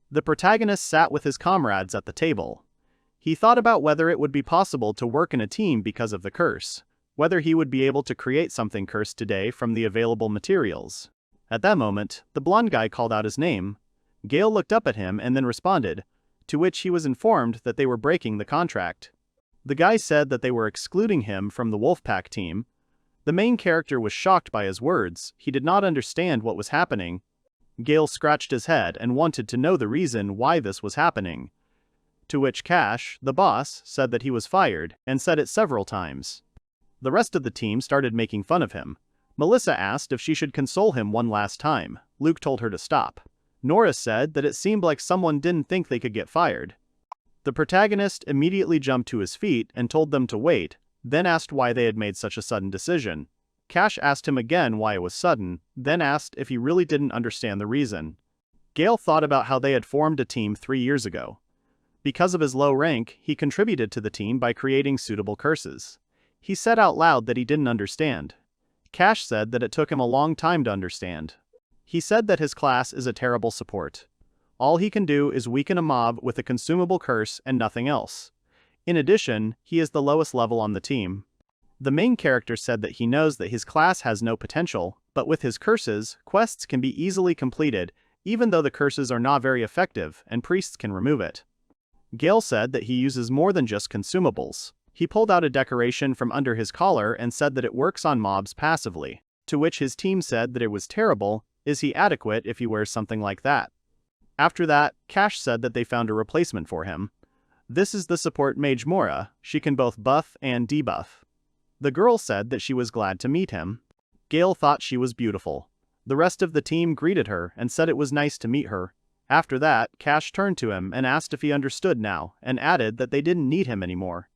The protagonist sat with his comrades at the table. He thought about whether it would be possible to work in a team because of the curse, whether he would be able to create something cursed today from the available materials. At that moment, the blonde guy called out his name. Gail looked up at him and then responded, to which he was informed that they were breaking the contract. The guy said that they were excluding him from the Wolfpack team. The main character was shocked by his words. He did not understand what was happening. Gail scratched his head and wanted to know the reason why this was happening. To which Cash, the boss, said that he was fired, and said it several times. The rest of the team started making fun of him. Melissa asked if she should console him one last time. Luke told her to stop. Nora said that it seemed like someone didn't think they could get fired. The protagonist immediately jumped to his feet and told them to wait, then asked why they had made such a sudden decision. Cash asked him again why it was sudden, then asked if he really didn't understand the reason. Gail thought about how they had formed a team 3 years ago. Because of his low rank, he contributed to the team by creating suitable curses. He said out loud that he didn't understand. Cash said that it took him a long time to understand. He said that his class is a terrible support. All he can do is weaken a mob with a consumable curse and nothing else. In addition, he is the lowest level on the team. The main character said that he knows that his class has no potential, but with his curses, quests can be easily completed, even though the curses are not very effective and priests can remove it. Gail said that he uses more than just consumables. He pulled out a decoration from under his collar and said that it works on mobs passively, to which his team said that it was terrible. Is he adequate if he wears something like that? After that, Cash said that they found a replacement for him. This is the support mage Mora. She can both buff and debuff. The girl said that she was glad to meet him. Gail thought she was beautiful. The rest of the team greeted her and said it was nice to meet her. After that, Cash turned to him and asked if he understood now, and added that they didn't need him anymore.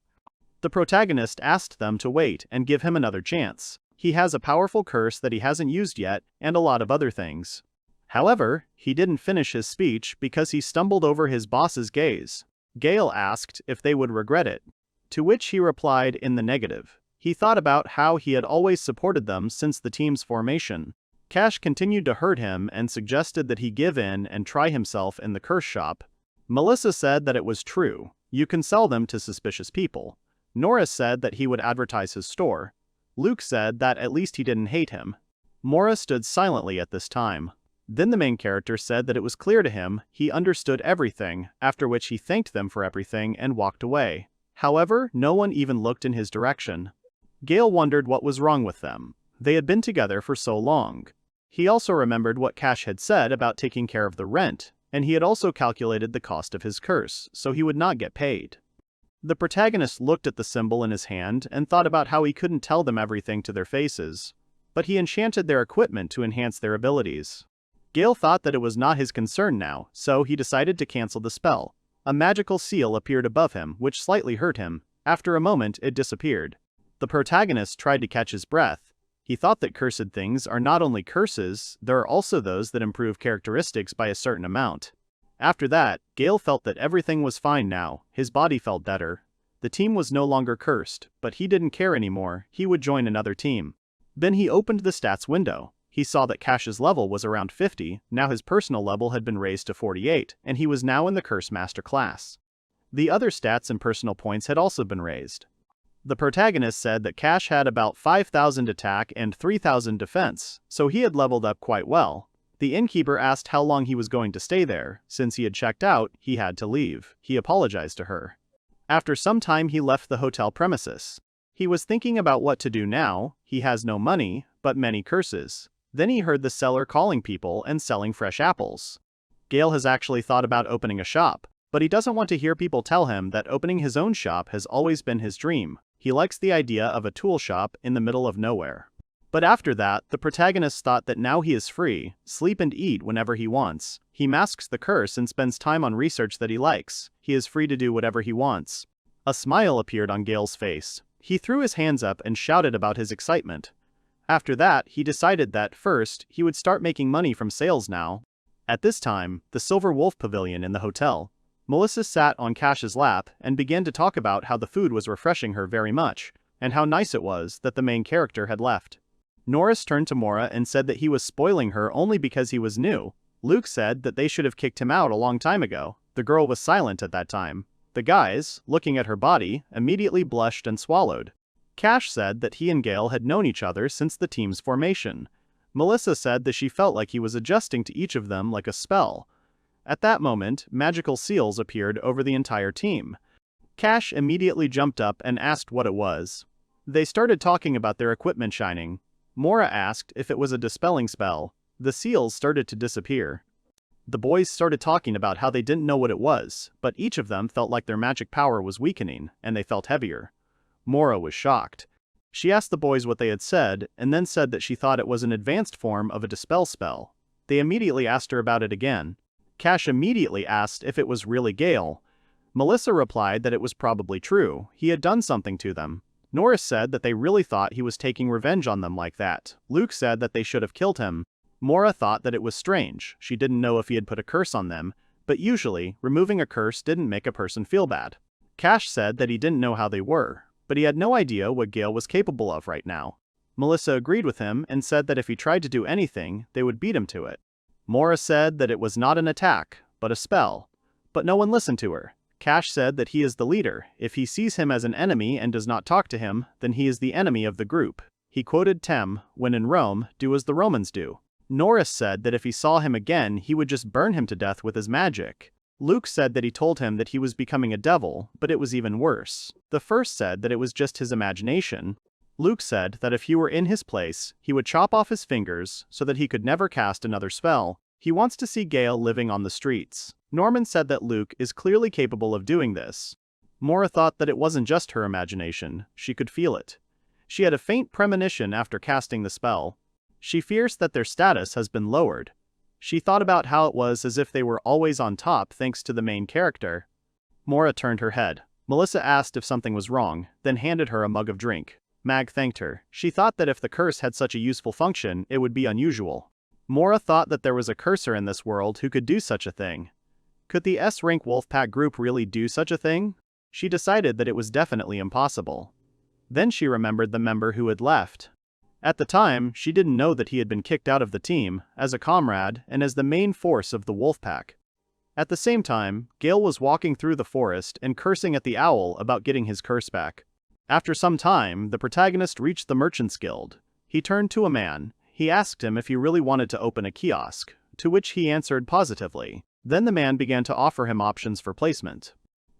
The protagonist asked them to wait and give him another chance. He has a powerful curse that he hasn't used yet, and a lot of other things. However, he didn't finish his speech because he stumbled over his boss's gaze. Gail asked if they would regret it, to which he replied in the negative. He thought about how he had always supported them since the team's formation. Cash continued to hurt him and suggested that he give in and try himself in the curse shop. Melissa said that it was true. You can sell them to suspicious people. Nora said that he would advertise his store. Luke said that at least he didn't hate him. Mora stood silently at this time. Then the main character said that it was clear to him he understood everything, after which he thanked them for everything and walked away. However, no one even looked in his direction. Gail wondered what was wrong with them. They had been together for so long. He also remembered what Cash had said about taking care of the rent, and he had also calculated the cost of his curse, so he would not get paid. The protagonist looked at the symbol in his hand and thought about how he couldn't tell them everything to their faces, but he enchanted their equipment to enhance their abilities. Gail thought that it was not his concern now, so he decided to cancel the spell. A magical seal appeared above him, which slightly hurt him. After a moment, it disappeared. The protagonist tried to catch his breath. He thought that cursed things are not only curses, there are also those that improve characteristics by a certain amount. After that, Gail felt that everything was fine now. His body felt better. The team was no longer cursed, but he didn't care anymore. He would join another team. Then he opened the stats window. He saw that Cash's level was around 50, now his personal level had been raised to 48, and he was now in the Curse Master class. The other stats and personal points had also been raised. The protagonist said that Cash had about 5,000 attack and 3,000 defense, so he had leveled up quite well. The innkeeper asked how long he was going to stay there. Since he had checked out, he had to leave. He apologized to her. After some time he left the hotel premises. He was thinking about what to do now. He has no money, but many curses. Then he heard the seller calling people and selling fresh apples. Gail has actually thought about opening a shop, but he doesn't want to hear people tell him that opening his own shop has always been his dream. He likes the idea of a tool shop in the middle of nowhere. But after that, the protagonist thought that now he is free, sleep and eat whenever he wants. He masks the curse and spends time on research that he likes. He is free to do whatever he wants. A smile appeared on Gail's face. He threw his hands up and shouted about his excitement. After that, he decided that, first, he would start making money from sales now. At this time, the Silver Wolf Pavilion in the hotel. Melissa sat on Cash's lap and began to talk about how the food was refreshing her very much, and how nice it was that the main character had left. Norris turned to Mora and said that he was spoiling her only because he was new. Luke said that they should have kicked him out a long time ago. The girl was silent at that time. The guys, looking at her body, immediately blushed and swallowed. Cash said that he and Gail had known each other since the team's formation. Melissa said that she felt like he was adjusting to each of them like a spell. At that moment, magical seals appeared over the entire team. Cash immediately jumped up and asked what it was. They started talking about their equipment shining. Mora asked if it was a dispelling spell. The seals started to disappear. The boys started talking about how they didn't know what it was, but each of them felt like their magic power was weakening, and they felt heavier. Mora was shocked. She asked the boys what they had said, and then said that she thought it was an advanced form of a dispel spell. They immediately asked her about it again. Cash immediately asked if it was really Gail. Melissa replied that it was probably true, he had done something to them. Norris said that they really thought he was taking revenge on them like that. Luke said that they should have killed him. Mora thought that it was strange, she didn't know if he had put a curse on them, but usually, removing a curse didn't make a person feel bad. Cash said that he didn't know how they were, but he had no idea what Gail was capable of right now. Melissa agreed with him and said that if he tried to do anything, they would beat him to it. Mora said that it was not an attack, but a spell. But no one listened to her. Cash said that he is the leader. If he sees him as an enemy and does not talk to him, then he is the enemy of the group. He quoted Tem, "When in Rome, do as the Romans do." Norris said that if he saw him again, he would just burn him to death with his magic. Luke said that he told him that he was becoming a devil, but it was even worse. The first said that it was just his imagination. Luke said that if he were in his place, he would chop off his fingers so that he could never cast another spell. He wants to see Gail living on the streets. Norman said that Luke is clearly capable of doing this. Mora thought that it wasn't just her imagination, she could feel it. She had a faint premonition after casting the spell. She fears that their status has been lowered. She thought about how it was as if they were always on top thanks to the main character. Mora turned her head. Melissa asked if something was wrong, then handed her a mug of drink. Mag thanked her. She thought that if the curse had such a useful function, it would be unusual. Mora thought that there was a cursor in this world who could do such a thing. Could the S-rank Wolfpack group really do such a thing? She decided that it was definitely impossible. Then she remembered the member who had left. At the time, she didn't know that he had been kicked out of the team, as a comrade and as the main force of the Wolfpack. At the same time, Gail was walking through the forest and cursing at the owl about getting his curse back. After some time, the protagonist reached the Merchant's Guild. He turned to a man. He asked him if he really wanted to open a kiosk, to which he answered positively. Then the man began to offer him options for placement.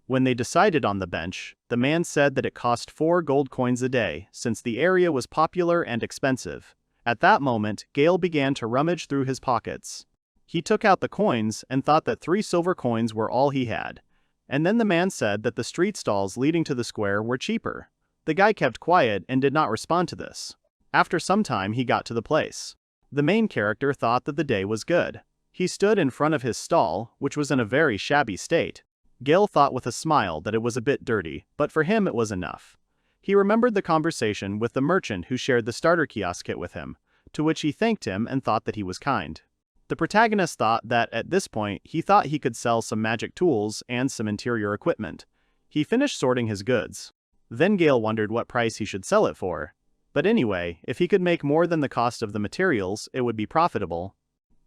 When they decided on the bench, the man said that it cost 4 gold coins a day, since the area was popular and expensive. At that moment, Gail began to rummage through his pockets. He took out the coins and thought that 3 silver coins were all he had. And then the man said that the street stalls leading to the square were cheaper. The guy kept quiet and did not respond to this. After some time he got to the place. The main character thought that the day was good. He stood in front of his stall, which was in a very shabby state. Gail thought with a smile that it was a bit dirty, but for him it was enough. He remembered the conversation with the merchant who shared the starter kiosk kit with him, to which he thanked him and thought that he was kind. The protagonist thought that at this point he thought he could sell some magic tools and some interior equipment. He finished sorting his goods. Then Gail wondered what price he should sell it for. But anyway, if he could make more than the cost of the materials, it would be profitable.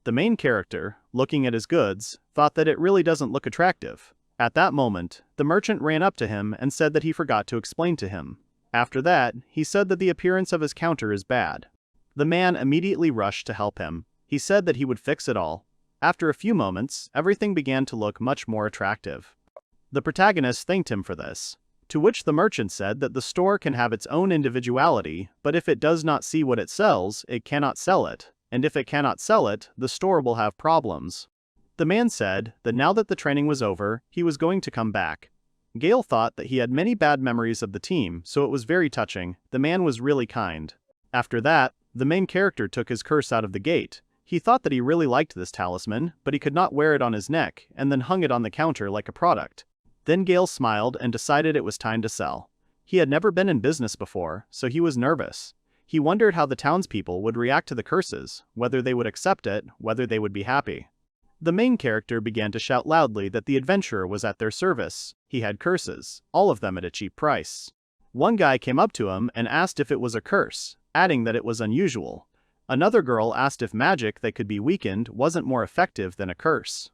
The main character, looking at his goods, thought that it really doesn't look attractive. At that moment, the merchant ran up to him and said that he forgot to explain to him. After that, he said that the appearance of his counter is bad. The man immediately rushed to help him. He said that he would fix it all. After a few moments, everything began to look much more attractive. The protagonist thanked him for this. To which the merchant said that the store can have its own individuality, but if it does not see what it sells, it cannot sell it, and if it cannot sell it, the store will have problems. The man said that now that the training was over, he was going to come back. Gail thought that he had many bad memories of the team, so it was very touching. The man was really kind. After that, the main character took his curse out of the gate. He thought that he really liked this talisman, but he could not wear it on his neck, and then hung it on the counter like a product. Then Gail smiled and decided it was time to sell. He had never been in business before, so he was nervous. He wondered how the townspeople would react to the curses, whether they would accept it, whether they would be happy. The main character began to shout loudly that the adventurer was at their service. He had curses, all of them at a cheap price. One guy came up to him and asked if it was a curse, adding that it was unusual. Another girl asked if magic that could be weakened wasn't more effective than a curse.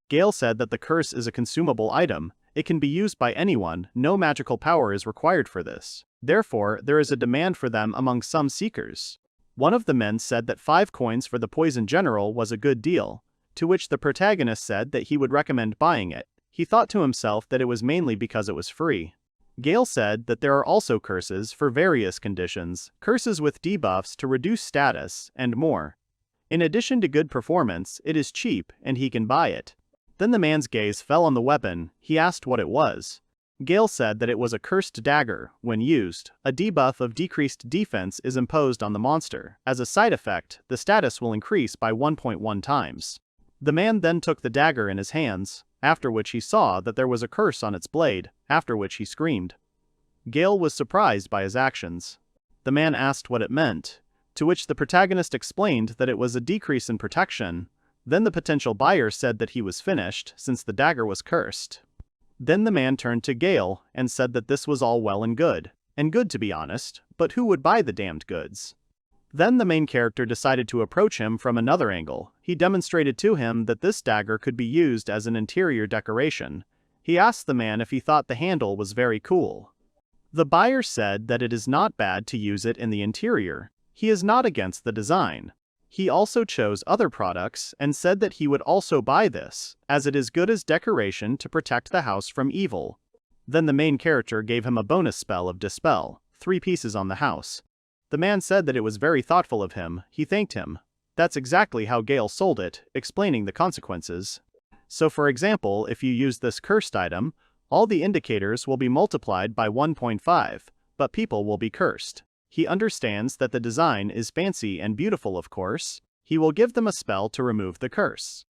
Gail said that the curse is a consumable item, it can be used by anyone, no magical power is required for this. Therefore, there is a demand for them among some seekers. One of the men said that 5 coins for the poison general was a good deal, to which the protagonist said that he would recommend buying it. He thought to himself that it was mainly because it was free. Gail said that there are also curses for various conditions, curses with debuffs to reduce status, and more. In addition to good performance, it is cheap and he can buy it. Then the man's gaze fell on the weapon. He asked what it was. Gail said that it was a cursed dagger. When used, a debuff of decreased defense is imposed on the monster. As a side effect, the status will increase by 1.1 times. The man then took the dagger in his hands, after which he saw that there was a curse on its blade, after which he screamed. Gail was surprised by his actions. The man asked what it meant, to which the protagonist explained that it was a decrease in protection. Then the potential buyer said that he was finished, since the dagger was cursed. Then the man turned to Gail and said that this was all well and good to be honest, but who would buy the damned goods? Then the main character decided to approach him from another angle. He demonstrated to him that this dagger could be used as an interior decoration. He asked the man if he thought the handle was very cool. The buyer said that it is not bad to use it in the interior. He is not against the design. He also chose other products and said that he would also buy this, as it is good as decoration to protect the house from evil. Then the main character gave him a bonus spell of Dispel, 3 pieces on the house. The man said that it was very thoughtful of him. He thanked him. That's exactly how Gail sold it, explaining the consequences. So for example, if you use this cursed item, all the indicators will be multiplied by 1.5, but people will be cursed. He understands that the design is fancy and beautiful, of course. He will give them a spell to remove the curse.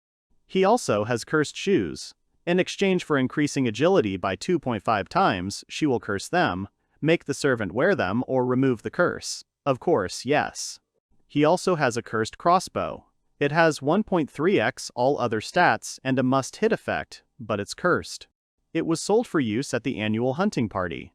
He also has cursed shoes. In exchange for increasing agility by 2.5 times, she will curse them, make the servant wear them, or remove the curse. Of course, yes. He also has a cursed crossbow. It has 1.3x all other stats and a must-hit effect, but it's cursed. It was sold for use at the annual hunting party.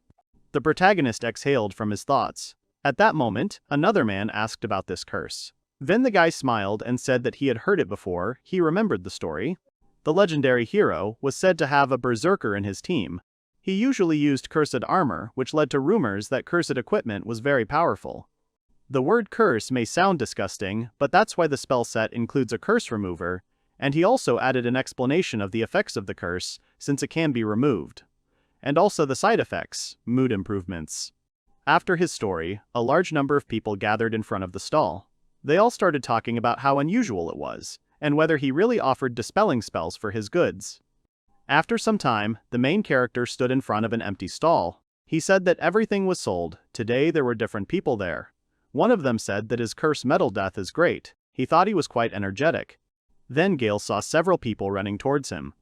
The protagonist exhaled from his thoughts. At that moment, another man asked about this curse. Then the guy smiled and said that he had heard it before. He remembered the story. The legendary hero was said to have a berserker in his team. He usually used cursed armor, which led to rumors that cursed equipment was very powerful. The word curse may sound disgusting, but that's why the spell set includes a curse remover, and he also added an explanation of the effects of the curse, since it can be removed. And also the side effects, mood improvements. After his story, a large number of people gathered in front of the stall. They all started talking about how unusual it was, and whether he really offered dispelling spells for his goods. After some time, the main character stood in front of an empty stall. He said that everything was sold. Today there were different people there. One of them said that his curse metal death is great. He thought he was quite energetic. Then Gail saw several people running towards him.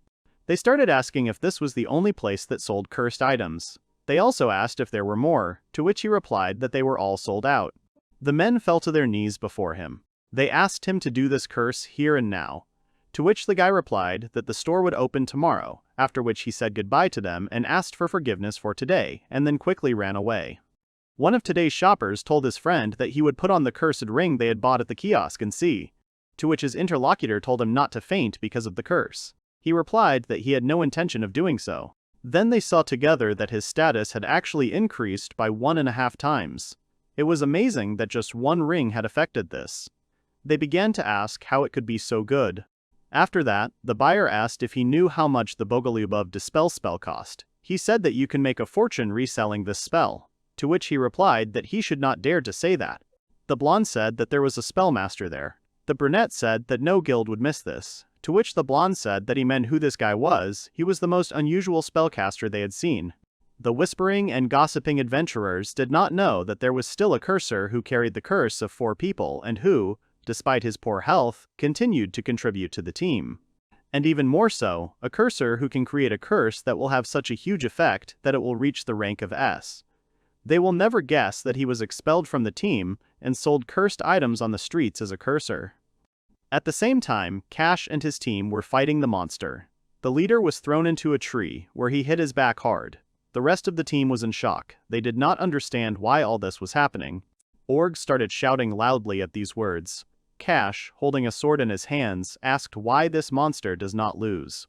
They started asking if this was the only place that sold cursed items. They also asked if there were more, to which he replied that they were all sold out. The men fell to their knees before him. They asked him to do this curse here and now, to which the guy replied that the store would open tomorrow, after which he said goodbye to them and asked for forgiveness for today, and then quickly ran away. One of today's shoppers told his friend that he would put on the cursed ring they had bought at the kiosk and see, to which his interlocutor told him not to faint because of the curse. He replied that he had no intention of doing so. Then they saw together that his status had actually increased by 1.5 times. It was amazing that just one ring had affected this. They began to ask how it could be so good. After that, the buyer asked if he knew how much the Bogolyubov Dispel spell cost. He said that you can make a fortune reselling this spell, to which he replied that he should not dare to say that. The blonde said that there was a spellmaster there. The brunette said that no guild would miss this, to which the blonde said that he meant who this guy was. He was the most unusual spellcaster they had seen. The whispering and gossiping adventurers did not know that there was still a cursor who carried the curse of 4 people and who, despite his poor health, continued to contribute to the team. And even more so, a cursor who can create a curse that will have such a huge effect that it will reach the rank of S. They will never guess that he was expelled from the team and sold cursed items on the streets as a cursor. At the same time, Cash and his team were fighting the monster. The leader was thrown into a tree, where he hit his back hard. The rest of the team was in shock. They did not understand why all this was happening, Org started shouting loudly at these words. Cash, holding a sword in his hands, asked why this monster does not lose.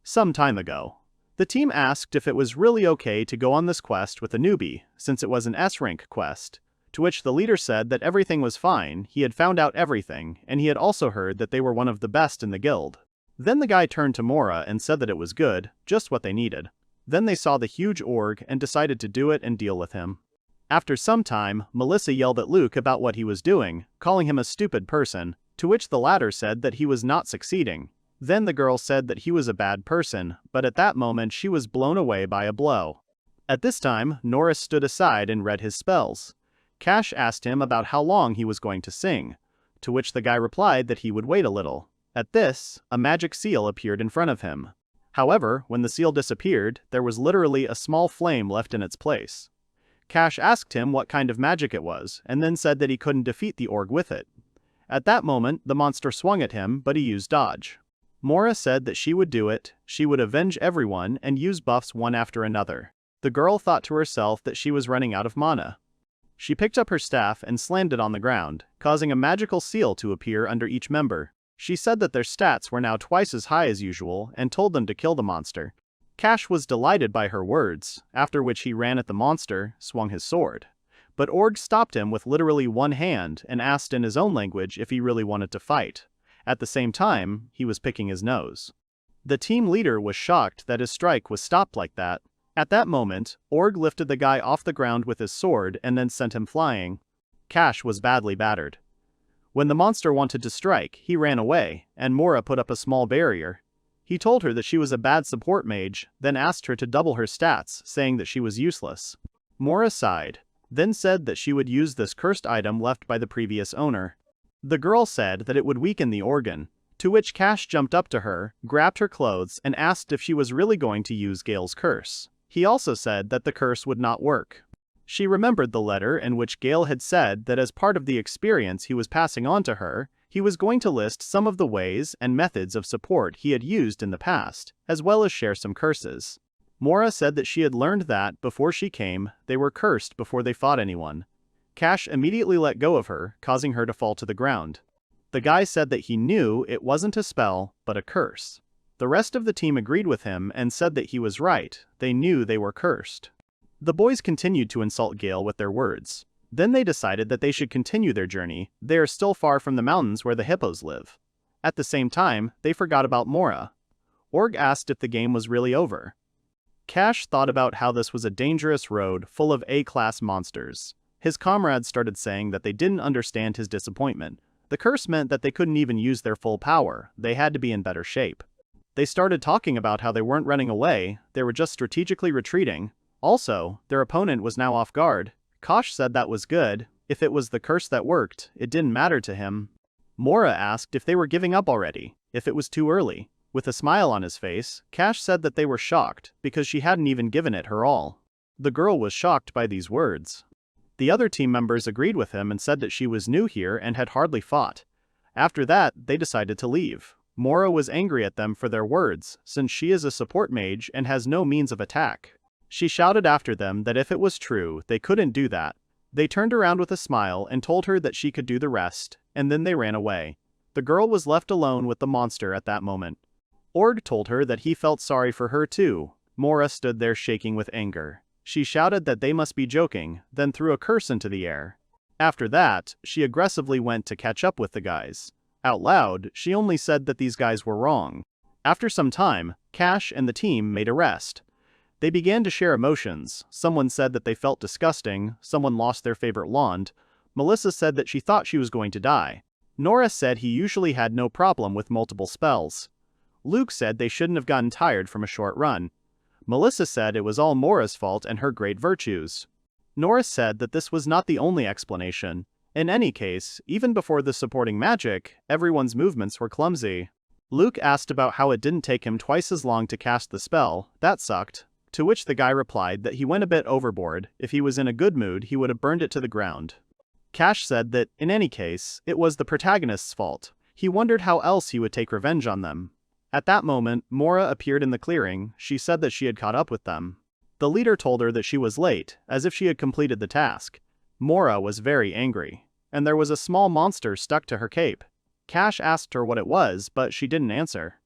Some time ago, the team asked if it was really okay to go on this quest with a newbie, since it was an S-rank quest, to which the leader said that everything was fine, he had found out everything, and he had also heard that they were one of the best in the guild. Then the guy turned to Mora and said that it was good, just what they needed. Then they saw the huge org and decided to do it and deal with him. After some time, Melissa yelled at Luke about what he was doing, calling him a stupid person, to which the latter said that he was not succeeding. Then the girl said that he was a bad person, but at that moment she was blown away by a blow. At this time, Norris stood aside and read his spells. Cash asked him about how long he was going to sing, to which the guy replied that he would wait a little. At this, a magic seal appeared in front of him. However, when the seal disappeared, there was literally a small flame left in its place. Cash asked him what kind of magic it was, and then said that he couldn't defeat the org with it. At that moment, the monster swung at him, but he used dodge. Mora said that she would do it, she would avenge everyone and use buffs one after another. The girl thought to herself that she was running out of mana. She picked up her staff and slammed it on the ground, causing a magical seal to appear under each member. She said that their stats were now twice as high as usual and told them to kill the monster. Cash was delighted by her words, after which he ran at the monster, swung his sword. But Org stopped him with literally one hand and asked in his own language if he really wanted to fight. At the same time, he was picking his nose. The team leader was shocked that his strike was stopped like that. At that moment, Org lifted the guy off the ground with his sword and then sent him flying. Cash was badly battered. When the monster wanted to strike, he ran away, and Mora put up a small barrier. He told her that she was a bad support mage, then asked her to double her stats, saying that she was useless. Mora sighed, then said that she would use this cursed item left by the previous owner. The girl said that it would weaken the organ, to which Cash jumped up to her, grabbed her clothes, and asked if she was really going to use Gail's curse. He also said that the curse would not work. She remembered the letter in which Gail had said that as part of the experience he was passing on to her, he was going to list some of the ways and methods of support he had used in the past, as well as share some curses. Mora said that she had learned that, before she came, they were cursed before they fought anyone. Cash immediately let go of her, causing her to fall to the ground. The guy said that he knew it wasn't a spell, but a curse. The rest of the team agreed with him and said that he was right, they knew they were cursed. The boys continued to insult Gail with their words. Then they decided that they should continue their journey, they are still far from the mountains where the hippos live. At the same time, they forgot about Mora. Org asked if the game was really over. Cash thought about how this was a dangerous road full of A-class monsters. His comrades started saying that they didn't understand his disappointment. The curse meant that they couldn't even use their full power, they had to be in better shape. They started talking about how they weren't running away, they were just strategically retreating. Also, their opponent was now off guard. Kosh said that was good, if it was the curse that worked, it didn't matter to him. Mora asked if they were giving up already, if it was too early. With a smile on his face, Cash said that they were shocked, because she hadn't even given it her all. The girl was shocked by these words. The other team members agreed with him and said that she was new here and had hardly fought. After that, they decided to leave. Mora was angry at them for their words, since she is a support mage and has no means of attack. She shouted after them that if it was true, they couldn't do that. They turned around with a smile and told her that she could do the rest, and then they ran away. The girl was left alone with the monster at that moment. Org told her that he felt sorry for her too. Mora stood there shaking with anger. She shouted that they must be joking, then threw a curse into the air. After that, she aggressively went to catch up with the guys. Out loud, she only said that these guys were wrong. After some time, Cash and the team made a rest. They began to share emotions. Someone said that they felt disgusting, someone lost their favorite wand. Melissa said that she thought she was going to die. Nora said he usually had no problem with multiple spells. Luke said they shouldn't have gotten tired from a short run. Melissa said it was all Mora's fault and her great virtues. Norris said that this was not the only explanation. In any case, even before the supporting magic, everyone's movements were clumsy. Luke asked about how it didn't take him twice as long to cast the spell, that sucked. To which the guy replied that he went a bit overboard, if he was in a good mood he would have burned it to the ground. Cash said that, in any case, it was the protagonist's fault. He wondered how else he would take revenge on them. At that moment, Mora appeared in the clearing. She said that she had caught up with them. The leader told her that she was late, as if she had completed the task. Mora was very angry, and there was a small monster stuck to her cape. Cash asked her what it was, but she didn't answer.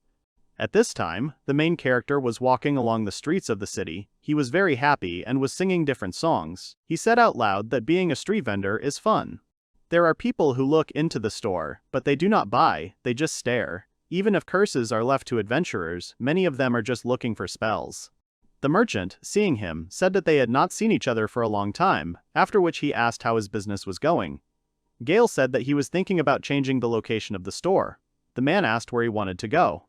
At this time, the main character was walking along the streets of the city. He was very happy and was singing different songs. He said out loud that being a street vendor is fun. There are people who look into the store, but they do not buy, they just stare. Even if curses are left to adventurers, many of them are just looking for spells. The merchant, seeing him, said that they had not seen each other for a long time, after which he asked how his business was going. Gail said that he was thinking about changing the location of the store. The man asked where he wanted to go.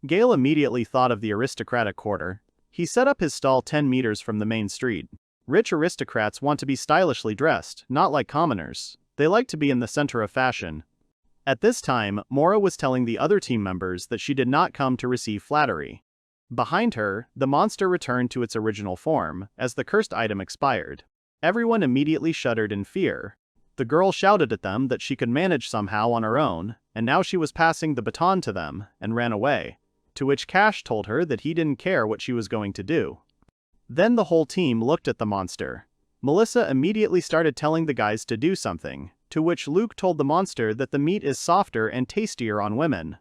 Gail immediately thought of the aristocratic quarter. He set up his stall 10 meters from the main street. Rich aristocrats want to be stylishly dressed, not like commoners. They like to be in the center of fashion. At this time, Mora was telling the other team members that she did not come to receive flattery. Behind her, the monster returned to its original form, as the cursed item expired. Everyone immediately shuddered in fear. The girl shouted at them that she could manage somehow on her own, and now she was passing the baton to them, and ran away. To which Cash told her that he didn't care what she was going to do. Then the whole team looked at the monster. Melissa immediately started telling the guys to do something, to which Luke told the monster that the meat is softer and tastier on women.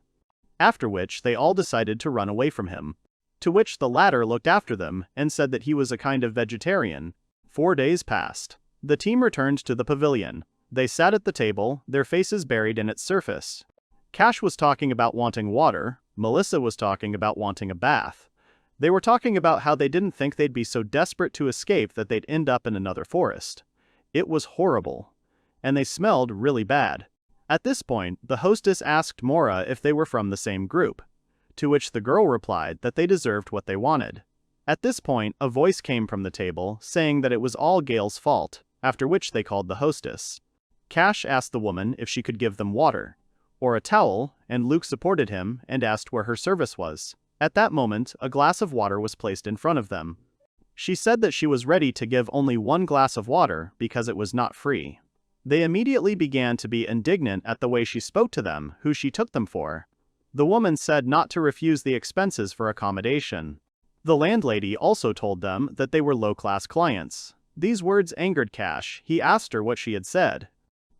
After which they all decided to run away from him. To which the latter looked after them and said that he was a kind of vegetarian. 4 days passed. The team returned to the pavilion. They sat at the table, their faces buried in its surface. Cash was talking about wanting water. Melissa was talking about wanting a bath. They were talking about how they didn't think they'd be so desperate to escape that they'd end up in another forest. It was horrible. And they smelled really bad. At this point, the hostess asked Mora if they were from the same group. To which the girl replied that they deserved what they wanted. At this point, a voice came from the table, saying that it was all Gail's fault, after which they called the hostess. Cash asked the woman if she could give them water, or a towel, and Luke supported him and asked where her service was. At that moment, a glass of water was placed in front of them. She said that she was ready to give only 1 glass of water because it was not free. They immediately began to be indignant at the way she spoke to them, who she took them for. The woman said not to refuse the expenses for accommodation. The landlady also told them that they were low-class clients. These words angered Cash. He asked her what she had said.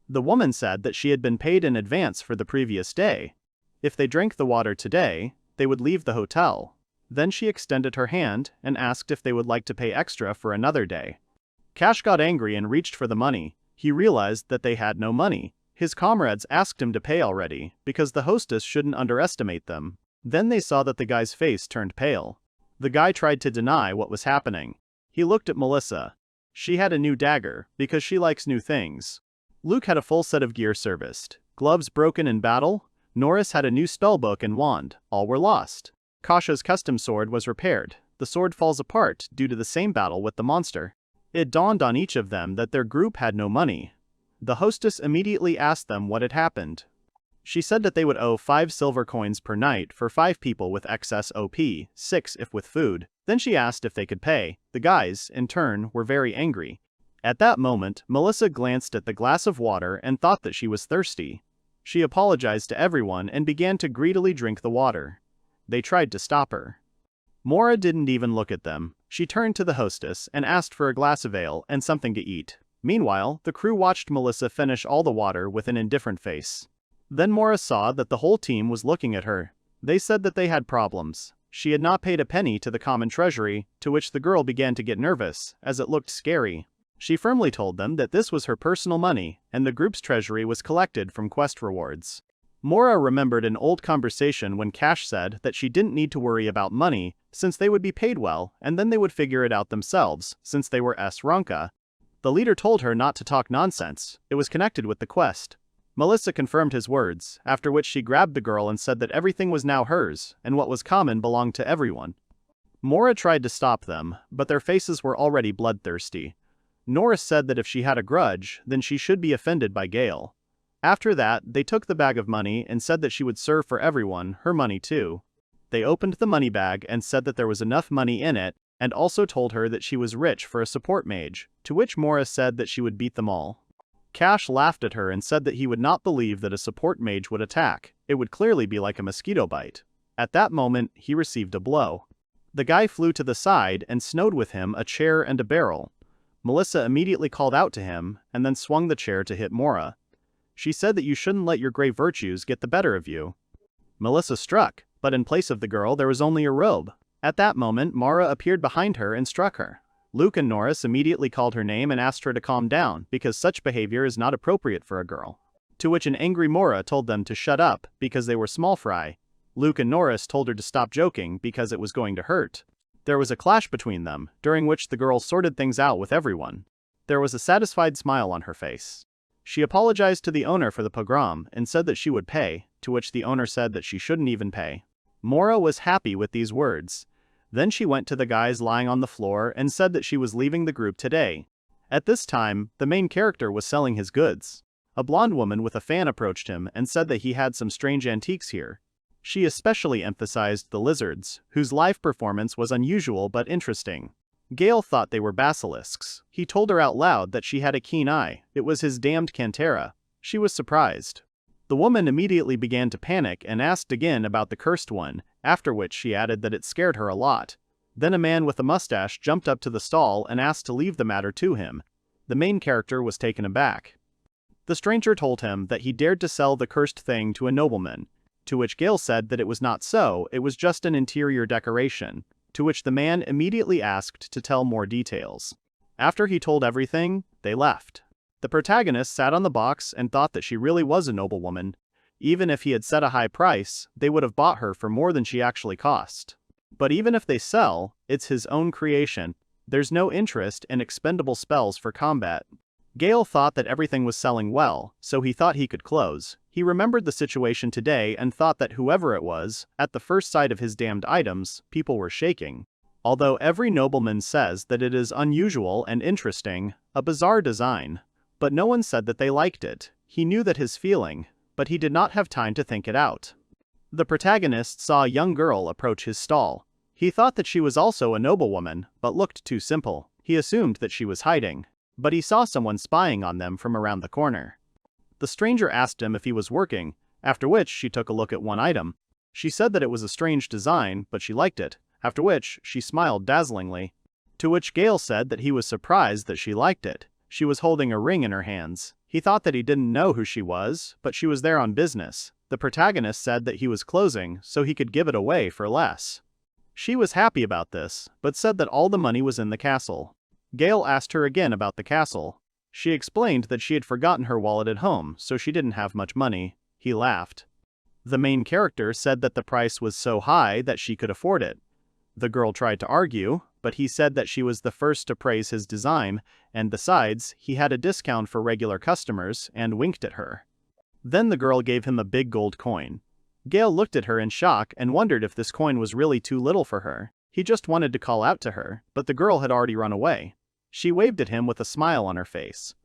The woman said that she had been paid in advance for the previous day. If they drank the water today, they would leave the hotel. Then she extended her hand and asked if they would like to pay extra for another day. Cash got angry and reached for the money. He realized that they had no money. His comrades asked him to pay already, because the hostess shouldn't underestimate them. Then they saw that the guy's face turned pale. The guy tried to deny what was happening. He looked at Melissa. She had a new dagger, because she likes new things. Luke had a full set of gear serviced. Gloves broken in battle. Norris had a new spellbook and wand. All were lost. Kasha's custom sword was repaired. The sword falls apart due to the same battle with the monster. It dawned on each of them that their group had no money. The hostess immediately asked them what had happened. She said that they would owe 5 silver coins per night for 5 people with excess OP, 6 if with food. Then she asked if they could pay. The guys, in turn, were very angry. At that moment, Melissa glanced at the glass of water and thought that she was thirsty. She apologized to everyone and began to greedily drink the water. They tried to stop her. Mora didn't even look at them. She turned to the hostess and asked for a glass of ale and something to eat. Meanwhile, the crew watched Melissa finish all the water with an indifferent face. Then Mora saw that the whole team was looking at her. They said that they had problems. She had not paid a penny to the common treasury, to which the girl began to get nervous, as it looked scary. She firmly told them that this was her personal money, and the group's treasury was collected from quest rewards. Mora remembered an old conversation when Cash said that she didn't need to worry about money, since they would be paid well, and then they would figure it out themselves, since they were S. Ranka. The leader told her not to talk nonsense. It was connected with the quest. Melissa confirmed his words, after which she grabbed the girl and said that everything was now hers, and what was common belonged to everyone. Mora tried to stop them, but their faces were already bloodthirsty. Norris said that if she had a grudge, then she should be offended by Gail. After that, they took the bag of money and said that she would serve for everyone, her money too. They opened the money bag and said that there was enough money in it, and also told her that she was rich for a support mage, to which Mora said that she would beat them all. Cash laughed at her and said that he would not believe that a support mage would attack. It would clearly be like a mosquito bite. At that moment, he received a blow. The guy flew to the side and snowed with him a chair and a barrel. Melissa immediately called out to him and then swung the chair to hit Mora. She said that you shouldn't let your great virtues get the better of you. Melissa struck, but in place of the girl there was only a robe. At that moment, Mora appeared behind her and struck her. Luke and Norris immediately called her name and asked her to calm down because such behavior is not appropriate for a girl. To which an angry Mora told them to shut up because they were small fry. Luke and Norris told her to stop joking because it was going to hurt. There was a clash between them, during which the girl sorted things out with everyone. There was a satisfied smile on her face. She apologized to the owner for the pogrom and said that she would pay, to which the owner said that she shouldn't even pay. Mora was happy with these words. Then she went to the guys lying on the floor and said that she was leaving the group today. At this time, the main character was selling his goods. A blonde woman with a fan approached him and said that he had some strange antiques here. She especially emphasized the lizards, whose live performance was unusual but interesting. Gail thought they were basilisks. He told her out loud that she had a keen eye. It was his damned Cantera. She was surprised. The woman immediately began to panic and asked again about the cursed one, after which she added that it scared her a lot. Then a man with a mustache jumped up to the stall and asked to leave the matter to him. The main character was taken aback. The stranger told him that he dared to sell the cursed thing to a nobleman, to which Gail said that it was not so, it was just an interior decoration, to which the man immediately asked to tell more details. After he told everything, they left. The protagonist sat on the box and thought that she really was a noblewoman. Even if he had set a high price, they would have bought her for more than she actually cost. But even if they sell, it's his own creation. There's no interest in expendable spells for combat. Gail thought that everything was selling well, so he thought he could close. He remembered the situation today and thought that whoever it was, at the first sight of his damned items, people were shaking. Although every nobleman says that it is unusual and interesting, a bizarre design. But no one said that they liked it. He knew that his feeling, but he did not have time to think it out. The protagonist saw a young girl approach his stall. He thought that she was also a noblewoman, but looked too simple. He assumed that she was hiding, but he saw someone spying on them from around the corner. The stranger asked him if he was working, after which she took a look at one item. She said that it was a strange design, but she liked it, after which she smiled dazzlingly. To which Gail said that he was surprised that she liked it. She was holding a ring in her hands. He thought that he didn't know who she was, but she was there on business. The protagonist said that he was closing so he could give it away for less. She was happy about this, but said that all the money was in the castle. Gail asked her again about the castle. She explained that she had forgotten her wallet at home, so she didn't have much money. He laughed. The main character said that the price was so high that she could afford it. The girl tried to argue, but he said that she was the first to praise his design, and besides, he had a discount for regular customers, and winked at her. Then the girl gave him a big gold coin. Gail looked at her in shock and wondered if this coin was really too little for her. He just wanted to call out to her, but the girl had already run away. She waved at him with a smile on her face.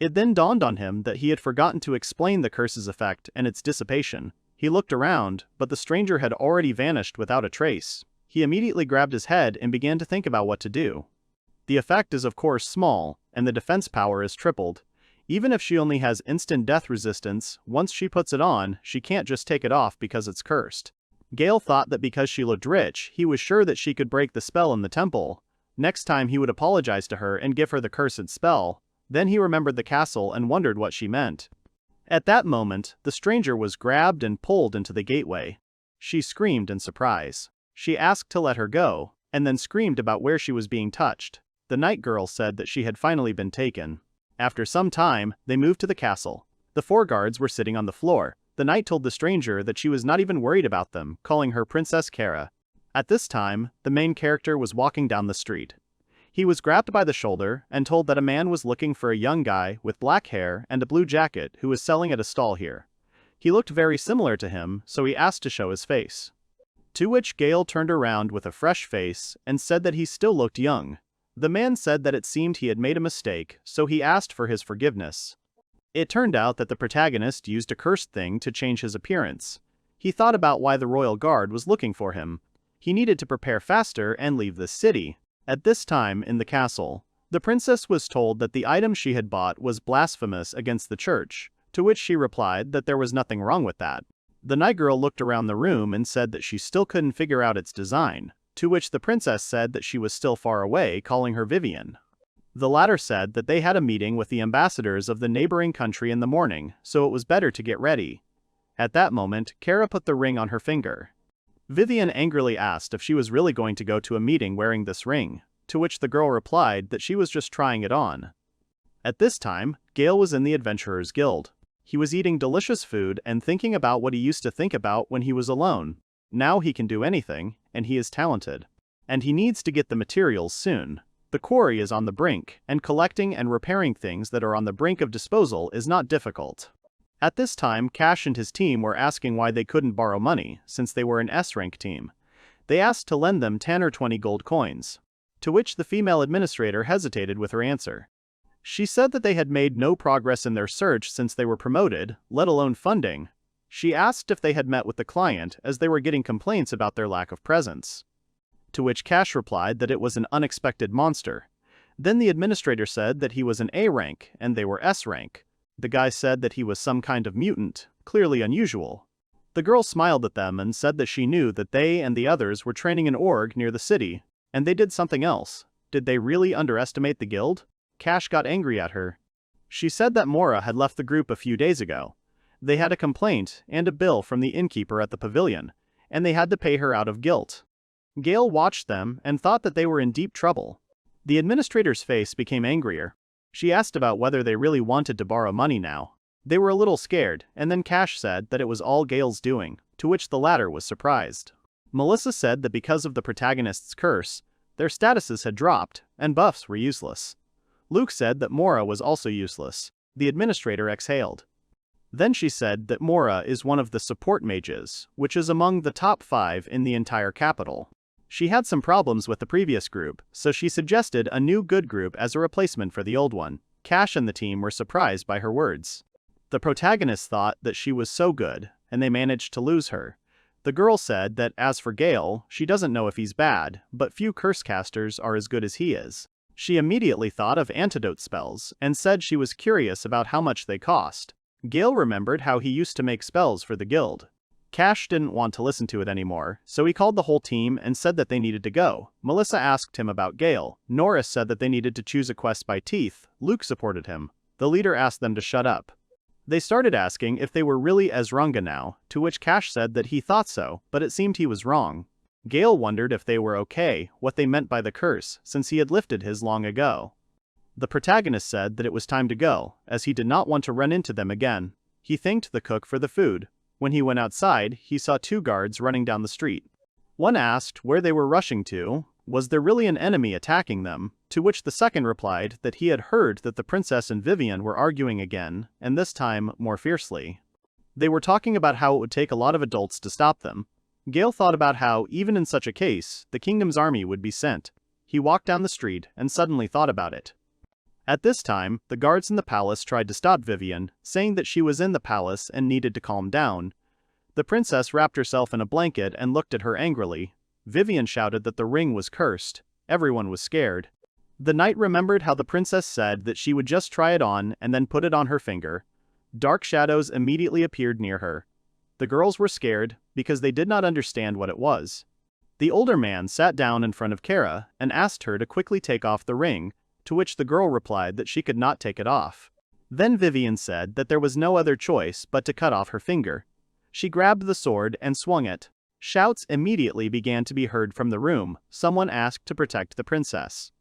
It then dawned on him that he had forgotten to explain the curse's effect and its dissipation. He looked around, but the stranger had already vanished without a trace. He immediately grabbed his head and began to think about what to do. The effect is of course small, and the defense power is tripled. Even if she only has instant death resistance, once she puts it on, she can't just take it off because it's cursed. Gail thought that because she looked rich, he was sure that she could break the spell in the temple. Next time he would apologize to her and give her the cursed spell. Then he remembered the castle and wondered what she meant. At that moment, the stranger was grabbed and pulled into the gateway. She screamed in surprise. She asked to let her go, and then screamed about where she was being touched. The night girl said that she had finally been taken. After some time, they moved to the castle. The 4 guards were sitting on the floor. The knight told the stranger that she was not even worried about them, calling her Princess Kara. At this time, the main character was walking down the street. He was grabbed by the shoulder and told that a man was looking for a young guy with black hair and a blue jacket who was selling at a stall here. He looked very similar to him, so he asked to show his face. To which Gail turned around with a fresh face and said that he still looked young. The man said that it seemed he had made a mistake, so he asked for his forgiveness. It turned out that the protagonist used a cursed thing to change his appearance. He thought about why the royal guard was looking for him. He needed to prepare faster and leave the city. At this time in the castle, the princess was told that the item she had bought was blasphemous against the church, to which she replied that there was nothing wrong with that. The night girl looked around the room and said that she still couldn't figure out its design, to which the princess said that she was still far away, calling her Vivian. The latter said that they had a meeting with the ambassadors of the neighboring country in the morning, so it was better to get ready. At that moment, Kara put the ring on her finger. Vivian angrily asked if she was really going to go to a meeting wearing this ring, to which the girl replied that she was just trying it on. At this time, Gail was in the Adventurers Guild. He was eating delicious food and thinking about what he used to think about when he was alone. Now he can do anything, and he is talented. And he needs to get the materials soon. The quarry is on the brink, and collecting and repairing things that are on the brink of disposal is not difficult. At this time, Cash and his team were asking why they couldn't borrow money, since they were an S-rank team. They asked to lend them 10 or 20 gold coins. To which the female administrator hesitated with her answer. She said that they had made no progress in their search since they were promoted, let alone funding. She asked if they had met with the client as they were getting complaints about their lack of presence. To which Cash replied that it was an unexpected monster. Then the administrator said that he was an A rank and they were S rank. The guy said that he was some kind of mutant, clearly unusual. The girl smiled at them and said that she knew that they and the others were training an org near the city, and they did something else. Did they really underestimate the guild? Cash got angry at her. She said that Mora had left the group a few days ago. They had a complaint and a bill from the innkeeper at the pavilion, and they had to pay her out of guilt. Gail watched them and thought that they were in deep trouble. The administrator's face became angrier. She asked about whether they really wanted to borrow money now. They were a little scared, and then Cash said that it was all Gail's doing, to which the latter was surprised. Melissa said that because of the protagonist's curse, their statuses had dropped, and buffs were useless. Luke said that Mora was also useless. The administrator exhaled. Then she said that Mora is one of the support mages, which is among the top 5 in the entire capital. She had some problems with the previous group, so she suggested a new good group as a replacement for the old one. Cash and the team were surprised by her words. The protagonist thought that she was so good, and they managed to lose her. The girl said that as for Gail, she doesn't know if he's bad, but few curse casters are as good as he is. She immediately thought of antidote spells, and said she was curious about how much they cost. Gail remembered how he used to make spells for the guild. Cash didn't want to listen to it anymore, so he called the whole team and said that they needed to go. Melissa asked him about Gail. Norris said that they needed to choose a quest by teeth. Luke supported him. The leader asked them to shut up. They started asking if they were really Ezrunga now, to which Cash said that he thought so, but it seemed he was wrong. Gail wondered if they were okay, what they meant by the curse, since he had lifted his long ago. The protagonist said that it was time to go, as he did not want to run into them again. He thanked the cook for the food. When he went outside, he saw 2 guards running down the street. One asked where they were rushing to. Was there really an enemy attacking them? To which the second replied that he had heard that the princess and Vivian were arguing again, and this time more fiercely. They were talking about how it would take a lot of adults to stop them. Gail thought about how, even in such a case, the kingdom's army would be sent. He walked down the street and suddenly thought about it. At this time, the guards in the palace tried to stop Vivian, saying that she was in the palace and needed to calm down. The princess wrapped herself in a blanket and looked at her angrily. Vivian shouted that the ring was cursed. Everyone was scared. The knight remembered how the princess said that she would just try it on and then put it on her finger. Dark shadows immediately appeared near her. The girls were scared because they did not understand what it was. The older man sat down in front of Kara and asked her to quickly take off the ring, to which the girl replied that she could not take it off. Then Vivian said that there was no other choice but to cut off her finger. She grabbed the sword and swung it. Shouts immediately began to be heard from the room. Someone asked to protect the princess.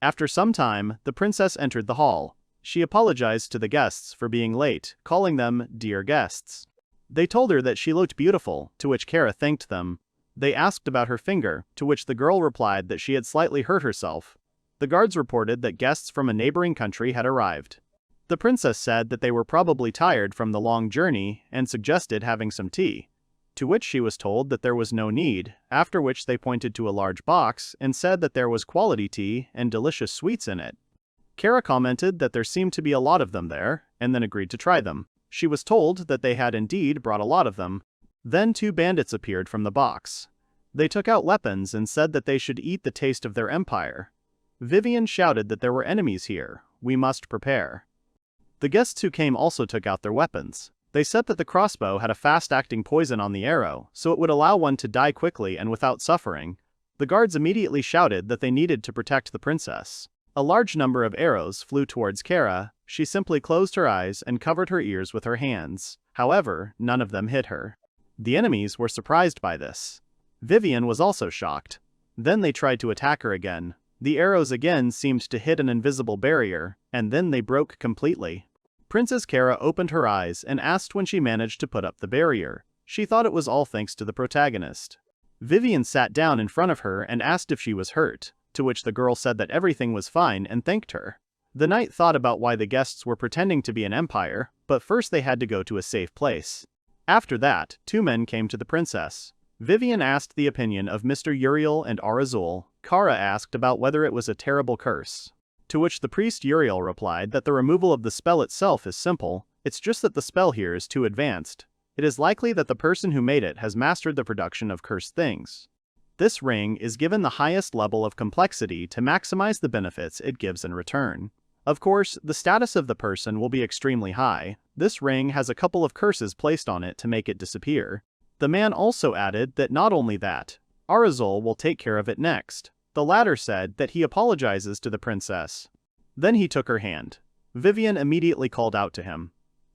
After some time, the princess entered the hall. She apologized to the guests for being late, calling them dear guests. They told her that she looked beautiful, to which Kara thanked them. They asked about her finger, to which the girl replied that she had slightly hurt herself. The guards reported that guests from a neighboring country had arrived. The princess said that they were probably tired from the long journey and suggested having some tea, to which she was told that there was no need, after which they pointed to a large box and said that there was quality tea and delicious sweets in it. Kara commented that there seemed to be a lot of them there, and then agreed to try them. She was told that they had indeed brought a lot of them. Then 2 bandits appeared from the box. They took out weapons and said that they should eat the taste of their empire. Vivian shouted that there were enemies here. We must prepare. The guests who came also took out their weapons. They said that the crossbow had a fast-acting poison on the arrow, so it would allow one to die quickly and without suffering. The guards immediately shouted that they needed to protect the princess. A large number of arrows flew towards Kara. She simply closed her eyes and covered her ears with her hands. However, none of them hit her. The enemies were surprised by this. Vivian was also shocked. Then they tried to attack her again. The arrows again seemed to hit an invisible barrier, and then they broke completely. Princess Kara opened her eyes and asked when she managed to put up the barrier. She thought it was all thanks to the protagonist. Vivian sat down in front of her and asked if she was hurt, to which the girl said that everything was fine and thanked her. The knight thought about why the guests were pretending to be an empire, but first they had to go to a safe place. After that, two men came to the princess. Vivian asked the opinion of Mr. Uriel and Arazul. Kara asked about whether it was a terrible curse. To which the priest Uriel replied that the removal of the spell itself is simple, it's just that the spell here is too advanced. It is likely that the person who made it has mastered the production of cursed things. This ring is given the highest level of complexity to maximize the benefits it gives in return. Of course, the status of the person will be extremely high. This ring has a couple of curses placed on it to make it disappear. The man also added that not only that, Arazul will take care of it next. The latter said that he apologizes to the princess. Then he took her hand. Vivian immediately called out to him.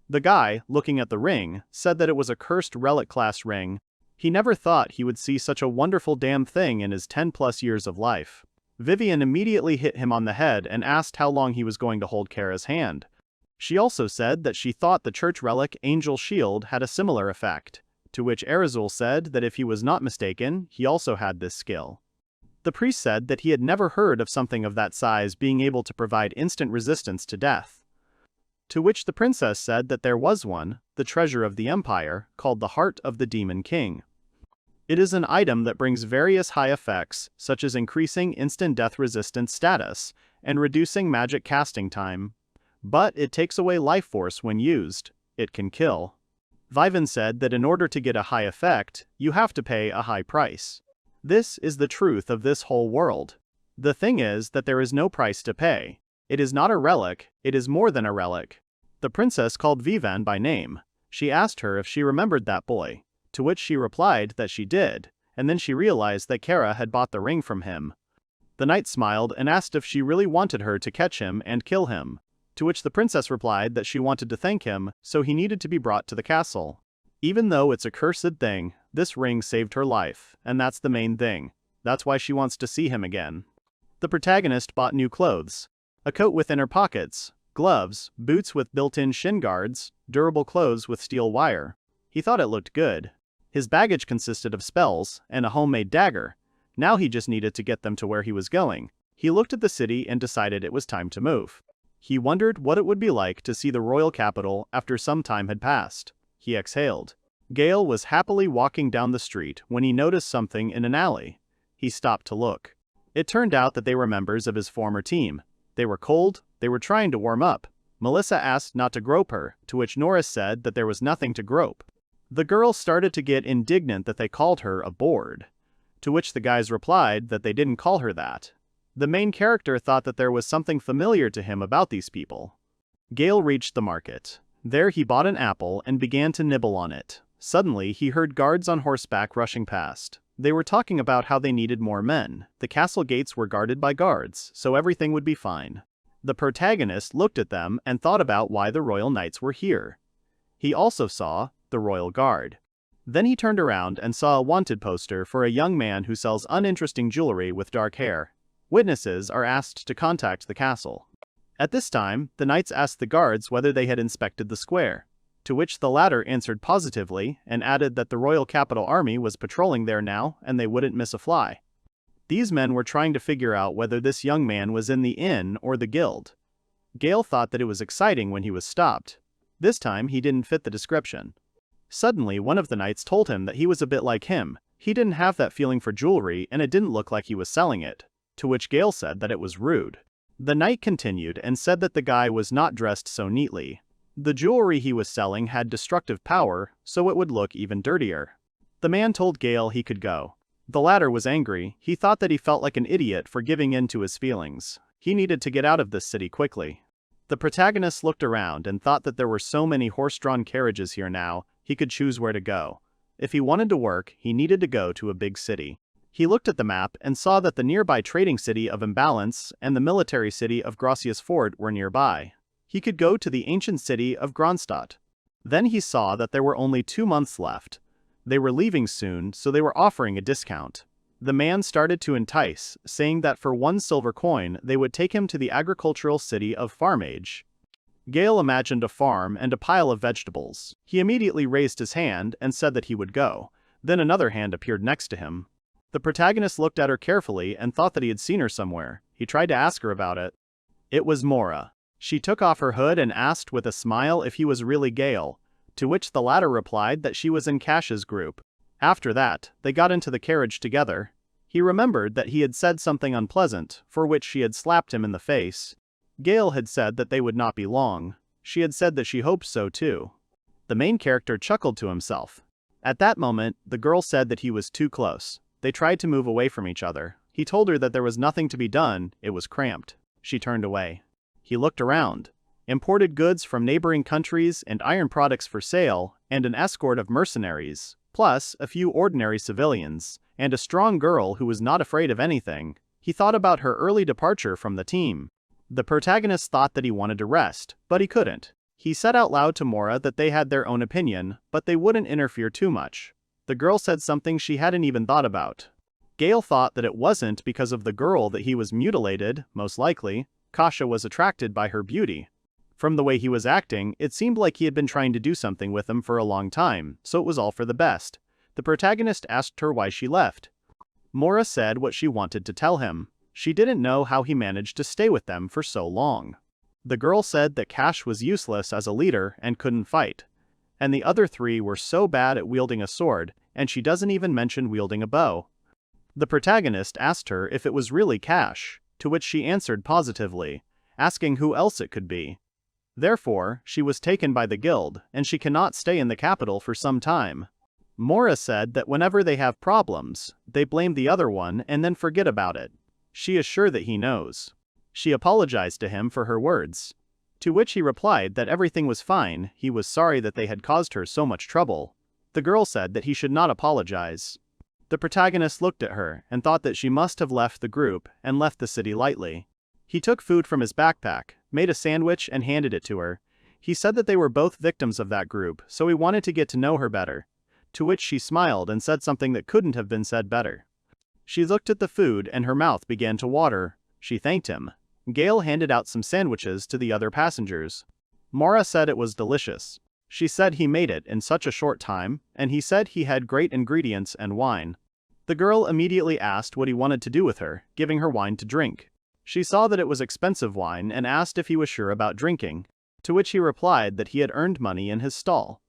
The guy, looking at the ring, said that it was a cursed relic class ring. He never thought he would see such a wonderful damn thing in his 10+ years of life. Vivian immediately hit him on the head and asked how long he was going to hold Kara's hand. She also said that she thought the church relic Angel Shield had a similar effect, to which Arazul said that if he was not mistaken, he also had this skill. The priest said that he had never heard of something of that size being able to provide instant resistance to death. To which the princess said that there was one, the treasure of the empire, called the Heart of the Demon King. It is an item that brings various high effects, such as increasing instant death resistance status, and reducing magic casting time. But it takes away life force when used. It can kill. Vivan said that in order to get a high effect, you have to pay a high price. This is the truth of this whole world. The thing is that there is no price to pay. It is not a relic, it is more than a relic. The princess called Vivan by name. She asked her if she remembered that boy, to which she replied that she did, and then she realized that Kara had bought the ring from him. The knight smiled and asked if she really wanted her to catch him and kill him, to which the princess replied that she wanted to thank him, so he needed to be brought to the castle. Even though it's a cursed thing, this ring saved her life, and that's the main thing. That's why she wants to see him again. The protagonist bought new clothes. A coat with inner pockets, gloves, boots with built-in shin guards, durable clothes with steel wire. He thought it looked good. His baggage consisted of spells and a homemade dagger. Now he just needed to get them to where he was going. He looked at the city and decided it was time to move. He wondered what it would be like to see the royal capital after some time had passed. He exhaled. Gail was happily walking down the street when he noticed something in an alley. He stopped to look. It turned out that they were members of his former team. They were cold, they were trying to warm up. Melissa asked not to grope her, to which Norris said that there was nothing to grope. The girl started to get indignant that they called her a board, to which the guys replied that they didn't call her that. The main character thought that there was something familiar to him about these people. Gail reached the market. There he bought an apple and began to nibble on it. Suddenly he heard guards on horseback rushing past. They were talking about how they needed more men. The castle gates were guarded by guards, so everything would be fine. The protagonist looked at them and thought about why the royal knights were here. He also saw the royal guard. Then he turned around and saw a wanted poster for a young man who sells uninteresting jewelry with dark hair. Witnesses are asked to contact the castle. At this time, the knights asked the guards whether they had inspected the square, to which the latter answered positively and added that the royal capital army was patrolling there now and they wouldn't miss a fly. These men were trying to figure out whether this young man was in the inn or the guild. Gail thought that it was exciting when he was stopped. This time he didn't fit the description. Suddenly one of the knights told him that he was a bit like him. He didn't have that feeling for jewelry and it didn't look like he was selling it, to which Gail said that it was rude. The knight continued and said that the guy was not dressed so neatly. The jewelry he was selling had destructive power, so it would look even dirtier. The man told Gail he could go. The latter was angry. He thought that he felt like an idiot for giving in to his feelings. He needed to get out of this city quickly. The protagonist looked around and thought that there were so many horse-drawn carriages here now, he could choose where to go. If he wanted to work, he needed to go to a big city. He looked at the map and saw that the nearby trading city of Imbalance and the military city of Gracias Fort were nearby. He could go to the ancient city of Gronstadt. Then he saw that there were only 2 months left. They were leaving soon, so they were offering a discount. The man started to entice, saying that for 1 silver coin they would take him to the agricultural city of Farmage. Gail imagined a farm and a pile of vegetables. He immediately raised his hand and said that he would go. Then another hand appeared next to him. The protagonist looked at her carefully and thought that he had seen her somewhere. He tried to ask her about it. It was Mora. She took off her hood and asked with a smile if he was really Gail, to which the latter replied that she was in Cash's group. After that, they got into the carriage together. He remembered that he had said something unpleasant, for which she had slapped him in the face. Gail had said that they would not be long. She had said that she hoped so too. The main character chuckled to himself. At that moment, the girl said that he was too close. They tried to move away from each other. He told her that there was nothing to be done, it was cramped. She turned away. He looked around. Imported goods from neighboring countries and iron products for sale, and an escort of mercenaries, plus a few ordinary civilians, and a strong girl who was not afraid of anything. He thought about her early departure from the team. The protagonist thought that he wanted to rest, but he couldn't. He said out loud to Mora that they had their own opinion, but they wouldn't interfere too much. The girl said something she hadn't even thought about. Gail thought that it wasn't because of the girl that he was mutilated, most likely. Kasha was attracted by her beauty. From the way he was acting, it seemed like he had been trying to do something with him for a long time, so it was all for the best. The protagonist asked her why she left. Mora said what she wanted to tell him. She didn't know how he managed to stay with them for so long. The girl said that Cash was useless as a leader and couldn't fight. And the other 3 were so bad at wielding a sword, and she doesn't even mention wielding a bow. The protagonist asked her if it was really Cash, to which she answered positively, asking who else it could be. Therefore, she was taken by the guild, and she cannot stay in the capital for some time. Mora said that whenever they have problems, they blame the other one and then forget about it. She is sure that he knows. She apologized to him for her words. To which he replied that everything was fine, he was sorry that they had caused her so much trouble. The girl said that he should not apologize. The protagonist looked at her and thought that she must have left the group and left the city lightly. He took food from his backpack, made a sandwich and handed it to her. He said that they were both victims of that group, so he wanted to get to know her better. To which she smiled and said something that couldn't have been said better. She looked at the food and her mouth began to water. She thanked him. Gail handed out some sandwiches to the other passengers. Mora said it was delicious. She said he made it in such a short time, and he said he had great ingredients and wine. The girl immediately asked what he wanted to do with her, giving her wine to drink. She saw that it was expensive wine and asked if he was sure about drinking, to which he replied that he had earned money in his stall.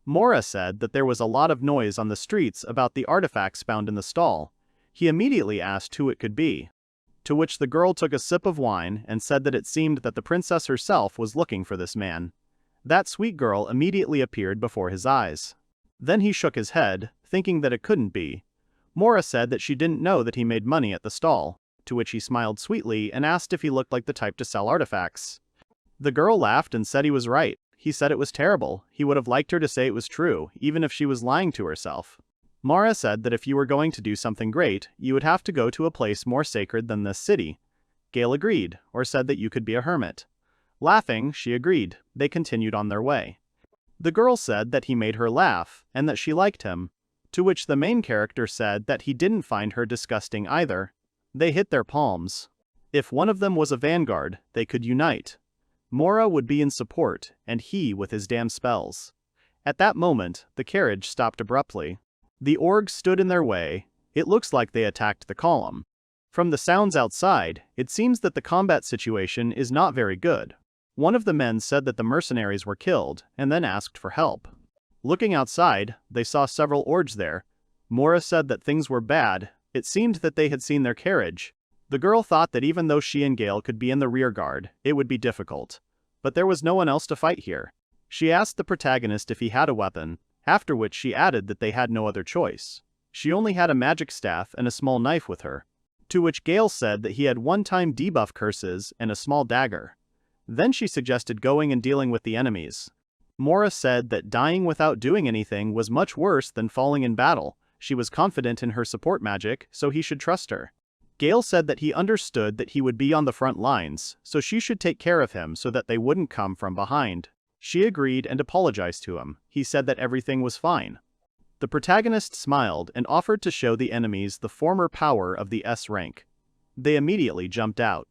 Mora said that there was a lot of noise on the streets about the artifacts found in the stall. He immediately asked who it could be. To which the girl took a sip of wine and said that it seemed that the princess herself was looking for this man. That sweet girl immediately appeared before his eyes. Then he shook his head, thinking that it couldn't be. Mora said that she didn't know that he made money at the stall, to which he smiled sweetly and asked if he looked like the type to sell artifacts. The girl laughed and said he was right. He said it was terrible. He would have liked her to say it was true, even if she was lying to herself. Mora said that if you were going to do something great, you would have to go to a place more sacred than this city. Gail agreed, or said that you could be a hermit. Laughing, she agreed. They continued on their way. The girl said that he made her laugh, and that she liked him, to which the main character said that he didn't find her disgusting either. They hit their palms. If one of them was a vanguard, they could unite. Mora would be in support, and he with his damn spells. At that moment, the carriage stopped abruptly. The orcs stood in their way. It looks like they attacked the column. From the sounds outside, it seems that the combat situation is not very good. One of the men said that the mercenaries were killed, and then asked for help. Looking outside, they saw several orcs there. Mora said that things were bad. It seemed that they had seen their carriage. The girl thought that even though she and Gail could be in the rear guard, it would be difficult. But there was no one else to fight here. She asked the protagonist if he had a weapon, after which she added that they had no other choice. She only had a magic staff and a small knife with her. To which Gail said that he had one-time debuff curses and a small dagger. Then she suggested going and dealing with the enemies. Mora said that dying without doing anything was much worse than falling in battle, She was confident in her support magic, so he should trust her. Gail said that he understood that he would be on the front lines, so she should take care of him so that they wouldn't come from behind. She agreed and apologized to him. He said that everything was fine. The protagonist smiled and offered to show the enemies the former power of the S rank. They immediately jumped out.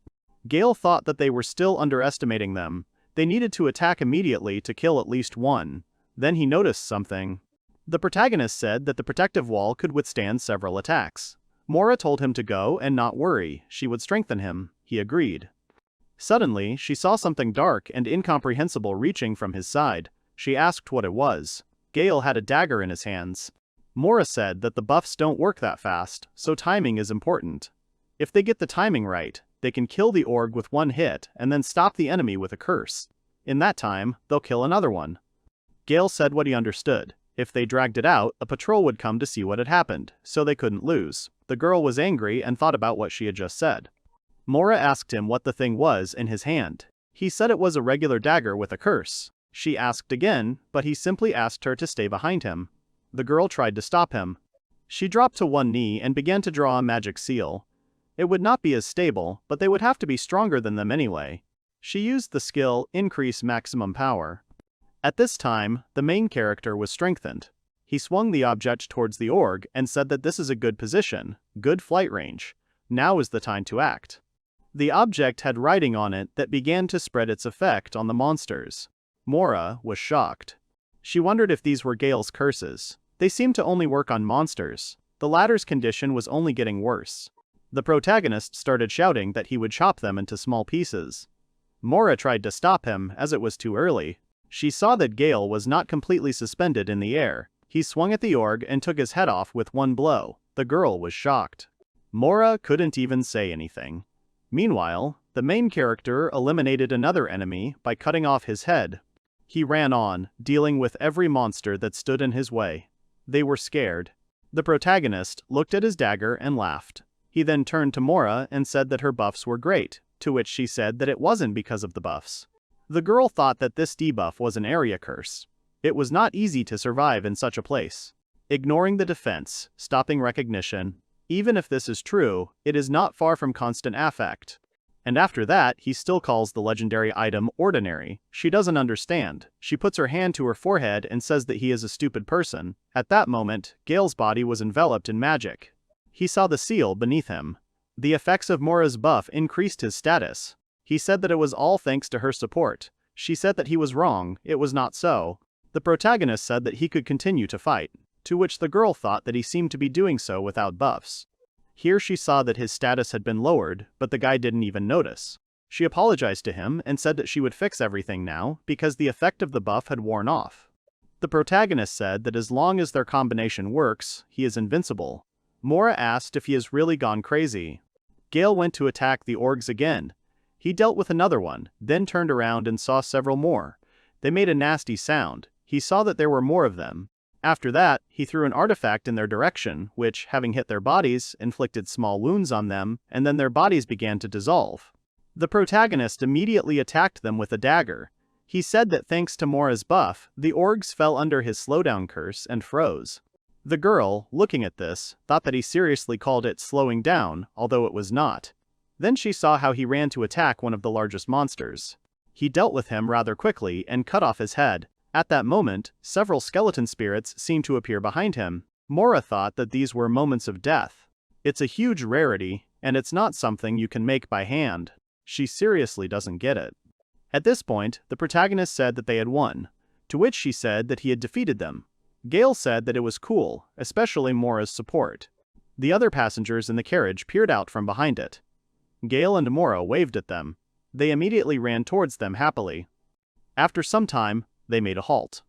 Gail thought that they were still underestimating them. They needed to attack immediately to kill at least one. Then he noticed something. The protagonist said that the protective wall could withstand several attacks. Mora told him to go and not worry, she would strengthen him. He agreed. Suddenly, she saw something dark and incomprehensible reaching from his side. She asked what it was. Gail had a dagger in his hands. Mora said that the buffs don't work that fast, so timing is important. If they get the timing right, they can kill the org with one hit and then stop the enemy with a curse. In that time, they'll kill another one. Gail said what he understood. If they dragged it out, a patrol would come to see what had happened, so they couldn't lose. The girl was angry and thought about what she had just said. Mora asked him what the thing was in his hand. He said it was a regular dagger with a curse. She asked again, but he simply asked her to stay behind him. The girl tried to stop him. She dropped to one knee and began to draw a magic seal. It would not be as stable, but they would have to be stronger than them anyway. She used the skill, Increase Maximum Power. At this time, the main character was strengthened. He swung the object towards the org and said that this is a good position, good flight range. Now is the time to act. The object had writing on it that began to spread its effect on the monsters. Mora was shocked. She wondered if these were Gail's curses. They seemed to only work on monsters. The latter's condition was only getting worse. The protagonist started shouting that he would chop them into small pieces. Mora tried to stop him, as it was too early. She saw that Gail was not completely suspended in the air. He swung at the org and took his head off with one blow. The girl was shocked. Mora couldn't even say anything. Meanwhile, the main character eliminated another enemy by cutting off his head. He ran on, dealing with every monster that stood in his way. They were scared. The protagonist looked at his dagger and laughed. He then turned to Mora and said that her buffs were great, to which she said that it wasn't because of the buffs. The girl thought that this debuff was an area curse. It was not easy to survive in such a place. Ignoring the defense, stopping recognition. Even if this is true, it is not far from constant affect. And after that, he still calls the legendary item ordinary. She doesn't understand. She puts her hand to her forehead and says that he is a stupid person. At that moment, Gail's body was enveloped in magic. He saw the seal beneath him. The effects of Mora's buff increased his status. He said that it was all thanks to her support. She said that he was wrong, it was not so. The protagonist said that he could continue to fight, to which the girl thought that he seemed to be doing so without buffs. Here she saw that his status had been lowered, but the guy didn't even notice. She apologized to him and said that she would fix everything now because the effect of the buff had worn off. The protagonist said that as long as their combination works, he is invincible. Mora asked if he has really gone crazy. Gail went to attack the orgs again. He dealt with another one, then turned around and saw several more. They made a nasty sound. He saw that there were more of them. After that, he threw an artifact in their direction, which, having hit their bodies, inflicted small wounds on them, and then their bodies began to dissolve. The protagonist immediately attacked them with a dagger. He said that thanks to Mora's buff, the orgs fell under his slowdown curse and froze. The girl, looking at this, thought that he seriously called it slowing down, although it was not. Then she saw how he ran to attack one of the largest monsters. He dealt with him rather quickly and cut off his head. At that moment, several skeleton spirits seemed to appear behind him. Mora thought that these were moments of death. It's a huge rarity, and it's not something you can make by hand. She seriously doesn't get it. At this point, the protagonist said that they had won, to which she said that he had defeated them. Gail said that it was cool, especially Mora's support. The other passengers in the carriage peered out from behind it. Gail and Mora waved at them. They immediately ran towards them happily. After some time, they made a halt.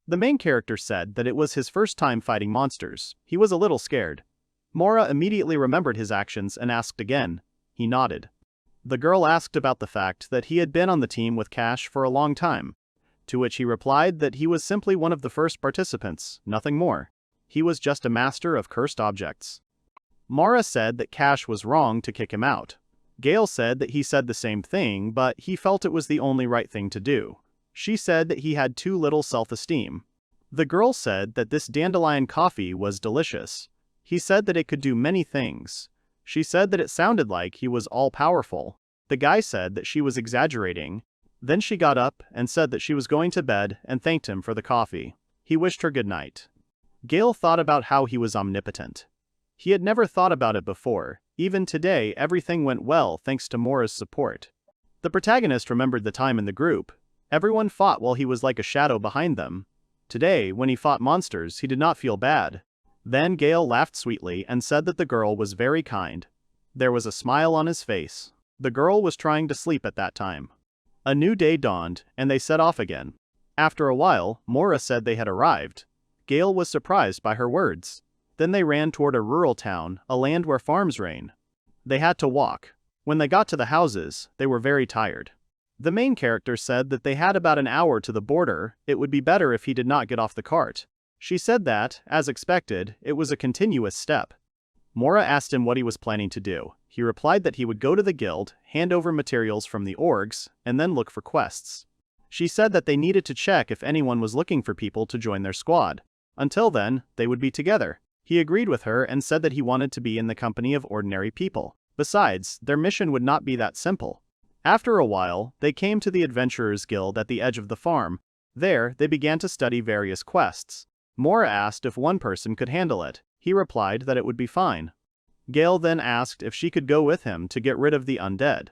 The main character said that it was his first time fighting monsters. He was a little scared. Mora immediately remembered his actions and asked again. He nodded. The girl asked about the fact that he had been on the team with Cash for a long time, to which he replied that he was simply one of the first participants, nothing more. He was just a master of cursed objects. Mora said that Cash was wrong to kick him out. Gail said that he said the same thing, but he felt it was the only right thing to do. She said that he had too little self-esteem. The girl said that this dandelion coffee was delicious. He said that it could do many things. She said that it sounded like he was all-powerful. The guy said that she was exaggerating. Then she got up and said that she was going to bed and thanked him for the coffee. He wished her good night. Gail thought about how he was omnipotent. He had never thought about it before. Even today, everything went well thanks to Mora's support. The protagonist remembered the time in the group. Everyone fought while he was like a shadow behind them. Today, when he fought monsters, he did not feel bad. Then Gail laughed sweetly and said that the girl was very kind. There was a smile on his face. The girl was trying to sleep at that time. A new day dawned, and they set off again. After a while, Mora said they had arrived. Gail was surprised by her words. Then they ran toward a rural town, a land where farms reign. They had to walk. When they got to the houses, they were very tired. The main character said that they had about an hour to the border. It would be better if he did not get off the cart. She said that, as expected, it was a continuous step. Mora asked him what he was planning to do. He replied that he would go to the guild, hand over materials from the orgs, and then look for quests. She said that they needed to check if anyone was looking for people to join their squad. Until then, they would be together. He agreed with her and said that he wanted to be in the company of ordinary people. Besides, their mission would not be that simple. After a while, they came to the Adventurers Guild at the edge of the farm. There, they began to study various quests. Mora asked if one person could handle it. He replied that it would be fine. Gail then asked if she could go with him to get rid of the undead.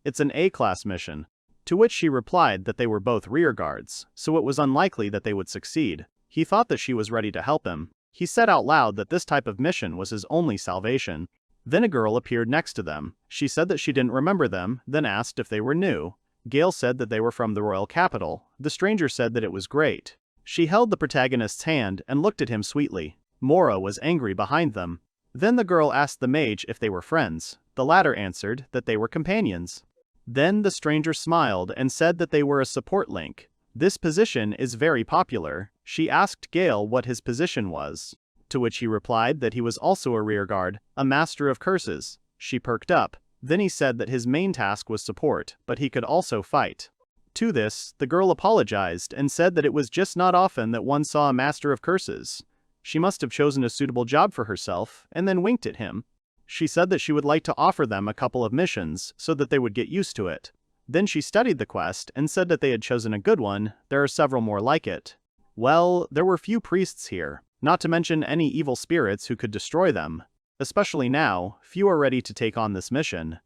It's an A-class mission. To which she replied that they were both rearguards, so it was unlikely that they would succeed. He thought that she was ready to help him. He said out loud that this type of mission was his only salvation. Then a girl appeared next to them. She said that she didn't remember them, then asked if they were new. Gail said that they were from the royal capital. The stranger said that it was great. She held the protagonist's hand and looked at him sweetly. Mora was angry behind them. Then the girl asked the mage if they were friends. The latter answered that they were companions. Then the stranger smiled and said that they were a support link. This position is very popular. She asked Gail what his position was. To which he replied that he was also a rearguard, a master of curses. She perked up. Then he said that his main task was support, but he could also fight. To this, the girl apologized and said that it was just not often that one saw a master of curses. She must have chosen a suitable job for herself, and then winked at him. She said that she would like to offer them a couple of missions so that they would get used to it. Then she studied the quest and said that they had chosen a good one. There are several more like it. Well, there were few priests here, not to mention any evil spirits who could destroy them. Especially now, few are ready to take on this mission.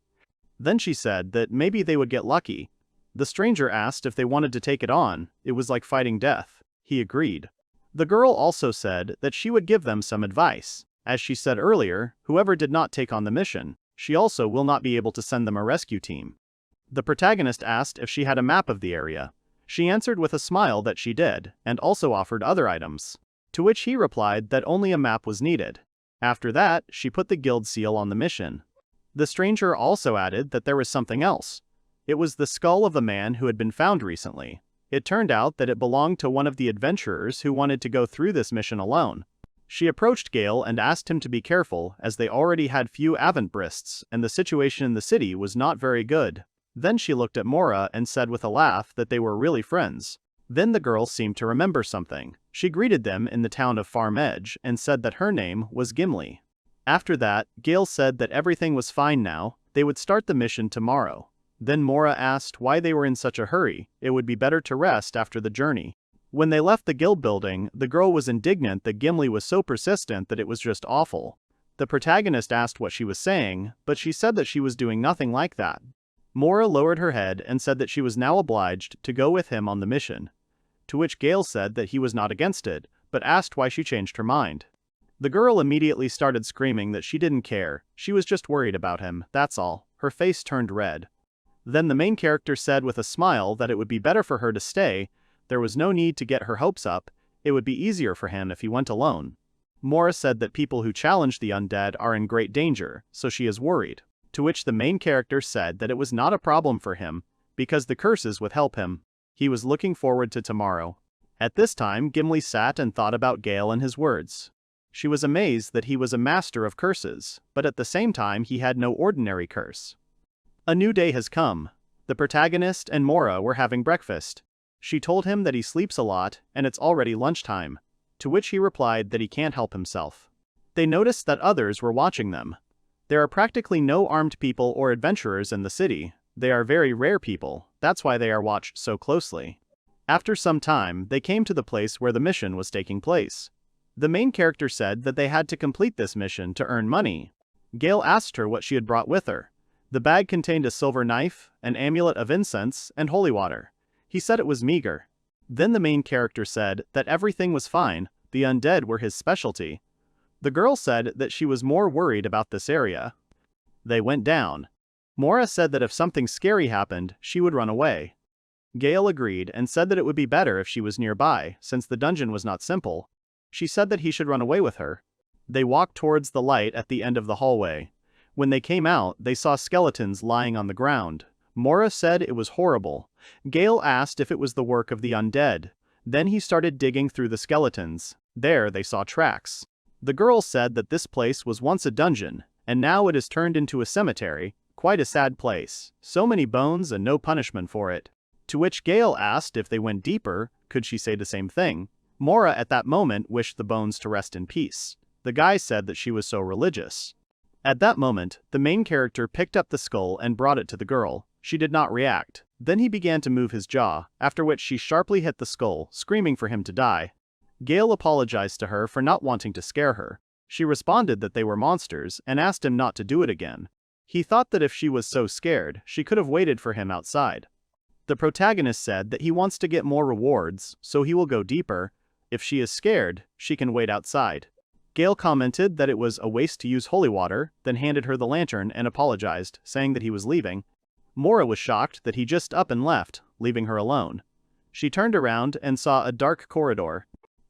Then she said that maybe they would get lucky. The stranger asked if they wanted to take it on. It was like fighting death. He agreed. The girl also said that she would give them some advice. As she said earlier, whoever did not take on the mission, she also will not be able to send them a rescue team. The protagonist asked if she had a map of the area. She answered with a smile that she did, and also offered other items. To which he replied that only a map was needed. After that, she put the guild seal on the mission. The stranger also added that there was something else. It was the skull of a man who had been found recently. It turned out that it belonged to one of the adventurers who wanted to go through this mission alone. She approached Gail and asked him to be careful as they already had few avant-brists and the situation in the city was not very good. Then she looked at Mora and said with a laugh that they were really friends. Then the girl seemed to remember something. She greeted them in the town of Farm Edge and said that her name was Gimbly. After that, Gail said that everything was fine now. They would start the mission tomorrow. Then Mora asked why they were in such a hurry. It would be better to rest after the journey. When they left the guild building, the girl was indignant that Gimbly was so persistent that it was just awful. The protagonist asked what she was saying, but she said that she was doing nothing like that. Mora lowered her head and said that she was now obliged to go with him on the mission. To which Gail said that he was not against it, but asked why she changed her mind. The girl immediately started screaming that she didn't care. She was just worried about him, that's all. Her face turned red. Then the main character said with a smile that it would be better for her to stay. There was no need to get her hopes up. It would be easier for him if he went alone. Mora said that people who challenge the undead are in great danger, so she is worried. To which the main character said that it was not a problem for him, because the curses would help him. He was looking forward to tomorrow. At this time, Gimbly sat and thought about Gail and his words. She was amazed that he was a master of curses, but at the same time he had no ordinary curse. A new day has come. The protagonist and Mora were having breakfast. She told him that he sleeps a lot and it's already lunchtime, to which he replied that he can't help himself. They noticed that others were watching them. There are practically no armed people or adventurers in the city. They are very rare people, that's why they are watched so closely. After some time, they came to the place where the mission was taking place. The main character said that they had to complete this mission to earn money. Gail asked her what she had brought with her. The bag contained a silver knife, an amulet of incense, and holy water. He said it was meager. Then the main character said that everything was fine, the undead were his specialty. The girl said that she was more worried about this area. They went down. Mora said that if something scary happened, she would run away. Gail agreed and said that it would be better if she was nearby, since the dungeon was not simple. She said that he should run away with her. They walked towards the light at the end of the hallway. When they came out, they saw skeletons lying on the ground. Mora said it was horrible. Gail asked if it was the work of the undead. Then he started digging through the skeletons. There they saw tracks. The girl said that this place was once a dungeon, and now it is turned into a cemetery. Quite a sad place. So many bones and no punishment for it. To which Gail asked if they went deeper, could she say the same thing? Mora at that moment wished the bones to rest in peace. The guy said that she was so religious. At that moment, the main character picked up the skull and brought it to the girl. She did not react. Then he began to move his jaw, after which she sharply hit the skull, screaming for him to die. Gail apologized to her for not wanting to scare her. She responded that they were monsters and asked him not to do it again. He thought that if she was so scared, she could have waited for him outside. The protagonist said that he wants to get more rewards, so he will go deeper. If she is scared, she can wait outside. Gail commented that it was a waste to use holy water, then handed her the lantern and apologized, saying that he was leaving. Mora was shocked that he just up and left, leaving her alone. She turned around and saw a dark corridor.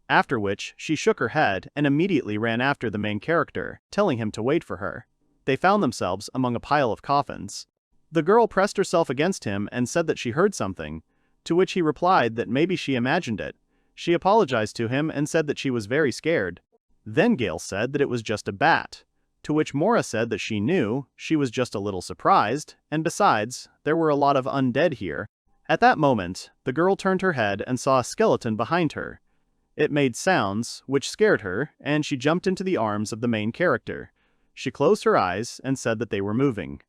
After which, she shook her head and immediately ran after the main character, telling him to wait for her. They found themselves among a pile of coffins. The girl pressed herself against him and said that she heard something, to which he replied that maybe she imagined it. She apologized to him and said that she was very scared. Then Gail said that it was just a bat, to which Mora said that she knew, she was just a little surprised, and besides, there were a lot of undead here. At that moment, the girl turned her head and saw a skeleton behind her. It made sounds, which scared her, and she jumped into the arms of the main character. She closed her eyes and said that they were moving.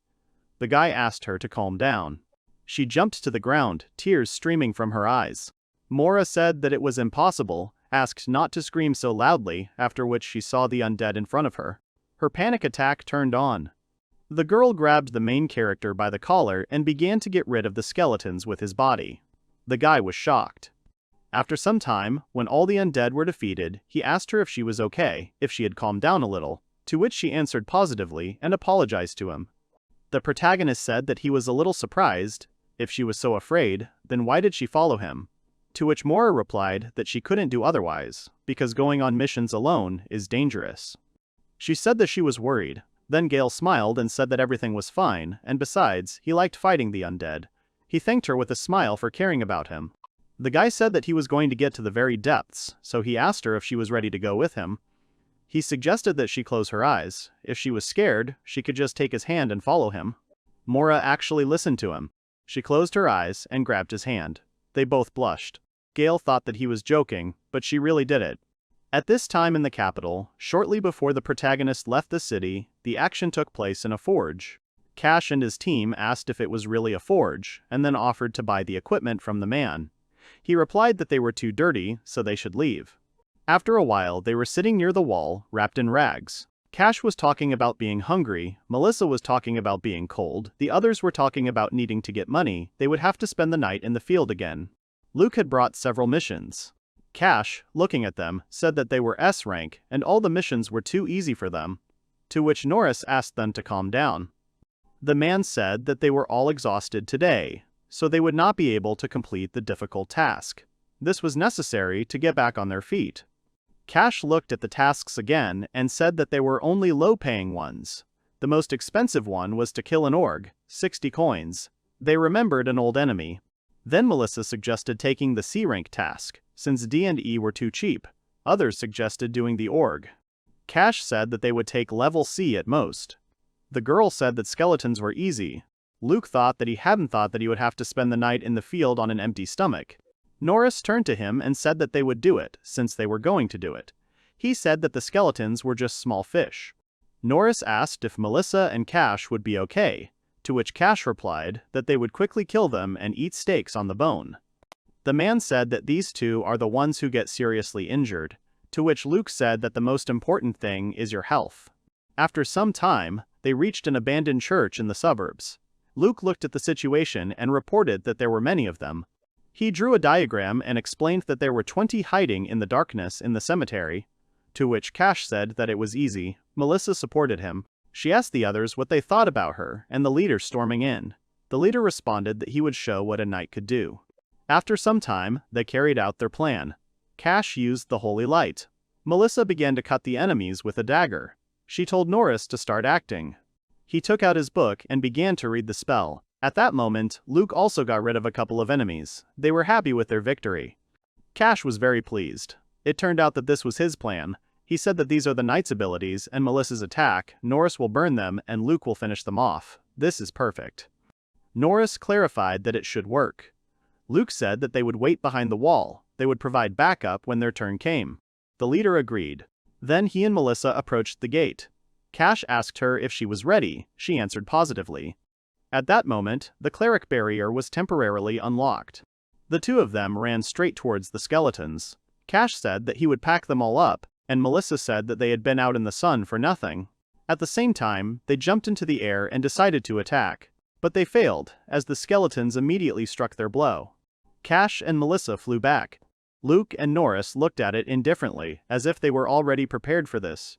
The guy asked her to calm down. She jumped to the ground, tears streaming from her eyes. Mora said that it was impossible, asked not to scream so loudly, after which she saw the undead in front of her. Her panic attack turned on. The girl grabbed the main character by the collar and began to get rid of the skeletons with his body. The guy was shocked. After some time, when all the undead were defeated, he asked her if she was okay, if she had calmed down a little, to which she answered positively and apologized to him. The protagonist said that he was a little surprised. If she was so afraid, then why did she follow him? To which Mora replied that she couldn't do otherwise, because going on missions alone is dangerous. She said that she was worried. Then Gail smiled and said that everything was fine, and besides, he liked fighting the undead. He thanked her with a smile for caring about him. The guy said that he was going to get to the very depths, so he asked her if she was ready to go with him. He suggested that she close her eyes. If she was scared, she could just take his hand and follow him. Mora actually listened to him. She closed her eyes and grabbed his hand. They both blushed. Gail thought that he was joking, but she really did it. At this time in the capital, shortly before the protagonist left the city, the action took place in a forge. Cash and his team asked if it was really a forge, and then offered to buy the equipment from the man. He replied that they were too dirty, so they should leave. After a while, they were sitting near the wall, wrapped in rags. Cash was talking about being hungry, Melissa was talking about being cold, the others were talking about needing to get money, they would have to spend the night in the field again. Luke had brought several missions. Cash, looking at them, said that they were S rank, and all the missions were too easy for them. To which Norris asked them to calm down. The man said that they were all exhausted today, so they would not be able to complete the difficult task. This was necessary to get back on their feet. Cash looked at the tasks again and said that they were only low-paying ones. The most expensive one was to kill an org, 60 coins. They remembered an old enemy. Then Melissa suggested taking the C-rank task, since D and E were too cheap. Others suggested doing the org. Cash said that they would take level C at most. The girl said that skeletons were easy. Luke thought that he hadn't thought that he would have to spend the night in the field on an empty stomach. Norris turned to him and said that they would do it, since they were going to do it. He said that the skeletons were just small fish. Norris asked if Melissa and Cash would be okay, to which Cash replied that they would quickly kill them and eat steaks on the bone. The man said that these two are the ones who get seriously injured, to which Luke said that the most important thing is your health. After some time, they reached an abandoned church in the suburbs. Luke looked at the situation and reported that there were many of them. He drew a diagram and explained that there were 20 hiding in the darkness in the cemetery, to which Cash said that it was easy. Melissa supported him. She asked the others what they thought about her and the leader storming in. The leader responded that he would show what a knight could do. After some time, they carried out their plan. Cash used the holy light. Melissa began to cut the enemies with a dagger. She told Norris to start acting. He took out his book and began to read the spell. At that moment, Luke also got rid of a couple of enemies. They were happy with their victory. Cash was very pleased. It turned out that this was his plan. He said that these are the knight's abilities and Melissa's attack. Norris will burn them and Luke will finish them off. This is perfect. Norris clarified that it should work. Luke said that they would wait behind the wall. They would provide backup when their turn came. The leader agreed. Then he and Melissa approached the gate. Cash asked her if she was ready. She answered positively. At that moment, the cleric barrier was temporarily unlocked. The two of them ran straight towards the skeletons. Cash said that he would pack them all up, and Melissa said that they had been out in the sun for nothing. At the same time, they jumped into the air and decided to attack. But they failed, as the skeletons immediately struck their blow. Cash and Melissa flew back. Luke and Norris looked at it indifferently, as if they were already prepared for this.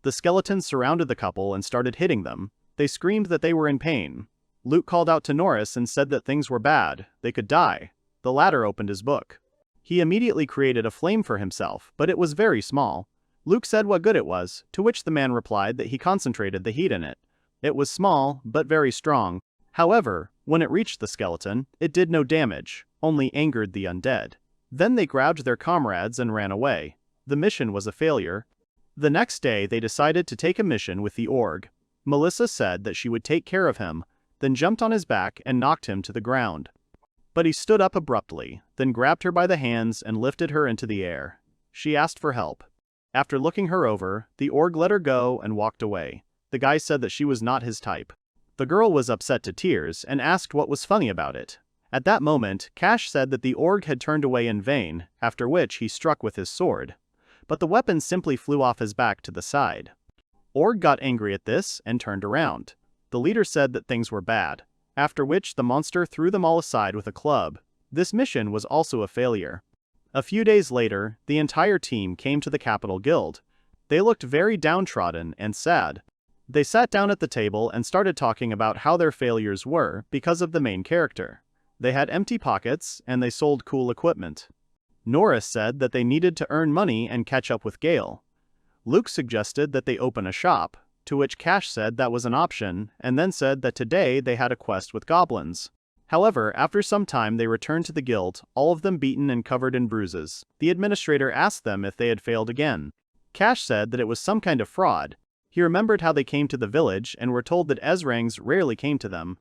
The skeletons surrounded the couple and started hitting them. They screamed that they were in pain. Luke called out to Norris and said that things were bad, they could die. The latter opened his book. He immediately created a flame for himself, but it was very small. Luke said what good it was, to which the man replied that he concentrated the heat in it. It was small, but very strong. However, when it reached the skeleton, it did no damage, only angered the undead. Then they grabbed their comrades and ran away. The mission was a failure. The next day they decided to take a mission with the org. Melissa said that she would take care of him, then jumped on his back and knocked him to the ground. But he stood up abruptly, then grabbed her by the hands and lifted her into the air. She asked for help. After looking her over, the org let her go and walked away. The guy said that she was not his type. The girl was upset to tears and asked what was funny about it. At that moment, Cash said that the org had turned away in vain, after which he struck with his sword. But the weapon simply flew off his back to the side. Org got angry at this and turned around. The leader said that things were bad, after which the monster threw them all aside with a club. This mission was also a failure. A few days later, the entire team came to the Capital Guild. They looked very downtrodden and sad. They sat down at the table and started talking about how their failures were because of the main character. They had empty pockets and they sold cool equipment. Norris said that they needed to earn money and catch up with Gail. Luke suggested that they open a shop, to which Cash said that was an option, and then said that today they had a quest with goblins. However, after some time they returned to the guild, all of them beaten and covered in bruises. The administrator asked them if they had failed again. Cash said that it was some kind of fraud. He remembered how they came to the village and were told that Esrangs rarely came to them.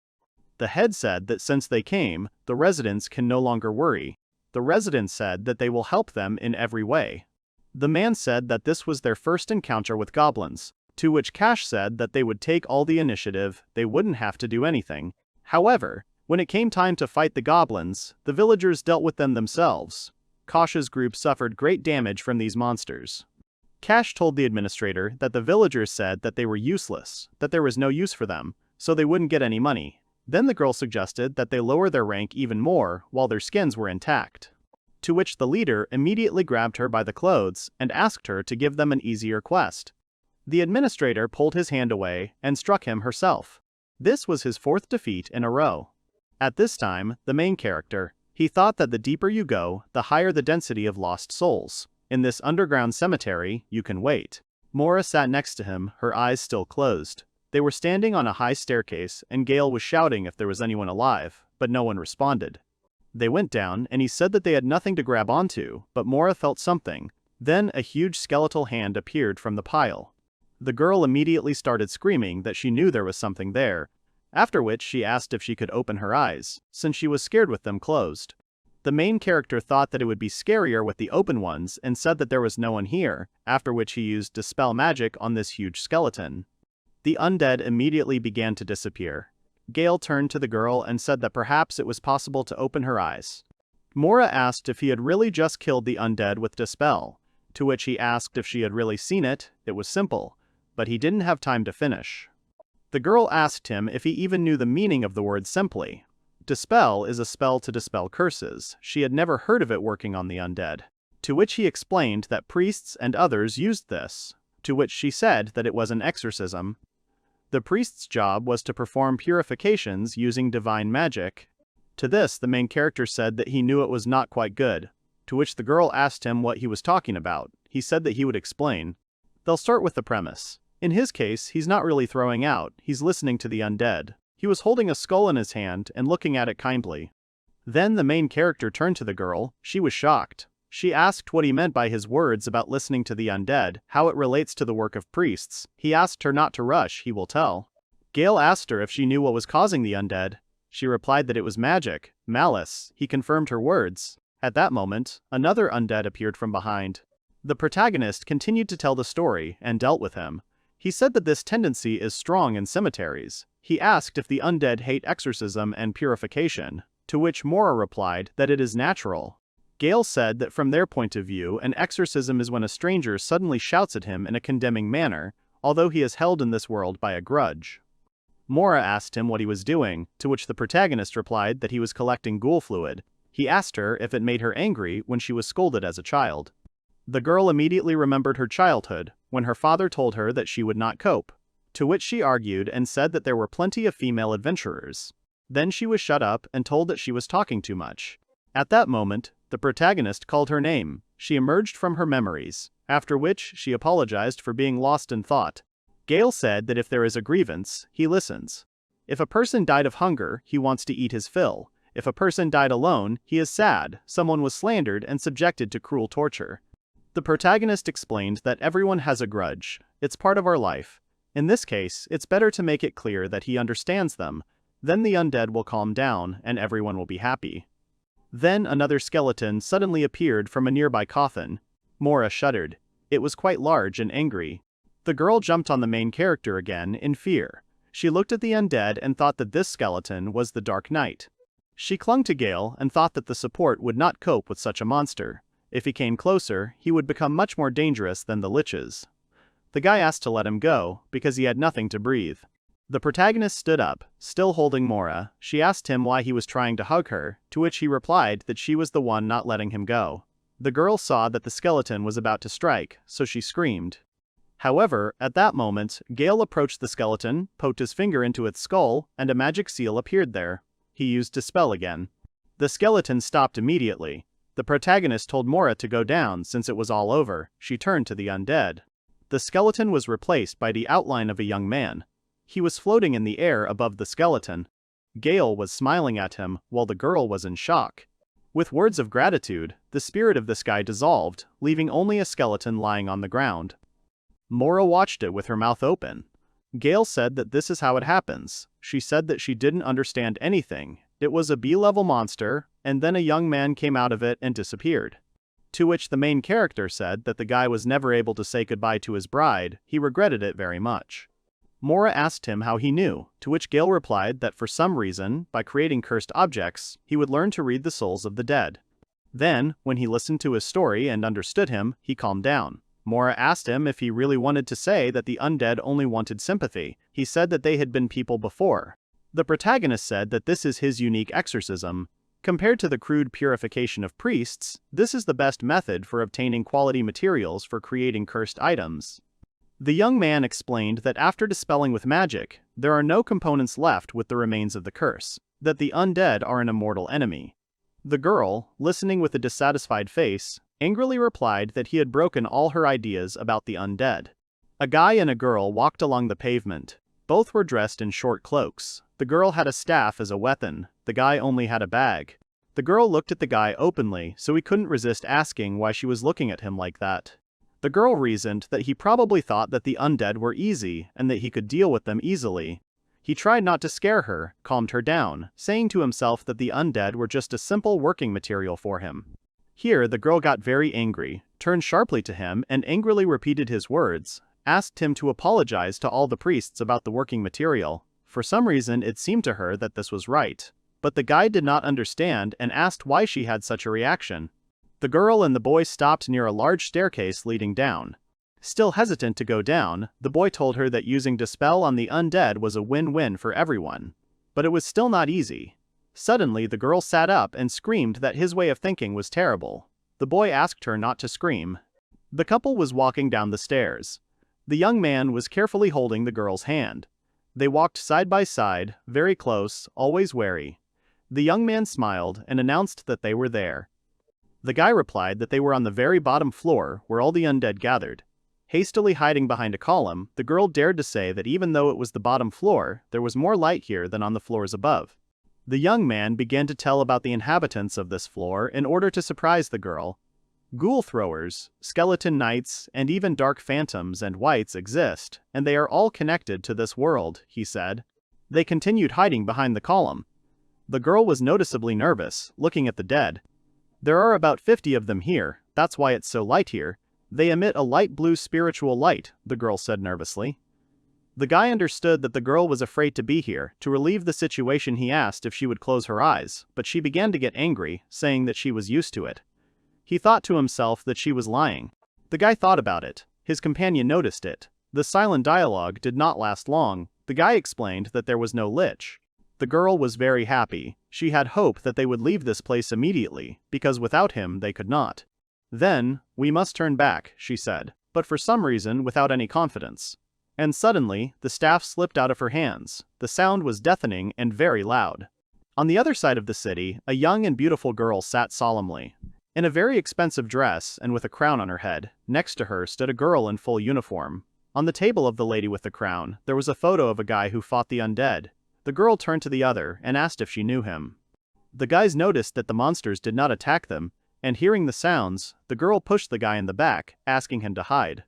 The head said that since they came, the residents can no longer worry. The residents said that they will help them in every way. The man said that this was their first encounter with goblins, to which Cash said that they would take all the initiative, they wouldn't have to do anything. However, when it came time to fight the goblins, the villagers dealt with them themselves. Cash's group suffered great damage from these monsters. Cash told the administrator that the villagers said that they were useless, that there was no use for them, so they wouldn't get any money. Then the girl suggested that they lower their rank even more while their skins were intact. To which the leader immediately grabbed her by the clothes and asked her to give them an easier quest. The administrator pulled his hand away and struck him herself. This was his fourth defeat in a row. At this time, the main character, he thought that the deeper you go, the higher the density of lost souls. In this underground cemetery, you can wait. Mora sat next to him, her eyes still closed. They were standing on a high staircase, and Gail was shouting if there was anyone alive, but no one responded. They went down, and he said that they had nothing to grab onto, but Mora felt something. Then a huge skeletal hand appeared from the pile. The girl immediately started screaming that she knew there was something there, after which she asked if she could open her eyes, since she was scared with them closed. The main character thought that it would be scarier with the open ones and said that there was no one here, after which he used Dispel Magic on this huge skeleton. The undead immediately began to disappear. Gail turned to the girl and said that perhaps it was possible to open her eyes. Mora asked if he had really just killed the undead with Dispel, to which he asked if she had really seen it. It was simple, but he didn't have time to finish. The girl asked him if he even knew the meaning of the word simply. Dispel is a spell to dispel curses. She had never heard of it working on the undead. To which he explained that priests and others used this, to which she said that it was an exorcism. The priest's job was to perform purifications using divine magic. To this, the main character said that he knew it was not quite good, to which the girl asked him what he was talking about. He said that he would explain. They'll start with the premise. In his case, he's not really throwing out, he's listening to the undead. He was holding a skull in his hand and looking at it kindly. Then the main character turned to the girl. She was shocked. She asked what he meant by his words about listening to the undead, how it relates to the work of priests. He asked her not to rush, he will tell. Gail asked her if she knew what was causing the undead. She replied that it was magic, malice. He confirmed her words. At that moment, another undead appeared from behind. The protagonist continued to tell the story and dealt with him. He said that this tendency is strong in cemeteries. He asked if the undead hate exorcism and purification, to which Mora replied that it is natural. Gail said that from their point of view, an exorcism is when a stranger suddenly shouts at him in a condemning manner, although he is held in this world by a grudge. Mora asked him what he was doing, to which the protagonist replied that he was collecting ghoul fluid. He asked her if it made her angry when she was scolded as a child. The girl immediately remembered her childhood, when her father told her that she would not cope, to which she argued and said that there were plenty of female adventurers. Then she was shut up and told that she was talking too much. At that moment, the protagonist called her name. She emerged from her memories, after which she apologized for being lost in thought. Gail said that if there is a grievance, he listens. If a person died of hunger, he wants to eat his fill. If a person died alone, he is sad. Someone was slandered and subjected to cruel torture. The protagonist explained that everyone has a grudge. It's part of our life. In this case, it's better to make it clear that he understands them. Then the undead will calm down and everyone will be happy. Then another skeleton suddenly appeared from a nearby coffin. Mora shuddered. It was quite large and angry. The girl jumped on the main character again in fear. She looked at the undead and thought that this skeleton was the Dark Knight. She clung to Gail and thought that the support would not cope with such a monster. If he came closer, he would become much more dangerous than the liches. The guy asked to let him go, because he had nothing to breathe. The protagonist stood up, still holding Mora. She asked him why he was trying to hug her, to which he replied that she was the one not letting him go. The girl saw that the skeleton was about to strike, so she screamed. However, at that moment, Gail approached the skeleton, poked his finger into its skull, and a magic seal appeared there. He used Dispel again. The skeleton stopped immediately. The protagonist told Mora to go down since it was all over. She turned to the undead. The skeleton was replaced by the outline of a young man. He was floating in the air above the skeleton. Gail was smiling at him, while the girl was in shock. With words of gratitude, the spirit of this guy dissolved, leaving only a skeleton lying on the ground. Mora watched it with her mouth open. Gail said that this is how it happens. She said that she didn't understand anything. It was a B-level monster, and then a young man came out of it and disappeared. To which the main character said that the guy was never able to say goodbye to his bride. He regretted it very much. Mora asked him how he knew, to which Gail replied that for some reason, by creating cursed objects, he would learn to read the souls of the dead. Then, when he listened to his story and understood him, he calmed down. Mora asked him if he really wanted to say that the undead only wanted sympathy. He said that they had been people before. The protagonist said that this is his unique exorcism. Compared to the crude purification of priests, this is the best method for obtaining quality materials for creating cursed items. The young man explained that after dispelling with magic, there are no components left with the remains of the curse, that the undead are an immortal enemy. The girl, listening with a dissatisfied face, angrily replied that he had broken all her ideas about the undead. A guy and a girl walked along the pavement. Both were dressed in short cloaks. The girl had a staff as a weapon. The guy only had a bag. The girl looked at the guy openly, so he couldn't resist asking why she was looking at him like that. The girl reasoned that he probably thought that the undead were easy and that he could deal with them easily. He tried not to scare her, calmed her down, saying to himself that the undead were just a simple working material for him. Here the girl got very angry, turned sharply to him and angrily repeated his words, asked him to apologize to all the priests about the working material. For some reason it seemed to her that this was right. But the guy did not understand and asked why she had such a reaction. The girl and the boy stopped near a large staircase leading down. Still hesitant to go down, the boy told her that using Dispel on the undead was a win-win for everyone. But it was still not easy. Suddenly the girl sat up and screamed that his way of thinking was terrible. The boy asked her not to scream. The couple was walking down the stairs. The young man was carefully holding the girl's hand. They walked side by side, very close, always wary. The young man smiled and announced that they were there. The guy replied that they were on the very bottom floor where all the undead gathered. Hastily hiding behind a column, the girl dared to say that even though it was the bottom floor, there was more light here than on the floors above. The young man began to tell about the inhabitants of this floor in order to surprise the girl. Ghoul throwers, skeleton knights, and even dark phantoms and wights exist, and they are all connected to this world, he said. They continued hiding behind the column. The girl was noticeably nervous, looking at the dead. There are about 50 of them here, that's why it's so light here. They emit a light blue spiritual light, the girl said nervously. The guy understood that the girl was afraid to be here. To relieve the situation he asked if she would close her eyes, but she began to get angry, saying that she was used to it. He thought to himself that she was lying. The guy thought about it. His companion noticed it. The silent dialogue did not last long. The guy explained that there was no lich. The girl was very happy. She had hope that they would leave this place immediately, because without him they could not. Then, we must turn back, she said, but for some reason without any confidence. And suddenly, the staff slipped out of her hands. The sound was deafening and very loud. On the other side of the city, a young and beautiful girl sat solemnly. In a very expensive dress and with a crown on her head, next to her stood a girl in full uniform. On the table of the lady with the crown, there was a photo of a guy who fought the undead. The girl turned to the other and asked if she knew him. The guys noticed that the monsters did not attack them, and hearing the sounds, the girl pushed the guy in the back, asking him to hide.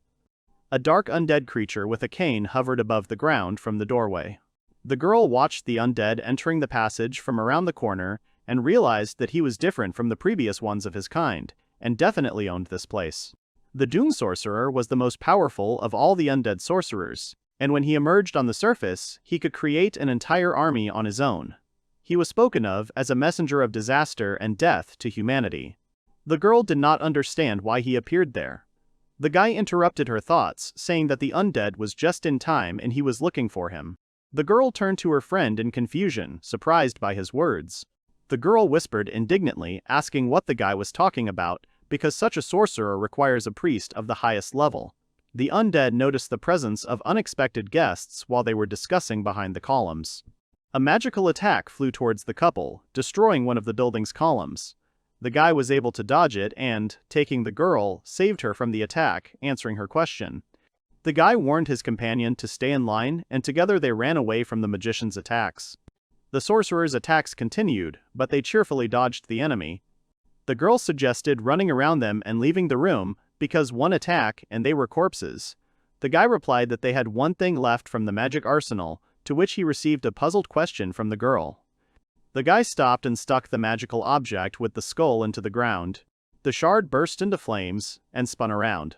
A dark undead creature with a cane hovered above the ground from the doorway. The girl watched the undead entering the passage from around the corner and realized that he was different from the previous ones of his kind, and definitely owned this place. The Doom Sorcerer was the most powerful of all the undead sorcerers, and when he emerged on the surface, he could create an entire army on his own. He was spoken of as a messenger of disaster and death to humanity. The girl did not understand why he appeared there. The guy interrupted her thoughts, saying that the undead was just in time and he was looking for him. The girl turned to her friend in confusion, surprised by his words. The girl whispered indignantly, asking what the guy was talking about, because such a sorcerer requires a priest of the highest level. The undead noticed the presence of unexpected guests while they were discussing behind the columns. A magical attack flew towards the couple, destroying one of the building's columns. The guy was able to dodge it and, taking the girl, saved her from the attack, answering her question. The guy warned his companion to stay in line, and together they ran away from the magician's attacks. The sorcerer's attacks continued, but they cheerfully dodged the enemy. The girl suggested running around them and leaving the room, because one attack and they were corpses. The guy replied that they had one thing left from the magic arsenal, to which he received a puzzled question from the girl. The guy stopped and stuck the magical object with the skull into the ground. The shard burst into flames and spun around.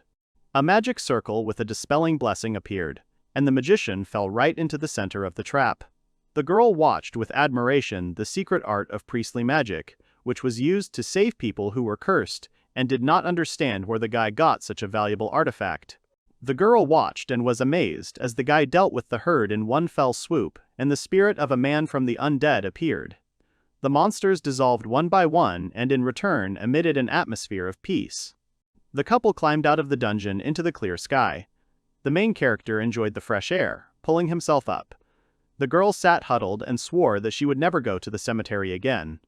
A magic circle with a dispelling blessing appeared, and the magician fell right into the center of the trap. The girl watched with admiration the secret art of priestly magic, which was used to save people who were cursed, and did not understand where the guy got such a valuable artifact. The girl watched and was amazed as the guy dealt with the herd in one fell swoop, and the spirit of a man from the undead appeared. The monsters dissolved one by one and in return emitted an atmosphere of peace. The couple climbed out of the dungeon into the clear sky. The main character enjoyed the fresh air, pulling himself up. The girl sat huddled and swore that she would never go to the cemetery again.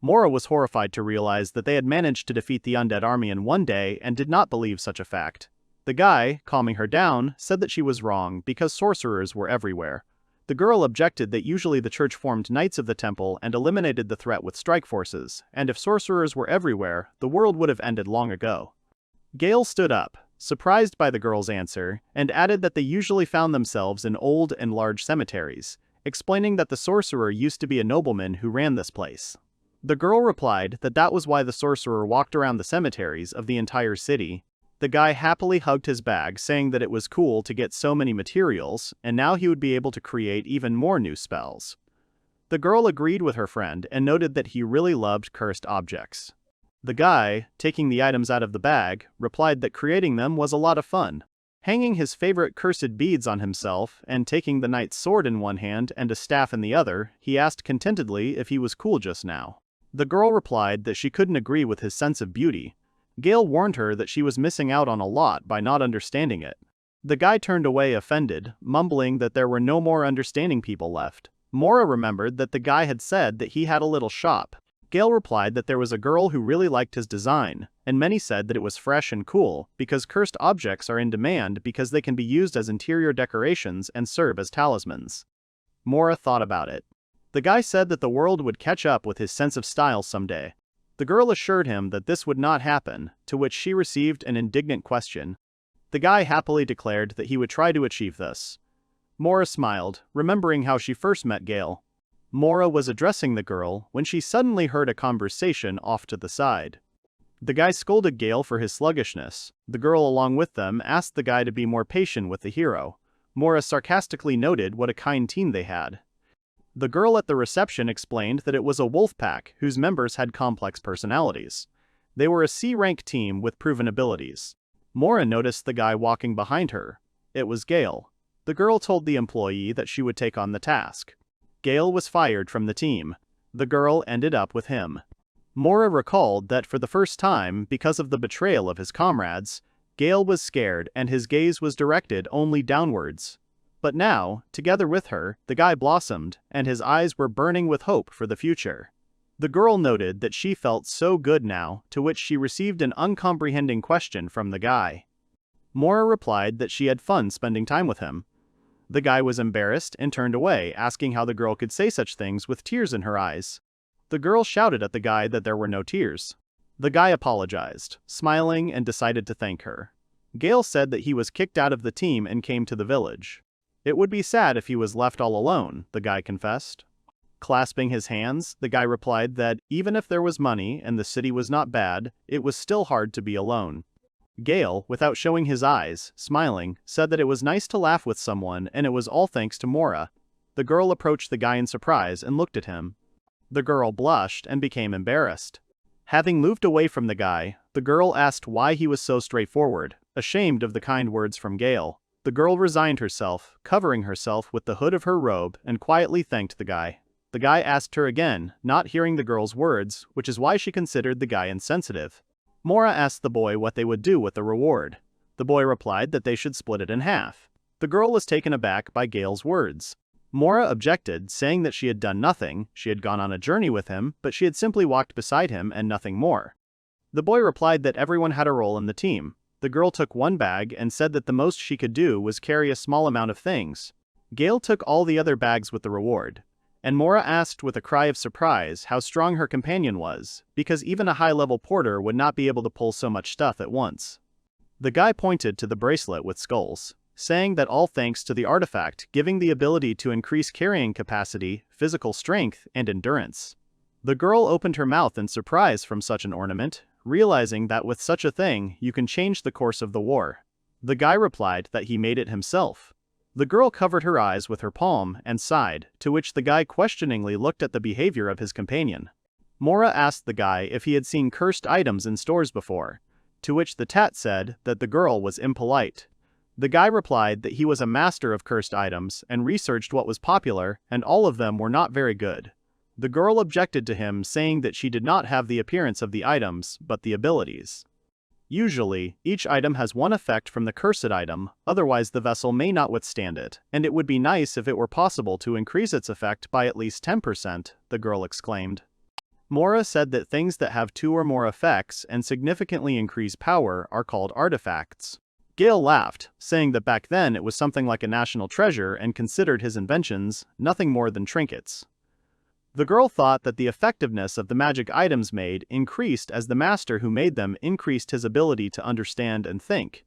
Mora was horrified to realize that they had managed to defeat the undead army in one day and did not believe such a fact. The guy, calming her down, said that she was wrong because sorcerers were everywhere. The girl objected that usually the church formed knights of the temple and eliminated the threat with strike forces, and if sorcerers were everywhere, the world would have ended long ago. Gail stood up, surprised by the girl's answer, and added that they usually found themselves in old and large cemeteries, explaining that the sorcerer used to be a nobleman who ran this place. The girl replied that that was why the sorcerer walked around the cemeteries of the entire city. The guy happily hugged his bag, saying that it was cool to get so many materials, and now he would be able to create even more new spells. The girl agreed with her friend and noted that he really loved cursed objects. The guy, taking the items out of the bag, replied that creating them was a lot of fun. Hanging his favorite cursed beads on himself and taking the knight's sword in one hand and a staff in the other, he asked contentedly if he was cool just now. The girl replied that she couldn't agree with his sense of beauty. Gail warned her that she was missing out on a lot by not understanding it. The guy turned away offended, mumbling that there were no more understanding people left. Mora remembered that the guy had said that he had a little shop. Gail replied that there was a girl who really liked his design, and many said that it was fresh and cool because cursed objects are in demand because they can be used as interior decorations and serve as talismans. Mora thought about it. The guy said that the world would catch up with his sense of style someday. The girl assured him that this would not happen, to which she received an indignant question. The guy happily declared that he would try to achieve this. Mora smiled, remembering how she first met Gail. Mora was addressing the girl when she suddenly heard a conversation off to the side. The guy scolded Gail for his sluggishness. The girl along with them asked the guy to be more patient with the hero. Mora sarcastically noted what a kind team they had. The girl at the reception explained that it was a wolf pack whose members had complex personalities. They were a C-rank team with proven abilities. Mora noticed the guy walking behind her. It was Gail. The girl told the employee that she would take on the task. Gail was fired from the team. The girl ended up with him. Mora recalled that for the first time, because of the betrayal of his comrades, Gail was scared and his gaze was directed only downwards. But now, together with her, the guy blossomed, and his eyes were burning with hope for the future. The girl noted that she felt so good now, to which she received an uncomprehending question from the guy. Mora replied that she had fun spending time with him. The guy was embarrassed and turned away, asking how the girl could say such things with tears in her eyes. The girl shouted at the guy that there were no tears. The guy apologized, smiling, and decided to thank her. Gail said that he was kicked out of the team and came to the village. It would be sad if he was left all alone, the guy confessed. Clasping his hands, the guy replied that even if there was money and the city was not bad, it was still hard to be alone. Gail, without showing his eyes, smiling, said that it was nice to laugh with someone and it was all thanks to Mora. The girl approached the guy in surprise and looked at him. The girl blushed and became embarrassed. Having moved away from the guy, the girl asked why he was so straightforward, ashamed of the kind words from Gail. The girl resigned herself, covering herself with the hood of her robe, and quietly thanked the guy. The guy asked her again, not hearing the girl's words, which is why she considered the guy insensitive. Mora asked the boy what they would do with the reward. The boy replied that they should split it in half. The girl was taken aback by Gail's words. Mora objected, saying that she had done nothing, she had gone on a journey with him, but she had simply walked beside him and nothing more. The boy replied that everyone had a role in the team. The girl took one bag and said that the most she could do was carry a small amount of things. Gail took all the other bags with the reward. And Mora asked with a cry of surprise how strong her companion was, because even a high-level porter would not be able to pull so much stuff at once. The guy pointed to the bracelet with skulls, saying that all thanks to the artifact giving the ability to increase carrying capacity, physical strength, and endurance. The girl opened her mouth in surprise from such an ornament, realizing that with such a thing you can change the course of the war. The guy replied that he made it himself. The girl covered her eyes with her palm and sighed, to which the guy questioningly looked at the behavior of his companion. Mora asked the guy if he had seen cursed items in stores before, to which the tat said that the girl was impolite. The guy replied that he was a master of cursed items and researched what was popular, and all of them were not very good. The girl objected to him, saying that she did not have the appearance of the items, but the abilities. Usually, each item has one effect from the cursed item, otherwise the vessel may not withstand it, and it would be nice if it were possible to increase its effect by at least 10%, the girl exclaimed. Mora said that things that have 2 or more effects and significantly increase power are called artifacts. Gail laughed, saying that back then it was something like a national treasure and considered his inventions nothing more than trinkets. The girl thought that the effectiveness of the magic items made increased as the master who made them increased his ability to understand and think,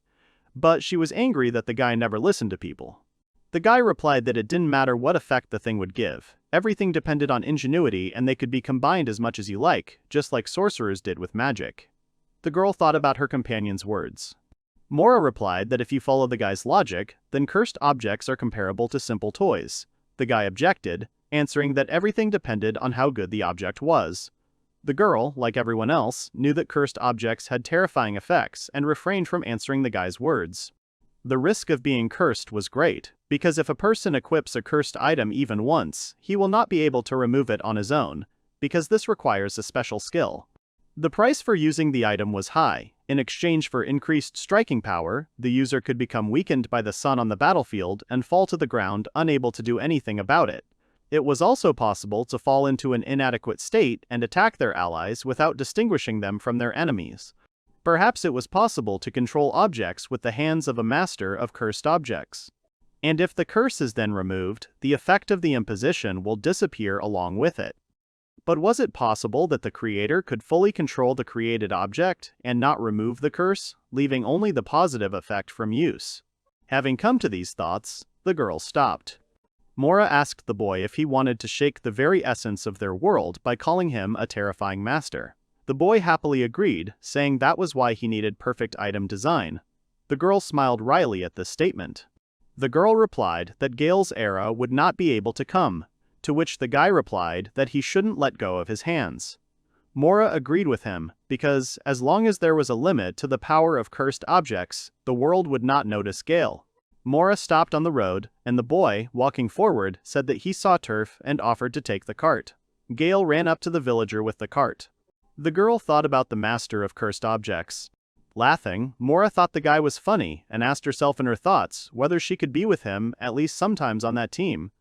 but she was angry that the guy never listened to people. The guy replied that it didn't matter what effect the thing would give. Everything depended on ingenuity and they could be combined as much as you like, just like sorcerers did with magic. The girl thought about her companion's words. Mora replied that if you follow the guy's logic, then cursed objects are comparable to simple toys. The guy objected, answering that everything depended on how good the object was. The girl, like everyone else, knew that cursed objects had terrifying effects and refrained from answering the guy's words. The risk of being cursed was great, because if a person equips a cursed item even once, he will not be able to remove it on his own, because this requires a special skill. The price for using the item was high. In exchange for increased striking power, the user could become weakened by the sun on the battlefield and fall to the ground unable to do anything about it. It was also possible to fall into an inadequate state and attack their allies without distinguishing them from their enemies. Perhaps it was possible to control objects with the hands of a master of cursed objects. And if the curse is then removed, the effect of the imposition will disappear along with it. But was it possible that the creator could fully control the created object and not remove the curse, leaving only the positive effect from use? Having come to these thoughts, the girl stopped. Mora asked the boy if he wanted to shake the very essence of their world by calling him a terrifying master. The boy happily agreed, saying that was why he needed perfect item design. The girl smiled wryly at this statement. The girl replied that Gail's era would not be able to come, to which the guy replied that he shouldn't let go of his hands. Mora agreed with him, because as long as there was a limit to the power of cursed objects, the world would not notice Gail. Mora stopped on the road, and the boy, walking forward, said that he saw turf and offered to take the cart. Gail ran up to the villager with the cart. The girl thought about the master of cursed objects. Laughing, Mora thought the guy was funny and asked herself in her thoughts whether she could be with him at least sometimes on that team.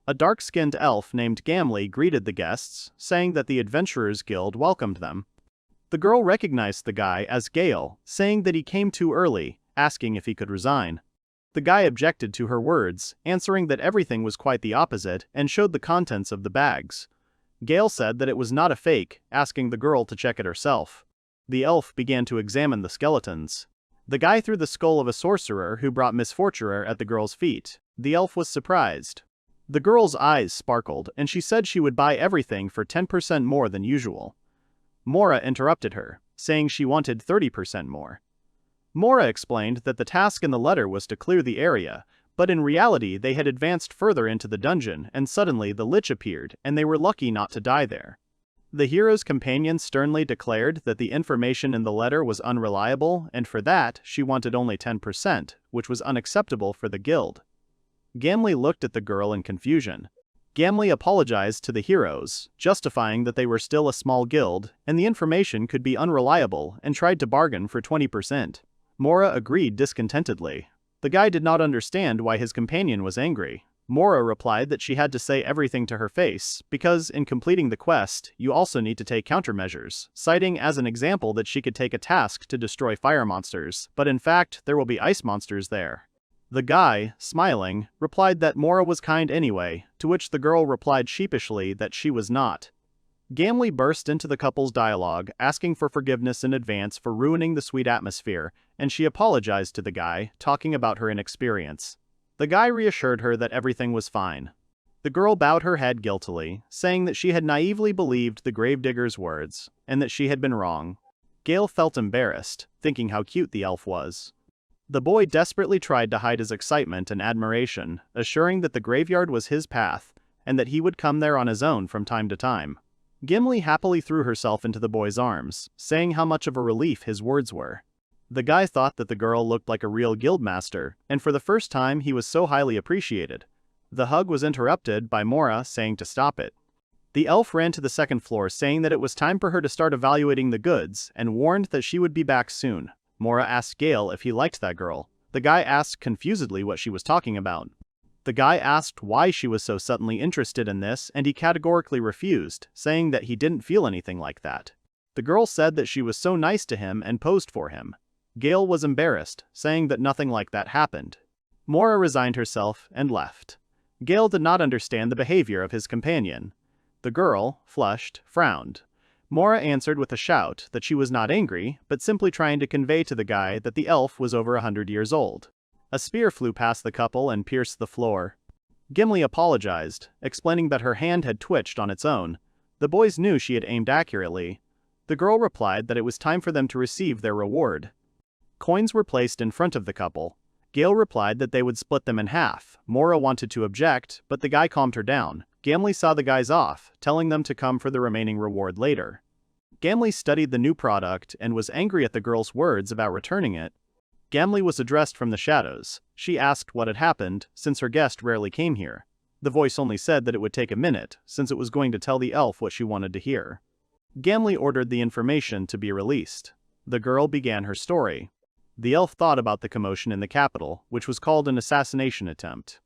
A dark-skinned elf named Gimbly greeted the guests, saying that the Adventurers Guild welcomed them. The girl recognized the guy as Gail, saying that he came too early, asking if he could resign. The guy objected to her words, answering that everything was quite the opposite and showed the contents of the bags. Gail said that it was not a fake, asking the girl to check it herself. The elf began to examine the skeletons. The guy threw the skull of a sorcerer who brought misfortune at the girl's feet. The elf was surprised. The girl's eyes sparkled and she said she would buy everything for 10% more than usual. Mora interrupted her, saying she wanted 30% more. Mora explained that the task in the letter was to clear the area, but in reality they had advanced further into the dungeon and suddenly the Lich appeared and they were lucky not to die there. The hero's companion sternly declared that the information in the letter was unreliable and for that she wanted only 10%, which was unacceptable for the guild. Gimbly looked at the girl in confusion. Gimbly apologized to the heroes, justifying that they were still a small guild and the information could be unreliable and tried to bargain for 20%. Mora agreed discontentedly. The guy did not understand why his companion was angry. Mora replied that she had to say everything to her face, because in completing the quest, you also need to take countermeasures, citing as an example that she could take a task to destroy fire monsters, but in fact there will be ice monsters there. The guy, smiling, replied that Mora was kind anyway, to which the girl replied sheepishly that she was not. Gimbly burst into the couple's dialogue, asking for forgiveness in advance for ruining the sweet atmosphere, and she apologized to the guy, talking about her inexperience. The guy reassured her that everything was fine. The girl bowed her head guiltily, saying that she had naively believed the gravedigger's words, and that she had been wrong. Gail felt embarrassed, thinking how cute the elf was. The boy desperately tried to hide his excitement and admiration, assuring that the graveyard was his path, and that he would come there on his own from time to time. Gimbly happily threw herself into the boy's arms, saying how much of a relief his words were. The guy thought that the girl looked like a real guildmaster, and for the first time he was so highly appreciated. The hug was interrupted by Mora saying to stop it. The elf ran to the second floor saying that it was time for her to start evaluating the goods, and warned that she would be back soon. Mora asked Gail if he liked that girl. The guy asked confusedly what she was talking about. The guy asked why she was so suddenly interested in this and he categorically refused, saying that he didn't feel anything like that. The girl said that she was so nice to him and posed for him. Gail was embarrassed, saying that nothing like that happened. Mora resigned herself and left. Gail did not understand the behavior of his companion. The girl, flushed, frowned. Mora answered with a shout that she was not angry, but simply trying to convey to the guy that the elf was over 100 years old. A spear flew past the couple and pierced the floor. Gimbly apologized, explaining that her hand had twitched on its own. The boys knew she had aimed accurately. The girl replied that it was time for them to receive their reward. Coins were placed in front of the couple. Gail replied that they would split them in half. Mora wanted to object, but the guy calmed her down. Gimbly saw the guys off, telling them to come for the remaining reward later. Gimbly studied the new product and was angry at the girl's words about returning it. Gimbly was addressed from the shadows. She asked what had happened, since her guest rarely came here. The voice only said that it would take a minute, since it was going to tell the elf what she wanted to hear. Gimbly ordered the information to be released. The girl began her story. The elf thought about the commotion in the capital, which was called an assassination attempt.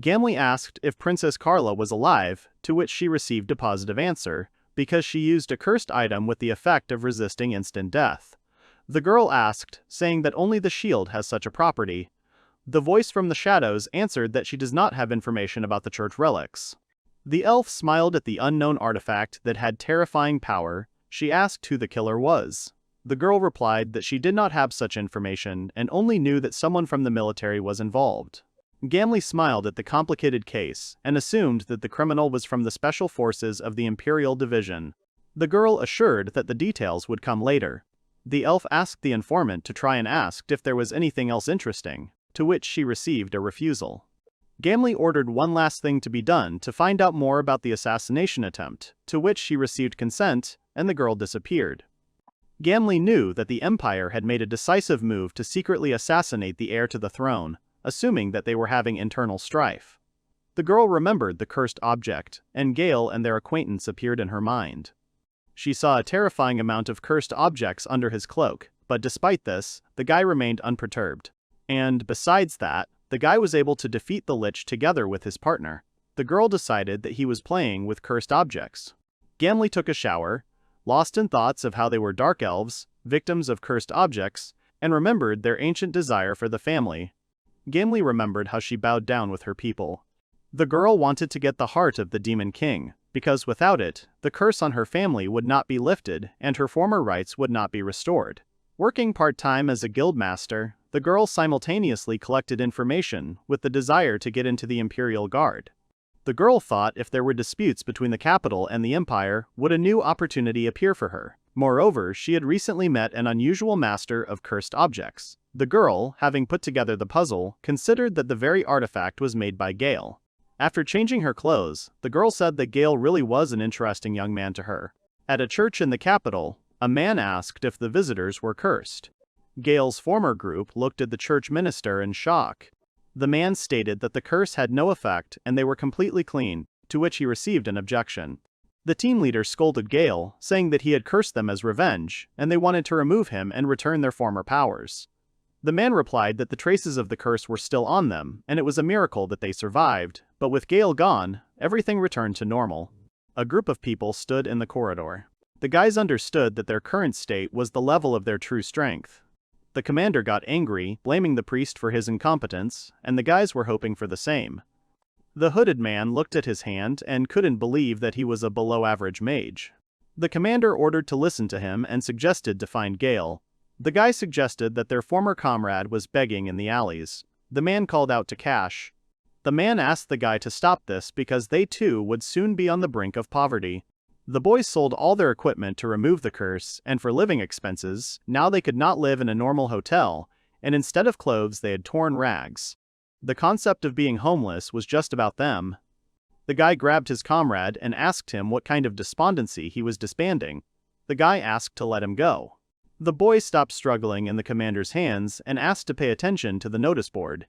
Gimbly asked if Princess Carla was alive, to which she received a positive answer, because she used a cursed item with the effect of resisting instant death. The girl asked, saying that only the shield has such a property. The voice from the shadows answered that she does not have information about the church relics. The elf smiled at the unknown artifact that had terrifying power. She asked who the killer was. The girl replied that she did not have such information and only knew that someone from the military was involved. Gimbly smiled at the complicated case and assumed that the criminal was from the special forces of the Imperial Division. The girl assured that the details would come later. The elf asked the informant to try and asked if there was anything else interesting, to which she received a refusal. Gimbly ordered one last thing to be done to find out more about the assassination attempt, to which she received consent, and the girl disappeared. Gimbly knew that the Empire had made a decisive move to secretly assassinate the heir to the throne, assuming that they were having internal strife. The girl remembered the cursed object, and Gail and their acquaintance appeared in her mind. She saw a terrifying amount of cursed objects under his cloak, but despite this, the guy remained unperturbed. And, besides that, the guy was able to defeat the Lich together with his partner. The girl decided that he was playing with cursed objects. Gimbly took a shower, lost in thoughts of how they were dark elves, victims of cursed objects, and remembered their ancient desire for the family. Gimbly remembered how she bowed down with her people. The girl wanted to get the heart of the Demon King, because without it, the curse on her family would not be lifted and her former rights would not be restored. Working part-time as a guildmaster, the girl simultaneously collected information with the desire to get into the Imperial Guard. The girl thought if there were disputes between the capital and the Empire, would a new opportunity appear for her. Moreover, she had recently met an unusual master of cursed objects. The girl, having put together the puzzle, considered that the very artifact was made by Gail. After changing her clothes, the girl said that Gail really was an interesting young man to her. At a church in the capital, a man asked if the visitors were cursed. Gail's former group looked at the church minister in shock. The man stated that the curse had no effect and they were completely clean, to which he received an objection. The team leader scolded Gail, saying that he had cursed them as revenge, and they wanted to remove him and return their former powers. The man replied that the traces of the curse were still on them, and it was a miracle that they survived, but with Gail gone, everything returned to normal. A group of people stood in the corridor. The guys understood that their current state was the level of their true strength. The commander got angry, blaming the priest for his incompetence, and the guys were hoping for the same. The hooded man looked at his hand and couldn't believe that he was a below-average mage. The commander ordered to listen to him and suggested to find Gail. The guy suggested that their former comrade was begging in the alleys. The man called out to Cash. The man asked the guy to stop this because they too would soon be on the brink of poverty. The boys sold all their equipment to remove the curse, and for living expenses, now they could not live in a normal hotel, and instead of clothes they had torn rags. The concept of being homeless was just about them. The guy grabbed his comrade and asked him what kind of despondency he was disbanding. The guy asked to let him go. The boy stopped struggling in the commander's hands and asked to pay attention to the notice board.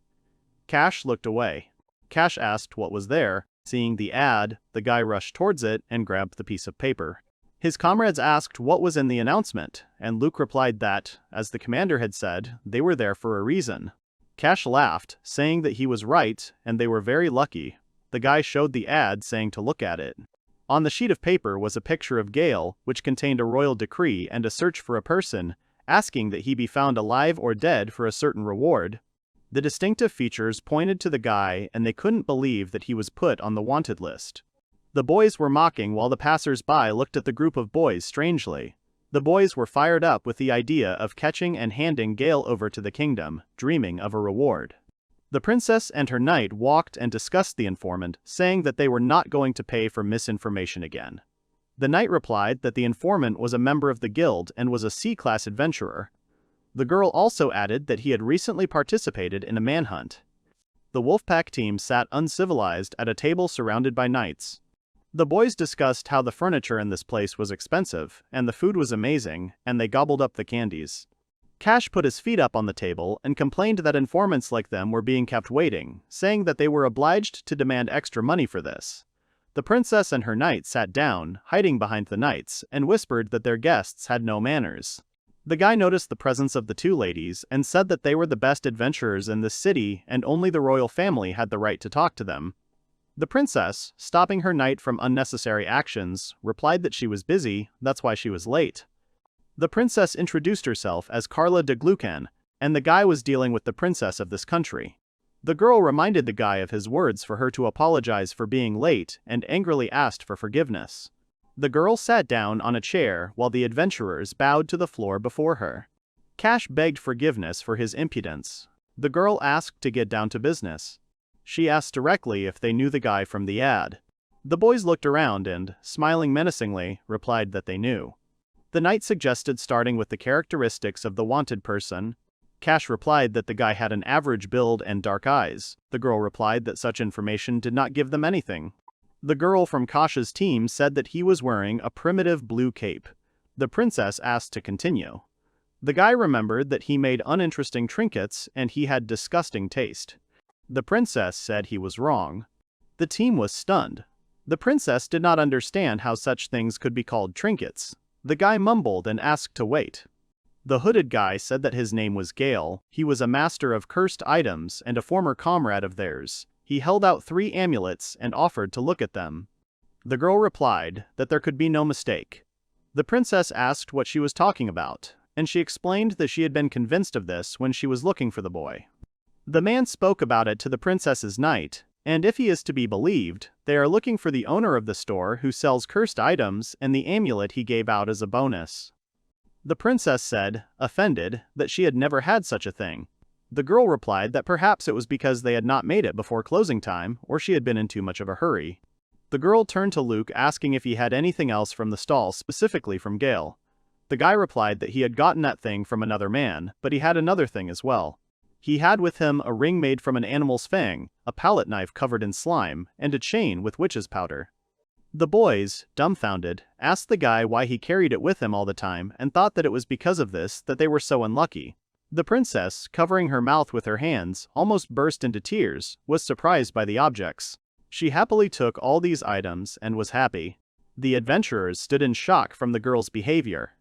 Cash looked away. Cash asked what was there. Seeing the ad, the guy rushed towards it and grabbed the piece of paper. His comrades asked what was in the announcement, and Luke replied that, as the commander had said, they were there for a reason. Cash laughed, saying that he was right and they were very lucky. The guy showed the ad, saying to look at it. On the sheet of paper was a picture of Gail, which contained a royal decree and a search for a person, asking that he be found alive or dead for a certain reward. The distinctive features pointed to the guy and they couldn't believe that he was put on the wanted list. The boys were mocking while the passers-by looked at the group of boys strangely. The boys were fired up with the idea of catching and handing Gail over to the kingdom, dreaming of a reward. The princess and her knight walked and discussed the informant, saying that they were not going to pay for misinformation again. The knight replied that the informant was a member of the guild and was a C-class adventurer. The girl also added that he had recently participated in a manhunt. The Wolfpack team sat uncivilized at a table surrounded by knights. The boys discussed how the furniture in this place was expensive, and the food was amazing, and they gobbled up the candies. Cash put his feet up on the table and complained that informants like them were being kept waiting, saying that they were obliged to demand extra money for this. The princess and her knight sat down, hiding behind the knights, and whispered that their guests had no manners. The guy noticed the presence of the two ladies and said that they were the best adventurers in this city and only the royal family had the right to talk to them. The princess, stopping her knight from unnecessary actions, replied that she was busy, that's why she was late. The princess introduced herself as Carla de Glucan, and the guy was dealing with the princess of this country. The girl reminded the guy of his words for her to apologize for being late and angrily asked for forgiveness. The girl sat down on a chair while the adventurers bowed to the floor before her. Cash begged forgiveness for his impudence. The girl asked to get down to business. She asked directly if they knew the guy from the ad. The boys looked around and, smiling menacingly, replied that they knew. The knight suggested starting with the characteristics of the wanted person. Cash replied that the guy had an average build and dark eyes. The girl replied that such information did not give them anything. The girl from Kash's team said that he was wearing a primitive blue cape. The princess asked to continue. The guy remembered that he made uninteresting trinkets and he had disgusting taste. The princess said he was wrong. The team was stunned. The princess did not understand how such things could be called trinkets. The guy mumbled and asked to wait. The hooded guy said that his name was Gail. He was a master of cursed items and a former comrade of theirs. He held out 3 amulets and offered to look at them. The girl replied that there could be no mistake. The princess asked what she was talking about, and she explained that she had been convinced of this when she was looking for the boy. The man spoke about it to the princess's knight, and if he is to be believed, they are looking for the owner of the store who sells cursed items and the amulet he gave out as a bonus. The princess said, offended, that she had never had such a thing. The girl replied that perhaps it was because they had not made it before closing time, or she had been in too much of a hurry. The girl turned to Luke asking if he had anything else from the stall, specifically from Gail. The guy replied that he had gotten that thing from another man, but he had another thing as well. He had with him a ring made from an animal's fang, a palette knife covered in slime, and a chain with witch's powder. The boys, dumbfounded, asked the guy why he carried it with him all the time and thought that it was because of this that they were so unlucky. The princess, covering her mouth with her hands, almost burst into tears, was surprised by the objects. She happily took all these items and was happy. The adventurers stood in shock from the girl's behavior.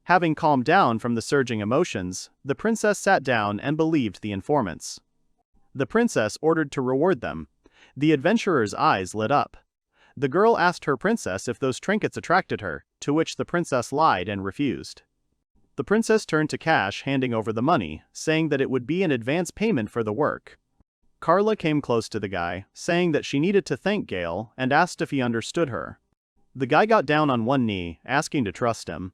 Having calmed down from the surging emotions, the princess sat down and believed the informants. The princess ordered to reward them. The adventurers' eyes lit up. The girl asked her princess if those trinkets attracted her, to which the princess lied and refused. The princess turned to Cash, handing over the money, saying that it would be an advance payment for the work. Carla came close to the guy, saying that she needed to thank Gail, and asked if he understood her. The guy got down on one knee, asking to trust him.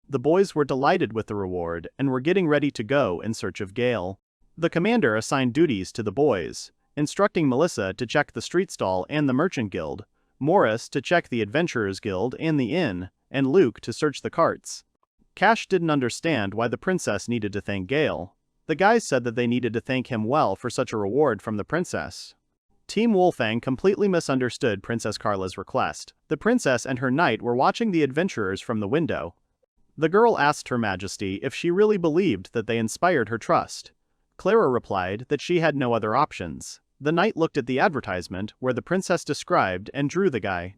The boys were delighted with the reward and were getting ready to go in search of Gail. The commander assigned duties to the boys, instructing Melissa to check the street stall and the merchant guild, Morris to check the adventurers guild and the inn, and Luke to search the carts. Cash didn't understand why the princess needed to thank Gail. The guys said that they needed to thank him well for such a reward from the princess. Team Wolf Fang completely misunderstood Princess Carla's request. The princess and her knight were watching the adventurers from the window. The girl asked Her Majesty if she really believed that they inspired her trust. Clara replied that she had no other options. The knight looked at the advertisement where the princess described and drew the guy.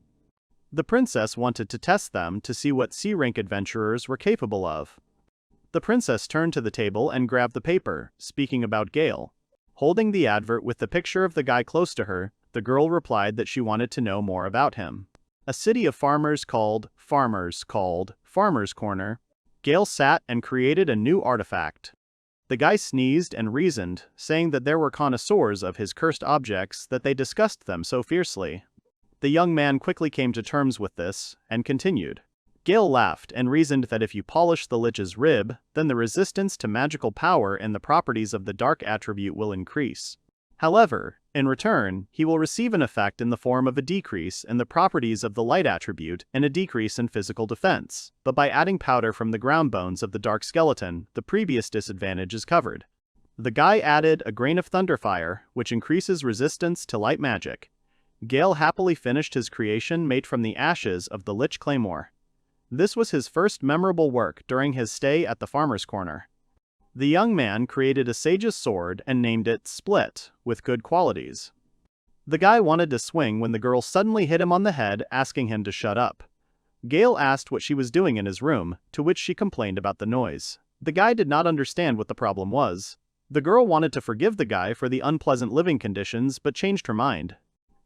The princess wanted to test them to see what C-rank adventurers were capable of. The princess turned to the table and grabbed the paper, speaking about Gail. Holding the advert with the picture of the guy close to her, the girl replied that she wanted to know more about him. A city of farmers called Farmers Corner. Gail sat and created a new artifact. The guy sneezed and reasoned, saying that there were connoisseurs of his cursed objects that they discussed them so fiercely. The young man quickly came to terms with this, and continued. Gail laughed and reasoned that if you polish the Lich's rib, then the resistance to magical power and the properties of the dark attribute will increase. However, in return, he will receive an effect in the form of a decrease in the properties of the light attribute and a decrease in physical defense, but by adding powder from the ground bones of the dark skeleton, the previous disadvantage is covered. The guy added a grain of thunderfire, which increases resistance to light magic. Gail happily finished his creation made from the ashes of the Lich Claymore. This was his first memorable work during his stay at the Farmer's Corner. The young man created a sage's sword and named it Split, with good qualities. The guy wanted to swing when the girl suddenly hit him on the head, asking him to shut up. Gail asked what she was doing in his room, to which she complained about the noise. The guy did not understand what the problem was. The girl wanted to forgive the guy for the unpleasant living conditions but changed her mind.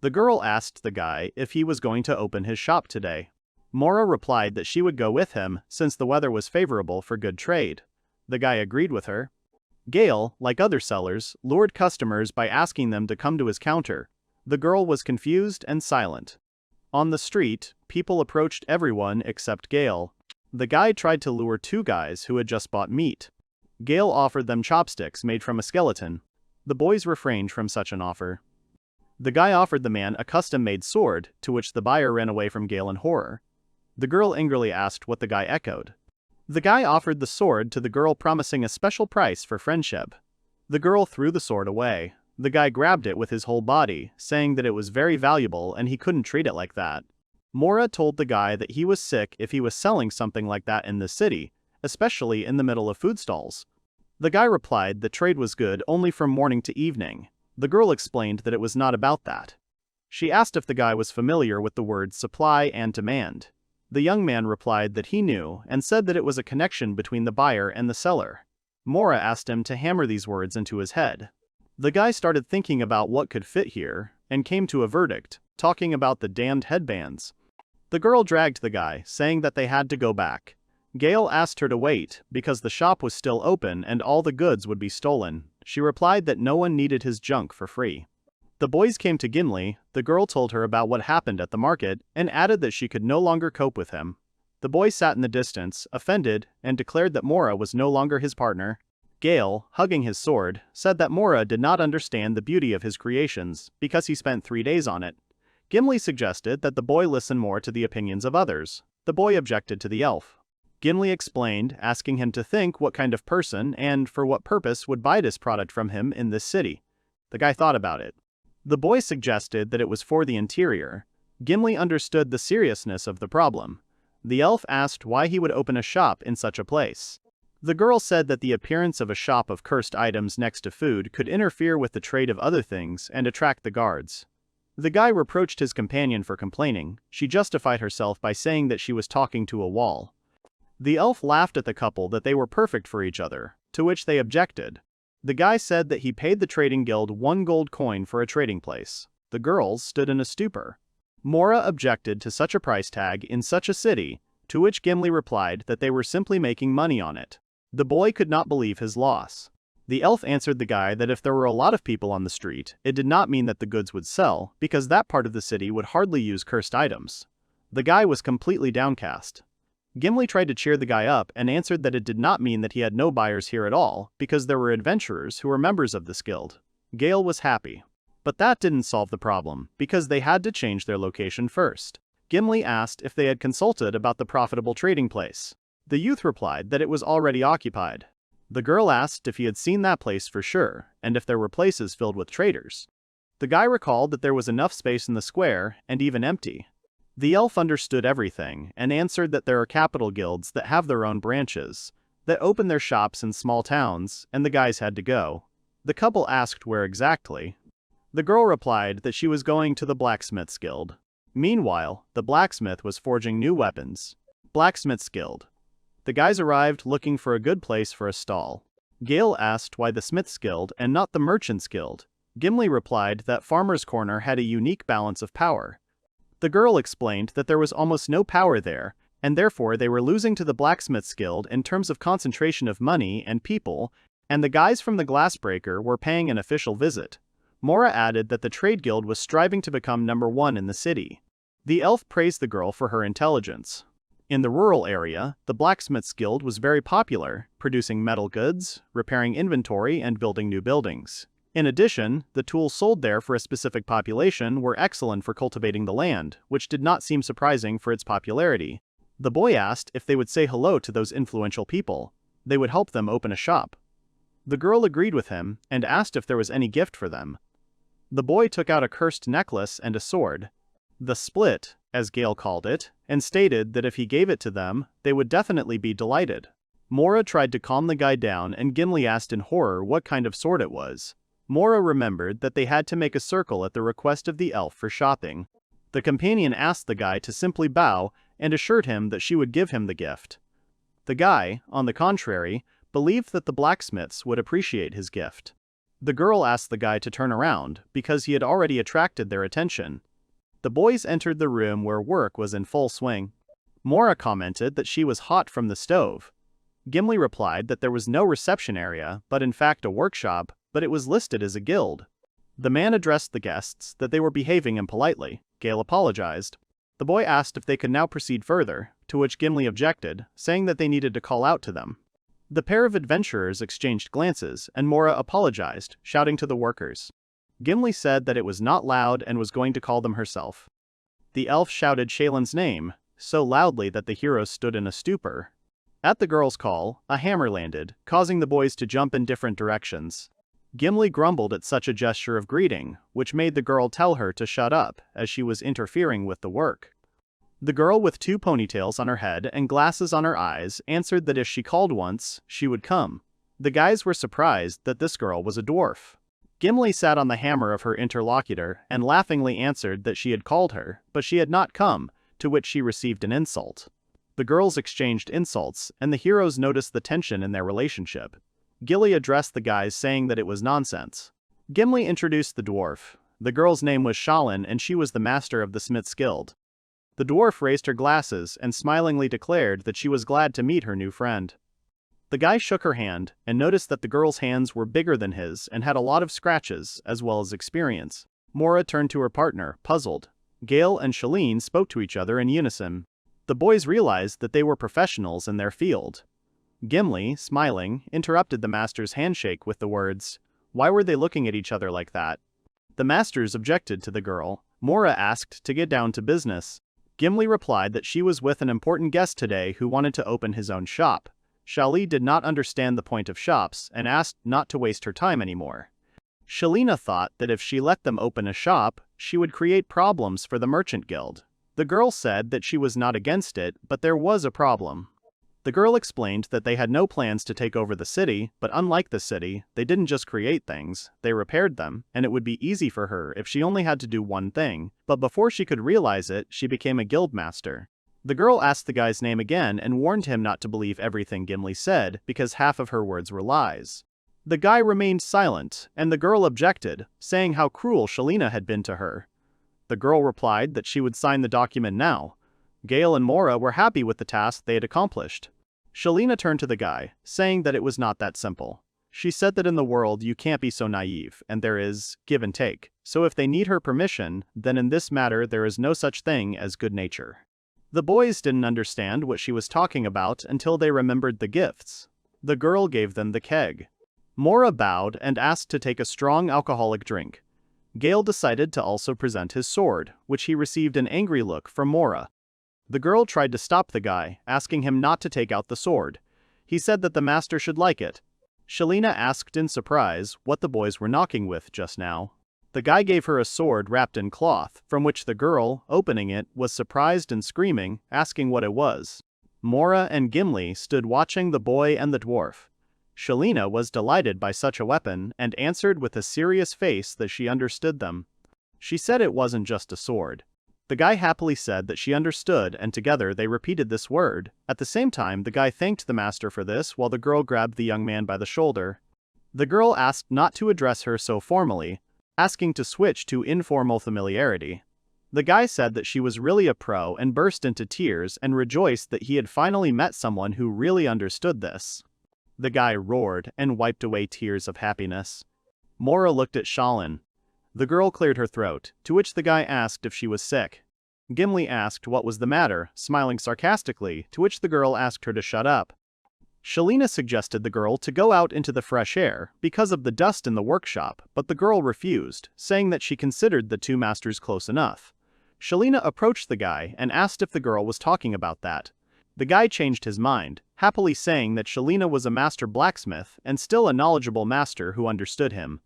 The girl asked the guy if he was going to open his shop today. Mora replied that she would go with him since the weather was favorable for good trade. The guy agreed with her. Gail, like other sellers, lured customers by asking them to come to his counter. The girl was confused and silent. On the street, people approached everyone except Gail. The guy tried to lure two guys who had just bought meat. Gail offered them chopsticks made from a skeleton. The boys refrained from such an offer. The guy offered the man a custom-made sword, to which the buyer ran away from Gail in horror. The girl angrily asked what the guy echoed. The guy offered the sword to the girl, promising a special price for friendship. The girl threw the sword away. The guy grabbed it with his whole body, saying that it was very valuable and he couldn't treat it like that. Mora told the guy that he was sick if he was selling something like that in the city, especially in the middle of food stalls. The guy replied that trade was good only from morning to evening. The girl explained that it was not about that. She asked if the guy was familiar with the words supply and demand. The young man replied that he knew and said that it was a connection between the buyer and the seller. Mora asked him to hammer these words into his head. The guy started thinking about what could fit here and came to a verdict, talking about the damned headbands. The girl dragged the guy, saying that they had to go back. Gail asked her to wait because the shop was still open and all the goods would be stolen. She replied that no one needed his junk for free. The boys came to Gimbly. The girl told her about what happened at the market and added that she could no longer cope with him. The boy sat in the distance, offended, and declared that Mora was no longer his partner. Gail, hugging his sword, said that Mora did not understand the beauty of his creations because he spent 3 days on it. Gimbly suggested that the boy listen more to the opinions of others. The boy objected to the elf. Gimbly explained, asking him to think what kind of person and for what purpose would buy this product from him in this city. The guy thought about it. The boy suggested that it was for the interior. Gimbly understood the seriousness of the problem. The elf asked why he would open a shop in such a place. The girl said that the appearance of a shop of cursed items next to food could interfere with the trade of other things and attract the guards. The guy reproached his companion for complaining. She justified herself by saying that she was talking to a wall. The elf laughed at the couple that they were perfect for each other, to which they objected. The guy said that he paid the trading guild 1 gold coin for a trading place. The girls stood in a stupor. Mora objected to such a price tag in such a city, to which Gimbly replied that they were simply making money on it. The boy could not believe his loss. The elf answered the guy that if there were a lot of people on the street, it did not mean that the goods would sell, because that part of the city would hardly use cursed items. The guy was completely downcast. Gimbly tried to cheer the guy up and answered that it did not mean that he had no buyers here at all, because there were adventurers who were members of this guild. Gail was happy. But that didn't solve the problem, because they had to change their location first. Gimbly asked if they had consulted about the profitable trading place. The youth replied that it was already occupied. The girl asked if he had seen that place for sure, and if there were places filled with traders. The guy recalled that there was enough space in the square, and even empty. The elf understood everything and answered that there are capital guilds that have their own branches, that open their shops in small towns, and the guys had to go. The couple asked where exactly. The girl replied that she was going to the Blacksmith's Guild. Meanwhile, the blacksmith was forging new weapons. Blacksmith's Guild. The guys arrived looking for a good place for a stall. Gail asked why the Smith's Guild and not the Merchant's Guild. Gimbly replied that Farmer's Corner had a unique balance of power. The girl explained that there was almost no power there, and therefore they were losing to the Blacksmith's Guild in terms of concentration of money and people, and the guys from the Glassbreaker were paying an official visit. Mora added that the Trade Guild was striving to become #1 in the city. The elf praised the girl for her intelligence. In the rural area, the Blacksmith's Guild was very popular, producing metal goods, repairing inventory, and building new buildings. In addition, the tools sold there for a specific population were excellent for cultivating the land, which did not seem surprising for its popularity. The boy asked if they would say hello to those influential people. They would help them open a shop. The girl agreed with him and asked if there was any gift for them. The boy took out a cursed necklace and a sword, the split, as Gail called it, and stated that if he gave it to them, they would definitely be delighted. Mora tried to calm the guy down and Gimbly asked in horror what kind of sword it was. Mora remembered that they had to make a circle at the request of the elf for shopping. The companion asked the guy to simply bow and assured him that she would give him the gift. The guy, on the contrary, believed that the blacksmiths would appreciate his gift. The girl asked the guy to turn around because he had already attracted their attention. The boys entered the room where work was in full swing. Mora commented that she was hot from the stove. Gimbly replied that there was no reception area, but in fact a workshop, but it was listed as a guild. The man addressed the guests that they were behaving impolitely. Gail apologized. The boy asked if they could now proceed further, to which Gimbly objected, saying that they needed to call out to them. The pair of adventurers exchanged glances, and Mora apologized, shouting to the workers. Gimbly said that it was not loud and was going to call them herself. The elf shouted Shaylin's name, so loudly that the heroes stood in a stupor. At the girl's call, a hammer landed, causing the boys to jump in different directions. Gimbly grumbled at such a gesture of greeting, which made the girl tell her to shut up, as she was interfering with the work. The girl with 2 ponytails on her head and glasses on her eyes answered that if she called once, she would come. The guys were surprised that this girl was a dwarf. Gimbly sat on the hammer of her interlocutor and laughingly answered that she had called her, but she had not come, to which she received an insult. The girls exchanged insults, and the heroes noticed the tension in their relationship. Gimbly addressed the guys saying that it was nonsense. Gimbly introduced the dwarf. The girl's name was Shallin and she was the master of the Smith's Guild. The dwarf raised her glasses and smilingly declared that she was glad to meet her new friend. The guy shook her hand and noticed that the girl's hands were bigger than his and had a lot of scratches as well as experience. Mora turned to her partner, puzzled. Gail and Shalene spoke to each other in unison. The boys realized that they were professionals in their field. Gimbly, smiling, interrupted the master's handshake with the words, "Why were they looking at each other like that?" The masters objected to the girl. Mora asked to get down to business. Gimbly replied that she was with an important guest today who wanted to open his own shop. Shali did not understand the point of shops and asked not to waste her time anymore. Shalina thought that if she let them open a shop, she would create problems for the merchant guild. The girl said that she was not against it, but there was a problem. The girl explained that they had no plans to take over the city, but unlike the city, they didn't just create things, they repaired them, and it would be easy for her if she only had to do one thing, but before she could realize it, she became a guild master. The girl asked the guy's name again and warned him not to believe everything Gimbly said, because half of her words were lies. The guy remained silent, and the girl objected, saying how cruel Shalina had been to her. The girl replied that she would sign the document now. Gail and Mora were happy with the task they had accomplished. Shalina turned to the guy, saying that it was not that simple. She said that in the world you can't be so naive, and there is give and take, so if they need her permission, then in this matter there is no such thing as good nature. The boys didn't understand what she was talking about until they remembered the gifts. The girl gave them the keg. Mora bowed and asked to take a strong alcoholic drink. Gail decided to also present his sword, which he received an angry look from Mora. The girl tried to stop the guy, asking him not to take out the sword. He said that the master should like it. Shalina asked in surprise what the boys were knocking with just now. The guy gave her a sword wrapped in cloth, from which the girl, opening it, was surprised and screaming, asking what it was. Mora and Gimbly stood watching the boy and the dwarf. Shalina was delighted by such a weapon and answered with a serious face that she understood them. She said it wasn't just a sword. The guy happily said that she understood, and together they repeated this word. At the same time, the guy thanked the master for this while the girl grabbed the young man by the shoulder. The girl asked not to address her so formally, asking to switch to informal familiarity. The guy said that she was really a pro and burst into tears and rejoiced that he had finally met someone who really understood this. The guy roared and wiped away tears of happiness. Mora looked at Shalin. The girl cleared her throat, to which the guy asked if she was sick. Gimbly asked what was the matter, smiling sarcastically, to which the girl asked her to shut up. Shalina suggested the girl to go out into the fresh air because of the dust in the workshop, but the girl refused, saying that she considered the two masters close enough. Shalina approached the guy and asked if the girl was talking about that. The guy changed his mind, happily saying that Shalina was a master blacksmith and still a knowledgeable master who understood him.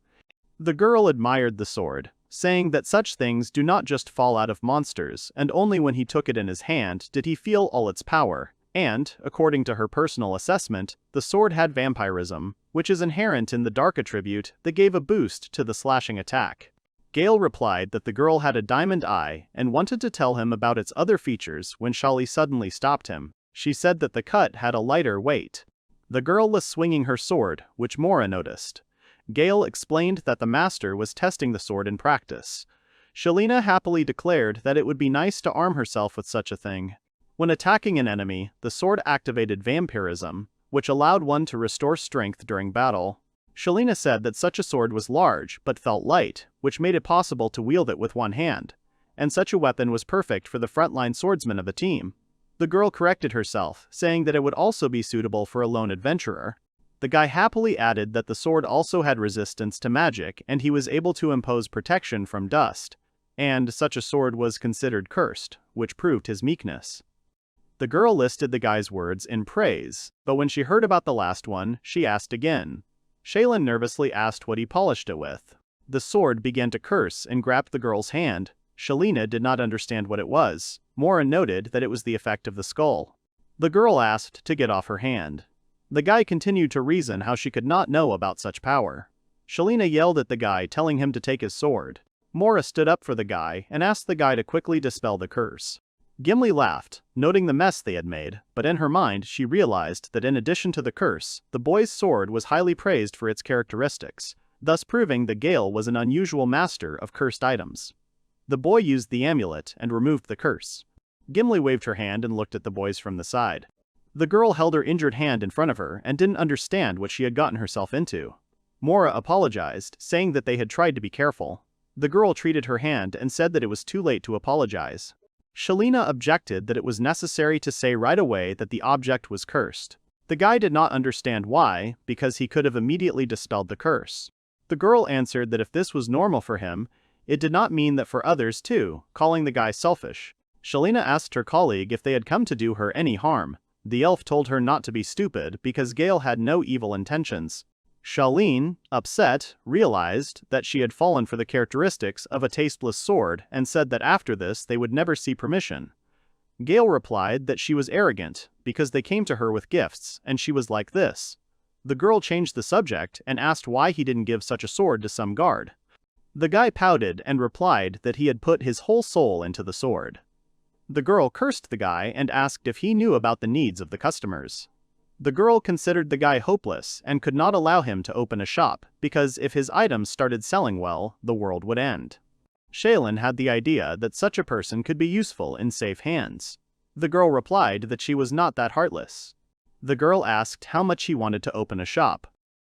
The girl admired the sword, saying that such things do not just fall out of monsters, and only when he took it in his hand did he feel all its power. And, according to her personal assessment, the sword had vampirism, which is inherent in the dark attribute that gave a boost to the slashing attack. Gail replied that the girl had a diamond eye and wanted to tell him about its other features when Shali suddenly stopped him. She said that the cut had a lighter weight. The girl was swinging her sword, which Mora noticed. Gail explained that the master was testing the sword in practice. Shalina happily declared that it would be nice to arm herself with such a thing. When attacking an enemy, the sword activated vampirism, which allowed one to restore strength during battle. Shalina said that such a sword was large but felt light, which made it possible to wield it with one hand, and such a weapon was perfect for the frontline swordsman of a team. The girl corrected herself, saying that it would also be suitable for a lone adventurer. The guy happily added that the sword also had resistance to magic and he was able to impose protection from dust, and such a sword was considered cursed, which proved his meekness. The girl listed the guy's words in praise, but when she heard about the last one, she asked again. Shaylin nervously asked what he polished it with. The sword began to curse and grabbed the girl's hand. Shalina did not understand what it was. Mora noted that it was the effect of the skull. The girl asked to get off her hand. The guy continued to reason how she could not know about such power. Shalina yelled at the guy, telling him to take his sword. Mora stood up for the guy and asked the guy to quickly dispel the curse. Gimbly laughed, noting the mess they had made, but in her mind she realized that in addition to the curse, the boy's sword was highly praised for its characteristics, thus proving that Gail was an unusual master of cursed items. The boy used the amulet and removed the curse. Gimbly waved her hand and looked at the boys from the side. The girl held her injured hand in front of her and didn't understand what she had gotten herself into. Mora apologized, saying that they had tried to be careful. The girl treated her hand and said that it was too late to apologize. Shalina objected that it was necessary to say right away that the object was cursed. The guy did not understand why, because he could have immediately dispelled the curse. The girl answered that if this was normal for him, it did not mean that for others too, calling the guy selfish. Shalina asked her colleague if they had come to do her any harm. The elf told her not to be stupid because Gail had no evil intentions. Shaline, upset, realized that she had fallen for the characteristics of a tasteless sword and said that after this they would never see permission. Gail replied that she was arrogant because they came to her with gifts and she was like this. The girl changed the subject and asked why he didn't give such a sword to some guard. The guy pouted and replied that he had put his whole soul into the sword. The girl cursed the guy and asked if he knew about the needs of the customers. The girl considered the guy hopeless and could not allow him to open a shop because if his items started selling well, the world would end. Shaylin had the idea that such a person could be useful in safe hands. The girl replied that she was not that heartless. The girl asked how much he wanted to open a shop.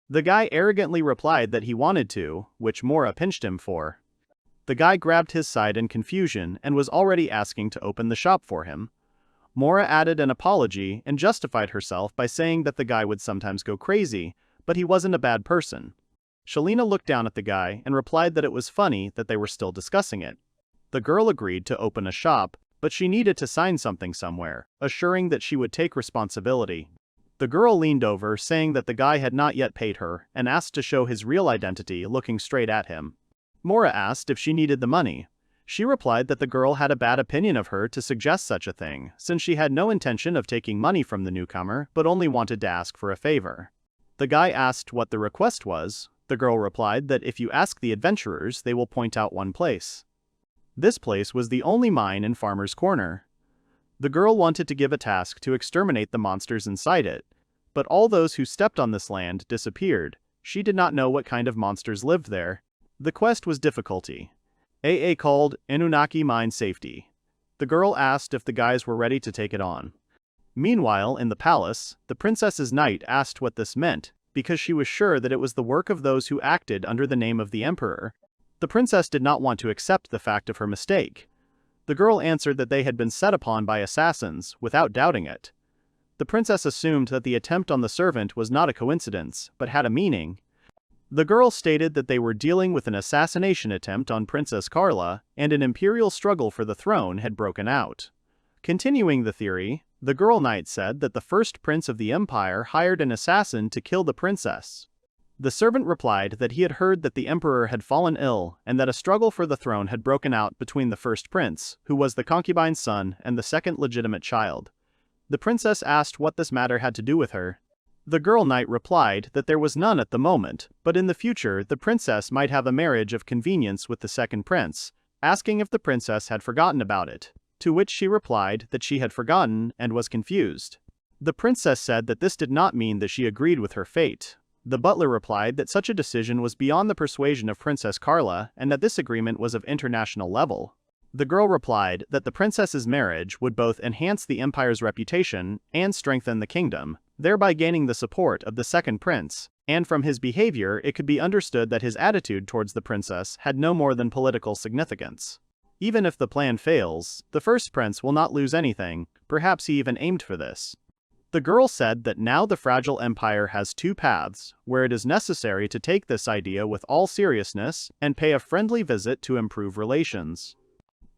The guy arrogantly replied that he wanted to, which Mora pinched him for. The guy grabbed his side in confusion and was already asking to open the shop for him. Mora added an apology and justified herself by saying that the guy would sometimes go crazy, but he wasn't a bad person. Shalina looked down at the guy and replied that it was funny that they were still discussing it. The girl agreed to open a shop, but she needed to sign something somewhere, assuring that she would take responsibility. The girl leaned over, saying that the guy had not yet paid her, and asked to show his real identity, looking straight at him. Mora asked if she needed the money. She replied that the girl had a bad opinion of her to suggest such a thing, since she had no intention of taking money from the newcomer, but only wanted to ask for a favor. The guy asked what the request was. The girl replied that if you ask the adventurers, they will point out one place. This place was the only mine in Farmer's Corner. The girl wanted to give a task to exterminate the monsters inside it, but all those who stepped on this land disappeared. She did not know what kind of monsters lived there. The quest was difficulty. AA called Inunaki Mine Safety. The girl asked if the guys were ready to take it on. Meanwhile, in the palace, the princess's knight asked what this meant, because she was sure that it was the work of those who acted under the name of the emperor. The princess did not want to accept the fact of her mistake. The girl answered that they had been set upon by assassins, without doubting it. The princess assumed that the attempt on the servant was not a coincidence, but had a meaning. The girl stated that they were dealing with an assassination attempt on Princess Carla, and an imperial struggle for the throne had broken out. Continuing the theory, the girl knight said that the first prince of the empire hired an assassin to kill the princess. The servant replied that he had heard that the emperor had fallen ill and that a struggle for the throne had broken out between the first prince, who was the concubine's son, and the second legitimate child. The princess asked what this matter had to do with her. The girl knight replied that there was none at the moment, but in the future the princess might have a marriage of convenience with the second prince, asking if the princess had forgotten about it, to which she replied that she had forgotten and was confused. The princess said that this did not mean that she agreed with her fate. The butler replied that such a decision was beyond the persuasion of Princess Carla and that this agreement was of international level. The girl replied that the princess's marriage would both enhance the empire's reputation and strengthen the kingdom, thereby gaining the support of the second prince, and from his behavior it could be understood that his attitude towards the princess had no more than political significance. Even if the plan fails, the first prince will not lose anything, perhaps he even aimed for this. The girl said that now the fragile empire has two paths, where it is necessary to take this idea with all seriousness and pay a friendly visit to improve relations.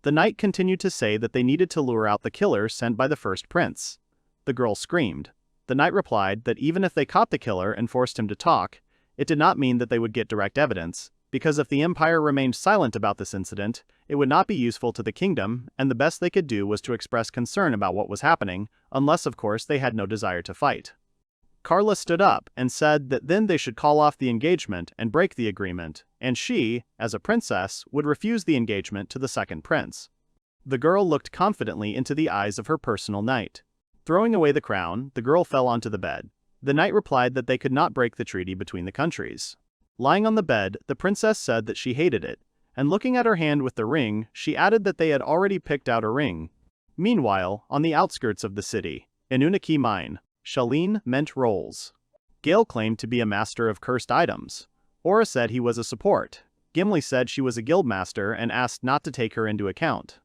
The knight continued to say that they needed to lure out the killer sent by the first prince. The girl screamed. The knight replied that even if they caught the killer and forced him to talk, it did not mean that they would get direct evidence, because if the empire remained silent about this incident, it would not be useful to the kingdom, and the best they could do was to express concern about what was happening, unless of course they had no desire to fight. Carla stood up and said that then they should call off the engagement and break the agreement, and she, as a princess, would refuse the engagement to the second prince. The girl looked confidently into the eyes of her personal knight. Throwing away the crown, the girl fell onto the bed. The knight replied that they could not break the treaty between the countries. Lying on the bed, the princess said that she hated it, and looking at her hand with the ring, she added that they had already picked out a ring. Meanwhile, on the outskirts of the city, in Unaki Mine, Shaolin meant rolls. Gail claimed to be a master of cursed items. Ora said he was a support. Gimbly said she was a guild master and asked not to take her into account.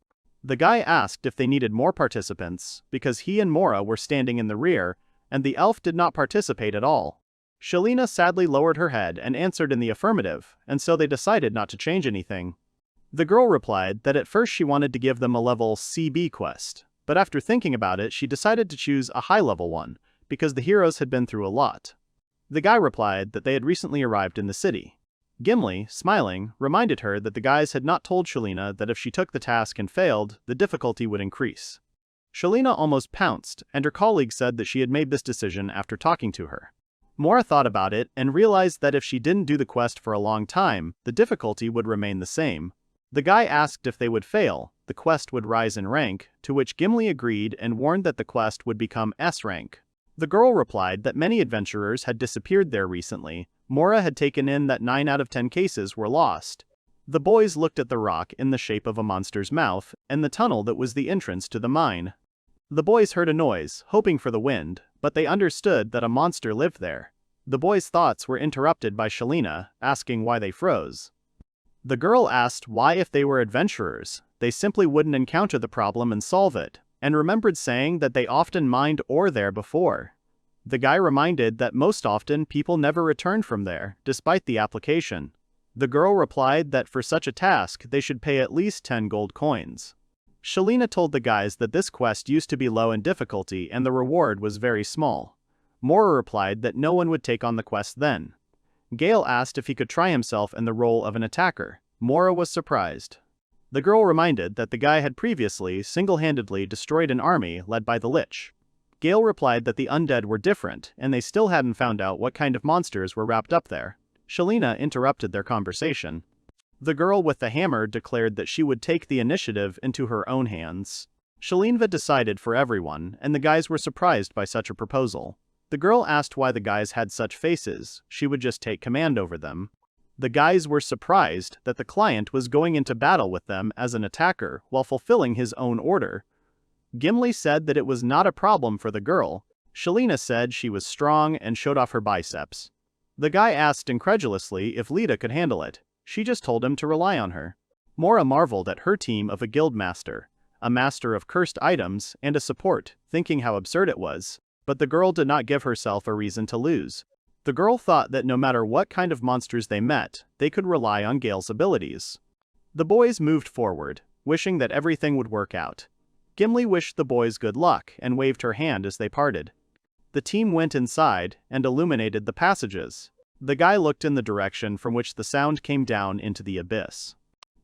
The guy asked if they needed more participants, because he and Mora were standing in the rear, and the elf did not participate at all. Shalina sadly lowered her head and answered in the affirmative, and so they decided not to change anything. The girl replied that at first she wanted to give them a level CB quest, but after thinking about it she decided to choose a high-level one, because the heroes had been through a lot. The guy replied that they had recently arrived in the city. Gimbly, smiling, reminded her that the guys had not told Shalina that if she took the task and failed, the difficulty would increase. Shalina almost pounced, and her colleague said that she had made this decision after talking to her. Mora thought about it and realized that if she didn't do the quest for a long time, the difficulty would remain the same. The guy asked if they would fail, the quest would rise in rank, to which Gimbly agreed and warned that the quest would become S rank. The girl replied that many adventurers had disappeared there recently. Mora had taken in that 9 out of 10 cases were lost. The boys looked at the rock in the shape of a monster's mouth, and the tunnel that was the entrance to the mine. The boys heard a noise, hoping for the wind, but they understood that a monster lived there. The boys' thoughts were interrupted by Shalina, asking why they froze. The girl asked why if they were adventurers, they simply wouldn't encounter the problem and solve it, and remembered saying that they often mined ore there before. The guy reminded that most often people never returned from there, despite the application. The girl replied that for such a task they should pay at least 10 gold coins. Shalina told the guys that this quest used to be low in difficulty and the reward was very small. Mora replied that no one would take on the quest then. Gail asked if he could try himself in the role of an attacker. Mora was surprised. The girl reminded that the guy had previously single-handedly destroyed an army led by the Lich. Gail replied that the undead were different, and they still hadn't found out what kind of monsters were wrapped up there. Shalina interrupted their conversation. The girl with the hammer declared that she would take the initiative into her own hands. Shalinva decided for everyone, and the guys were surprised by such a proposal. The girl asked why the guys had such faces. She would just take command over them. The guys were surprised that the client was going into battle with them as an attacker while fulfilling his own order. Gimbly said that it was not a problem for the girl. Shalina said she was strong and showed off her biceps. The guy asked incredulously if Lita could handle it. She just told him to rely on her. Mora marveled at her team of a guild master, a master of cursed items, and a support, thinking how absurd it was. but the girl did not give herself a reason to lose. The girl thought that no matter what kind of monsters they met, they could rely on Gail's abilities. The boys moved forward, wishing that everything would work out. Gimbly wished the boys good luck and waved her hand as they parted. The team went inside and illuminated the passages. The guy looked in the direction from which the sound came down into the abyss.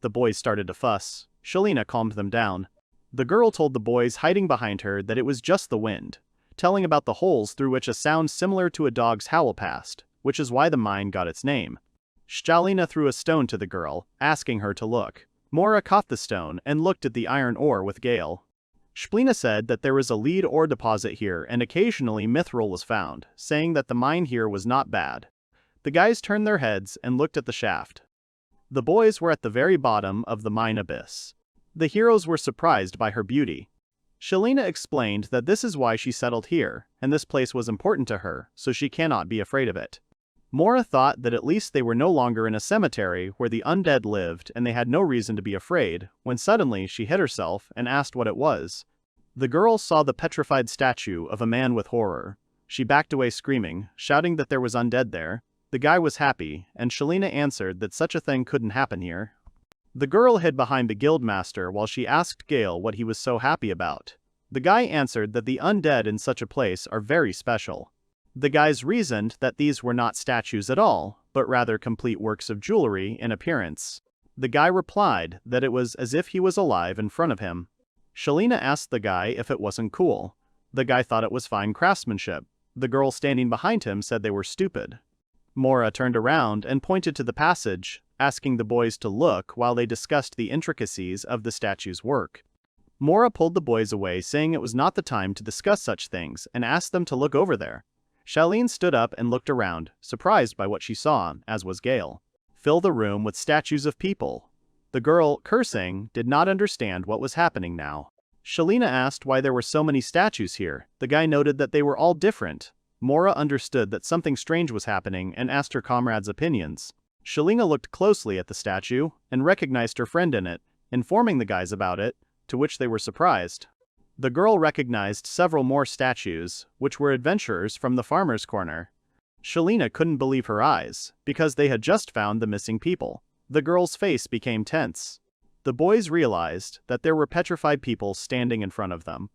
The boys started to fuss. Shelina calmed them down. The girl told the boys hiding behind her that it was just the wind, telling about the holes through which a sound similar to a dog's howl passed, which is why the mine got its name. Shelina threw a stone to the girl, asking her to look. Mora caught the stone and looked at the iron ore with Gail. Shelina said that there was a lead ore deposit here and occasionally mithril was found, saying that the mine here was not bad. The guys turned their heads and looked at the shaft. The boys were at the very bottom of the mine abyss. The heroes were surprised by her beauty. Shelina explained that this is why she settled here, and this place was important to her, so she cannot be afraid of it. Mora thought that at least they were no longer in a cemetery where the undead lived and they had no reason to be afraid, when suddenly she hit herself and asked what it was. The girl saw the petrified statue of a man with horror. She backed away screaming, shouting that there was undead there. The guy was happy, and Shelina answered that such a thing couldn't happen here. The girl hid behind the guildmaster while she asked Gail what he was so happy about. The guy answered that the undead in such a place are very special. The guys reasoned that these were not statues at all, but rather complete works of jewelry in appearance. The guy replied that it was as if he was alive in front of him. Shelina asked the guy if it wasn't cool. The guy thought it was fine craftsmanship. The girl standing behind him said they were stupid. Mora turned around and pointed to the passage, asking the boys to look while they discussed the intricacies of the statue's work. Mora pulled the boys away, saying it was not the time to discuss such things, and asked them to look over there. Shailene stood up and looked around, surprised by what she saw, as was Gail. Fill the room with statues of people. The girl, cursing, did not understand what was happening now. Shelina asked why there were so many statues here. The guy noted that they were all different. Mora understood that something strange was happening and asked her comrades' opinions. Shelina looked closely at the statue and recognized her friend in it, informing the guys about it, to which they were surprised. The girl recognized several more statues, which were adventurers from the farmer's corner. Shelina couldn't believe her eyes, because they had just found the missing people. The girl's face became tense. The boys realized that there were petrified people standing in front of them.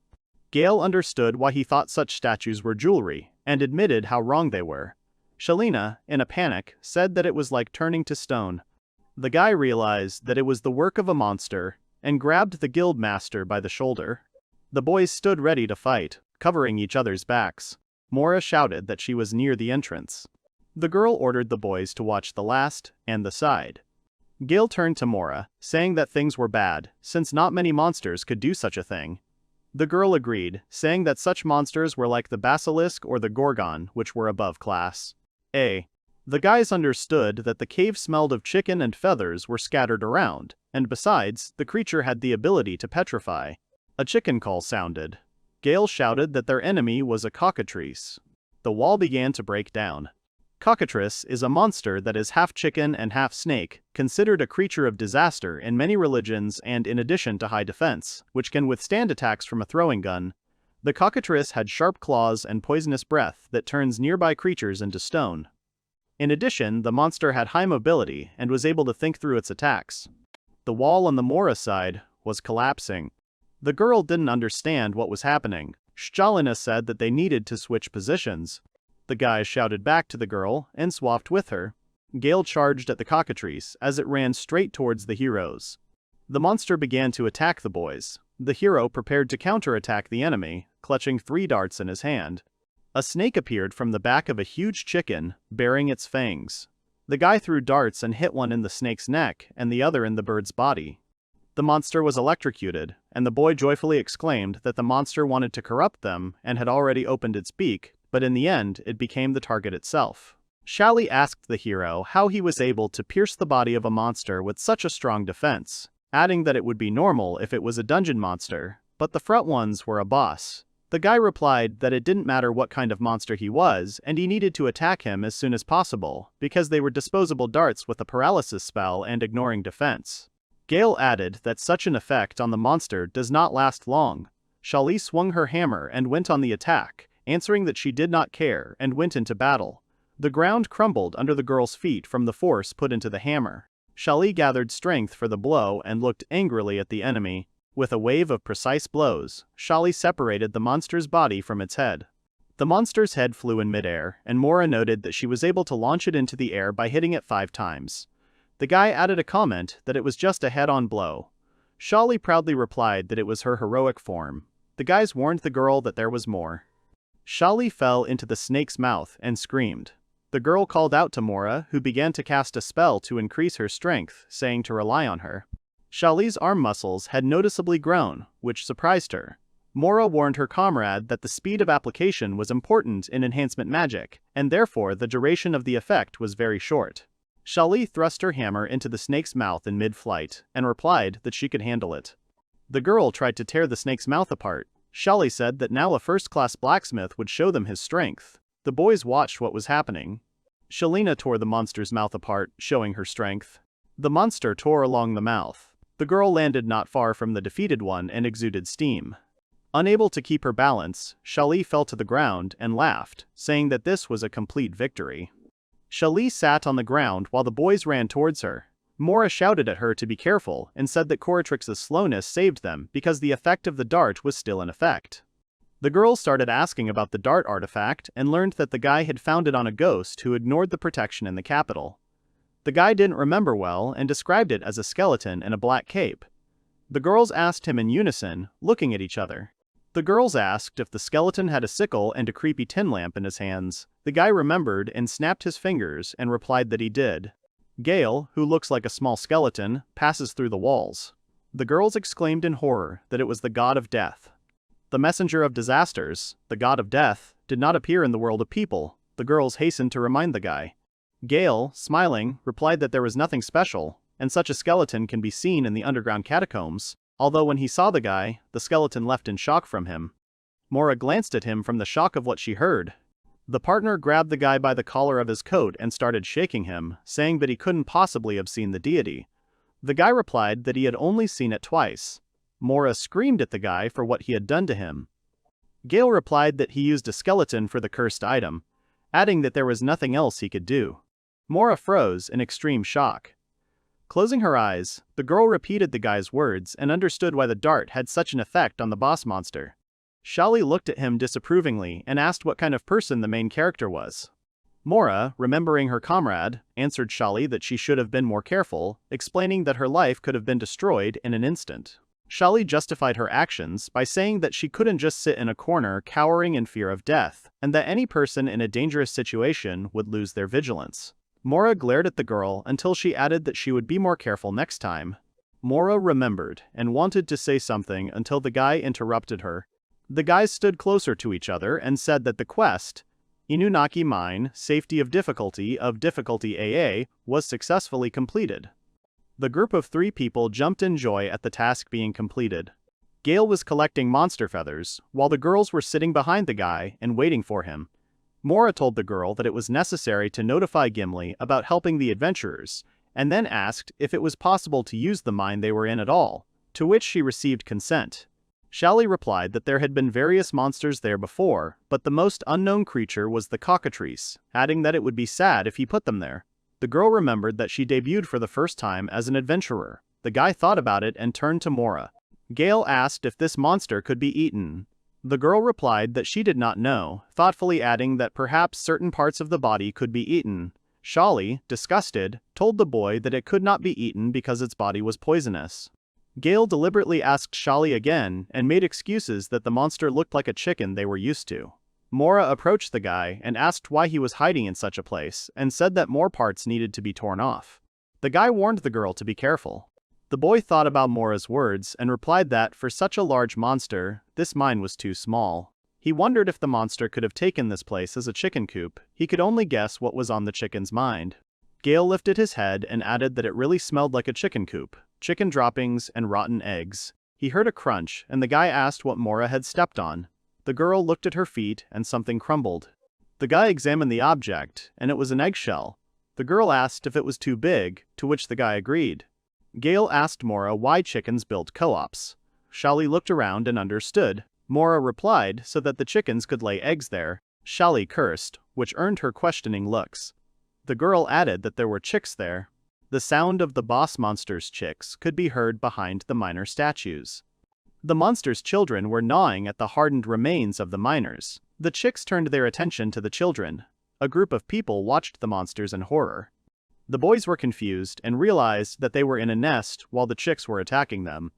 Gail understood why he thought such statues were jewelry, and admitted how wrong they were. Shelina, in a panic, said that it was like turning to stone. The guy realized that it was the work of a monster, and grabbed the guild master by the shoulder. The boys stood ready to fight, covering each other's backs. Mora shouted that she was near the entrance. The girl ordered the boys to watch the last and the side. Gail turned to Mora, saying that things were bad, since not many monsters could do such a thing. The girl agreed, saying that such monsters were like the basilisk or the gorgon, which were above class A. The guys understood that the cave smelled of chicken and feathers were scattered around, and besides, the creature had the ability to petrify. A chicken call sounded. Gail shouted that their enemy was a cockatrice. The wall began to break down. Cockatrice is a monster that is half chicken and half snake, considered a creature of disaster in many religions and in addition to high defense, which can withstand attacks from a throwing gun. The cockatrice had sharp claws and poisonous breath that turns nearby creatures into stone. In addition, the monster had high mobility and was able to think through its attacks. The wall on the Mora side was collapsing. The girl didn't understand what was happening. Shelina said that they needed to switch positions. The guys shouted back to the girl and swapped with her. Gail charged at the cockatrice as it ran straight towards the heroes. The monster began to attack the boys. The hero prepared to counterattack the enemy, clutching 3 darts in his hand. A snake appeared from the back of a huge chicken, bearing its fangs. The guy threw darts and hit one in the snake's neck and the other in the bird's body. The monster was electrocuted, and the boy joyfully exclaimed that the monster wanted to corrupt them and had already opened its beak, but in the end, it became the target itself. Shali asked the hero how he was able to pierce the body of a monster with such a strong defense, adding that it would be normal if it was a dungeon monster, but the front ones were a boss. The guy replied that it didn't matter what kind of monster he was, and he needed to attack him as soon as possible, because they were disposable darts with a paralysis spell and ignoring defense. Gail added that such an effect on the monster does not last long. Shali swung her hammer and went on the attack, answering that she did not care and went into battle. The ground crumbled under the girl's feet from the force put into the hammer. Shali gathered strength for the blow and looked angrily at the enemy. With a wave of precise blows, Shali separated the monster's body from its head. The monster's head flew in midair, and Mora noted that she was able to launch it into the air by hitting it 5 times. The guy added a comment that it was just a head-on blow. Shali proudly replied that it was her heroic form. The guys warned the girl that there was more. Shali fell into the snake's mouth and screamed. The girl called out to Mora, who began to cast a spell to increase her strength, saying to rely on her. Shali's arm muscles had noticeably grown, which surprised her. Mora warned her comrade that the speed of application was important in enhancement magic, and therefore the duration of the effect was very short. Shali thrust her hammer into the snake's mouth in mid-flight, and replied that she could handle it. The girl tried to tear the snake's mouth apart. Shali said that now a first-class blacksmith would show them his strength. The boys watched what was happening. Shalina tore the monster's mouth apart, showing her strength. The monster tore along the mouth. The girl landed not far from the defeated one and exuded steam. Unable to keep her balance, Shali fell to the ground and laughed, saying that this was a complete victory. Shali sat on the ground while the boys ran towards her. Mora shouted at her to be careful and said that Coratrix's slowness saved them because the effect of the dart was still in effect. The girls started asking about the dart artifact and learned that the guy had found it on a ghost who ignored the protection in the capital. The guy didn't remember well and described it as a skeleton in a black cape. The girls asked him in unison, looking at each other. The girls asked if the skeleton had a sickle and a creepy tin lamp in his hands. The guy remembered and snapped his fingers and replied that he did. Gail, who looks like a small skeleton, passes through the walls. The girls exclaimed in horror that it was the god of death. The messenger of disasters, the god of death, did not appear in the world of people. The girls hastened to remind the guy. Gail, smiling, replied that there was nothing special, and such a skeleton can be seen in the underground catacombs, although when he saw the guy, the skeleton left in shock from him. Mora glanced at him from the shock of what she heard. The partner grabbed the guy by the collar of his coat and started shaking him, saying that he couldn't possibly have seen the deity. The guy replied that he had only seen it twice. Mora screamed at the guy for what he had done to him. Gail replied that he used a skeleton for the cursed item, adding that there was nothing else he could do. Mora froze in extreme shock. Closing her eyes, the girl repeated the guy's words and understood why the dart had such an effect on the boss monster. Shali looked at him disapprovingly and asked what kind of person the main character was. Mora, remembering her comrade, answered Shali that she should have been more careful, explaining that her life could have been destroyed in an instant. Shali justified her actions by saying that she couldn't just sit in a corner cowering in fear of death, and that any person in a dangerous situation would lose their vigilance. Mora glared at the girl until she added that she would be more careful next time. Mora remembered and wanted to say something until the guy interrupted her. The guys stood closer to each other and said that the quest, Inunaki Mine, Safety of Difficulty AA, was successfully completed. The group of 3 people jumped in joy at the task being completed. Gail was collecting monster feathers, while the girls were sitting behind the guy and waiting for him. Mora told the girl that it was necessary to notify Gimbly about helping the adventurers, and then asked if it was possible to use the mine they were in at all, to which she received consent. Shali replied that there had been various monsters there before, but the most unknown creature was the cockatrice, adding that it would be sad if he put them there. The girl remembered that she debuted for the first time as an adventurer. The guy thought about it and turned to Mora. Gail asked if this monster could be eaten. The girl replied that she did not know, thoughtfully adding that perhaps certain parts of the body could be eaten. Shali, disgusted, told the boy that it could not be eaten because its body was poisonous. Gail deliberately asked Shali again and made excuses that the monster looked like a chicken they were used to. Mora approached the guy and asked why he was hiding in such a place and said that more parts needed to be torn off. The guy warned the girl to be careful. The boy thought about Mora's words and replied that, for such a large monster, this mine was too small. He wondered if the monster could have taken this place as a chicken coop. He could only guess what was on the chicken's mind. Gail lifted his head and added that it really smelled like a chicken coop, chicken droppings and rotten eggs. He heard a crunch, and the guy asked what Mora had stepped on. The girl looked at her feet and something crumbled. The guy examined the object, and it was an eggshell. The girl asked if it was too big, to which the guy agreed. Gail asked Mora why chickens built co-ops. Shali looked around and understood. Mora replied so that the chickens could lay eggs there. Shali cursed, which earned her questioning looks. The girl added that there were chicks there. The sound of the boss monster's chicks could be heard behind the miner statues. The monster's children were gnawing at the hardened remains of the miners. The chicks turned their attention to the children. A group of people watched the monsters in horror. The boys were confused and realized that they were in a nest while the chicks were attacking them.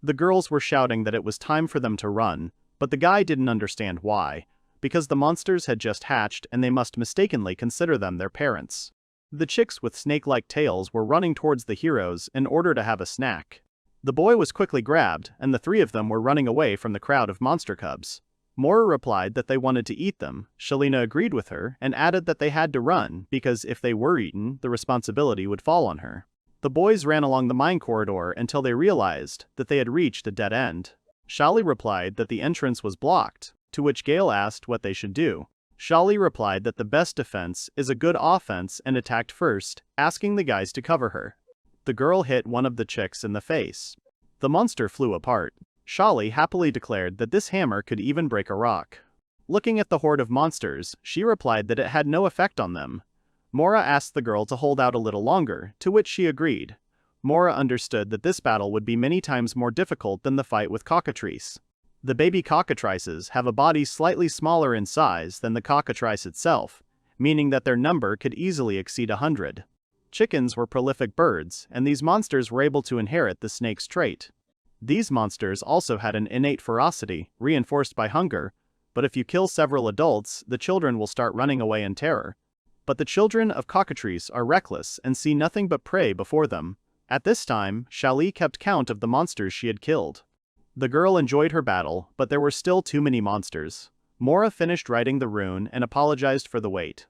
The girls were shouting that it was time for them to run, but the guy didn't understand why, because the monsters had just hatched and they must mistakenly consider them their parents. The chicks with snake-like tails were running towards the heroes in order to have a snack. The boy was quickly grabbed, and the three of them were running away from the crowd of monster cubs. Mora replied that they wanted to eat them. Shalina agreed with her and added that they had to run because if they were eaten, the responsibility would fall on her. The boys ran along the mine corridor until they realized that they had reached a dead end. Shali replied that the entrance was blocked, to which Gail asked what they should do. Shali replied that the best defense is a good offense and attacked first, asking the guys to cover her. The girl hit one of the chicks in the face. The monster flew apart. Shali happily declared that this hammer could even break a rock. Looking at the horde of monsters, she replied that it had no effect on them. Mora asked the girl to hold out a little longer, to which she agreed. Mora understood that this battle would be many times more difficult than the fight with cockatrice. The baby cockatrices have a body slightly smaller in size than the cockatrice itself, meaning that their number could easily exceed 100. Chickens were prolific birds, and these monsters were able to inherit the snake's trait. These monsters also had an innate ferocity, reinforced by hunger, but if you kill several adults, the children will start running away in terror. But the children of cockatrice are reckless and see nothing but prey before them. At this time, Shali kept count of the monsters she had killed. The girl enjoyed her battle, but there were still too many monsters. Mora finished writing the rune and apologized for the wait.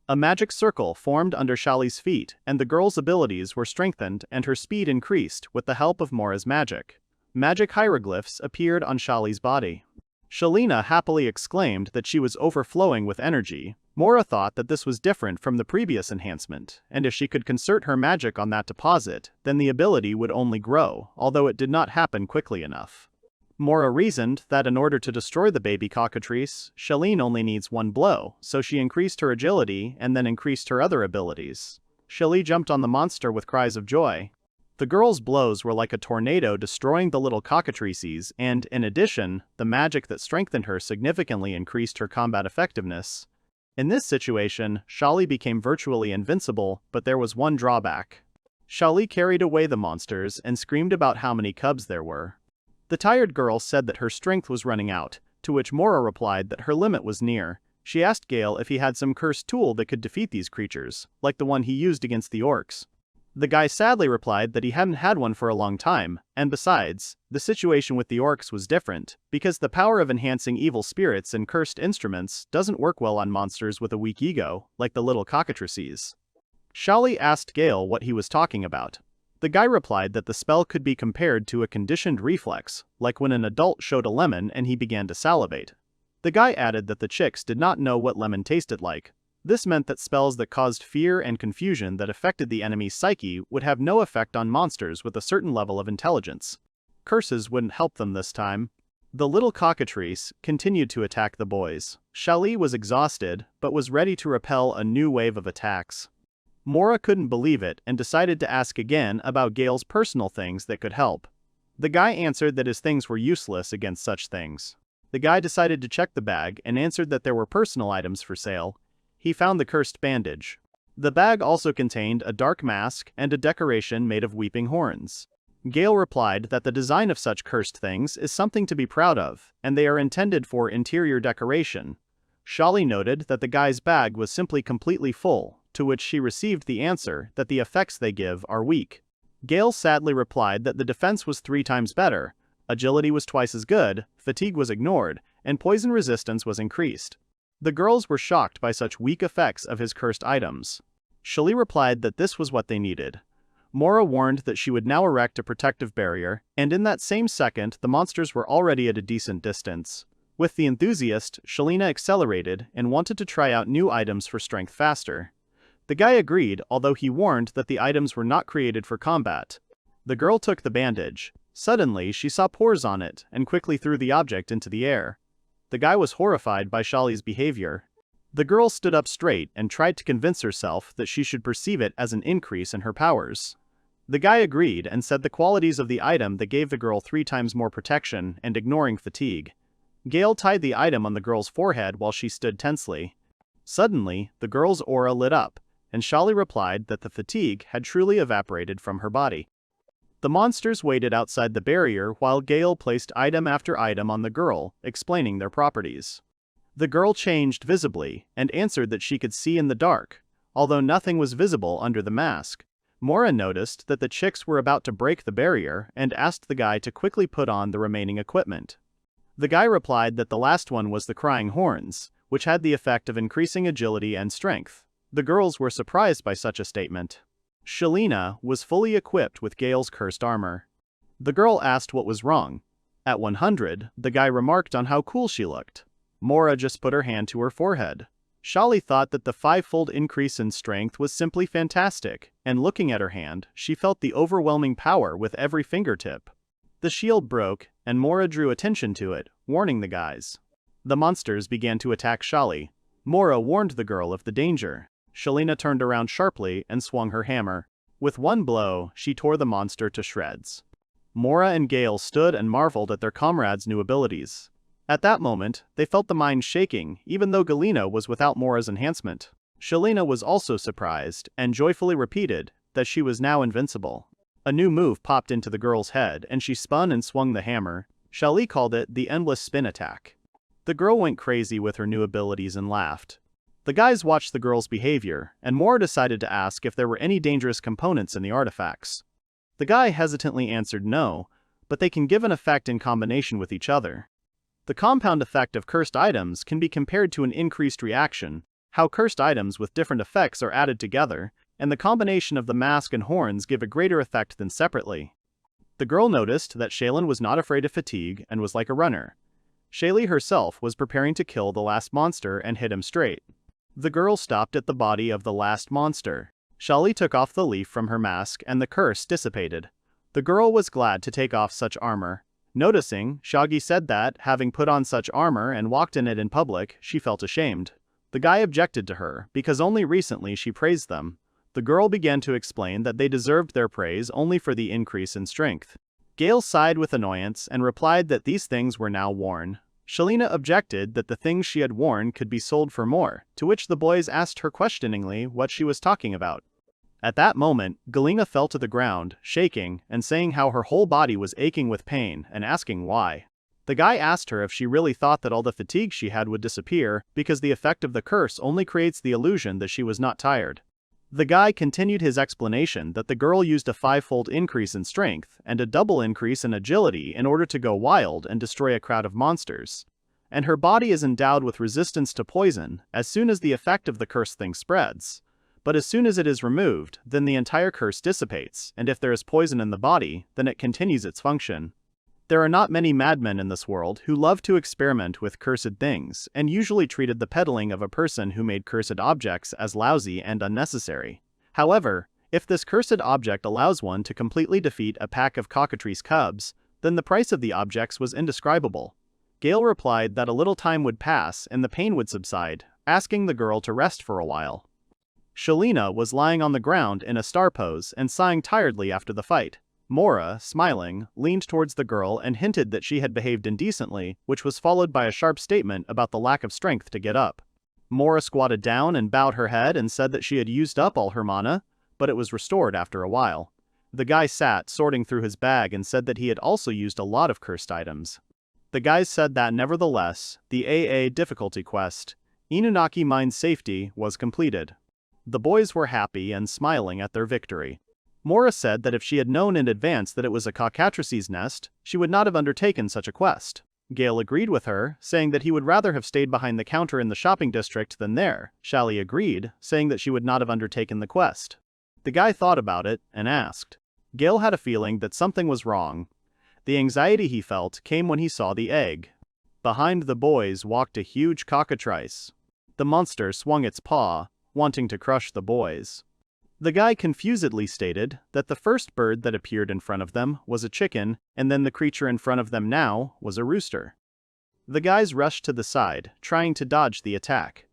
A magic circle formed under Shali's feet, and the girl's abilities were strengthened and her speed increased with the help of Mora's magic. Magic hieroglyphs appeared on Shali's body. Shalina happily exclaimed that she was overflowing with energy. Mora thought that this was different from the previous enhancement, and if she could concert her magic on that deposit, then the ability would only grow, although it did not happen quickly enough. Mora reasoned that in order to destroy the baby cockatrice, Shaline only needs one blow, so she increased her agility and then increased her other abilities. Shali jumped on the monster with cries of joy. The girl's blows were like a tornado destroying the little cockatrices, and, in addition, the magic that strengthened her significantly increased her combat effectiveness. In this situation, Shali became virtually invincible, but there was one drawback. Shali carried away the monsters and screamed about how many cubs there were. The tired girl said that her strength was running out, to which Mora replied that her limit was near. She asked Gail if he had some cursed tool that could defeat these creatures, like the one he used against the orcs. The guy sadly replied that he hadn't had one for a long time, and besides, the situation with the orcs was different, because the power of enhancing evil spirits and cursed instruments doesn't work well on monsters with a weak ego, like the little cockatrices. Shali asked Gail what he was talking about. The guy replied that the spell could be compared to a conditioned reflex, like when an adult showed a lemon and he began to salivate. The guy added that the chicks did not know what lemon tasted like. This meant that spells that caused fear and confusion that affected the enemy's psyche would have no effect on monsters with a certain level of intelligence. Curses wouldn't help them this time. The little cockatrice continued to attack the boys. Shali was exhausted, but was ready to repel a new wave of attacks. Mora couldn't believe it and decided to ask again about Gail's personal things that could help. The guy answered that his things were useless against such things. The guy decided to check the bag and answered that there were personal items for sale. He found the cursed bandage. The bag also contained a dark mask and a decoration made of weeping horns. Gail replied that the design of such cursed things is something to be proud of, and they are intended for interior decoration. Shali noted that the guy's bag was simply completely full, to which she received the answer that the effects they give are weak. Gail sadly replied that the defense was 3 times better, agility was twice as good, fatigue was ignored, and poison resistance was increased. The girls were shocked by such weak effects of his cursed items. Shali replied that this was what they needed. Mora warned that she would now erect a protective barrier, and in that same second the monsters were already at a decent distance. With the enthusiast, Shalina accelerated and wanted to try out new items for strength faster. The guy agreed, although he warned that the items were not created for combat. The girl took the bandage. Suddenly, she saw pores on it and quickly threw the object into the air. The guy was horrified by Shali's behavior. The girl stood up straight and tried to convince herself that she should perceive it as an increase in her powers. The guy agreed and said the qualities of the item that gave the girl 3 times more protection and ignoring fatigue. Gail tied the item on the girl's forehead while she stood tensely. Suddenly, the girl's aura lit up, and Shali replied that the fatigue had truly evaporated from her body. The monsters waited outside the barrier while Gail placed item after item on the girl, explaining their properties. The girl changed visibly and answered that she could see in the dark, although nothing was visible under the mask. Mora noticed that the chicks were about to break the barrier and asked the guy to quickly put on the remaining equipment. The guy replied that the last one was the crying horns, which had the effect of increasing agility and strength. The girls were surprised by such a statement. Shalina was fully equipped with Gail's cursed armor. The girl asked what was wrong. At 100, the guy remarked on how cool she looked. Mora just put her hand to her forehead. Shali thought that the 5-fold increase in strength was simply fantastic, and looking at her hand, she felt the overwhelming power with every fingertip. The shield broke, and Mora drew attention to it, warning the guys. The monsters began to attack Shali. Mora warned the girl of the danger. Shalina turned around sharply and swung her hammer. With one blow, she tore the monster to shreds. Mora and Gail stood and marveled at their comrades' new abilities. At that moment, they felt the mind shaking, even though Galena was without Mora's enhancement. Shalina was also surprised, and joyfully repeated that she was now invincible. A new move popped into the girl's head, and she spun and swung the hammer. Shali called it the endless spin attack. The girl went crazy with her new abilities and laughed. The guys watched the girl's behavior, and Mora decided to ask if there were any dangerous components in the artifacts. The guy hesitantly answered no, but they can give an effect in combination with each other. The compound effect of cursed items can be compared to an increased reaction, how cursed items with different effects are added together, and the combination of the mask and horns give a greater effect than separately. The girl noticed that Shaylin was not afraid of fatigue and was like a runner. Shaylee herself was preparing to kill the last monster and hit him straight. The girl stopped at the body of the last monster. Shali took off the leaf from her mask and the curse dissipated. The girl was glad to take off such armor. Noticing, Shaggy said that, having put on such armor and walked in it in public, she felt ashamed. The guy objected to her, because only recently she praised them. The girl began to explain that they deserved their praise only for the increase in strength. Gail sighed with annoyance and replied that these things were now worn. Shalina objected that the things she had worn could be sold for more, to which the boys asked her questioningly what she was talking about. At that moment, Galena fell to the ground, shaking, and saying how her whole body was aching with pain, and asking why. The guy asked her if she really thought that all the fatigue she had would disappear, because the effect of the curse only creates the illusion that she was not tired. The guy continued his explanation that the girl used a 5-fold increase in strength and a double increase in agility in order to go wild and destroy a crowd of monsters. And her body is endowed with resistance to poison as soon as the effect of the cursed thing spreads. But as soon as it is removed, then the entire curse dissipates, and if there is poison in the body, then it continues its function. There are not many madmen in this world who love to experiment with cursed things, and usually treated the peddling of a person who made cursed objects as lousy and unnecessary. However, if this cursed object allows one to completely defeat a pack of cockatrice cubs, then the price of the objects was indescribable. Gail replied that a little time would pass and the pain would subside, asking the girl to rest for a while. Shalina was lying on the ground in a star pose and sighing tiredly after the fight. Mora, smiling, leaned towards the girl and hinted that she had behaved indecently, which was followed by a sharp statement about the lack of strength to get up. Mora squatted down and bowed her head and said that she had used up all her mana, but it was restored after a while. The guy sat, sorting through his bag, and said that he had also used a lot of cursed items. The guys said that nevertheless, the AA difficulty quest, Inunaki Mine's Safety, was completed. The boys were happy and smiling at their victory. Mora said that if she had known in advance that it was a cockatrice's nest, she would not have undertaken such a quest. Gail agreed with her, saying that he would rather have stayed behind the counter in the shopping district than there. Shali agreed, saying that she would not have undertaken the quest. The guy thought about it and asked. Gail had a feeling that something was wrong. The anxiety he felt came when he saw the egg. Behind the boys walked a huge cockatrice. The monster swung its paw, wanting to crush the boys. The guy confusedly stated that the first bird that appeared in front of them was a chicken, and then the creature in front of them now was a rooster. The guys rushed to the side, trying to dodge the attack.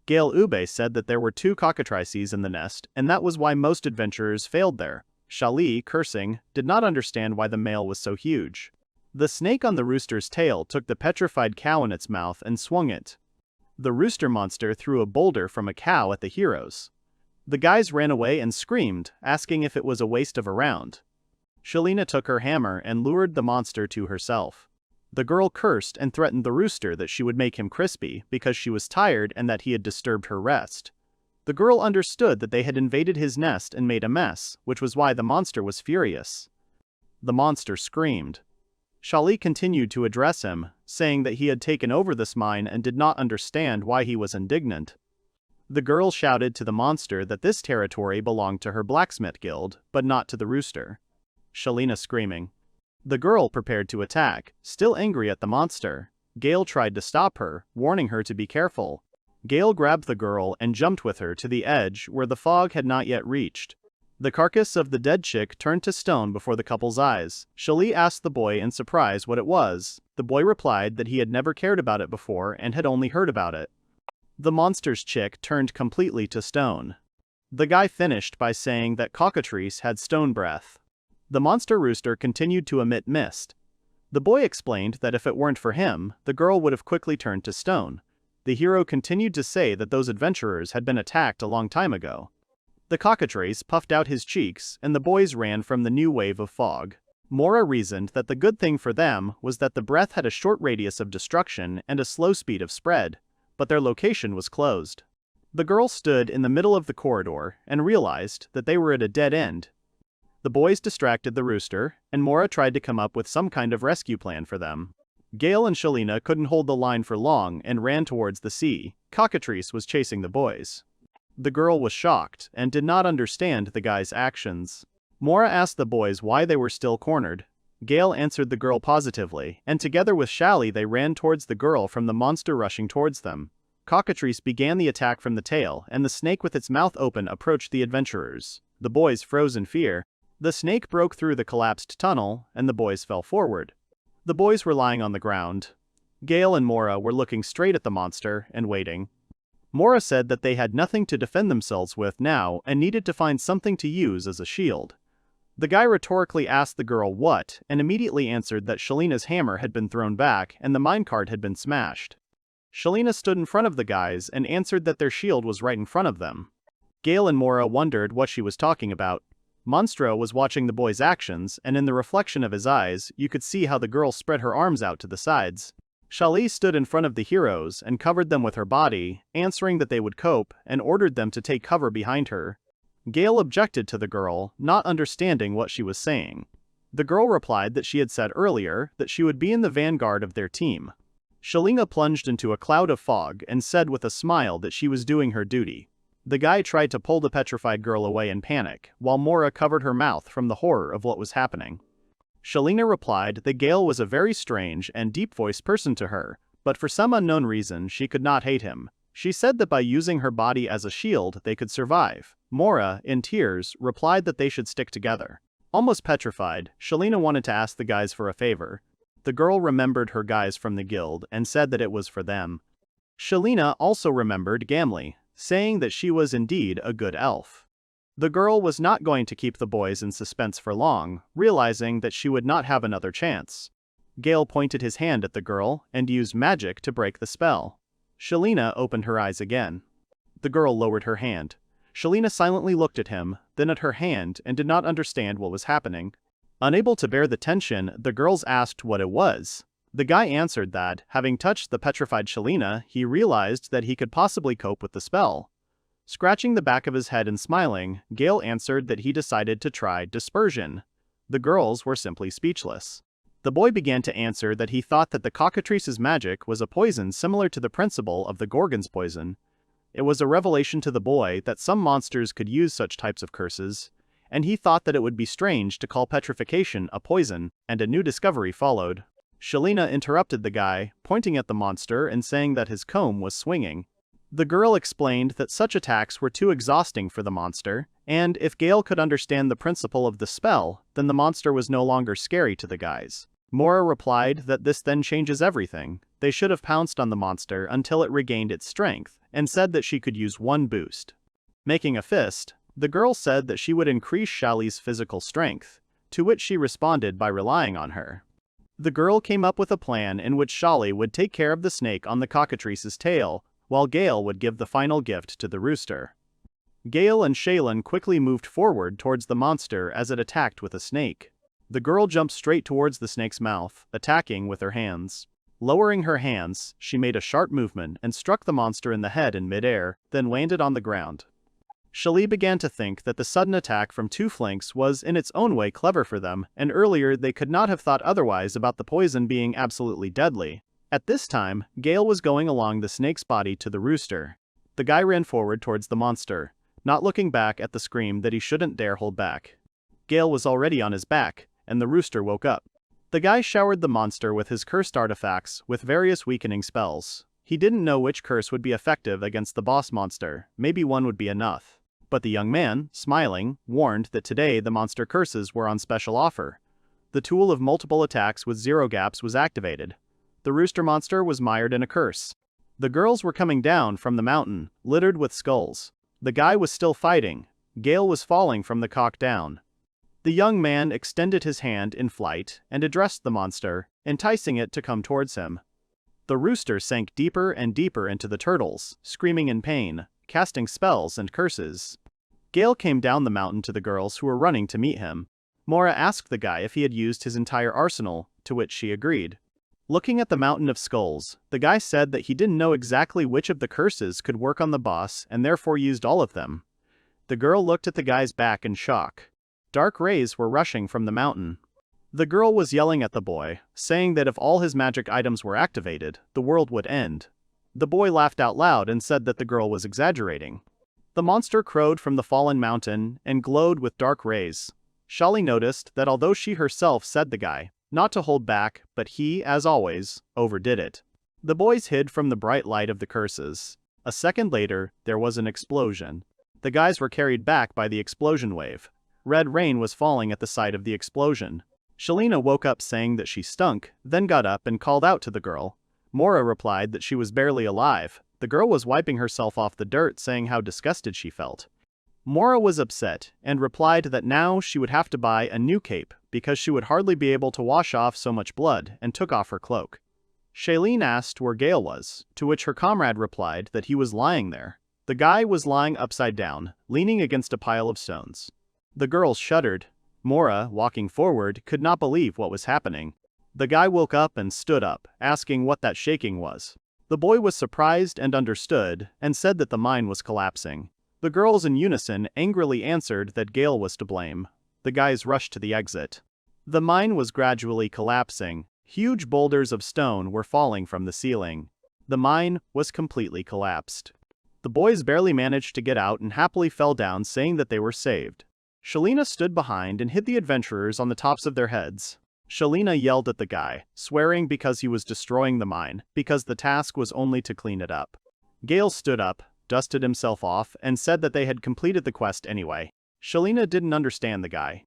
Gail said that there were 2 cockatrices in the nest, and that was why most adventurers failed there. Shali, cursing, did not understand why the male was so huge. The snake on the rooster's tail took the petrified cow in its mouth and swung it. The rooster monster threw a boulder from a cow at the heroes. The guys ran away and screamed, asking if it was a waste of a round. Shalina took her hammer and lured the monster to herself. The girl cursed and threatened the rooster that she would make him crispy because she was tired and that he had disturbed her rest. The girl understood that they had invaded his nest and made a mess, which was why the monster was furious. The monster screamed. Shali continued to address him, saying that he had taken over this mine and did not understand why he was indignant. The girl shouted to the monster that this territory belonged to her blacksmith guild, but not to the rooster. Shalina screaming. The girl prepared to attack, still angry at the monster. Gail tried to stop her, warning her to be careful. Gail grabbed the girl and jumped with her to the edge where the fog had not yet reached. The carcass of the dead chick turned to stone before the couple's eyes. Shali asked the boy in surprise what it was. The boy replied that he had never cared about it before and had only heard about it. The monster's chick turned completely to stone. The guy finished by saying that cockatrice had stone breath. The monster rooster continued to emit mist. The boy explained that if it weren't for him, the girl would have quickly turned to stone. The hero continued to say that those adventurers had been attacked a long time ago. The cockatrice puffed out his cheeks, and the boys ran from the new wave of fog. Mora reasoned that the good thing for them was that the breath had a short radius of destruction and a slow speed of spread, but their location was closed. The girl stood in the middle of the corridor and realized that they were at a dead end. The boys distracted the rooster, and Mora tried to come up with some kind of rescue plan for them. Gail and Shalina couldn't hold the line for long and ran towards the sea. Cockatrice was chasing the boys. The girl was shocked and did not understand the guy's actions. Mora asked the boys why they were still cornered. Gail answered the girl positively, and together with Shali they ran towards the girl from the monster rushing towards them. Cockatrice began the attack from the tail, and the snake with its mouth open approached the adventurers. The boys froze in fear. The snake broke through the collapsed tunnel, and the boys fell forward. The boys were lying on the ground. Gail and Mora were looking straight at the monster and waiting. Mora said that they had nothing to defend themselves with now and needed to find something to use as a shield. The guy rhetorically asked the girl what, and immediately answered that Shalina's hammer had been thrown back and the minecart had been smashed. Shalina stood in front of the guys and answered that their shield was right in front of them. Gail and Mora wondered what she was talking about. Monstro was watching the boy's actions, and in the reflection of his eyes, you could see how the girl spread her arms out to the sides. Shali stood in front of the heroes and covered them with her body, answering that they would cope, and ordered them to take cover behind her. Gail objected to the girl, not understanding what she was saying. The girl replied that she had said earlier that she would be in the vanguard of their team. Shalina plunged into a cloud of fog and said with a smile that she was doing her duty. The guy tried to pull the petrified girl away in panic, while Mora covered her mouth from the horror of what was happening. Shalina replied that Gail was a very strange and deep-voiced person to her, but for some unknown reason she could not hate him. She said that by using her body as a shield they could survive. Mora, in tears, replied that they should stick together. Almost petrified, Shalina wanted to ask the guys for a favor. The girl remembered her guys from the guild and said that it was for them. Shalina also remembered Gimbly, saying that she was indeed a good elf. The girl was not going to keep the boys in suspense for long, realizing that she would not have another chance. Gail pointed his hand at the girl and used magic to break the spell. Shalina opened her eyes again. The girl lowered her hand. Shalina silently looked at him, then at her hand, and did not understand what was happening. Unable to bear the tension, the girls asked what it was. The guy answered that, having touched the petrified Shalina, he realized that he could possibly cope with the spell. Scratching the back of his head and smiling, Gail answered that he decided to try dispersion. The girls were simply speechless. The boy began to answer that he thought that the cockatrice's magic was a poison similar to the principle of the Gorgon's poison. It was a revelation to the boy that some monsters could use such types of curses, and he thought that it would be strange to call petrification a poison, and a new discovery followed. Shalina interrupted the guy, pointing at the monster and saying that his comb was swinging. The girl explained that such attacks were too exhausting for the monster, And if Gail could understand the principle of the spell, then the monster was no longer scary to the guys. Mora replied that this then changes everything. They should have pounced on the monster until it regained its strength, and said that she could use one boost. Making a fist, the girl said that she would increase Shali's physical strength, to which she responded by relying on her. The girl came up with a plan in which Shali would take care of the snake on the cockatrice's tail, while Gail would give the final gift to the rooster. Gail and Shaylin quickly moved forward towards the monster as it attacked with a snake. The girl jumped straight towards the snake's mouth, attacking with her hands. Lowering her hands, she made a sharp movement and struck the monster in the head in midair, then landed on the ground. Shali began to think that the sudden attack from two flanks was in its own way clever for them, and earlier they could not have thought otherwise about the poison being absolutely deadly. At this time, Gail was going along the snake's body to the rooster. The guy ran forward towards the monster, not looking back at the scream that he shouldn't dare hold back. Gail was already on his back, and the rooster woke up. The guy showered the monster with his cursed artifacts with various weakening spells. He didn't know which curse would be effective against the boss monster, maybe one would be enough. But the young man, smiling, warned that today the monster curses were on special offer. The tool of multiple attacks with 0 gaps was activated. The rooster monster was mired in a curse. The girls were coming down from the mountain, littered with skulls. The guy was still fighting. Gail was falling from the cock down. The young man extended his hand in flight and addressed the monster, enticing it to come towards him. The rooster sank deeper and deeper into the turtles, screaming in pain, casting spells and curses. Gail came down the mountain to the girls who were running to meet him. Mora asked the guy if he had used his entire arsenal, to which she agreed. Looking at the mountain of skulls, the guy said that he didn't know exactly which of the curses could work on the boss and therefore used all of them. The girl looked at the guy's back in shock. Dark rays were rushing from the mountain. The girl was yelling at the boy, saying that if all his magic items were activated, the world would end. The boy laughed out loud and said that the girl was exaggerating. The monster crowed from the fallen mountain and glowed with dark rays. Shali noticed that although she herself said the guy not to hold back, but he, as always, overdid it. The boys hid from the bright light of the curses. A second later, there was an explosion. The guys were carried back by the explosion wave. Red rain was falling at the sight of the explosion. Shalina woke up saying that she stunk, then got up and called out to the girl. Mora replied that she was barely alive. The girl was wiping herself off the dirt, saying how disgusted she felt. Mora was upset and replied that now she would have to buy a new cape because she would hardly be able to wash off so much blood, and took off her cloak. Shailene asked where Gail was, to which her comrade replied that he was lying there. The guy was lying upside down, leaning against a pile of stones. The girls shuddered. Mora, walking forward, could not believe what was happening. The guy woke up and stood up, asking what that shaking was. The boy was surprised and understood, and said that the mine was collapsing. The girls in unison angrily answered that Gail was to blame. The guys rushed to the exit. The mine was gradually collapsing. Huge boulders of stone were falling from the ceiling. The mine was completely collapsed. The boys barely managed to get out and happily fell down, saying that they were saved. Shalina stood behind and hit the adventurers on the tops of their heads. Shalina yelled at the guy, swearing because he was destroying the mine, because the task was only to clean it up. Gail stood up, dusted himself off, and said that they had completed the quest anyway. Shalina didn't understand the guy.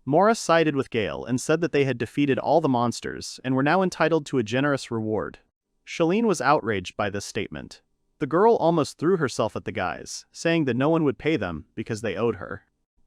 Mora sided with Gail and said that they had defeated all the monsters and were now entitled to a generous reward. Shalene was outraged by this statement. The girl almost threw herself at the guys, saying that no one would pay them because they owed her.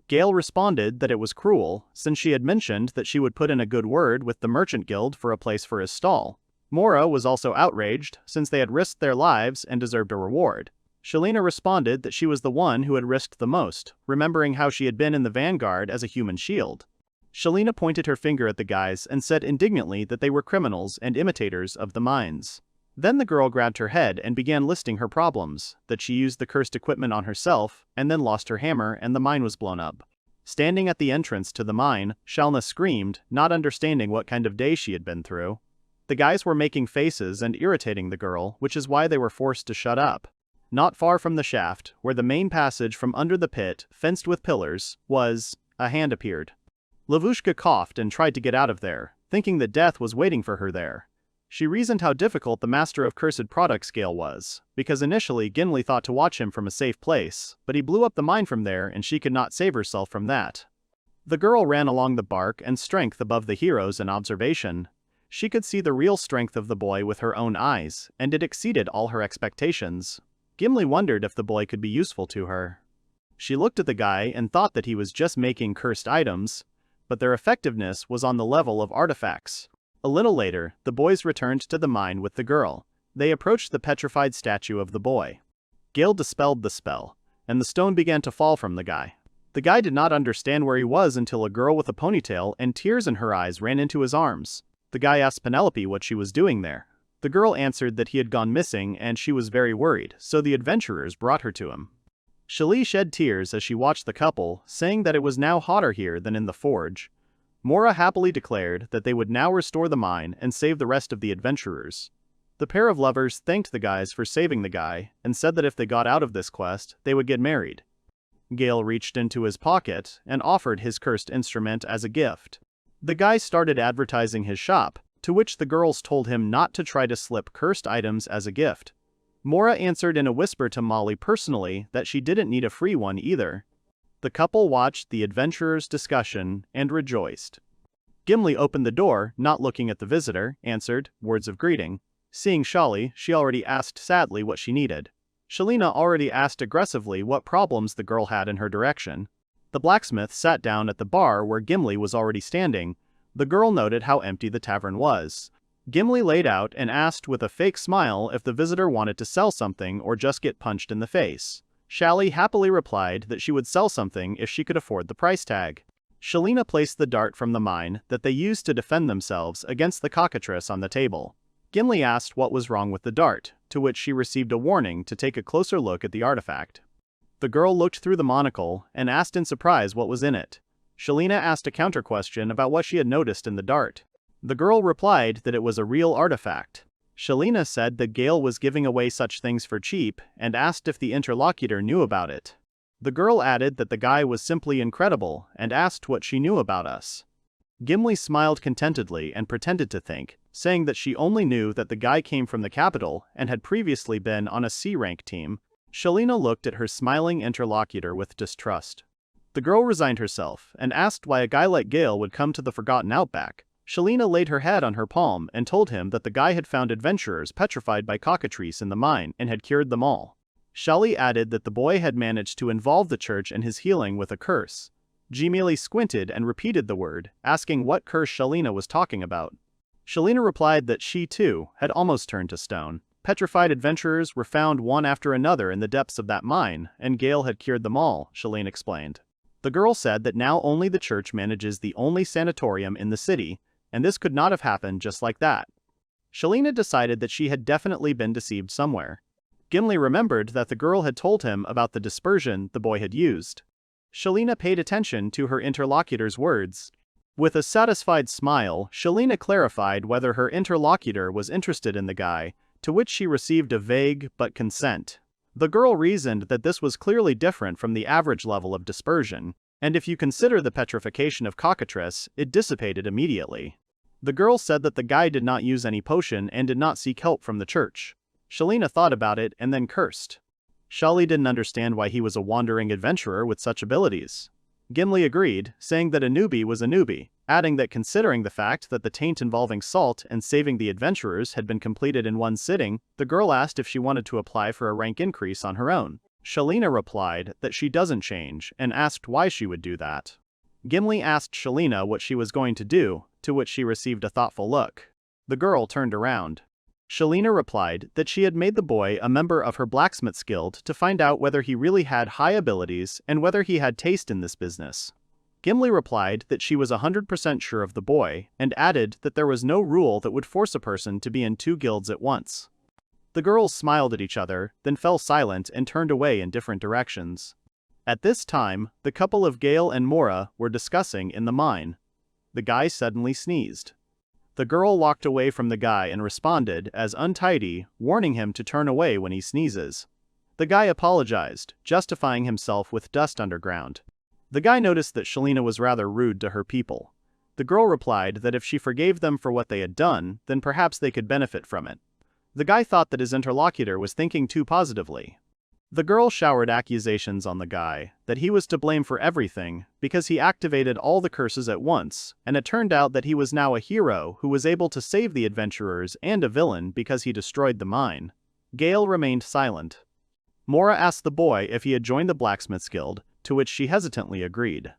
Gail responded that it was cruel, since she had mentioned that she would put in a good word with the merchant guild for a place for his stall. Mora was also outraged, since they had risked their lives and deserved a reward. Shalina responded that she was the one who had risked the most, remembering how she had been in the vanguard as a human shield. Shalina pointed her finger at the guys and said indignantly that they were criminals and imitators of the mines. Then the girl grabbed her head and began listing her problems, that she used the cursed equipment on herself, and then lost her hammer and the mine was blown up. Standing at the entrance to the mine, Shalna screamed, not understanding what kind of day she had been through. The guys were making faces and irritating the girl, which is why they were forced to shut up. Not far from the shaft, where the main passage from under the pit, fenced with pillars, a hand appeared. Lavushka coughed and tried to get out of there, thinking that death was waiting for her there. She reasoned how difficult the master of cursed products Gail was, because initially Gimbly thought to watch him from a safe place, but he blew up the mine from there and she could not save herself from that. The girl ran along the bark and strength above the heroes in observation. She could see the real strength of the boy with her own eyes, and it exceeded all her expectations. Gimbly wondered if the boy could be useful to her. She looked at the guy and thought that he was just making cursed items, but their effectiveness was on the level of artifacts. A little later, the boys returned to the mine with the girl. They approached the petrified statue of the boy. Gail dispelled the spell, and the stone began to fall from the guy. The guy did not understand where he was until a girl with a ponytail and tears in her eyes ran into his arms. The guy asked Penelope what she was doing there. The girl answered that he had gone missing and she was very worried, so the adventurers brought her to him. Shali shed tears as she watched the couple, saying that it was now hotter here than in the forge. Mora happily declared that they would now restore the mine and save the rest of the adventurers. The pair of lovers thanked the guys for saving the guy and said that if they got out of this quest, they would get married. Gail reached into his pocket and offered his cursed instrument as a gift. The guy started advertising his shop, to which the girls told him not to try to slip cursed items as a gift. Mora answered in a whisper to Molly personally that she didn't need a free one either. The couple watched the adventurers' discussion and rejoiced. Gimbly opened the door, not looking at the visitor, answered words of greeting. Seeing Shali, she already asked sadly what she needed. Shalina already asked aggressively what problems the girl had in her direction. The blacksmith sat down at the bar where Gimbly was already standing. The girl noted how empty the tavern was. Gimbly laid out and asked with a fake smile if the visitor wanted to sell something or just get punched in the face. Shali happily replied that she would sell something if she could afford the price tag. Shalina placed the dart from the mine that they used to defend themselves against the cockatrice on the table. Gimbly asked what was wrong with the dart, to which she received a warning to take a closer look at the artifact. The girl looked through the monocle and asked in surprise what was in it. Shalina asked a counter question about what she had noticed in the dart. The girl replied that it was a real artifact. Shalina said that Gail was giving away such things for cheap and asked if the interlocutor knew about it. The girl added that the guy was simply incredible and asked what she knew about us. Gimbly smiled contentedly and pretended to think, saying that she only knew that the guy came from the capital and had previously been on a C-rank team. Shalina looked at her smiling interlocutor with distrust. The girl resigned herself and asked why a guy like Gail would come to the Forgotten Outback. Shalina laid her head on her palm and told him that the guy had found adventurers petrified by cockatrice in the mine and had cured them all. Shali added that the boy had managed to involve the church in his healing with a curse. Gimbly squinted and repeated the word, asking what curse Shalina was talking about. Shalina replied that she, too, had almost turned to stone. Petrified adventurers were found one after another in the depths of that mine, and Gail had cured them all, Shalina explained. The girl said that now only the church manages the only sanatorium in the city, and this could not have happened just like that. Shalina decided that she had definitely been deceived somewhere. Gimbly remembered that the girl had told him about the dispersion the boy had used. Shalina paid attention to her interlocutor's words. With a satisfied smile, Shalina clarified whether her interlocutor was interested in the guy, to which she received a vague but consent. The girl reasoned that this was clearly different from the average level of dispersion, and if you consider the petrification of cockatrice, it dissipated immediately. The girl said that the guy did not use any potion and did not seek help from the church. Shalina thought about it and then cursed. Shali didn't understand why he was a wandering adventurer with such abilities. Gimbly agreed, saying that a newbie was a newbie, adding that considering the fact that the taint involving salt and saving the adventurers had been completed in one sitting, the girl asked if she wanted to apply for a rank increase on her own. Shalina replied that she doesn't change and asked why she would do that. Gimbly asked Shalina what she was going to do, to which she received a thoughtful look. The girl turned around. Shalina replied that she had made the boy a member of her blacksmith guild to find out whether he really had high abilities and whether he had taste in this business. Gimbly replied that she was 100% sure of the boy and added that there was no rule that would force a person to be in two guilds at once. The girls smiled at each other, then fell silent and turned away in different directions. At this time, the couple of Gail and Mora were discussing in the mine. The guy suddenly sneezed. The girl walked away from the guy and responded as untidy, warning him to turn away when he sneezes. The guy apologized, justifying himself with dust underground. The guy noticed that Shalina was rather rude to her people. The girl replied that if she forgave them for what they had done, then perhaps they could benefit from it. The guy thought that his interlocutor was thinking too positively. The girl showered accusations on the guy, that he was to blame for everything, because he activated all the curses at once, and it turned out that he was now a hero who was able to save the adventurers and a villain because he destroyed the mine. Gail remained silent. Mora asked the boy if he had joined the Blacksmith's Guild, to which she hesitantly agreed.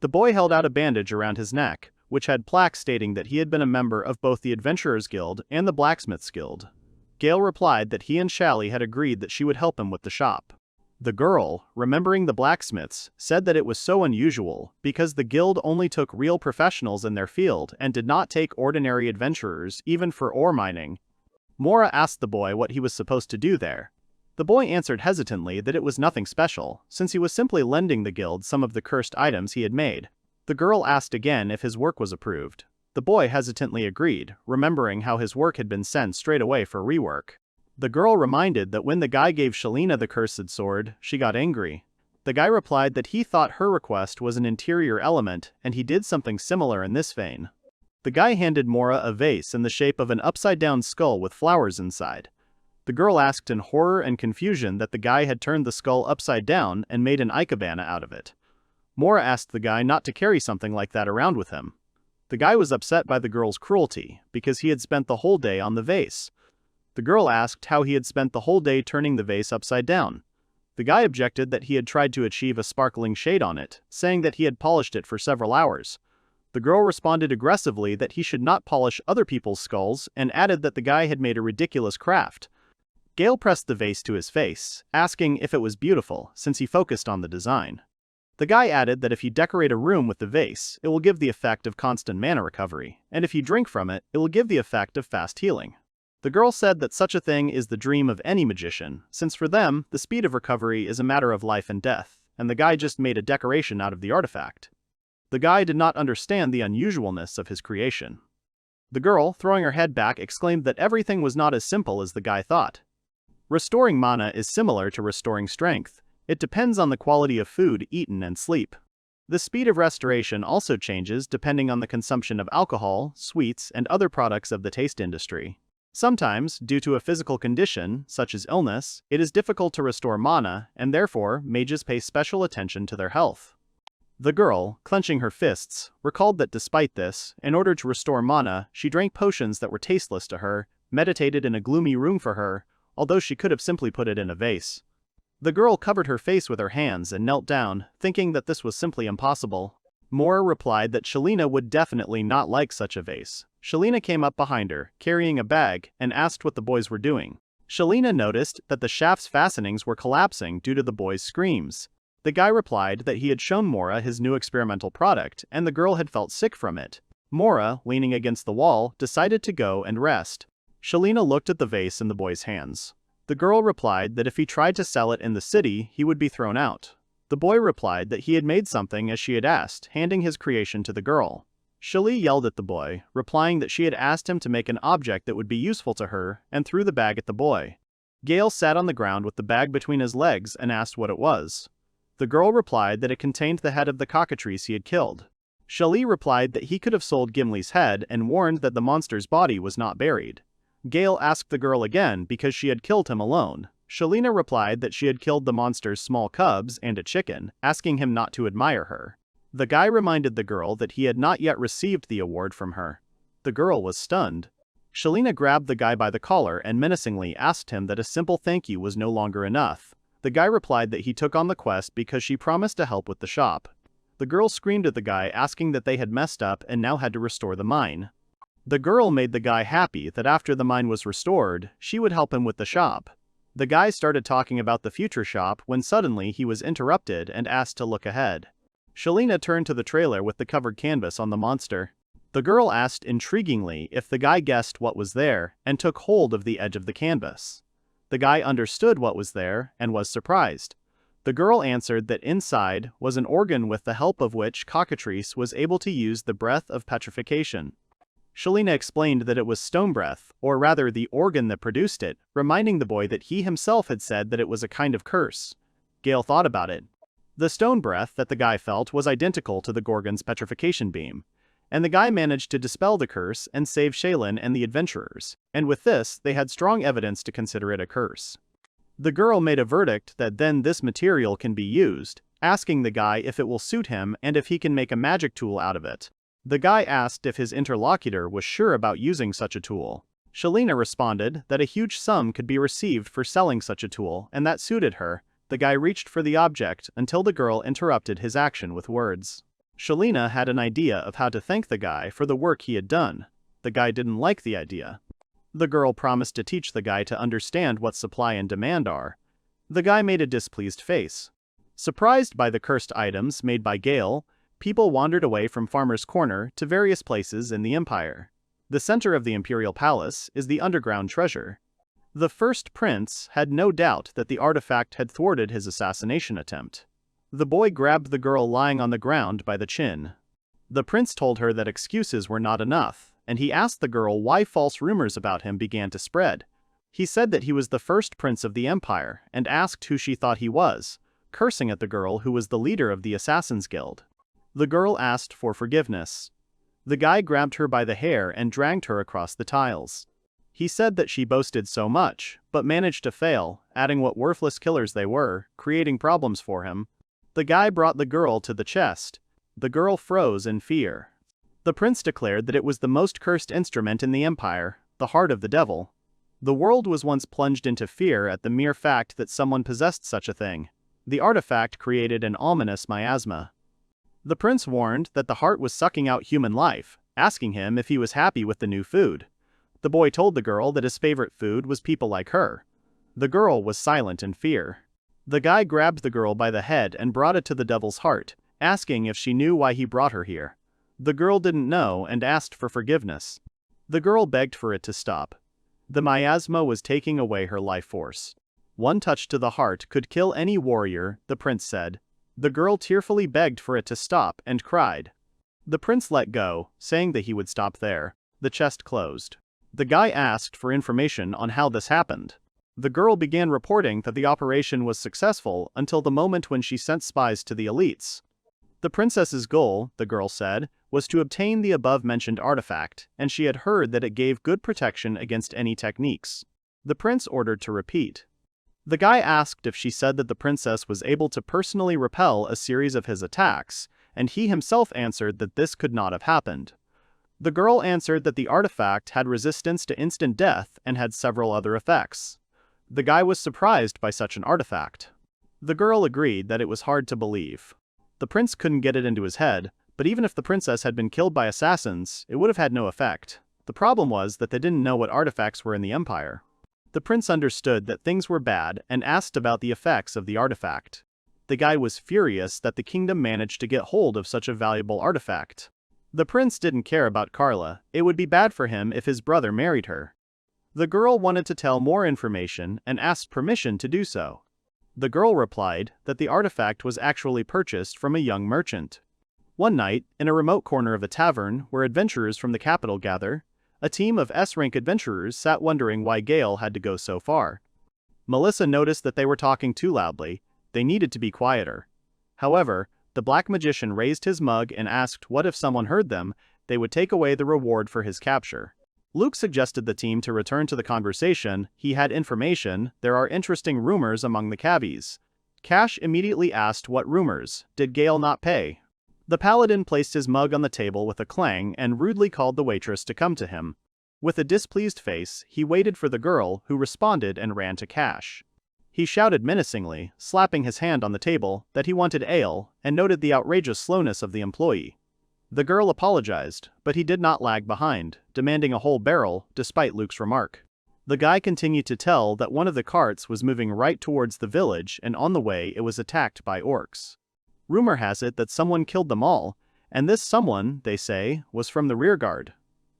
The boy held out a bandage around his neck, which had plaques stating that he had been a member of both the Adventurers Guild and the Blacksmith's Guild. Gail replied that he and Shally had agreed that she would help him with the shop. The girl, remembering the blacksmiths, said that it was so unusual because the guild only took real professionals in their field and did not take ordinary adventurers even for ore mining. Mora asked the boy what he was supposed to do there. The boy answered hesitantly that it was nothing special, since he was simply lending the guild some of the cursed items he had made. The girl asked again if his work was approved. The boy hesitantly agreed, remembering how his work had been sent straight away for rework. The girl reminded that when the guy gave Shalina the cursed sword, she got angry. The guy replied that he thought her request was an interior element, and he did something similar in this vein. The guy handed Mora a vase in the shape of an upside-down skull with flowers inside. The girl asked in horror and confusion that the guy had turned the skull upside down and made an ikebana out of it. Mora asked the guy not to carry something like that around with him. The guy was upset by the girl's cruelty, because he had spent the whole day on the vase. The girl asked how he had spent the whole day turning the vase upside down. The guy objected that he had tried to achieve a sparkling shade on it, saying that he had polished it for several hours. The girl responded aggressively that he should not polish other people's skulls and added that the guy had made a ridiculous craft. Gail pressed the vase to his face, asking if it was beautiful, since he focused on the design. The guy added that if you decorate a room with the vase, it will give the effect of constant mana recovery, and if you drink from it, it will give the effect of fast healing. The girl said that such a thing is the dream of any magician, since for them, the speed of recovery is a matter of life and death, and the guy just made a decoration out of the artifact. The guy did not understand the unusualness of his creation. The girl, throwing her head back, exclaimed that everything was not as simple as the guy thought. Restoring mana is similar to restoring strength. It depends on the quality of food eaten and sleep. The speed of restoration also changes depending on the consumption of alcohol, sweets, and other products of the taste industry. Sometimes, due to a physical condition, such as illness, it is difficult to restore mana, and therefore, mages pay special attention to their health. The girl, clenching her fists, recalled that despite this, in order to restore mana, she drank potions that were tasteless to her, meditated in a gloomy room for her, although she could have simply put it in a vase. The girl covered her face with her hands and knelt down, thinking that this was simply impossible. Mora replied that Shalina would definitely not like such a vase. Shalina came up behind her, carrying a bag, and asked what the boys were doing. Shalina noticed that the shaft's fastenings were collapsing due to the boys' screams. The guy replied that he had shown Mora his new experimental product, and the girl had felt sick from it. Mora, leaning against the wall, decided to go and rest. Shalina looked at the vase in the boy's hands. The girl replied that if he tried to sell it in the city, he would be thrown out. The boy replied that he had made something as she had asked, handing his creation to the girl. Shali yelled at the boy, replying that she had asked him to make an object that would be useful to her, and threw the bag at the boy. Gail sat on the ground with the bag between his legs and asked what it was. The girl replied that it contained the head of the cockatrice he had killed. Shali replied that he could have sold Gimli's head and warned that the monster's body was not buried. Gail asked the girl again because she had killed him alone. Shalina replied that she had killed the monster's small cubs and a chicken, asking him not to admire her. The guy reminded the girl that he had not yet received the award from her. The girl was stunned. Shalina grabbed the guy by the collar and menacingly asked him that a simple thank you was no longer enough. The guy replied that he took on the quest because she promised to help with the shop. The girl screamed at the guy, asking that they had messed up and now had to restore the mine. The girl made the guy happy that after the mine was restored, she would help him with the shop. The guy started talking about the future shop when suddenly he was interrupted and asked to look ahead. Shalina turned to the trailer with the covered canvas on the monster. The girl asked intriguingly if the guy guessed what was there and took hold of the edge of the canvas. The guy understood what was there and was surprised. The girl answered that inside was an organ with the help of which cockatrice was able to use the breath of petrification. Shalina explained that it was stone breath, or rather the organ that produced it, reminding the boy that he himself had said that it was a kind of curse. Gail thought about it. The stone breath that the guy felt was identical to the Gorgon's petrification beam. and the guy managed to dispel the curse and save Shaylin and the adventurers, and with this, they had strong evidence to consider it a curse. The girl made a verdict that then this material can be used, asking the guy if it will suit him and if he can make a magic tool out of it. The guy asked if his interlocutor was sure about using such a tool. Shalina responded that a huge sum could be received for selling such a tool, and that suited her. The guy reached for the object until the girl interrupted his action with words. Shalina had an idea of how to thank the guy for the work he had done. The guy didn't like the idea. The girl promised to teach the guy to understand what supply and demand are. The guy made a displeased face. Surprised by the cursed items made by Gail, people wandered away from Farmer's Corner to various places in the Empire. The center of the Imperial Palace is the underground treasure. The first prince had no doubt that the artifact had thwarted his assassination attempt. The boy grabbed the girl lying on the ground by the chin. The prince told her that excuses were not enough, and he asked the girl why false rumors about him began to spread. He said that he was the first prince of the Empire, and asked who she thought he was, cursing at the girl who was the leader of the Assassin's Guild. The girl asked for forgiveness. The guy grabbed her by the hair and dragged her across the tiles. He said that she boasted so much, but managed to fail, adding what worthless killers they were, creating problems for him. The guy brought the girl to the chest. The girl froze in fear. The prince declared that it was the most cursed instrument in the Empire, the heart of the devil. The world was once plunged into fear at the mere fact that someone possessed such a thing. The artifact created an ominous miasma. The prince warned that the heart was sucking out human life, asking him if he was happy with the new food. The boy told the girl that his favorite food was people like her. The girl was silent in fear. The guy grabbed the girl by the head and brought it to the devil's heart, asking if she knew why he brought her here. The girl didn't know and asked for forgiveness. The girl begged for it to stop. The miasma was taking away her life force. One touch to the heart could kill any warrior, the prince said. The girl tearfully begged for it to stop and cried. The prince let go, saying that he would stop there. The chest closed. The guy asked for information on how this happened. The girl began reporting that the operation was successful until the moment when she sent spies to the elites. The princess's goal, the girl said, was to obtain the above-mentioned artifact, and she had heard that it gave good protection against any techniques. The prince ordered to repeat. The guy asked if she said that the princess was able to personally repel a series of his attacks, and he himself answered that this could not have happened. The girl answered that the artifact had resistance to instant death and had several other effects. The guy was surprised by such an artifact. The girl agreed that it was hard to believe. The prince couldn't get it into his head, but even if the princess had been killed by assassins, it would have had no effect. The problem was that they didn't know what artifacts were in the Empire. The prince understood that things were bad and asked about the effects of the artifact. The guy was furious that the kingdom managed to get hold of such a valuable artifact. The prince didn't care about Carla. It would be bad for him if his brother married her. The girl wanted to tell more information and asked permission to do so. The girl replied that the artifact was actually purchased from a young merchant. One night, in a remote corner of a tavern where adventurers from the capital gather, a team of S-rank adventurers sat wondering why Gail had to go so far. Melissa noticed that they were talking too loudly. They needed to be quieter. However, the black magician raised his mug and asked what if someone heard them, they would take away the reward for his capture. Luke suggested the team to return to the conversation. He had information. There are interesting rumors among the cabbies. Cash immediately asked what rumors. Did Gail not pay? The paladin placed his mug on the table with a clang and rudely called the waitress to come to him. With a displeased face, he waited for the girl, who responded and ran to Cash. He shouted menacingly, slapping his hand on the table, that he wanted ale, and noted the outrageous slowness of the employee. The girl apologized, but he did not lag behind, demanding a whole barrel, despite Luke's remark. The guy continued to tell that one of the carts was moving right towards the village, and on the way it was attacked by orcs. Rumor has it that someone killed them all, and this someone, they say, was from the rearguard.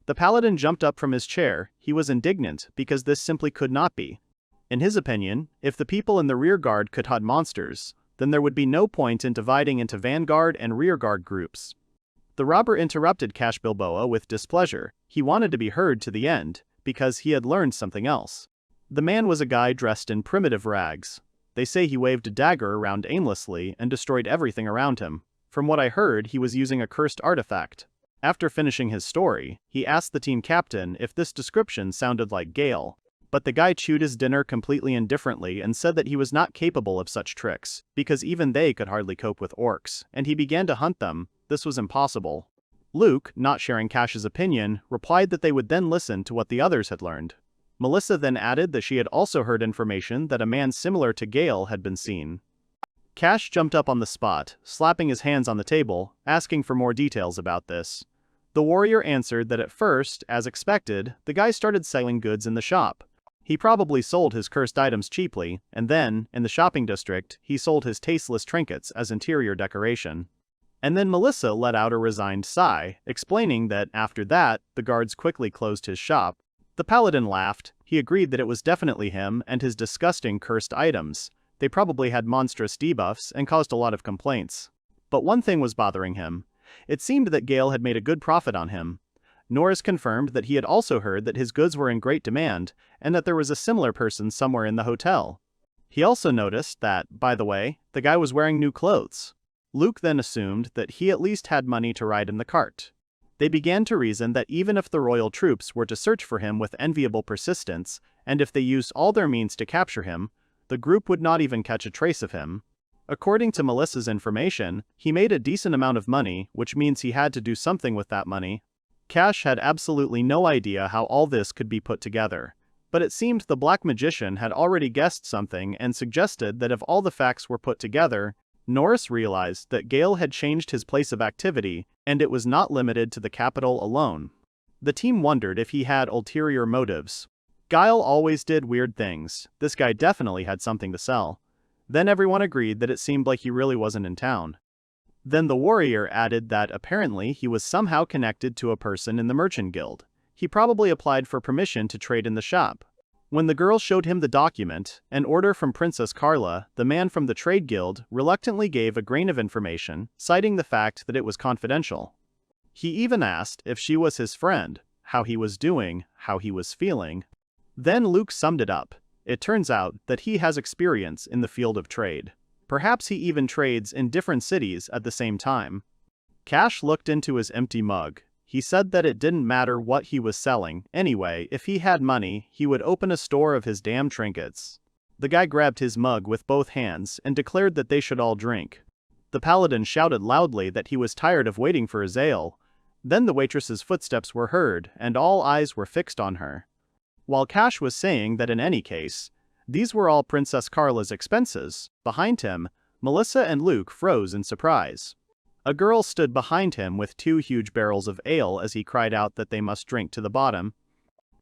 The paladin jumped up from his chair. He was indignant because this simply could not be. In his opinion, if the people in the rearguard could hunt monsters, then there would be no point in dividing into vanguard and rearguard groups. The robber interrupted Cash Bilboa with displeasure. He wanted to be heard to the end, because he had learned something else. The man was a guy dressed in primitive rags. They say he waved a dagger around aimlessly and destroyed everything around him. From what I heard, he was using a cursed artifact. After finishing his story, he asked the team captain if this description sounded like Gail. But the guy chewed his dinner completely indifferently and said that he was not capable of such tricks, because even they could hardly cope with orcs, and he began to hunt them. This was impossible. Luke, not sharing Cash's opinion, replied that they would then listen to what the others had learned. Melissa then added that she had also heard information that a man similar to Gail had been seen. Cash jumped up on the spot, slapping his hands on the table, asking for more details about this. The warrior answered that at first, as expected, the guy started selling goods in the shop. He probably sold his cursed items cheaply, and then, in the shopping district, he sold his tasteless trinkets as interior decoration. And then Melissa let out a resigned sigh, explaining that, after that, the guards quickly closed his shop. The paladin laughed. He agreed that it was definitely him and his disgusting cursed items. They probably had monstrous debuffs and caused a lot of complaints. But one thing was bothering him. It seemed that Gail had made a good profit on him. Norris confirmed that he had also heard that his goods were in great demand, and that there was a similar person somewhere in the hotel. He also noticed that, by the way, the guy was wearing new clothes. Luke then assumed that he at least had money to ride in the cart. They began to reason that even if the royal troops were to search for him with enviable persistence, and if they used all their means to capture him, the group would not even catch a trace of him. According to Melissa's information, he made a decent amount of money, which means he had to do something with that money. Cash had absolutely no idea how all this could be put together. But it seemed the Black Magician had already guessed something and suggested that if all the facts were put together, Norris realized that Gail had changed his place of activity, and it was not limited to the capital alone. The team wondered if he had ulterior motives. Gail always did weird things. This guy definitely had something to sell. Then everyone agreed that it seemed like he really wasn't in town. Then the warrior added that apparently he was somehow connected to a person in the merchant guild. He probably applied for permission to trade in the shop. When the girl showed him the document, an order from Princess Carla, the man from the trade guild reluctantly gave a grain of information, citing the fact that it was confidential. He even asked if she was his friend, how he was doing, how he was feeling. Then Luke summed it up. It turns out that he has experience in the field of trade. Perhaps he even trades in different cities at the same time. Cash looked into his empty mug. He said that it didn't matter what he was selling. Anyway, if he had money, he would open a store of his damn trinkets. The guy grabbed his mug with both hands and declared that they should all drink. The paladin shouted loudly that he was tired of waiting for his ale. Then the waitress's footsteps were heard, and all eyes were fixed on her. While Cash was saying that in any case, these were all Princess Carla's expenses, behind him, Melissa and Luke froze in surprise. A girl stood behind him with 2 huge barrels of ale as he cried out that they must drink to the bottom.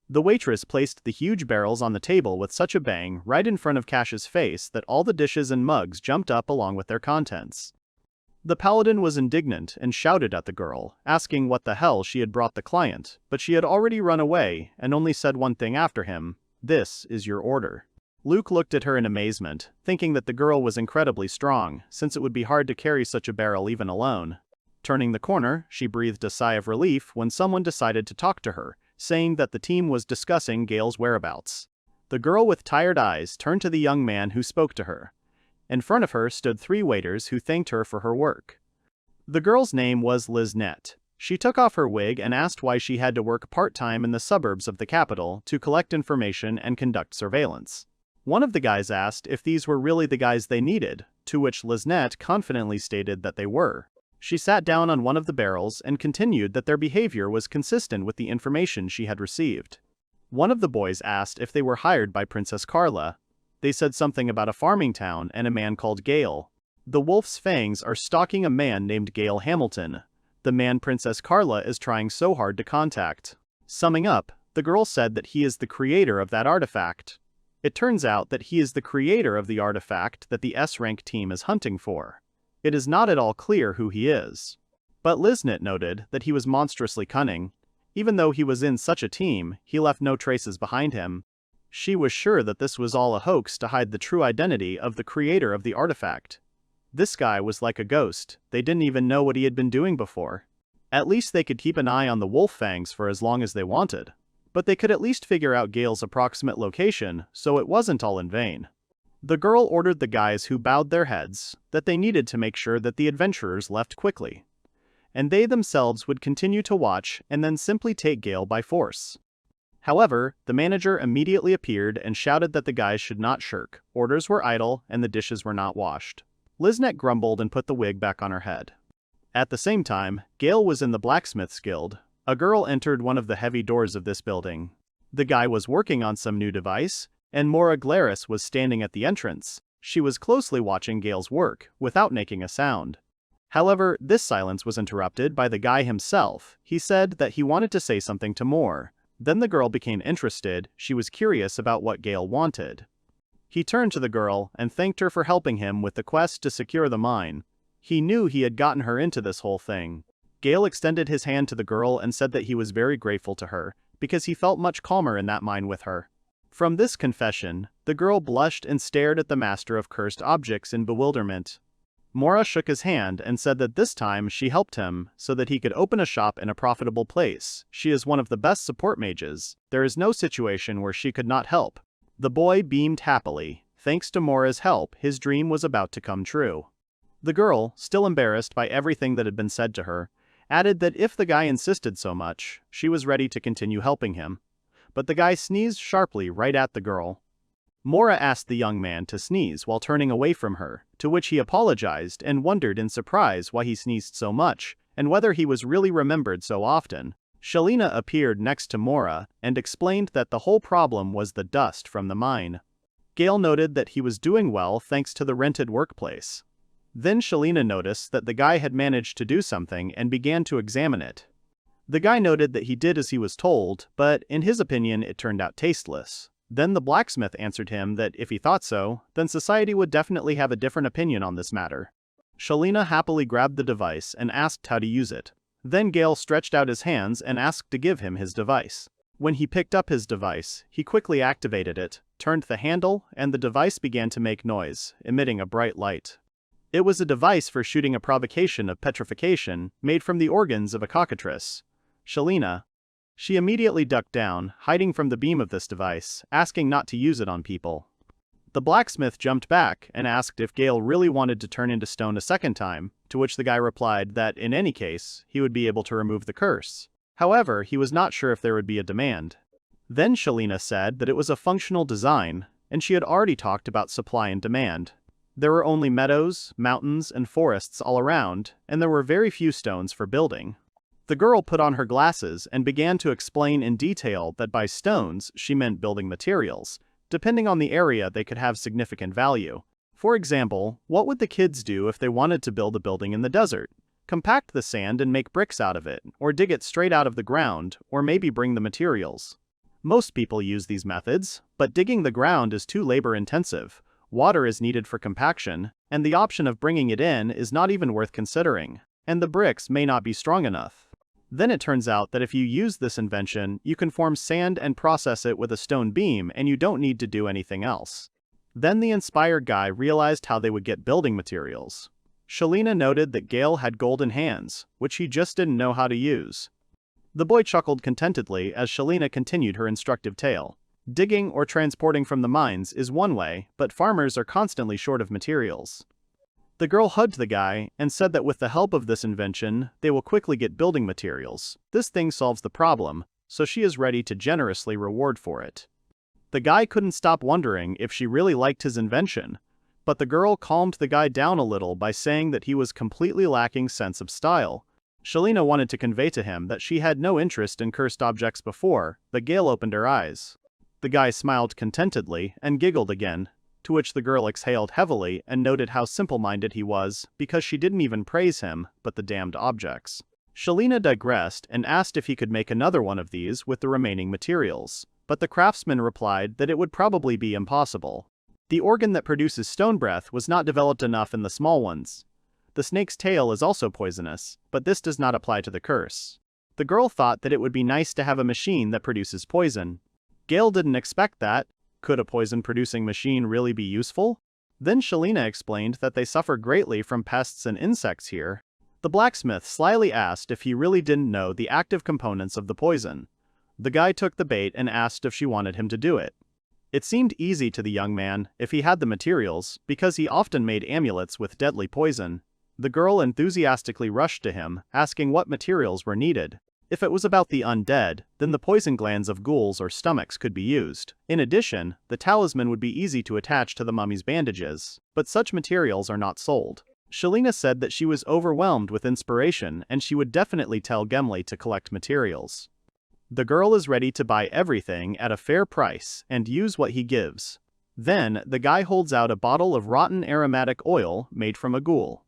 The waitress placed the huge barrels on the table with such a bang right in front of Cash's face that all the dishes and mugs jumped up along with their contents. The paladin was indignant and shouted at the girl, asking what the hell she had brought the client, but she had already run away and only said one thing after him: "This is your order." Luke looked at her in amazement, thinking that the girl was incredibly strong, since it would be hard to carry such a barrel even alone. Turning the corner, she breathed a sigh of relief when someone decided to talk to her, saying that the team was discussing Gail's whereabouts. The girl with tired eyes turned to the young man who spoke to her. In front of her stood 3 waiters who thanked her for her work. The girl's name was Liznette. She took off her wig and asked why she had to work part-time in the suburbs of the capital to collect information and conduct surveillance. One of the guys asked if these were really the guys they needed, to which Liznette confidently stated that they were. She sat down on one of the barrels and continued that their behavior was consistent with the information she had received. One of the boys asked if they were hired by Princess Carla. They said something about a farming town and a man called Gail. The Wolf's Fangs are stalking a man named Gail Hamilton, the man Princess Carla is trying so hard to contact. Summing up, the girl said that he is the creator of that artifact. It turns out that he is the creator of the artifact that the S-rank team is hunting for. It is not at all clear who he is. But Liznette noted that he was monstrously cunning. Even though he was in such a team, he left no traces behind him. She was sure that this was all a hoax to hide the true identity of the creator of the artifact. This guy was like a ghost. They didn't even know what he had been doing before. At least they could keep an eye on the Wolf Fangs for as long as they wanted. But they could at least figure out Gail's approximate location, so it wasn't all in vain. The girl ordered the guys who bowed their heads that they needed to make sure that the adventurers left quickly. and they themselves would continue to watch and then simply take Gail by force. However, the manager immediately appeared and shouted that the guys should not shirk, orders were idle, and the dishes were not washed. Liznet grumbled and put the wig back on her head. At the same time, Gail was in the Blacksmith's Guild. A girl entered one of the heavy doors of this building. The guy was working on some new device, and Mora Glaris was standing at the entrance. She was closely watching Gail's work, without making a sound. However, this silence was interrupted by the guy himself. He said that he wanted to say something to Mora. Then the girl became interested. She was curious about what Gail wanted. He turned to the girl and thanked her for helping him with the quest to secure the mine. He knew he had gotten her into this whole thing. Gail extended his hand to the girl and said that he was very grateful to her, because he felt much calmer in that mine with her. From this confession, the girl blushed and stared at the master of cursed objects in bewilderment. Mora shook his hand and said that this time she helped him so that he could open a shop in a profitable place. She is one of the best support mages. There is no situation where she could not help. The boy beamed happily. Thanks to Mora's help, his dream was about to come true. The girl, still embarrassed by everything that had been said to her, added that if the guy insisted so much, she was ready to continue helping him. But the guy sneezed sharply right at the girl. Mora asked the young man to sneeze while turning away from her, to which he apologized and wondered in surprise why he sneezed so much, and whether he was really remembered so often. Shalina appeared next to Mora and explained that the whole problem was the dust from the mine. Gail noted that he was doing well thanks to the rented workplace. Then Shalina noticed that the guy had managed to do something and began to examine it. The guy noted that he did as he was told, but in his opinion it turned out tasteless. Then the blacksmith answered him that if he thought so, then society would definitely have a different opinion on this matter. Shalina happily grabbed the device and asked how to use it. Then Gail stretched out his hands and asked to give him his device. When he picked up his device, he quickly activated it, turned the handle, and the device began to make noise, emitting a bright light. It was a device for shooting a provocation of petrification, made from the organs of a cockatrice. Shalina. She immediately ducked down, hiding from the beam of this device, asking not to use it on people. The blacksmith jumped back and asked if Gail really wanted to turn into stone a second time, to which the guy replied that in any case, he would be able to remove the curse. However, he was not sure if there would be a demand. Then Shalina said that it was a functional design, and she had already talked about supply and demand. There were only meadows, mountains, and forests all around, and there were very few stones for building. The girl put on her glasses and began to explain in detail that by stones she meant building materials. Depending on the area, they could have significant value. For example, what would the kids do if they wanted to build a building in the desert? Compact the sand and make bricks out of it, or dig it straight out of the ground, or maybe bring the materials. Most people use these methods, but digging the ground is too labor-intensive. Water is needed for compaction, and the option of bringing it in is not even worth considering, and the bricks may not be strong enough. Then it turns out that if you use this invention, you can form sand and process it with a stone beam and you don't need to do anything else. Then the inspired guy realized how they would get building materials. Shalina noted that Gail had golden hands, which he just didn't know how to use. The boy chuckled contentedly as Shalina continued her instructive tale. Digging or transporting from the mines is one way, but farmers are constantly short of materials. The girl hugged the guy and said that with the help of this invention, they will quickly get building materials. This thing solves the problem, so she is ready to generously reward for it. The guy couldn't stop wondering if she really liked his invention, but the girl calmed the guy down a little by saying that he was completely lacking sense of style. Shalina wanted to convey to him that she had no interest in cursed objects before, but Gail opened her eyes. The guy smiled contentedly and giggled again, to which the girl exhaled heavily and noted how simple-minded he was, because she didn't even praise him, but the damned objects. Shalina digressed and asked if he could make another one of these with the remaining materials, but the craftsman replied that it would probably be impossible. The organ that produces stone breath was not developed enough in the small ones. The snake's tail is also poisonous, but this does not apply to the curse. The girl thought that it would be nice to have a machine that produces poison. Gail didn't expect that. Could a poison-producing machine really be useful? Then Shalina explained that they suffer greatly from pests and insects here. The blacksmith slyly asked if he really didn't know the active components of the poison. The guy took the bait and asked if she wanted him to do it. It seemed easy to the young man if he had the materials, because he often made amulets with deadly poison. The girl enthusiastically rushed to him, asking what materials were needed. If it was about the undead, then the poison glands of ghouls or stomachs could be used. In addition, the talisman would be easy to attach to the mummy's bandages, but such materials are not sold. Shelina said that she was overwhelmed with inspiration and she would definitely tell Gimbly to collect materials. The girl is ready to buy everything at a fair price and use what he gives. Then, the guy holds out a bottle of rotten aromatic oil made from a ghoul.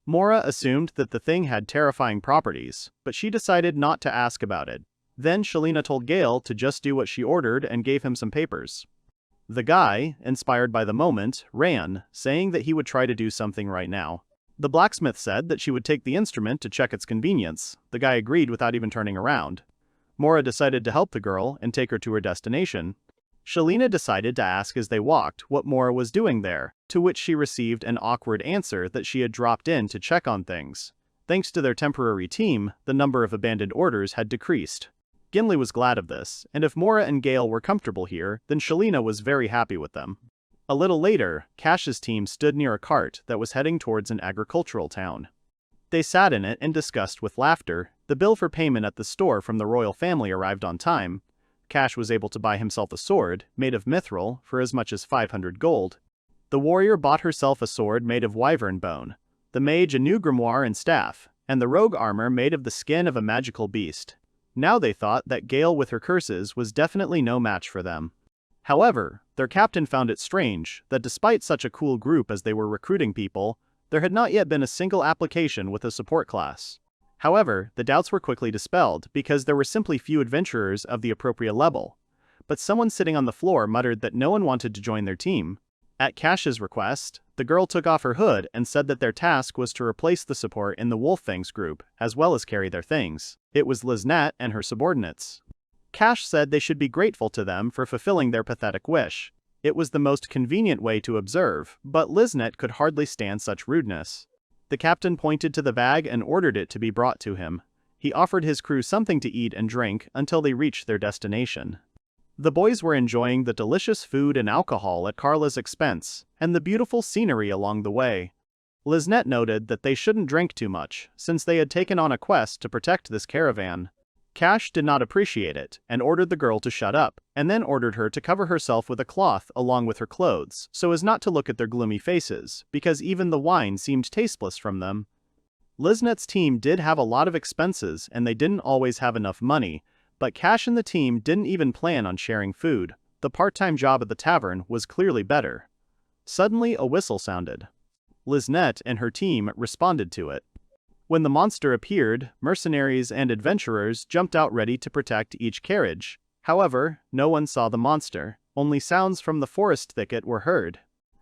Mora assumed that the thing had terrifying properties, but she decided not to ask about it. Then Shelina told Gail to just do what she ordered and gave him some papers. The guy, inspired by the moment, ran, saying that he would try to do something right now. The blacksmith said that she would take the instrument to check its convenience. The guy agreed without even turning around. Mora decided to help the girl and take her to her destination. Shelina decided to ask as they walked what Mora was doing there, to which she received an awkward answer that she had dropped in to check on things. Thanks to their temporary team, the number of abandoned orders had decreased. Gimbly was glad of this, and if Mora and Gail were comfortable here, then Shelina was very happy with them. A little later, Cash's team stood near a cart that was heading towards an agricultural town. They sat in it and discussed with laughter. The bill for payment at the store from the royal family arrived on time. Cash was able to buy himself a sword, made of mithril, for as much as 500 gold. The warrior bought herself a sword made of wyvern bone, the mage a new grimoire and staff, and the rogue armor made of the skin of a magical beast. Now they thought that Gail with her curses was definitely no match for them. However, their captain found it strange that despite such a cool group as they were recruiting people, there had not yet been a single application with a support class. However, the doubts were quickly dispelled because there were simply few adventurers of the appropriate level. But someone sitting on the floor muttered that no one wanted to join their team. At Cash's request, the girl took off her hood and said that their task was to replace the support in the Wolf Fang's group, as well as carry their things. It was Liznette and her subordinates. Cash said they should be grateful to them for fulfilling their pathetic wish. It was the most convenient way to observe, but Liznette could hardly stand such rudeness. The captain pointed to the bag and ordered it to be brought to him. He offered his crew something to eat and drink until they reached their destination. The boys were enjoying the delicious food and alcohol at Carla's expense, and the beautiful scenery along the way. Liznette noted that they shouldn't drink too much, since they had taken on a quest to protect this caravan. Cash did not appreciate it, and ordered the girl to shut up, and then ordered her to cover herself with a cloth along with her clothes, so as not to look at their gloomy faces, because even the wine seemed tasteless from them. Liznette's team did have a lot of expenses and they didn't always have enough money, but Cash and the team didn't even plan on sharing food. The part-time job at the tavern was clearly better. Suddenly a whistle sounded. Liznette and her team responded to it. When the monster appeared, mercenaries and adventurers jumped out ready to protect each carriage. However, no one saw the monster. Only sounds from the forest thicket were heard.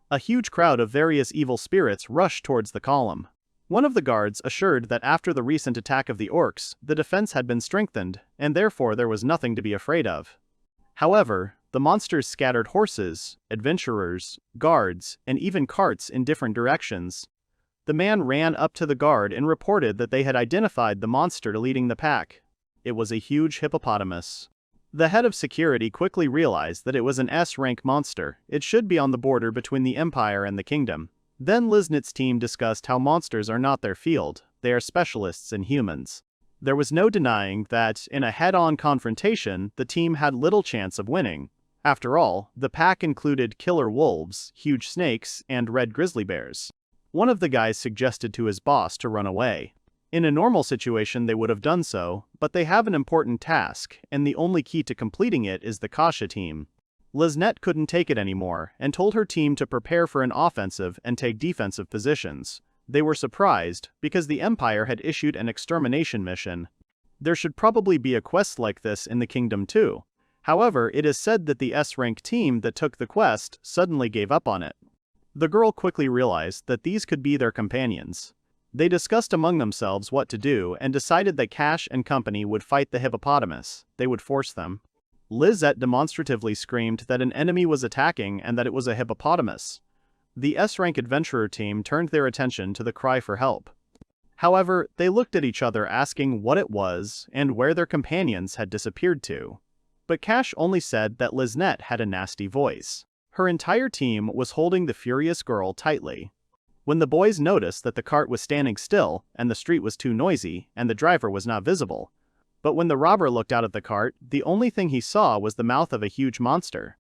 A huge crowd of various evil spirits rushed towards the column. One of the guards assured that after the recent attack of the orcs, the defense had been strengthened, and therefore there was nothing to be afraid of. However, the monsters scattered horses, adventurers, guards, and even carts in different directions. The man ran up to the guard and reported that they had identified the monster leading the pack. It was a huge hippopotamus. The head of security quickly realized that it was an S-rank monster. It should be on the border between the Empire and the Kingdom. Then Liznette's team discussed how monsters are not their field, they are specialists in humans. There was no denying that, in a head-on confrontation, the team had little chance of winning. After all, the pack included killer wolves, huge snakes, and red grizzly bears. One of the guys suggested to his boss to run away. In a normal situation they would have done so, but they have an important task, and the only key to completing it is the Kasha team. Liznette couldn't take it anymore, and told her team to prepare for an offensive and take defensive positions. They were surprised, because the Empire had issued an extermination mission. There should probably be a quest like this in the Kingdom too. However, it is said that the S-rank team that took the quest suddenly gave up on it. The girl quickly realized that these could be their companions. They discussed among themselves what to do and decided that Cash and company would fight the hippopotamus. They would force them. Liznette demonstratively screamed that an enemy was attacking and that it was a hippopotamus. The S-rank adventurer team turned their attention to the cry for help. However, they looked at each other asking what it was and where their companions had disappeared to. But Cash only said that Liznette had a nasty voice. Her entire team was holding the furious girl tightly. When the boys noticed that the cart was standing still, and the street was too noisy, and the driver was not visible. But when the robber looked out of the cart, the only thing he saw was the mouth of a huge monster.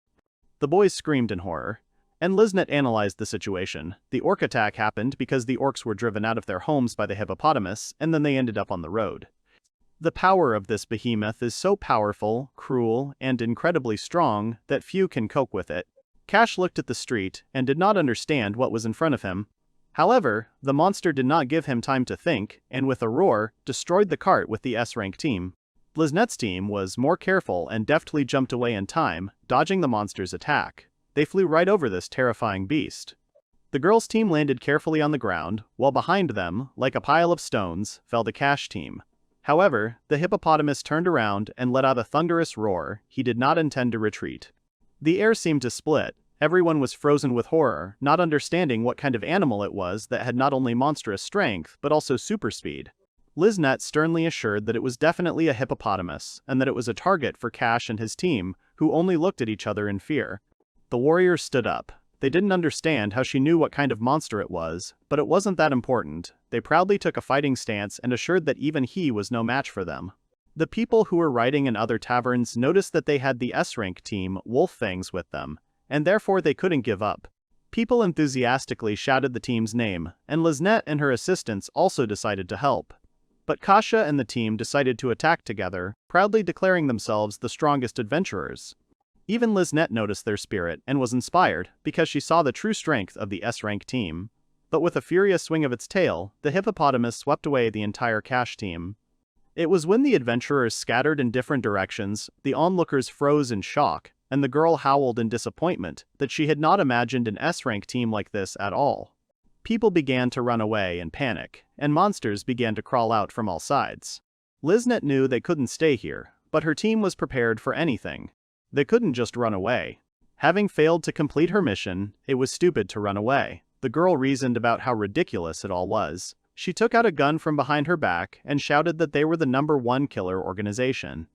The boys screamed in horror. And Liznet analyzed the situation. The orc attack happened because the orcs were driven out of their homes by the hippopotamus, and then they ended up on the road. The power of this behemoth is so powerful, cruel, and incredibly strong that few can cope with it. Cash looked at the street and did not understand what was in front of him. However, the monster did not give him time to think, and with a roar, destroyed the cart with the S-rank team. Liznet's team was more careful and deftly jumped away in time, dodging the monster's attack. They flew right over this terrifying beast. The girls' team landed carefully on the ground, while behind them, like a pile of stones, fell the Cash team. However, the hippopotamus turned around and let out a thunderous roar. He did not intend to retreat. The air seemed to split. Everyone was frozen with horror, not understanding what kind of animal it was that had not only monstrous strength, but also super speed. Liznet sternly assured that it was definitely a hippopotamus, and that it was a target for Cash and his team, who only looked at each other in fear. The warriors stood up. They didn't understand how she knew what kind of monster it was, but it wasn't that important. They proudly took a fighting stance and assured that even he was no match for them. The people who were riding in other taverns noticed that they had the S-rank team, Wolf Fangs, with them, and therefore they couldn't give up. People enthusiastically shouted the team's name, and Liznet and her assistants also decided to help. But Kasha and the team decided to attack together, proudly declaring themselves the strongest adventurers. Even Liznet noticed their spirit and was inspired because she saw the true strength of the S-rank team. But with a furious swing of its tail, the hippopotamus swept away the entire Cash team. It was when the adventurers scattered in different directions, the onlookers froze in shock, and the girl howled in disappointment that she had not imagined an S-rank team like this at all. People began to run away in panic, and monsters began to crawl out from all sides. Liznet knew they couldn't stay here, but her team was prepared for anything. They couldn't just run away. Having failed to complete her mission, it was stupid to run away. The girl reasoned about how ridiculous it all was. She took out a gun from behind her back and shouted that they were the #1 killer organization.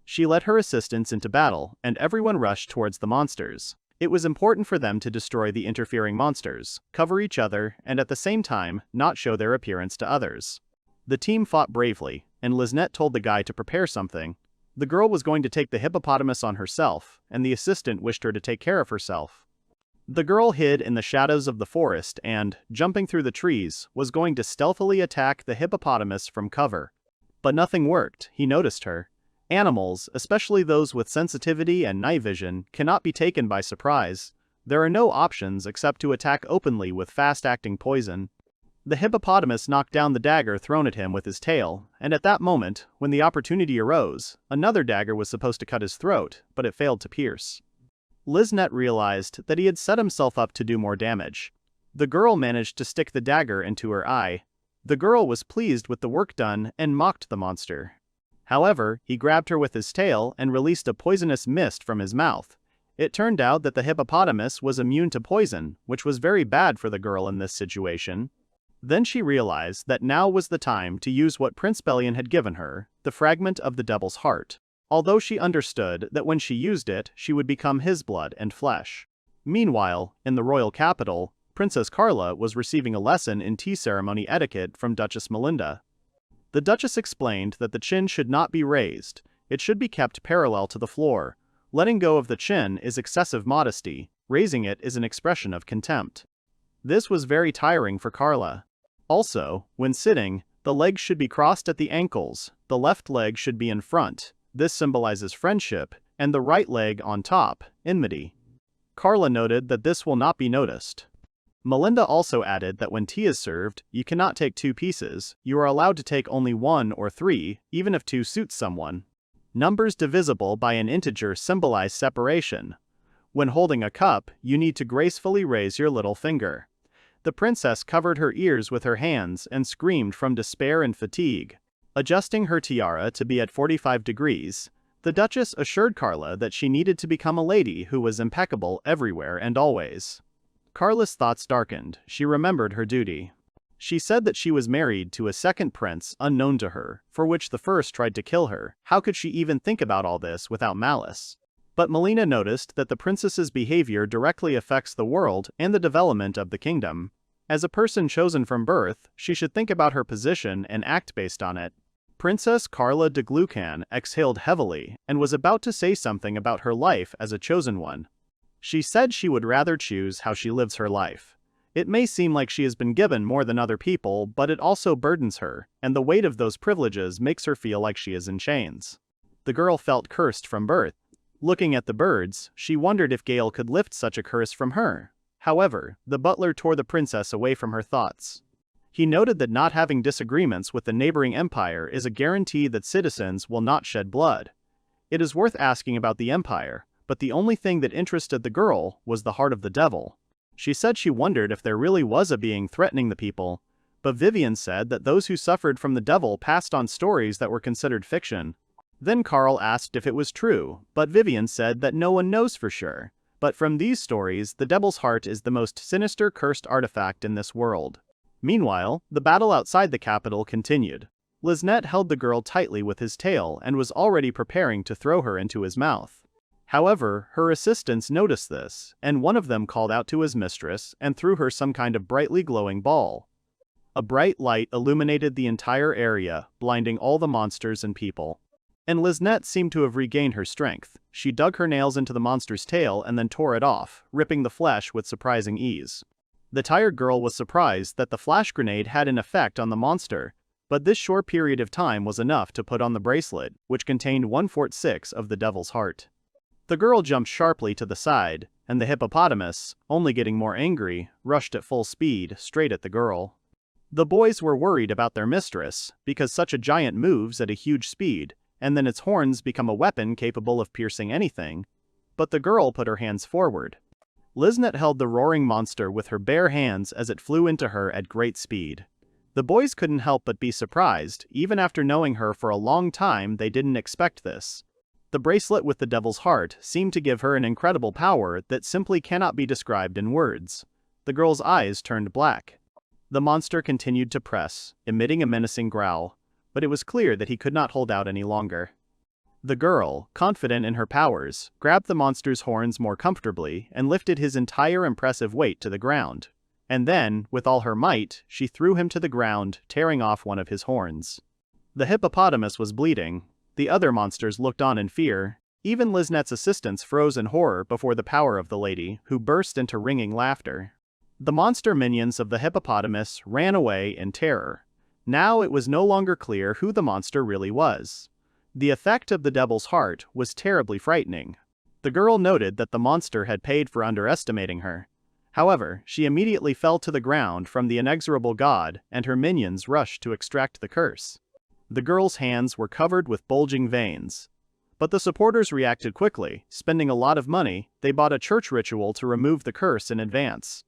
She led her assistants into battle, and everyone rushed towards the monsters. It was important for them to destroy the interfering monsters, cover each other, and at the same time, not show their appearance to others. The team fought bravely, and Liznet told the guy to prepare something. The girl was going to take the hippopotamus on herself, and the assistant wished her to take care of herself. The girl hid in the shadows of the forest and, jumping through the trees, was going to stealthily attack the hippopotamus from cover. But nothing worked. He noticed her. Animals, especially those with sensitivity and night vision, cannot be taken by surprise. There are no options except to attack openly with fast-acting poison. The hippopotamus knocked down the dagger thrown at him with his tail, and at that moment, when the opportunity arose, another dagger was supposed to cut his throat, but it failed to pierce. Liznet realized that he had set himself up to do more damage. The girl managed to stick the dagger into her eye. The girl was pleased with the work done and mocked the monster. However, he grabbed her with his tail and released a poisonous mist from his mouth. It turned out that the hippopotamus was immune to poison, which was very bad for the girl in this situation. Then she realized that now was the time to use what Prince Bellion had given her, the fragment of the devil's heart. Although she understood that when she used it, she would become his blood and flesh. Meanwhile, in the royal capital, Princess Carla was receiving a lesson in tea ceremony etiquette from Duchess Melinda. The Duchess explained that the chin should not be raised, it should be kept parallel to the floor. Letting go of the chin is excessive modesty, raising it is an expression of contempt. This was very tiring for Carla. Also, when sitting, the legs should be crossed at the ankles, the left leg should be in front, this symbolizes friendship, and the right leg on top, enmity. Carla noted that this will not be noticed. Melinda also added that when tea is served, you cannot take 2 pieces, you are allowed to take only 1 or 3, even if 2 suits someone. Numbers divisible by an integer symbolize separation. When holding a cup, you need to gracefully raise your little finger. The princess covered her ears with her hands and screamed from despair and fatigue. Adjusting her tiara to be at 45 degrees, the Duchess assured Carla that she needed to become a lady who was impeccable everywhere and always. Carla's thoughts darkened. She remembered her duty. She said that she was married to a second prince unknown to her, for which the first tried to kill her. How could she even think about all this without malice? But Melina noticed that the princess's behavior directly affects the world and the development of the kingdom. As a person chosen from birth, she should think about her position and act based on it. Princess Carla de Glucan exhaled heavily and was about to say something about her life as a chosen one. She said she would rather choose how she lives her life. It may seem like she has been given more than other people, but it also burdens her, and the weight of those privileges makes her feel like she is in chains. The girl felt cursed from birth. Looking at the birds, she wondered if Gail could lift such a curse from her. However, the butler tore the princess away from her thoughts. He noted that not having disagreements with the neighboring empire is a guarantee that citizens will not shed blood. It is worth asking about the empire, but the only thing that interested the girl was the heart of the devil. She said she wondered if there really was a being threatening the people, but Vivian said that those who suffered from the devil passed on stories that were considered fiction. Then Carl asked if it was true, but Vivian said that no one knows for sure. But from these stories, the devil's heart is the most sinister cursed artifact in this world. Meanwhile, the battle outside the capital continued. Liznet held the girl tightly with his tail and was already preparing to throw her into his mouth. However, her assistants noticed this, and one of them called out to his mistress and threw her some kind of brightly glowing ball. A bright light illuminated the entire area, blinding all the monsters and people. And Liznet seemed to have regained her strength. She dug her nails into the monster's tail and then tore it off, ripping the flesh with surprising ease. The tired girl was surprised that the flash grenade had an effect on the monster, but this short period of time was enough to put on the bracelet, which contained 1/4 of the devil's heart. The girl jumped sharply to the side, and the hippopotamus, only getting more angry, rushed at full speed straight at the girl. The boys were worried about their mistress, because such a giant moves at a huge speed, and then its horns become a weapon capable of piercing anything. But the girl put her hands forward. Liznet held the roaring monster with her bare hands as it flew into her at great speed. The boys couldn't help but be surprised. Even after knowing her for a long time, they didn't expect this. The bracelet with the devil's heart seemed to give her an incredible power that simply cannot be described in words. The girl's eyes turned black. The monster continued to press, emitting a menacing growl, but it was clear that he could not hold out any longer. The girl, confident in her powers, grabbed the monster's horns more comfortably and lifted his entire impressive weight to the ground. And then, with all her might, she threw him to the ground, tearing off one of his horns. The hippopotamus was bleeding. The other monsters looked on in fear. Even Liznet's assistants froze in horror before the power of the lady, who burst into ringing laughter. The monster minions of the hippopotamus ran away in terror. Now it was no longer clear who the monster really was. The effect of the devil's heart was terribly frightening. The girl noted that the monster had paid for underestimating her. However, she immediately fell to the ground from the inexorable god, and her minions rushed to extract the curse. The girl's hands were covered with bulging veins. But the supporters reacted quickly. Spending a lot of money, they bought a church ritual to remove the curse in advance.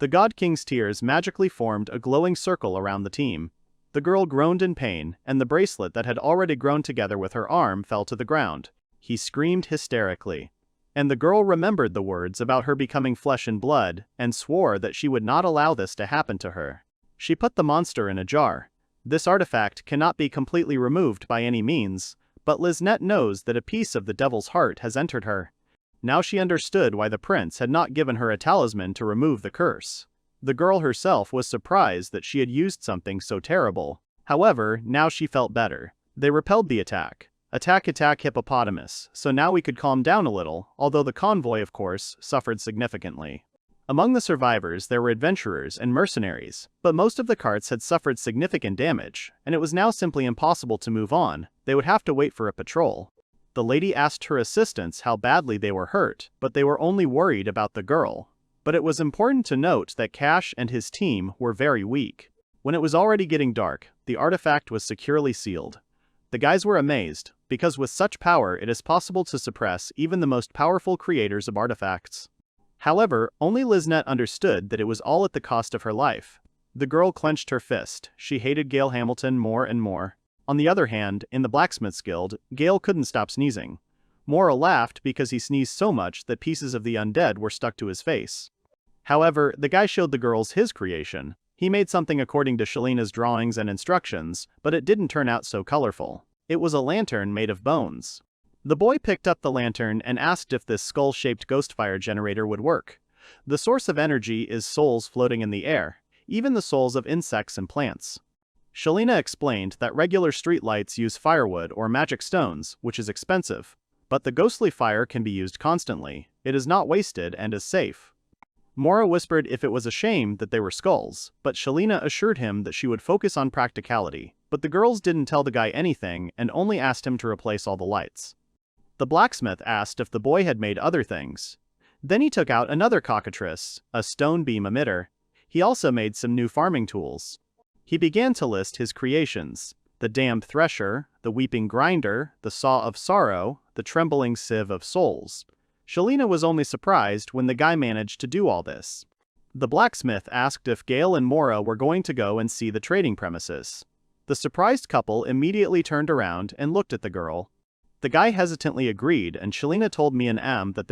The God King's tears magically formed a glowing circle around the team. The girl groaned in pain, and the bracelet that had already grown together with her arm fell to the ground. He screamed hysterically. And the girl remembered the words about her becoming flesh and blood, and swore that she would not allow this to happen to her. She put the monster in a jar. This artifact cannot be completely removed by any means, but Liznet knows that a piece of the devil's heart has entered her. Now she understood why the prince had not given her a talisman to remove the curse. The girl herself was surprised that she had used something so terrible. However, now she felt better. They repelled the attack. Attack hippopotamus, so now we could calm down a little, although the convoy, of course, suffered significantly. Among the survivors there were adventurers and mercenaries, but most of the carts had suffered significant damage, and it was now simply impossible to move on. They would have to wait for a patrol. The lady asked her assistants how badly they were hurt, but they were only worried about the girl. But it was important to note that Cash and his team were very weak. When it was already getting dark, the artifact was securely sealed. The guys were amazed, because with such power it is possible to suppress even the most powerful creators of artifacts. However, only Liznet understood that it was all at the cost of her life. The girl clenched her fist. She hated Gail Hamilton more and more. On the other hand, in the Blacksmith's Guild, Gail couldn't stop sneezing. Mora laughed because he sneezed so much that pieces of the undead were stuck to his face. However, the guy showed the girls his creation. He made something according to Shalina's drawings and instructions, but it didn't turn out so colorful. It was a lantern made of bones. The boy picked up the lantern and asked if this skull-shaped ghostfire generator would work. The source of energy is souls floating in the air. even the souls of insects and plants. Shalina explained that regular street lights use firewood or magic stones, which is expensive, but the ghostly fire can be used constantly, it is not wasted and is safe. Mora whispered if it was a shame that they were skulls, but Shalina assured him that she would focus on practicality, but the girls didn't tell the guy anything and only asked him to replace all the lights. The blacksmith asked if the boy had made other things. Then he took out another cockatrice, a stone beam emitter. He also made some new farming tools. He began to list his creations: the damned thresher, the weeping grinder, the saw of sorrow, the trembling sieve of souls. Shalina was only surprised when the guy managed to do all this. The blacksmith asked if Gail and Mora were going to go and see the trading premises. The surprised couple immediately turned around and looked at the girl. The guy hesitantly agreed, and Shalina told me and Am that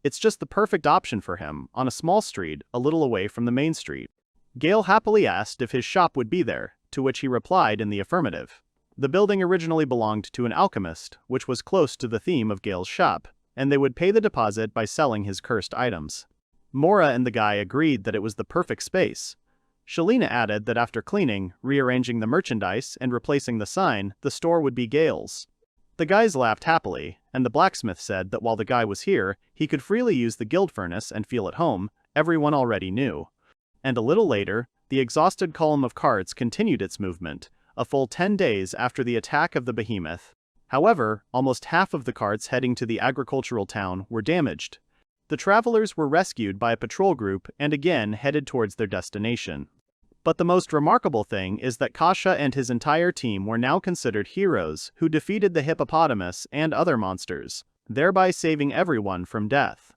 it's just the perfect option for him, on a small street, a little away from the main street. Gail happily asked if his shop would be there, to which he replied in the affirmative. The building originally belonged to an alchemist, which was close to the theme of Gail's shop, and they would pay the deposit by selling his cursed items. Mora and the guy agreed that it was the perfect space. Shalina added that after cleaning, rearranging the merchandise, and replacing the sign, the store would be Gail's. The guys laughed happily, and the blacksmith said that while the guy was here, he could freely use the guild furnace and feel at home, everyone already knew. And a little later, the exhausted column of carts continued its movement, a full 10 days after the attack of the behemoth. However, almost half of the carts heading to the agricultural town were damaged. The travelers were rescued by a patrol group and again headed towards their destination. But the most remarkable thing is that Kasha and his entire team were now considered heroes who defeated the hippopotamus and other monsters, thereby saving everyone from death.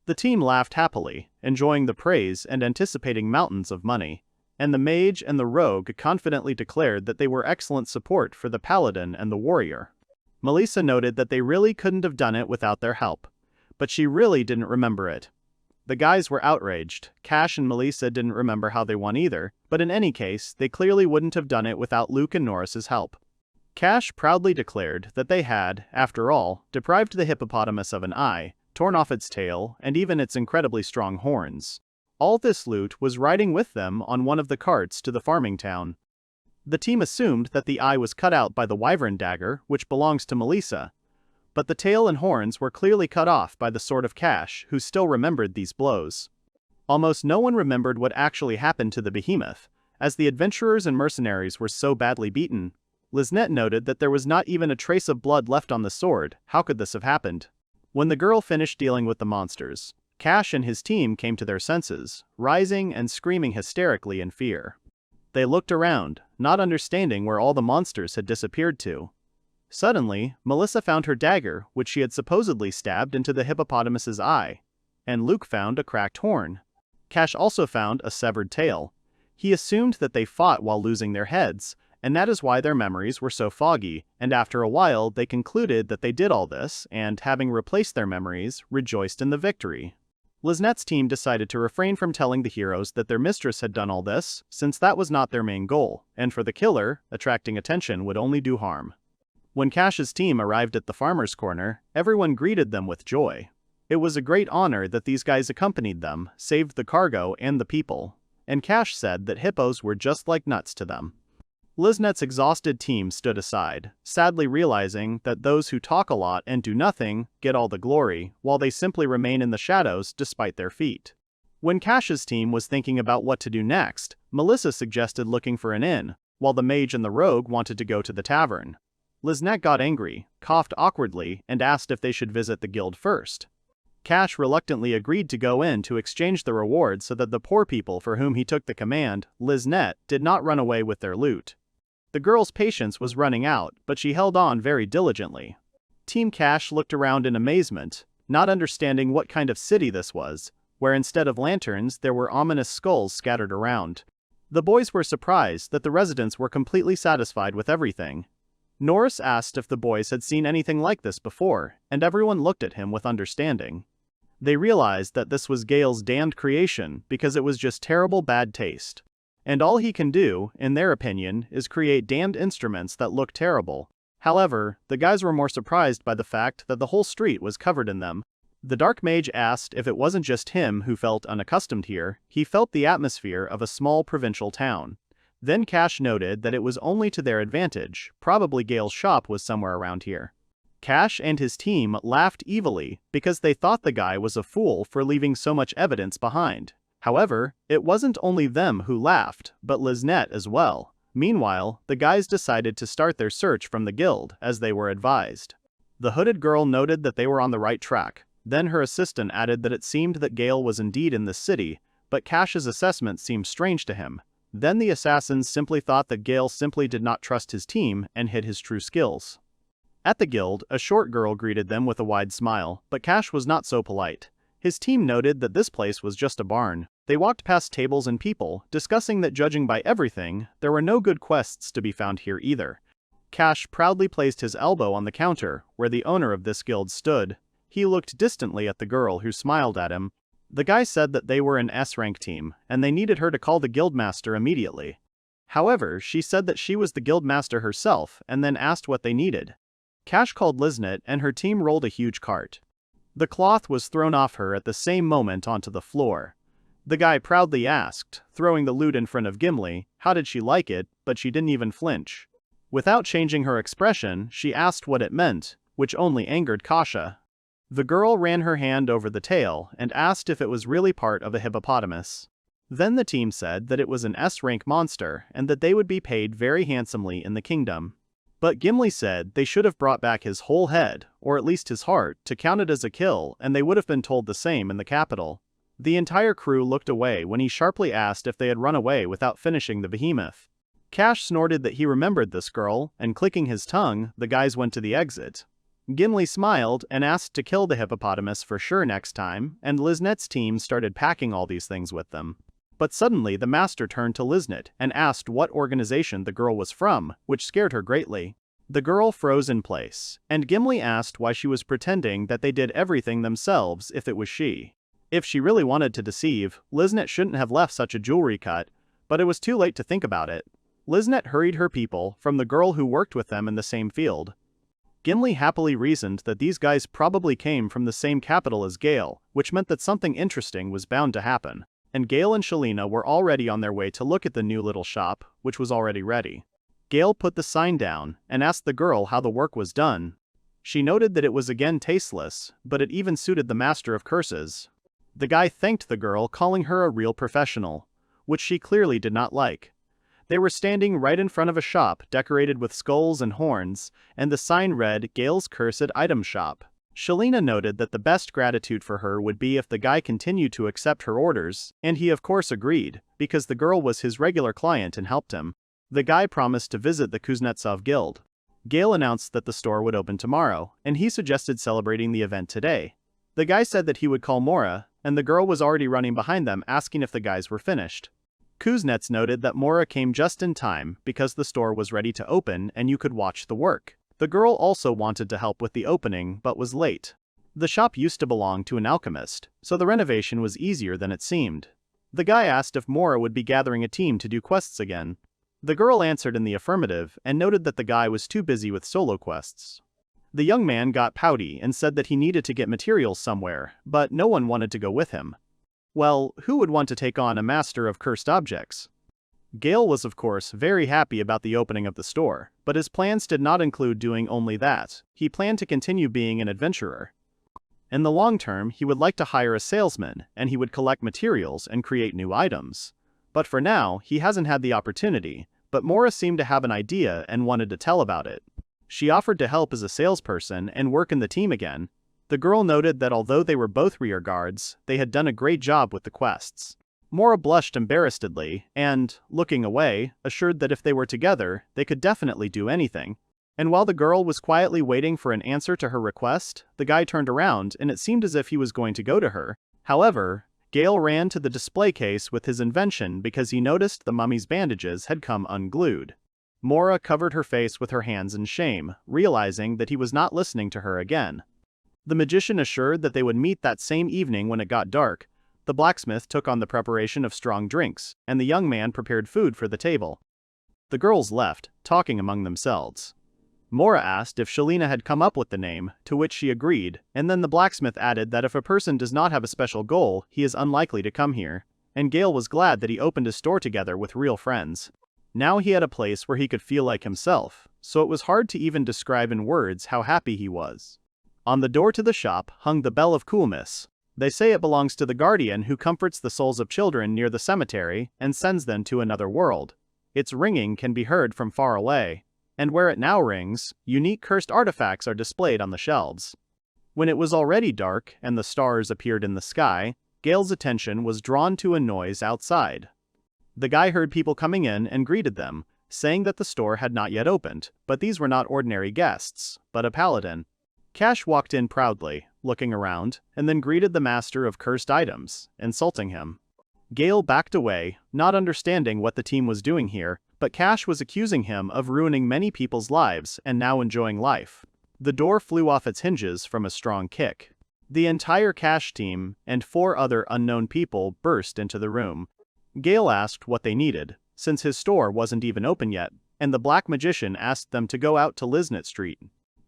The team laughed happily, enjoying the praise and anticipating mountains of money, and the mage and the rogue confidently declared that they were excellent support for the paladin and the warrior. Melissa noted that they really couldn't have done it without their help, but she really didn't remember it. The guys were outraged. Cash and Melissa didn't remember how they won either, but in any case, they clearly wouldn't have done it without Luke and Norris's help. Cash proudly declared that they had, after all, deprived the hippopotamus of an eye, torn off its tail, and even its incredibly strong horns. All this loot was riding with them on one of the carts to the farming town. The team assumed that the eye was cut out by the wyvern dagger, which belongs to Melissa, but the tail and horns were clearly cut off by the sword of Cash, who still remembered these blows. Almost no one remembered what actually happened to the behemoth, as the adventurers and mercenaries were so badly beaten. Liznette noted that there was not even a trace of blood left on the sword. How could this have happened? When the girl finished dealing with the monsters, Cash and his team came to their senses, rising and screaming hysterically in fear. They looked around, not understanding where all the monsters had disappeared to. Suddenly, Melissa found her dagger, which she had supposedly stabbed into the hippopotamus's eye, and Luke found a cracked horn. Cash also found a severed tail. He assumed that they fought while losing their heads, and that is why their memories were so foggy, and after a while they concluded that they did all this, and having replaced their memories, rejoiced in the victory. Liznette's team decided to refrain from telling the heroes that their mistress had done all this, since that was not their main goal, and for the killer, attracting attention would only do harm. When Cash's team arrived at the farmer's corner, everyone greeted them with joy. It was a great honor that these guys accompanied them, saved the cargo and the people, and Cash said that hippos were just like nuts to them. Liznette's exhausted team stood aside, sadly realizing that those who talk a lot and do nothing get all the glory, while they simply remain in the shadows despite their feat. When Cash's team was thinking about what to do next, Melissa suggested looking for an inn, while the mage and the rogue wanted to go to the tavern. Liznette got angry, coughed awkwardly, and asked if they should visit the guild first. Cash reluctantly agreed to go in to exchange the reward so that the poor people for whom he took the command, Liznette, did not run away with their loot. The girl's patience was running out, but she held on very diligently. Team Cash looked around in amazement, not understanding what kind of city this was, where instead of lanterns there were ominous skulls scattered around. The boys were surprised that the residents were completely satisfied with everything. Norris asked if the boys had seen anything like this before, and everyone looked at him with understanding. They realized that this was Gail's damned creation because it was just terrible bad taste. And all he can do, in their opinion, is create damned instruments that look terrible. However, the guys were more surprised by the fact that the whole street was covered in them. The dark mage asked if it wasn't just him who felt unaccustomed here, he felt the atmosphere of a small provincial town. Then Cash noted that it was only to their advantage, probably Gail's shop was somewhere around here. Cash and his team laughed evilly because they thought the guy was a fool for leaving so much evidence behind. However, it wasn't only them who laughed, but Liznette as well. Meanwhile, the guys decided to start their search from the guild, as they were advised. The hooded girl noted that they were on the right track. Then her assistant added that it seemed that Gail was indeed in this city, but Cash's assessment seemed strange to him. Then the assassins simply thought that Gail simply did not trust his team and hid his true skills. At the guild, a short girl greeted them with a wide smile, but Cash was not so polite. His team noted that this place was just a barn. They walked past tables and people, discussing that judging by everything, there were no good quests to be found here either. Cash proudly placed his elbow on the counter, where the owner of this guild stood. He looked distantly at the girl who smiled at him. The guy said that they were an S-rank team, and they needed her to call the guildmaster immediately. However, she said that she was the guildmaster herself, and then asked what they needed. Cash called Liznette, and her team rolled a huge cart. The cloth was thrown off her at the same moment onto the floor. The guy proudly asked, throwing the loot in front of Gimbly, how did she like it, but she didn't even flinch. Without changing her expression, she asked what it meant, which only angered Kasha. The girl ran her hand over the tail and asked if it was really part of a hippopotamus. Then the team said that it was an S-rank monster and that they would be paid very handsomely in the kingdom. But Gimbly said they should have brought back his whole head, or at least his heart, to count it as a kill, and they would have been told the same in the capital. The entire crew looked away when he sharply asked if they had run away without finishing the behemoth. Cash snorted that he remembered this girl, and clicking his tongue, the guys went to the exit. Gimbly smiled and asked to kill the hippopotamus for sure next time, and Liznette's team started packing all these things with them. But suddenly the master turned to Liznette and asked what organization the girl was from, which scared her greatly. The girl froze in place, and Gimbly asked why she was pretending that they did everything themselves if it was she. If she really wanted to deceive, Liznette shouldn't have left such a jewelry cut, but it was too late to think about it. Liznette hurried her people from the girl who worked with them in the same field. Gimbly happily reasoned that these guys probably came from the same capital as Gail, which meant that something interesting was bound to happen. And Gail and Shalina were already on their way to look at the new little shop, which was already ready. Gail put the sign down and asked the girl how the work was done. She noted that it was again tasteless, but it even suited the master of curses. The guy thanked the girl, calling her a real professional, which she clearly did not like. They were standing right in front of a shop decorated with skulls and horns, and the sign read, Gail's Cursed Item Shop. Shalina noted that the best gratitude for her would be if the guy continued to accept her orders, and he of course agreed, because the girl was his regular client and helped him. The guy promised to visit the Kuznetsov Guild. Gail announced that the store would open tomorrow, and he suggested celebrating the event today. The guy said that he would call Mora, and the girl was already running behind them asking if the guys were finished. Kuznets noted that Mora came just in time because the store was ready to open and you could watch the work. The girl also wanted to help with the opening but was late. The shop used to belong to an alchemist, so the renovation was easier than it seemed. The guy asked if Mora would be gathering a team to do quests again. The girl answered in the affirmative and noted that the guy was too busy with solo quests. The young man got pouty and said that he needed to get materials somewhere, but no one wanted to go with him. Well, who would want to take on a master of cursed objects? Gail was of course very happy about the opening of the store, but his plans did not include doing only that. He planned to continue being an adventurer. In the long term, he would like to hire a salesman, and he would collect materials and create new items. But for now, he hasn't had the opportunity, but Mora seemed to have an idea and wanted to tell about it. She offered to help as a salesperson and work in the team again. The girl noted that although they were both rear guards, they had done a great job with the quests. Mora blushed embarrassedly and, looking away, assured that if they were together, they could definitely do anything. And while the girl was quietly waiting for an answer to her request, the guy turned around and it seemed as if he was going to go to her. However, Gail ran to the display case with his invention because he noticed the mummy's bandages had come unglued. Mora covered her face with her hands in shame, realizing that he was not listening to her again. The magician assured that they would meet that same evening when it got dark. The blacksmith took on the preparation of strong drinks, and the young man prepared food for the table. The girls left, talking among themselves. Mora asked if Shalina had come up with the name, to which she agreed, and then the blacksmith added that if a person does not have a special goal, he is unlikely to come here. And Gail was glad that he opened a store together with real friends. Now he had a place where he could feel like himself, so it was hard to even describe in words how happy he was. On the door to the shop hung the Bell of Coolness. They say it belongs to the guardian who comforts the souls of children near the cemetery and sends them to another world. Its ringing can be heard from far away, and where it now rings, unique cursed artifacts are displayed on the shelves. When it was already dark and the stars appeared in the sky, Gail's attention was drawn to a noise outside. The guy heard people coming in and greeted them, saying that the store had not yet opened, but these were not ordinary guests, but a paladin. Cash walked in proudly, looking around, and then greeted the master of cursed items, insulting him. Gail backed away, not understanding what the team was doing here, but Cash was accusing him of ruining many people's lives and now enjoying life. The door flew off its hinges from a strong kick. The entire Cash team and 4 other unknown people burst into the room. Gail asked what they needed, since his store wasn't even open yet, and the black magician asked them to go out to Lisnet Street.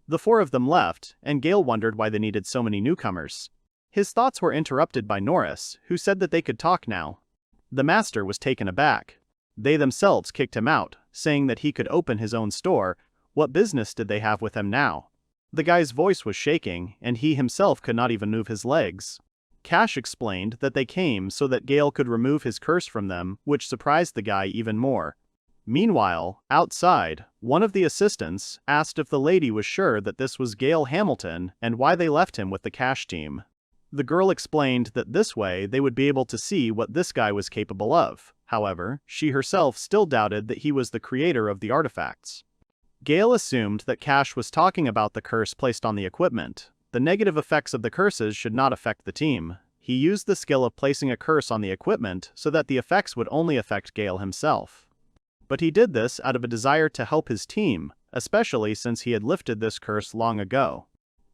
The 4 of them left, and Gail wondered why they needed so many newcomers. His thoughts were interrupted by Norris, who said that they could talk now. The master was taken aback. They themselves kicked him out, saying that he could open his own store. What business did they have with him now? The guy's voice was shaking, and he himself could not even move his legs. Cash explained that they came so that Gail could remove his curse from them, which surprised the guy even more. Meanwhile, outside, one of the assistants asked if the lady was sure that this was Gail Hamilton and why they left him with the Cash team. The girl explained that this way they would be able to see what this guy was capable of. However, she herself still doubted that he was the creator of the artifacts. Gail assumed that Cash was talking about the curse placed on the equipment. The negative effects of the curses should not affect the team. He used the skill of placing a curse on the equipment so that the effects would only affect Gail himself. But he did this out of a desire to help his team, especially since he had lifted this curse long ago.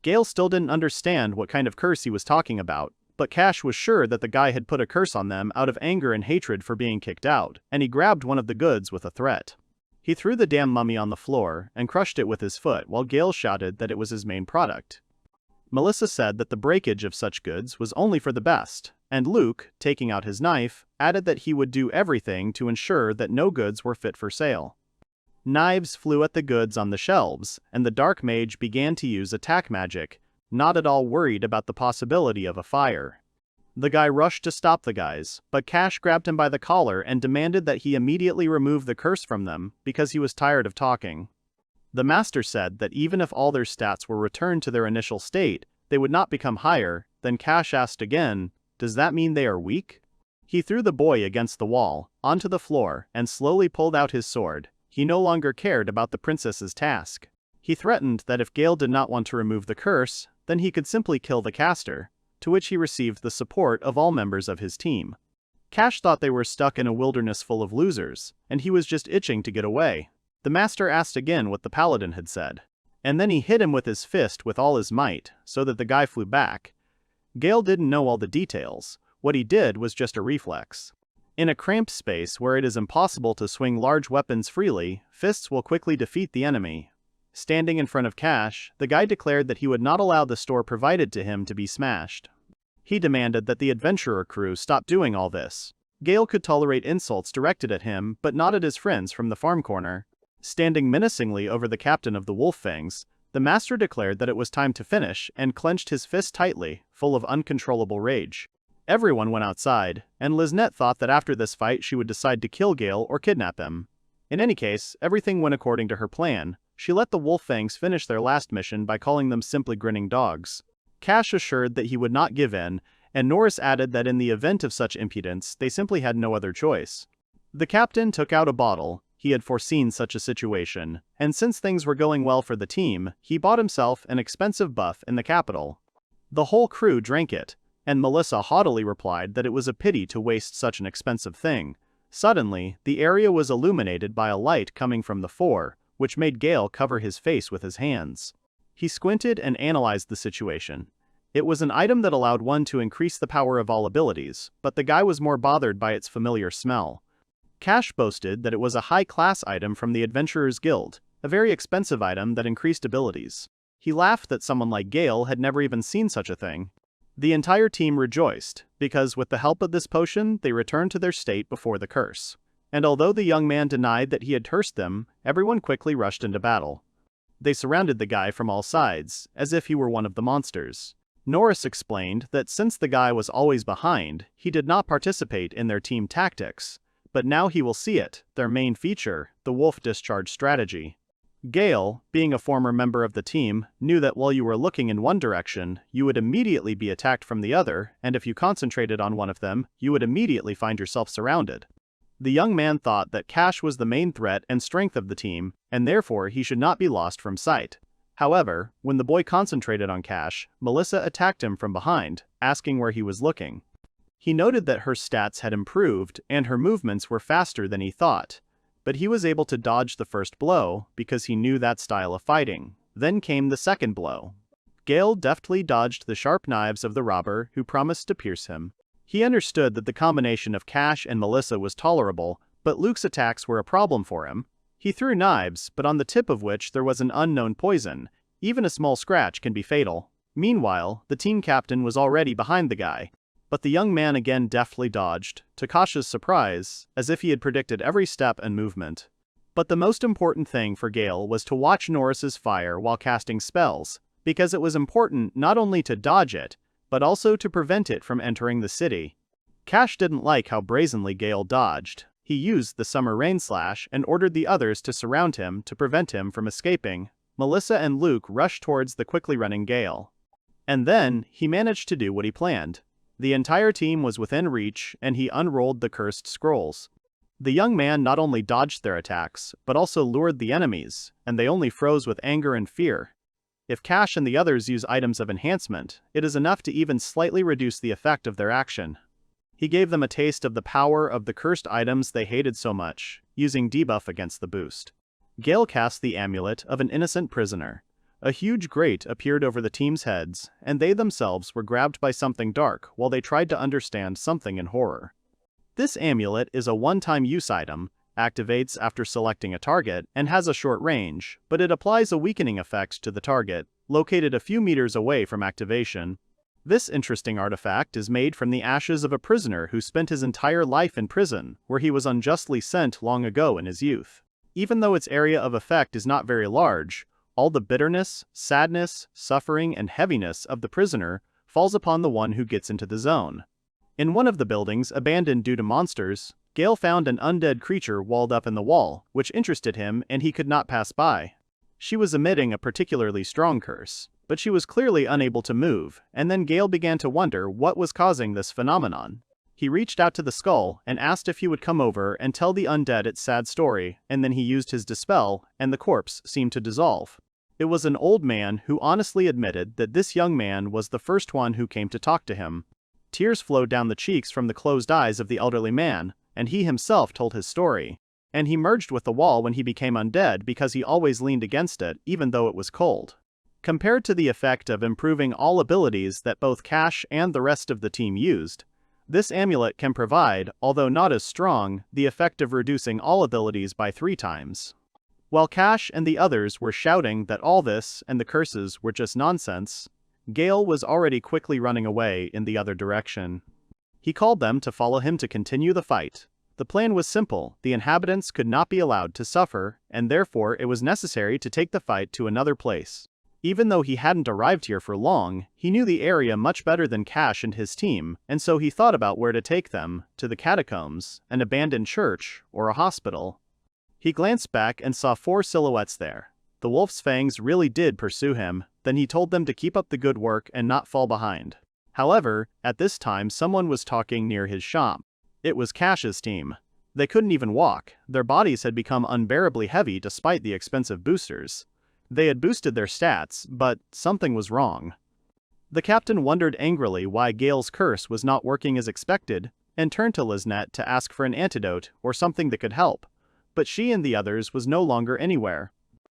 Gail still didn't understand what kind of curse he was talking about, but Cash was sure that the guy had put a curse on them out of anger and hatred for being kicked out, and he grabbed one of the goods with a threat. He threw the damn mummy on the floor and crushed it with his foot while Gail shouted that it was his main product. Melissa said that the breakage of such goods was only for the best, and Luke, taking out his knife, added that he would do everything to ensure that no goods were fit for sale. Knives flew at the goods on the shelves, and the dark mage began to use attack magic, not at all worried about the possibility of a fire. The guy rushed to stop the guys, but Cash grabbed him by the collar and demanded that he immediately remove the curse from them because he was tired of talking. The master said that even if all their stats were returned to their initial state, they would not become higher. Then Cash asked again, "Does that mean they are weak?" He threw the boy against the wall, onto the floor, and slowly pulled out his sword. He no longer cared about the princess's task. He threatened that if Gail did not want to remove the curse, then he could simply kill the caster, to which he received the support of all members of his team. Cash thought they were stuck in a wilderness full of losers, and he was just itching to get away. The master asked again what the paladin had said, and then he hit him with his fist with all his might, so that the guy flew back. Gail didn't know all the details. What he did was just a reflex. In a cramped space where it is impossible to swing large weapons freely, fists will quickly defeat the enemy. Standing in front of Cash, the guy declared that he would not allow the store provided to him to be smashed. He demanded that the adventurer crew stop doing all this. Gail could tolerate insults directed at him, but not at his friends from the farm corner. Standing menacingly over the captain of the Wolf Fangs, the master declared that it was time to finish and clenched his fist tightly, full of uncontrollable rage. Everyone went outside, and Lisnet thought that after this fight she would decide to kill Gail or kidnap him. In any case, everything went according to her plan. She let the Wolf Fangs finish their last mission by calling them simply grinning dogs. Cash assured that he would not give in, and Norris added that in the event of such impudence, they simply had no other choice. The captain took out a bottle. He had foreseen such a situation, and since things were going well for the team, he bought himself an expensive buff in the capital. The whole crew drank it, and Melissa haughtily replied that it was a pity to waste such an expensive thing. Suddenly, the area was illuminated by a light coming from the fore, which made Gail cover his face with his hands. He squinted and analyzed the situation. It was an item that allowed one to increase the power of all abilities, but the guy was more bothered by its familiar smell. Cash boasted that it was a high-class item from the Adventurers Guild. a very expensive item that increased abilities. He laughed that someone like Gail had never even seen such a thing. The entire team rejoiced, because with the help of this potion they returned to their state before the curse. And although the young man denied that he had cursed them, everyone quickly rushed into battle. They surrounded the guy from all sides, as if he were one of the monsters. Norris explained that since the guy was always behind, he did not participate in their team tactics, but now he will see it, their main feature, the wolf discharge strategy. Gail, being a former member of the team, knew that while you were looking in one direction, you would immediately be attacked from the other, and if you concentrated on one of them, you would immediately find yourself surrounded. The young man thought that Cash was the main threat and strength of the team, and therefore he should not be lost from sight. However, when the boy concentrated on Cash, Melissa attacked him from behind, asking where he was looking. He noted that her stats had improved and her movements were faster than he thought, but he was able to dodge the first blow because he knew that style of fighting. Then came the second blow. Gail deftly dodged the sharp knives of the robber who promised to pierce him. He understood that the combination of Cash and Melissa was tolerable, but Luke's attacks were a problem for him. He threw knives, but on the tip of which there was an unknown poison. Even a small scratch can be fatal. Meanwhile, the team captain was already behind the guy. But the young man again deftly dodged, to Kasha's surprise, as if he had predicted every step and movement. But the most important thing for Gail was to watch Norris's fire while casting spells, because it was important not only to dodge it, but also to prevent it from entering the city. Cash didn't like how brazenly Gail dodged. He used the summer rain slash and ordered the others to surround him to prevent him from escaping. Melissa and Luke rushed towards the quickly running Gail. And then, he managed to do what he planned. The entire team was within reach, and he unrolled the cursed scrolls. The young man not only dodged their attacks, but also lured the enemies, and they only froze with anger and fear. If Cash and the others use items of enhancement, it is enough to even slightly reduce the effect of their action. He gave them a taste of the power of the cursed items they hated so much, using debuff against the boost. Gail cast the amulet of an innocent prisoner. A huge grate appeared over the team's heads, and they themselves were grabbed by something dark while they tried to understand something in horror. This amulet is a one-time use item, activates after selecting a target, and has a short range, but it applies a weakening effect to the target, located a few meters away from activation. This interesting artifact is made from the ashes of a prisoner who spent his entire life in prison, where he was unjustly sent long ago in his youth. Even though its area of effect is not very large, all the bitterness, sadness, suffering, and heaviness of the prisoner falls upon the one who gets into the zone. In one of the buildings abandoned due to monsters, Gail found an undead creature walled up in the wall, which interested him and he could not pass by. She was emitting a particularly strong curse, but she was clearly unable to move, and then Gail began to wonder what was causing this phenomenon. He reached out to the skull and asked if he would come over and tell the undead its sad story, and then he used his dispel, and the corpse seemed to dissolve. It was an old man who honestly admitted that this young man was the first one who came to talk to him. Tears flowed down the cheeks from the closed eyes of the elderly man, and he himself told his story. And he merged with the wall when he became undead because he always leaned against it even though it was cold. Compared to the effect of improving all abilities that both Cash and the rest of the team used, this amulet can provide, although not as strong, the effect of reducing all abilities by 3 times. While Cash and the others were shouting that all this and the curses were just nonsense, Gail was already quickly running away in the other direction. He called them to follow him to continue the fight. The plan was simple: the inhabitants could not be allowed to suffer, and therefore it was necessary to take the fight to another place. Even though he hadn't arrived here for long, he knew the area much better than Cash and his team, and so he thought about where to take them: to the catacombs, an abandoned church, or a hospital. He glanced back and saw 4 silhouettes there. The Wolf's Fangs really did pursue him. Then he told them to keep up the good work and not fall behind. However, at this time someone was talking near his shop. It was Cash's team. They couldn't even walk. Their bodies had become unbearably heavy despite the expensive boosters. They had boosted their stats, but something was wrong. The captain wondered angrily why Gail's curse was not working as expected, and turned to Liznette to ask for an antidote or something that could help. But she and the others was no longer anywhere.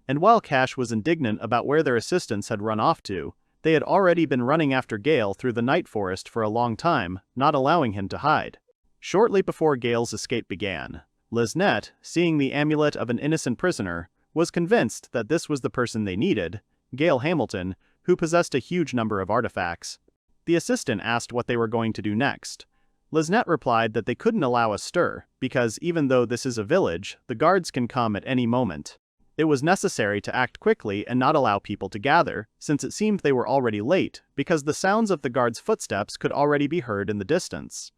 And while Cash was indignant about where their assistants had run off to, they had already been running after Gail through the night forest for a long time, not allowing him to hide. Shortly before Gail's escape began, Liznette, seeing the amulet of an innocent prisoner, was convinced that this was the person they needed, Gail Hamilton, who possessed a huge number of artifacts. The assistant asked what they were going to do next. Liznet replied that they couldn't allow a stir, because even though this is a village, the guards can come at any moment. It was necessary to act quickly and not allow people to gather, since it seemed they were already late, because the sounds of the guards' footsteps could already be heard in the distance.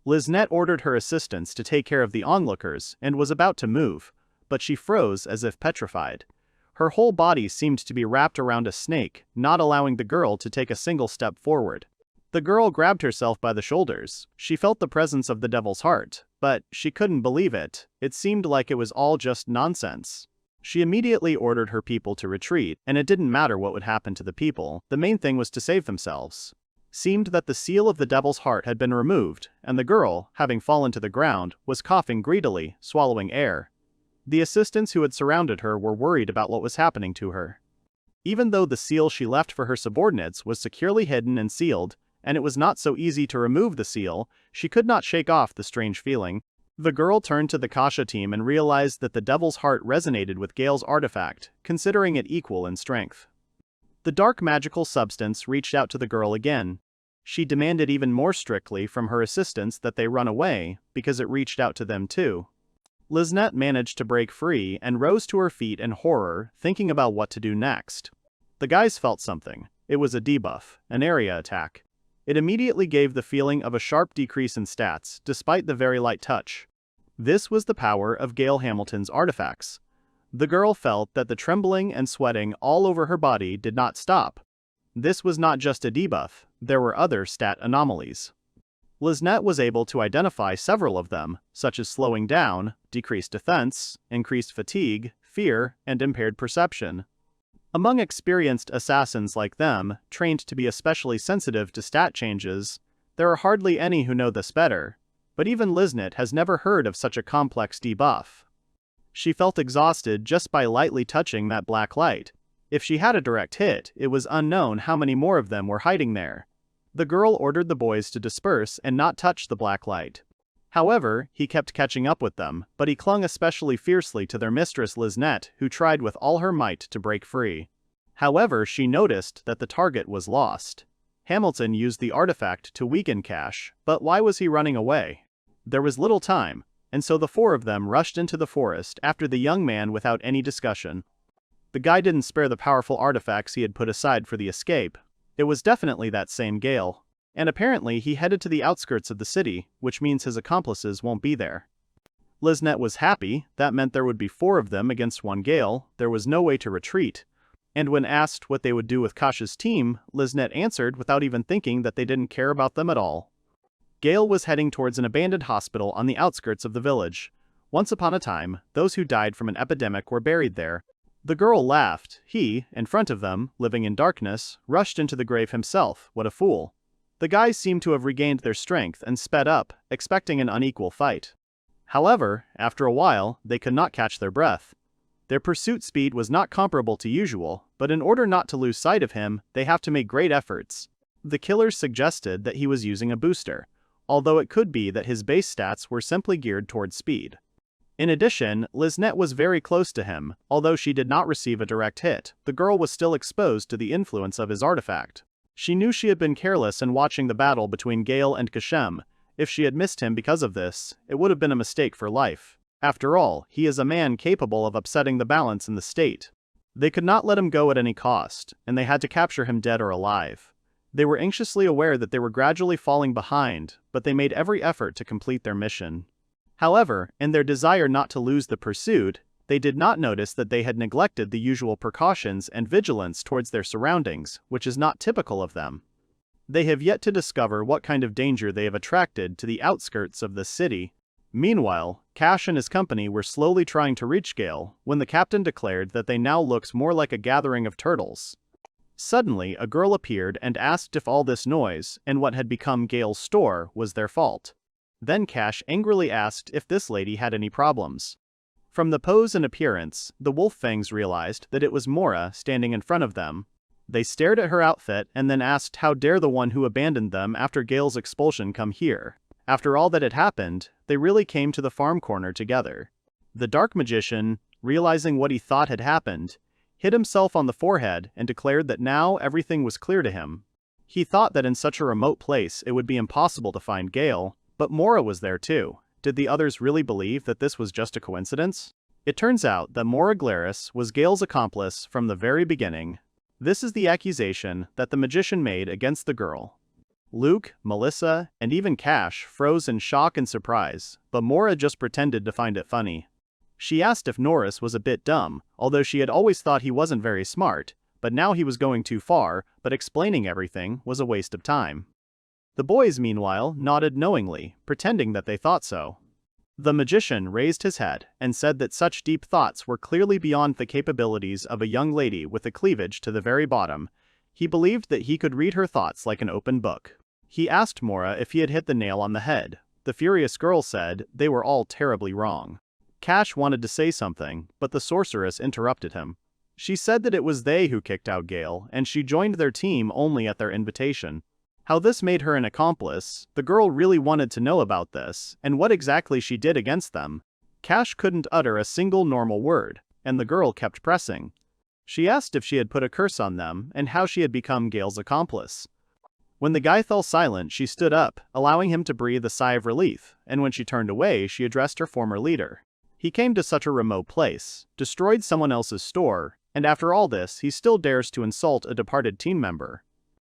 Liznet ordered her assistants to take care of the onlookers and was about to move, but she froze as if petrified. Her whole body seemed to be wrapped around a snake, not allowing the girl to take a single step forward. The girl grabbed herself by the shoulders. She felt the presence of the devil's heart, but she couldn't believe it. It seemed like it was all just nonsense. She immediately ordered her people to retreat, and it didn't matter what would happen to the people. The main thing was to save themselves. Seemed that the seal of the devil's heart had been removed, and the girl, having fallen to the ground, was coughing greedily, swallowing air. The assistants who had surrounded her were worried about what was happening to her. Even though the seal she left for her subordinates was securely hidden and sealed, and it was not so easy to remove the seal, she could not shake off the strange feeling. The girl turned to the Kasha team and realized that the devil's heart resonated with Gail's artifact, considering it equal in strength. The dark magical substance reached out to the girl again. She demanded even more strictly from her assistants that they run away, because it reached out to them too. Liznet managed to break free and rose to her feet in horror, thinking about what to do next. The guys felt something. It was a debuff, an area attack. It immediately gave the feeling of a sharp decrease in stats, despite the very light touch. This was the power of Gail Hamilton's artifacts. The girl felt that the trembling and sweating all over her body did not stop. This was not just a debuff, there were other stat anomalies. Liznet was able to identify several of them, such as slowing down, decreased defense, increased fatigue, fear, and impaired perception. Among experienced assassins like them, trained to be especially sensitive to stat changes, there are hardly any who know this better, but even Liznet has never heard of such a complex debuff. She felt exhausted just by lightly touching that black light. If she had a direct hit, it was unknown how many more of them were hiding there. The girl ordered the boys to disperse and not touch the black light. However, he kept catching up with them, but he clung especially fiercely to their mistress Liznet, who tried with all her might to break free. However, she noticed that the target was lost. Hamilton used the artifact to weaken Cash, but why was he running away? There was little time, and so the four of them rushed into the forest after the young man without any discussion. The guy didn't spare the powerful artifacts he had put aside for the escape. It was definitely that same Gail. And apparently he headed to the outskirts of the city, which means his accomplices won't be there. Liznet was happy. That meant there would be four of them against one Gail. There was no way to retreat. And when asked what they would do with Kasha's team, Liznet answered without even thinking that they didn't care about them at all. Gail was heading towards an abandoned hospital on the outskirts of the village. Once upon a time, those who died from an epidemic were buried there. The girl laughed. He, in front of them, living in darkness, rushed into the grave himself. What a fool. The guys seemed to have regained their strength and sped up, expecting an unequal fight. However, after a while, they could not catch their breath. Their pursuit speed was not comparable to usual, but in order not to lose sight of him, they have to make great efforts. The killers suggested that he was using a booster, although it could be that his base stats were simply geared towards speed. In addition, Liznet was very close to him. Although she did not receive a direct hit, the girl was still exposed to the influence of his artifact. She knew she had been careless in watching the battle between Gail and Kashem. If she had missed him because of this, it would have been a mistake for life. After all, he is a man capable of upsetting the balance in the state. They could not let him go at any cost, and they had to capture him dead or alive. They were anxiously aware that they were gradually falling behind, but they made every effort to complete their mission. However, in their desire not to lose the pursuit, they did not notice that they had neglected the usual precautions and vigilance towards their surroundings, which is not typical of them. They have yet to discover what kind of danger they have attracted to the outskirts of the city. Meanwhile, Cash and his company were slowly trying to reach Gail, when the captain declared that they now looked more like a gathering of turtles. Suddenly, a girl appeared and asked if all this noise, and what had become Gail's store, was their fault. Then Cash angrily asked if this lady had any problems. From the pose and appearance, the Wolf Fangs realized that it was Mora standing in front of them. They stared at her outfit and then asked how dare the one who abandoned them after Gail's expulsion come here. After all that had happened, they really came to the farm corner together. The dark magician, realizing what he thought had happened, hit himself on the forehead and declared that now everything was clear to him. He thought that in such a remote place it would be impossible to find Gail, but Mora was there too. Did the others really believe that this was just a coincidence? It turns out that Mora Glaris was Gail's accomplice from the very beginning. This is the accusation that the magician made against the girl. Luke, Melissa, and even Cash froze in shock and surprise, but Mora just pretended to find it funny. She asked if Norris was a bit dumb, although she had always thought he wasn't very smart, but now he was going too far, but explaining everything was a waste of time. The boys, meanwhile, nodded knowingly, pretending that they thought so. The magician raised his head and said that such deep thoughts were clearly beyond the capabilities of a young lady with a cleavage to the very bottom. He believed that he could read her thoughts like an open book. He asked Mora if he had hit the nail on the head. The furious girl said they were all terribly wrong. Cash wanted to say something, but the sorceress interrupted him. She said that it was they who kicked out Gail, and she joined their team only at their invitation. How this made her an accomplice, the girl really wanted to know about this, and what exactly she did against them. Cash couldn't utter a single normal word, and the girl kept pressing. She asked if she had put a curse on them, and how she had become Gail's accomplice. When the guy fell silent, she stood up, allowing him to breathe a sigh of relief, and when she turned away, she addressed her former leader. He came to such a remote place, destroyed someone else's store, and after all this, he still dares to insult a departed team member.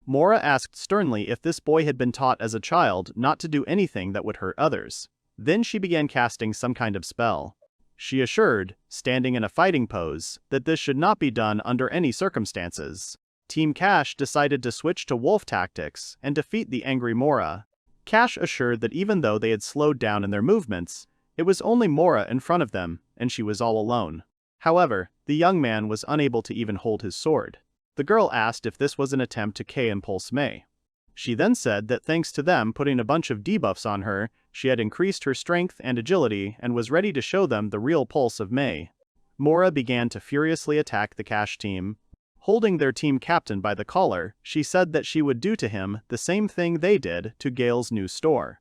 Mora asked sternly if this boy had been taught as a child not to do anything that would hurt others. Then she began casting some kind of spell. She assured, standing in a fighting pose, that this should not be done under any circumstances. Team Cash decided to switch to wolf tactics and defeat the angry Mora. Cash assured that even though they had slowed down in their movements, it was only Mora in front of them, and she was all alone. However, the young man was unable to even hold his sword. The girl asked if this was an attempt to K-impulse Mei. She then said that thanks to them putting a bunch of debuffs on her, she had increased her strength and agility and was ready to show them the real pulse of Mei. Mora began to furiously attack the Cash team. Holding their team captain by the collar, she said that she would do to him the same thing they did to Gail's new store.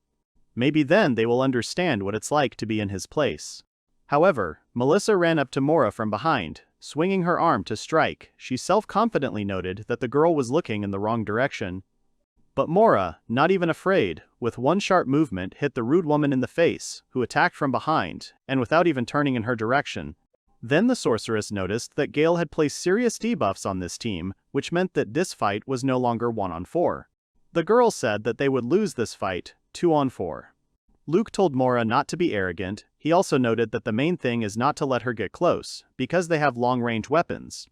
Maybe then they will understand what it's like to be in his place. However, Melissa ran up to Mora from behind. Swinging her arm to strike, she self-confidently noted that the girl was looking in the wrong direction. But Mora, not even afraid, with one sharp movement hit the rude woman in the face, who attacked from behind, and without even turning in her direction. Then the sorceress noticed that Gail had placed serious debuffs on this team, which meant that this fight was no longer 1-on-4. The girl said that they would lose this fight, 2-on-4. Luke told Mora not to be arrogant. He also noted that the main thing is not to let her get close, because they have long-range weapons.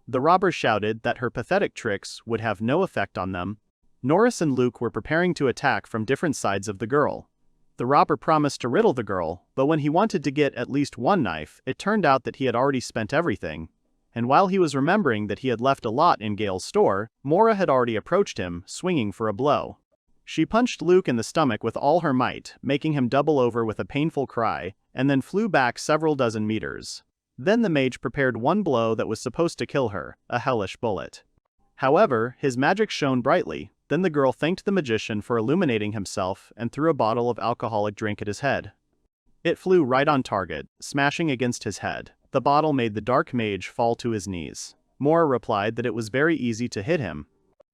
The robbers shouted that her pathetic tricks would have no effect on them. Norris and Luke were preparing to attack from different sides of the girl. The robber promised to riddle the girl, but when he wanted to get at least one knife, it turned out that he had already spent everything. And while he was remembering that he had left a lot in Gail's store, Mora had already approached him, swinging for a blow. She punched Luke in the stomach with all her might, making him double over with a painful cry, and then flew back several dozen meters. Then the mage prepared one blow that was supposed to kill her, a hellish bullet. However, his magic shone brightly. Then the girl thanked the magician for illuminating himself and threw a bottle of alcoholic drink at his head. It flew right on target, smashing against his head. The bottle made the dark mage fall to his knees. Mora replied that it was very easy to hit him.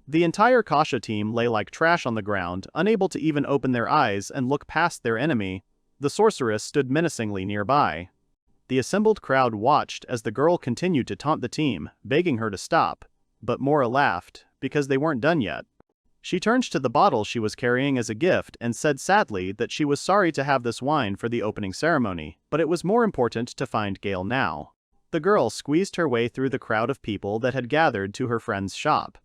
The entire Kasha team lay like trash on the ground, unable to even open their eyes and look past their enemy. The sorceress stood menacingly nearby. The assembled crowd watched as the girl continued to taunt the team, begging her to stop. But Mora laughed, because they weren't done yet. She turned to the bottle she was carrying as a gift and said sadly that she was sorry to have this wine for the opening ceremony, but it was more important to find Gail now. The girl squeezed her way through the crowd of people that had gathered to her friend's shop.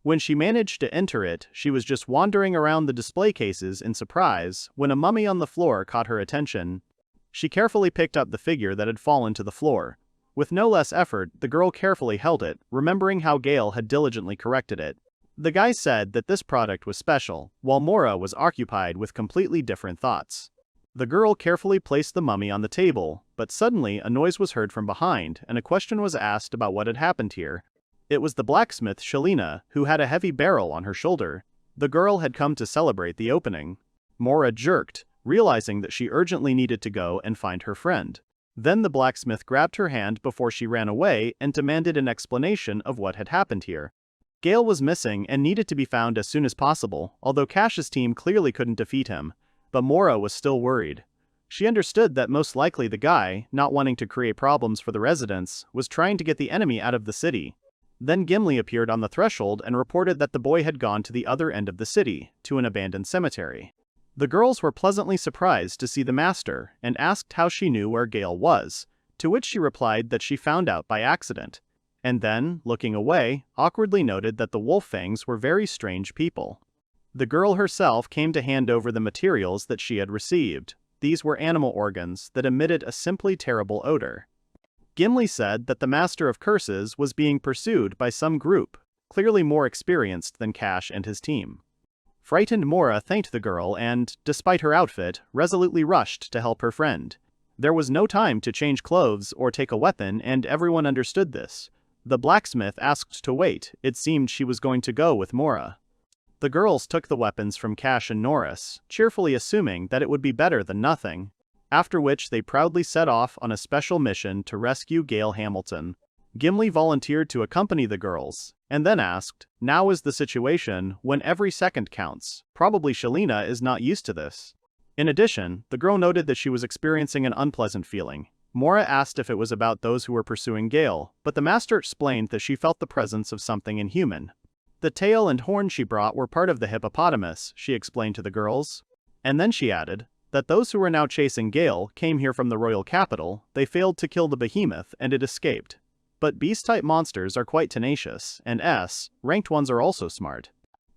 When she managed to enter it, she was just wandering around the display cases in surprise when a mummy on the floor caught her attention. She carefully picked up the figure that had fallen to the floor. With no less effort, the girl carefully held it, remembering how Gail had diligently corrected it. The guy said that this product was special, while Mora was occupied with completely different thoughts. The girl carefully placed the mummy on the table, but suddenly a noise was heard from behind, and a question was asked about what had happened here. It was the blacksmith Shelina, who had a heavy barrel on her shoulder. The girl had come to celebrate the opening. Mora jerked, realizing that she urgently needed to go and find her friend. Then the blacksmith grabbed her hand before she ran away and demanded an explanation of what had happened here. Gail was missing and needed to be found as soon as possible, although Cash's team clearly couldn't defeat him. But Mora was still worried. She understood that most likely the guy, not wanting to create problems for the residents, was trying to get the enemy out of the city. Then Gimbly appeared on the threshold and reported that the boy had gone to the other end of the city, to an abandoned cemetery. The girls were pleasantly surprised to see the master and asked how she knew where Gail was, to which she replied that she found out by accident. And then, looking away, awkwardly noted that the Wolf Fangs were very strange people. The girl herself came to hand over the materials that she had received. These were animal organs that emitted a simply terrible odor. Gimbly said that the Master of Curses was being pursued by some group, clearly more experienced than Cash and his team. Frightened Mora thanked the girl and, despite her outfit, resolutely rushed to help her friend. There was no time to change clothes or take a weapon, and everyone understood this. The blacksmith asked to wait. It seemed she was going to go with Mora. The girls took the weapons from Cash and Norris, cheerfully assuming that it would be better than nothing, after which they proudly set off on a special mission to rescue Gail Hamilton. Gimbly volunteered to accompany the girls, and then asked, "Now is the situation when every second counts. Probably Shalina is not used to this." In addition, the girl noted that she was experiencing an unpleasant feeling. Mora asked if it was about those who were pursuing Gail, but the master explained that she felt the presence of something inhuman. The tail and horn she brought were part of the hippopotamus, she explained to the girls. And then she added that those who were now chasing Gail came here from the royal capital. They failed to kill the behemoth and it escaped. But beast-type monsters are quite tenacious, and ranked ones are also smart.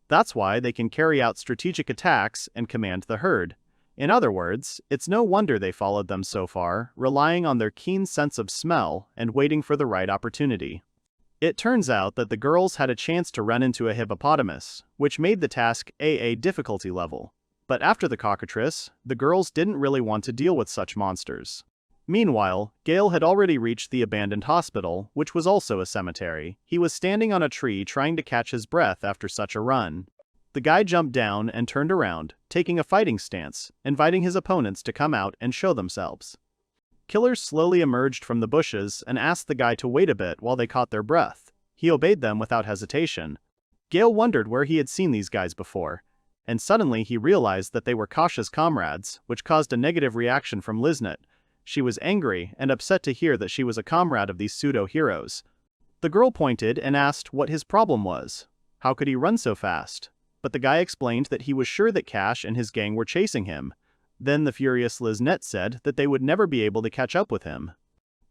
That's why they can carry out strategic attacks and command the herd. In other words, it's no wonder they followed them so far, relying on their keen sense of smell and waiting for the right opportunity. It turns out that the girls had a chance to run into a hippopotamus, which made the task AA difficulty level. But after the cockatrice, the girls didn't really want to deal with such monsters. Meanwhile, Gail had already reached the abandoned hospital, which was also a cemetery. He was standing on a tree trying to catch his breath after such a run. The guy jumped down and turned around, taking a fighting stance, inviting his opponents to come out and show themselves. Killers slowly emerged from the bushes and asked the guy to wait a bit while they caught their breath. He obeyed them without hesitation. Gail wondered where he had seen these guys before, and suddenly he realized that they were Kasha's comrades, which caused a negative reaction from Liznet. She was angry and upset to hear that she was a comrade of these pseudo-heroes. The girl pointed and asked what his problem was. How could he run so fast? But the guy explained that he was sure that Cash and his gang were chasing him. Then the furious Liznet said that they would never be able to catch up with him.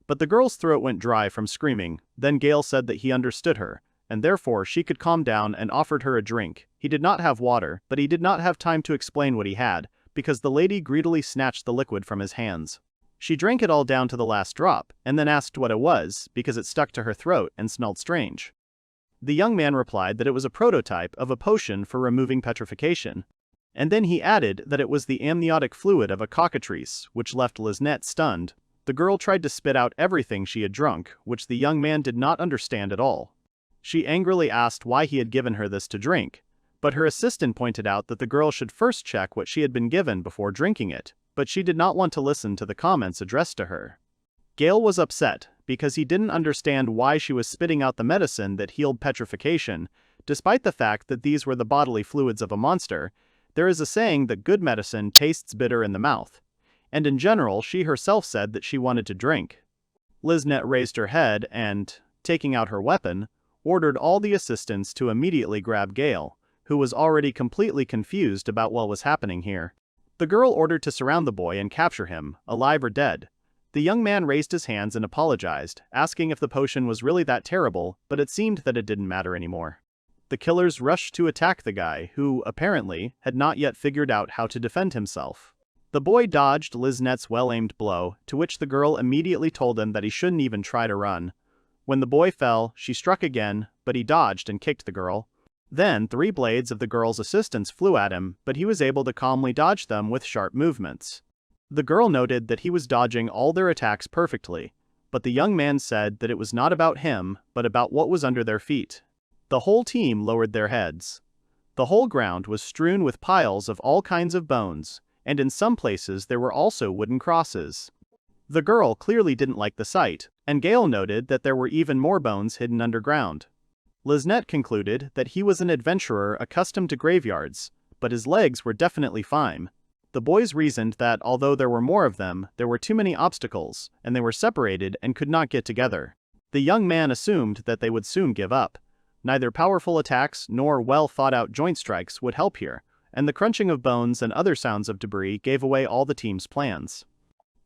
But the girl's throat went dry from screaming. Then Gail said that he understood her, and therefore she could calm down, and offered her a drink. He did not have water, but he did not have time to explain what he had, because the lady greedily snatched the liquid from his hands. She drank it all down to the last drop, and then asked what it was, because it stuck to her throat and smelled strange. The young man replied that it was a prototype of a potion for removing petrification. And then he added that it was the amniotic fluid of a cockatrice, which left Liznet stunned. The girl tried to spit out everything she had drunk, which the young man did not understand at all. She angrily asked why he had given her this to drink, but her assistant pointed out that the girl should first check what she had been given before drinking it, but she did not want to listen to the comments addressed to her. Gail was upset, because he didn't understand why she was spitting out the medicine that healed petrification, despite the fact that these were the bodily fluids of a monster. There is a saying that good medicine tastes bitter in the mouth, and in general she herself said that she wanted to drink. Liznet raised her head and, taking out her weapon, ordered all the assistants to immediately grab Gail, who was already completely confused about what was happening here. The girl ordered to surround the boy and capture him, alive or dead. The young man raised his hands and apologized, asking if the potion was really that terrible, but it seemed that it didn't matter anymore. The killers rushed to attack the guy, who, apparently, had not yet figured out how to defend himself. The boy dodged Liznet's well-aimed blow, to which the girl immediately told him that he shouldn't even try to run. When the boy fell, she struck again, but he dodged and kicked the girl. Then 3 blades of the girl's assistants flew at him, but he was able to calmly dodge them with sharp movements. The girl noted that he was dodging all their attacks perfectly, but the young man said that it was not about him, but about what was under their feet. The whole team lowered their heads. The whole ground was strewn with piles of all kinds of bones, and in some places there were also wooden crosses. The girl clearly didn't like the sight, and Gail noted that there were even more bones hidden underground. Liznette concluded that he was an adventurer accustomed to graveyards, but his legs were definitely fine. The boys reasoned that although there were more of them, there were too many obstacles, and they were separated and could not get together. The young man assumed that they would soon give up. Neither powerful attacks nor well-thought-out joint strikes would help here, and the crunching of bones and other sounds of debris gave away all the team's plans.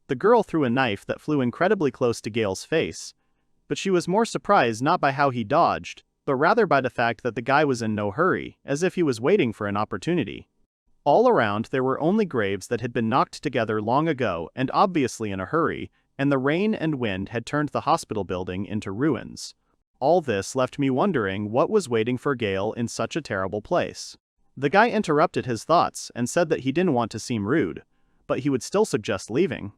The girl threw a knife that flew incredibly close to Gail's face, but she was more surprised not by how he dodged, but rather by the fact that the guy was in no hurry, as if he was waiting for an opportunity. All around there were only graves that had been knocked together long ago and obviously in a hurry, and the rain and wind had turned the hospital building into ruins. All this left me wondering what was waiting for Gail in such a terrible place. The guy interrupted his thoughts and said that he didn't want to seem rude, but he would still suggest leaving.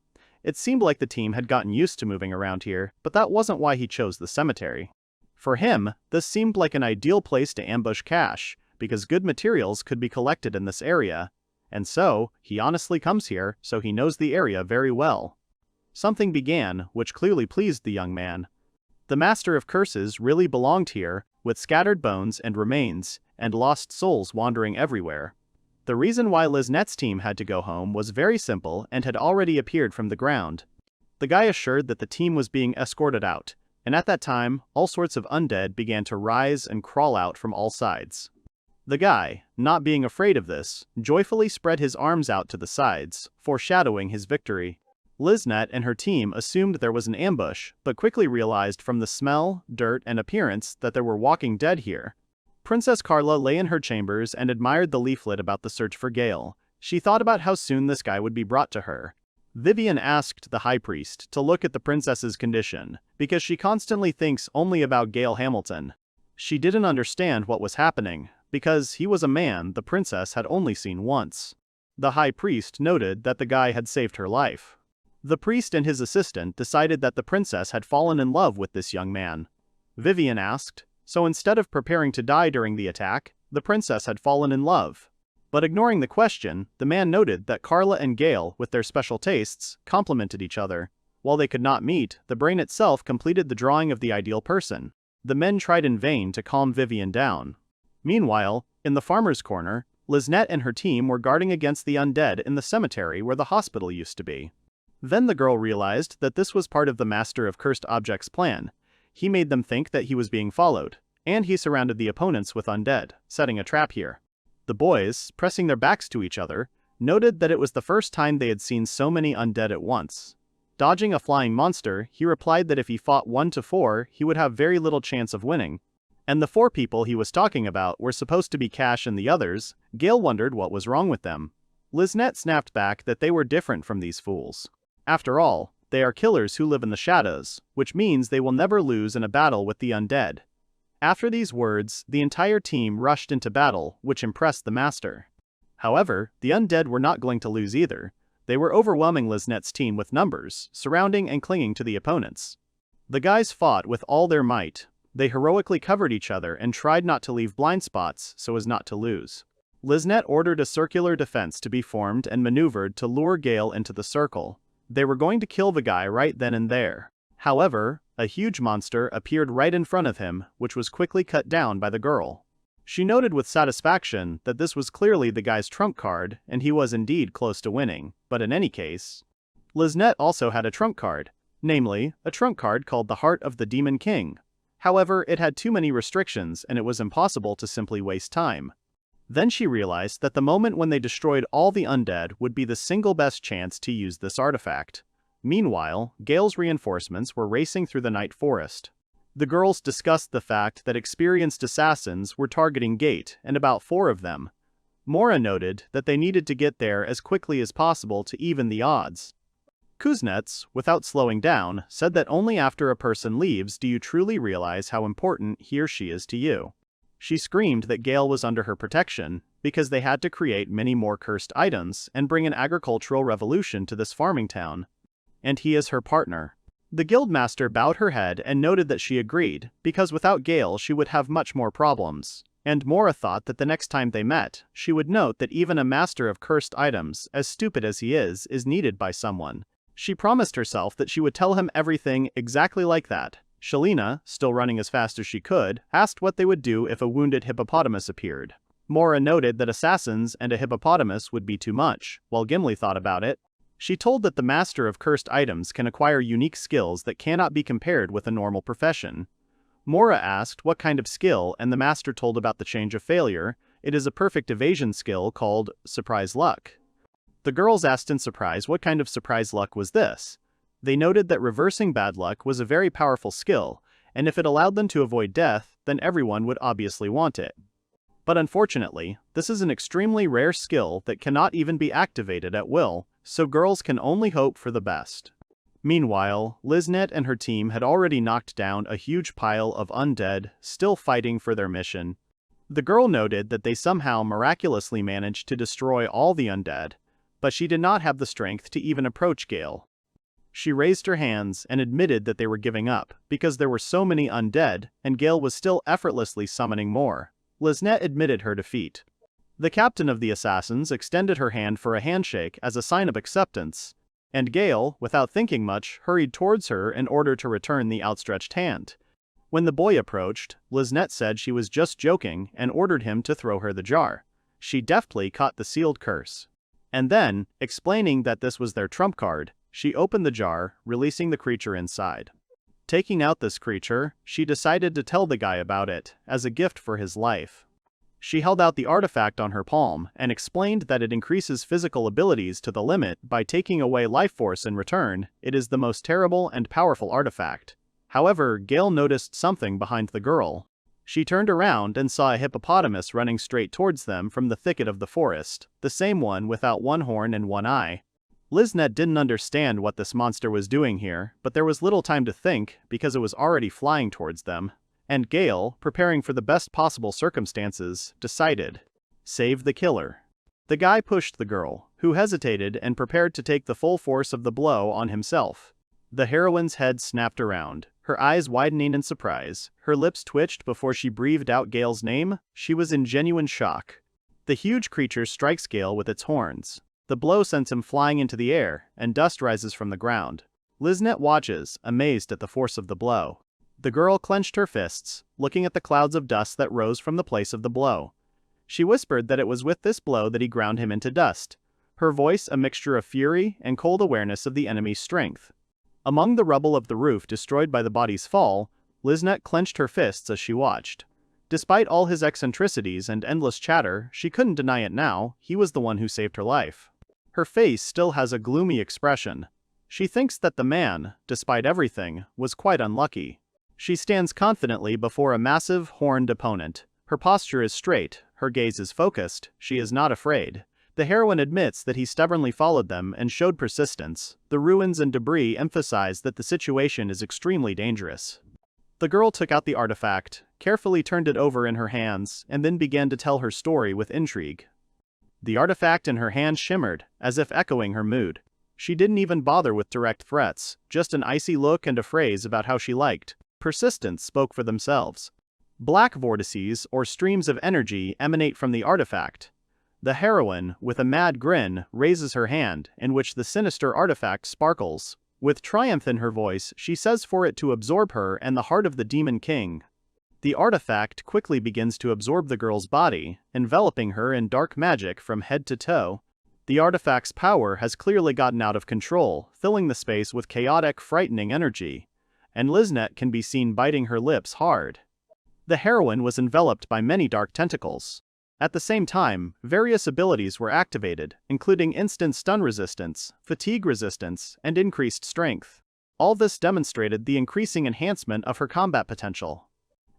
It seemed like the team had gotten used to moving around here, but that wasn't why he chose the cemetery. For him, this seemed like an ideal place to ambush cash, because good materials could be collected in this area, and so, he honestly comes here, so he knows the area very well. Something began, which clearly pleased the young man. The Master of Curses really belonged here, with scattered bones and remains, and lost souls wandering everywhere. The reason why Liznette's team had to go home was very simple and had already appeared from the ground. The guy assured that the team was being escorted out, and at that time, all sorts of undead began to rise and crawl out from all sides. The guy, not being afraid of this, joyfully spread his arms out to the sides, foreshadowing his victory. Liznette and her team assumed there was an ambush, but quickly realized from the smell, dirt, and appearance that there were walking dead here. Princess Carla lay in her chambers and admired the leaflet about the search for Gail. She thought about how soon this guy would be brought to her. Vivian asked the high priest to look at the princess's condition, because she constantly thinks only about Gail Hamilton. She didn't understand what was happening, because he was a man the princess had only seen once. The high priest noted that the guy had saved her life. The priest and his assistant decided that the princess had fallen in love with this young man. Vivian asked, so instead of preparing to die during the attack, the princess had fallen in love. But ignoring the question, the man noted that Carla and Gail, with their special tastes, complemented each other. While they could not meet, the brain itself completed the drawing of the ideal person. The men tried in vain to calm Vivian down. Meanwhile, in the farmer's corner, Liznette and her team were guarding against the undead in the cemetery where the hospital used to be. Then the girl realized that this was part of the Master of Cursed Objects' plan. He made them think that he was being followed, and he surrounded the opponents with undead, setting a trap here. The boys, pressing their backs to each other, noted that it was the first time they had seen so many undead at once. Dodging a flying monster, he replied that if he fought 1 to 4, he would have very little chance of winning. And the 4 people he was talking about were supposed to be Cash and the others. Gail wondered what was wrong with them. Liznette snapped back that they were different from these fools. After all, they are killers who live in the shadows, which means they will never lose in a battle with the undead. After these words, the entire team rushed into battle, which impressed the master. However, the undead were not going to lose either. They were overwhelming Liznette's team with numbers, surrounding and clinging to the opponents. The guys fought with all their might. They heroically covered each other and tried not to leave blind spots so as not to lose. Liznette ordered a circular defense to be formed and maneuvered to lure Gail into the circle. They were going to kill the guy right then and there. However, a huge monster appeared right in front of him, which was quickly cut down by the girl. She noted with satisfaction that this was clearly the guy's trump card, and he was indeed close to winning, but in any case. Liznette also had a trump card, namely, a trump card called the Heart of the Demon King. However, it had too many restrictions and it was impossible to simply waste time. Then she realized that the moment when they destroyed all the undead would be the single best chance to use this artifact. Meanwhile, Gail's reinforcements were racing through the night forest. The girls discussed the fact that experienced assassins were targeting Gate, and about 4 of them. Mora noted that they needed to get there as quickly as possible to even the odds. Kuznets, without slowing down, said that only after a person leaves do you truly realize how important he or she is to you. She screamed that Gail was under her protection, because they had to create many more cursed items and bring an agricultural revolution to this farming town. And he is her partner. The guildmaster bowed her head and noted that she agreed, because without Gail she would have much more problems. And Mora thought that the next time they met, she would note that even a master of cursed items, as stupid as he is needed by someone. She promised herself that she would tell him everything exactly like that. Shelina, still running as fast as she could, asked what they would do if a wounded hippopotamus appeared. Mora noted that assassins and a hippopotamus would be too much, while Gimbly thought about it. She told that the master of cursed items can acquire unique skills that cannot be compared with a normal profession. Mora asked what kind of skill, and the master told about the change of failure. It is a perfect evasion skill called surprise luck. The girls asked in surprise what kind of surprise luck was this. They noted that reversing bad luck was a very powerful skill, and if it allowed them to avoid death, then everyone would obviously want it. But unfortunately, this is an extremely rare skill that cannot even be activated at will, so girls can only hope for the best. Meanwhile, Liznet and her team had already knocked down a huge pile of undead, still fighting for their mission. The girl noted that they somehow miraculously managed to destroy all the undead, but she did not have the strength to even approach Gail. She raised her hands and admitted that they were giving up, because there were so many undead, and Gail was still effortlessly summoning more. Liznet admitted her defeat. The captain of the assassins extended her hand for a handshake as a sign of acceptance, and Gail, without thinking much, hurried towards her in order to return the outstretched hand. When the boy approached, Liznet said she was just joking and ordered him to throw her the jar. She deftly caught the sealed curse. And then, explaining that this was their trump card, she opened the jar, releasing the creature inside. Taking out this creature, she decided to tell the guy about it, as a gift for his life. She held out the artifact on her palm and explained that it increases physical abilities to the limit by taking away life force in return. It is the most terrible and powerful artifact. However, Gail noticed something behind the girl. She turned around and saw a hippopotamus running straight towards them from the thicket of the forest, the same one without one horn and one eye. Liznet didn't understand what this monster was doing here, but there was little time to think because it was already flying towards them. And Gail, preparing for the best possible circumstances, decided, save the killer. The guy pushed the girl, who hesitated and prepared to take the full force of the blow on himself. The heroine's head snapped around, her eyes widening in surprise. Her lips twitched before she breathed out Gail's name. She was in genuine shock. The huge creature strikes Gail with its horns. The blow sends him flying into the air, and dust rises from the ground. Liznet watches, amazed at the force of the blow. The girl clenched her fists, looking at the clouds of dust that rose from the place of the blow. She whispered that it was with this blow that he ground him into dust, her voice a mixture of fury and cold awareness of the enemy's strength. Among the rubble of the roof destroyed by the body's fall, Liznet clenched her fists as she watched. Despite all his eccentricities and endless chatter, she couldn't deny it now, he was the one who saved her life. Her face still has a gloomy expression. She thinks that the man, despite everything, was quite unlucky. She stands confidently before a massive, horned opponent. Her posture is straight, her gaze is focused, she is not afraid. The heroine admits that he stubbornly followed them and showed persistence. The ruins and debris emphasize that the situation is extremely dangerous. The girl took out the artifact, carefully turned it over in her hands, and then began to tell her story with intrigue. The artifact in her hand shimmered, as if echoing her mood. She didn't even bother with direct threats, just an icy look and a phrase about how she liked. Persistence spoke for themselves. Black vortices, or streams of energy, emanate from the artifact. The heroine, with a mad grin, raises her hand, in which the sinister artifact sparkles. With triumph in her voice, she says for it to absorb her and the heart of the Demon King. The artifact quickly begins to absorb the girl's body, enveloping her in dark magic from head to toe. The artifact's power has clearly gotten out of control, filling the space with chaotic, frightening energy. And Liznet can be seen biting her lips hard. The heroine was enveloped by many dark tentacles. At the same time, various abilities were activated, including instant stun resistance, fatigue resistance, and increased strength. All this demonstrated the increasing enhancement of her combat potential.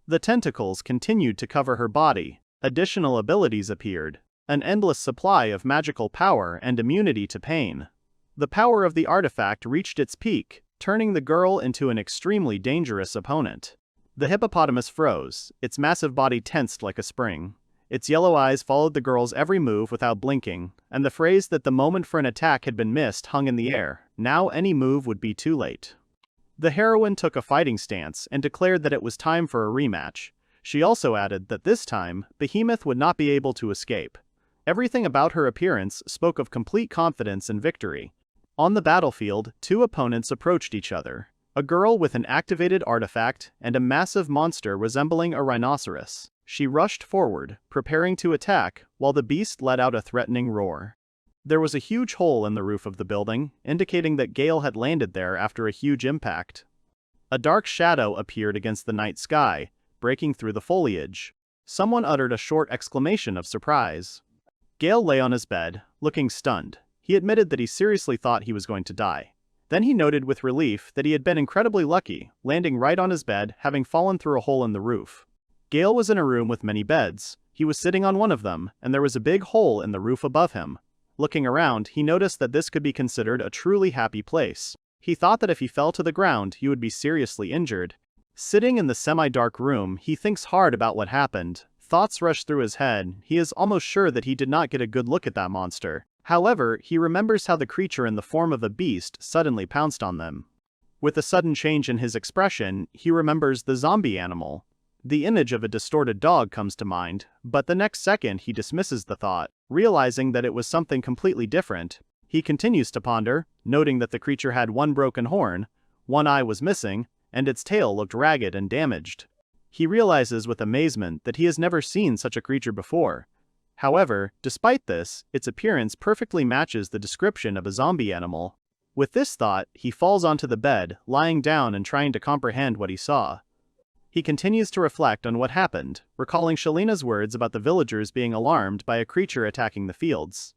The tentacles continued to cover her body. Additional abilities appeared. An endless supply of magical power and immunity to pain. The power of the artifact reached its peak, turning the girl into an extremely dangerous opponent. The hippopotamus froze, its massive body tensed like a spring. Its yellow eyes followed the girl's every move without blinking, and the phrase that the moment for an attack had been missed hung in the air. Now any move would be too late. The heroine took a fighting stance and declared that it was time for a rematch. She also added that this time, Behemoth would not be able to escape. Everything about her appearance spoke of complete confidence and victory. On the battlefield, two opponents approached each other. A girl with an activated artifact and a massive monster resembling a rhinoceros. She rushed forward, preparing to attack, while the beast let out a threatening roar. There was a huge hole in the roof of the building, indicating that Gail had landed there after a huge impact. A dark shadow appeared against the night sky, breaking through the foliage. Someone uttered a short exclamation of surprise. Gail lay on his bed, looking stunned. He admitted that he seriously thought he was going to die. Then he noted with relief that he had been incredibly lucky, landing right on his bed, having fallen through a hole in the roof. Gail was in a room with many beds. He was sitting on one of them, and there was a big hole in the roof above him. Looking around, he noticed that this could be considered a truly happy place. He thought that if he fell to the ground, he would be seriously injured. Sitting in the semi-dark room, he thinks hard about what happened. Thoughts rush through his head. He is almost sure that he did not get a good look at that monster. However, he remembers how the creature in the form of a beast suddenly pounced on them. With a sudden change in his expression, he remembers the zombie animal. The image of a distorted dog comes to mind, but the next second he dismisses the thought, realizing that it was something completely different. He continues to ponder, noting that the creature had one broken horn, one eye was missing, and its tail looked ragged and damaged. He realizes with amazement that he has never seen such a creature before. However, despite this, its appearance perfectly matches the description of a zombie animal. With this thought, he falls onto the bed, lying down and trying to comprehend what he saw. He continues to reflect on what happened, recalling Shalina's words about the villagers being alarmed by a creature attacking the fields.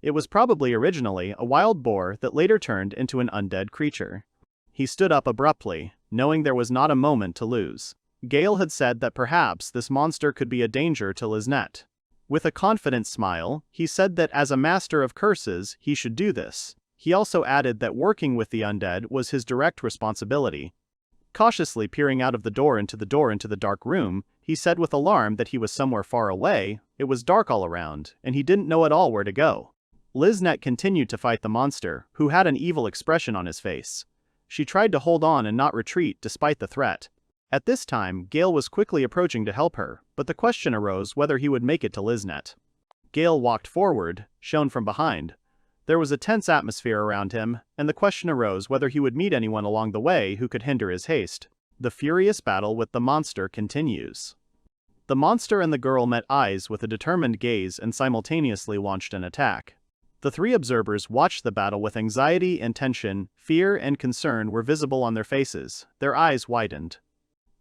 It was probably originally a wild boar that later turned into an undead creature. He stood up abruptly, knowing there was not a moment to lose. Gail had said that perhaps this monster could be a danger to Liznet. With a confident smile, he said that as a master of curses, he should do this. He also added that working with the undead was his direct responsibility. Cautiously peering out of the door into the dark room, he said with alarm that he was somewhere far away. It was dark all around, and he didn't know at all where to go. Liznet continued to fight the monster, who had an evil expression on his face. She tried to hold on and not retreat despite the threat. At this time, Gail was quickly approaching to help her, but the question arose whether he would make it to Liznet. Gail walked forward, shown from behind. There was a tense atmosphere around him, and the question arose whether he would meet anyone along the way who could hinder his haste. The furious battle with the monster continues. The monster and the girl met eyes with a determined gaze and simultaneously launched an attack. The three observers watched the battle with anxiety and tension. Fear and concern were visible on their faces. Their eyes widened.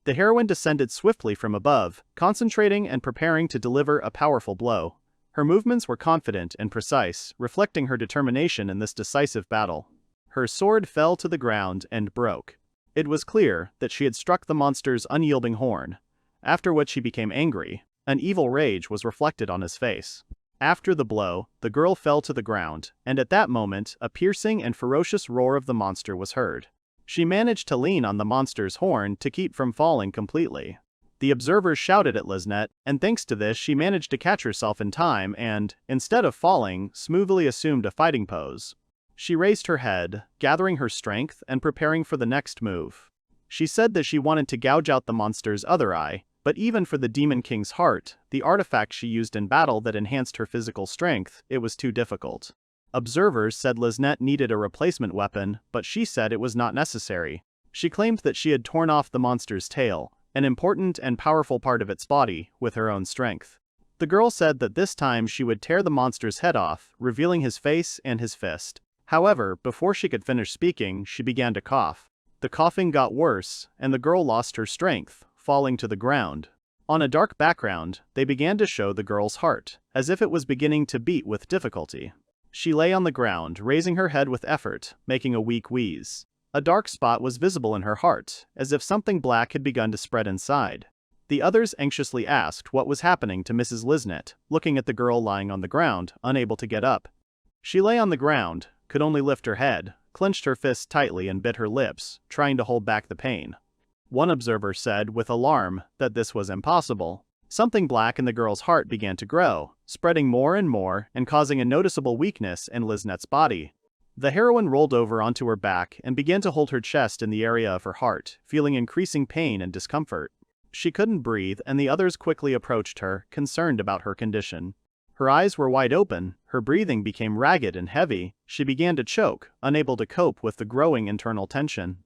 The heroine descended swiftly from above, concentrating and preparing to deliver a powerful blow. Her movements were confident and precise, reflecting her determination in this decisive battle. Her sword fell to the ground and broke. It was clear that she had struck the monster's unyielding horn, after which he became angry. An evil rage was reflected on his face. After the blow, the girl fell to the ground, and at that moment, a piercing and ferocious roar of the monster was heard. She managed to lean on the monster's horn to keep from falling completely. The observers shouted at Liznet, and thanks to this she managed to catch herself in time and, instead of falling, smoothly assumed a fighting pose. She raised her head, gathering her strength and preparing for the next move. She said that she wanted to gouge out the monster's other eye, but even for the Demon King's heart, the artifact she used in battle that enhanced her physical strength, it was too difficult. Observers said Liznet needed a replacement weapon, but she said it was not necessary. She claimed that she had torn off the monster's tail, an important and powerful part of its body, with her own strength. The girl said that this time she would tear the monster's head off, revealing his face and his fist. However, before she could finish speaking, she began to cough. The coughing got worse, and the girl lost her strength, falling to the ground. On a dark background, they began to show the girl's heart, as if it was beginning to beat with difficulty. She lay on the ground, raising her head with effort, making a weak wheeze. A dark spot was visible in her heart, as if something black had begun to spread inside. The others anxiously asked what was happening to Mrs. Liznet, looking at the girl lying on the ground, unable to get up. She lay on the ground, could only lift her head, clenched her fists tightly and bit her lips, trying to hold back the pain. One observer said, with alarm, that this was impossible. Something black in the girl's heart began to grow, spreading more and more and causing a noticeable weakness in Liznet's body. The heroine rolled over onto her back and began to hold her chest in the area of her heart, feeling increasing pain and discomfort. She couldn't breathe, and the others quickly approached her, concerned about her condition. Her eyes were wide open, her breathing became ragged and heavy, she began to choke, unable to cope with the growing internal tension.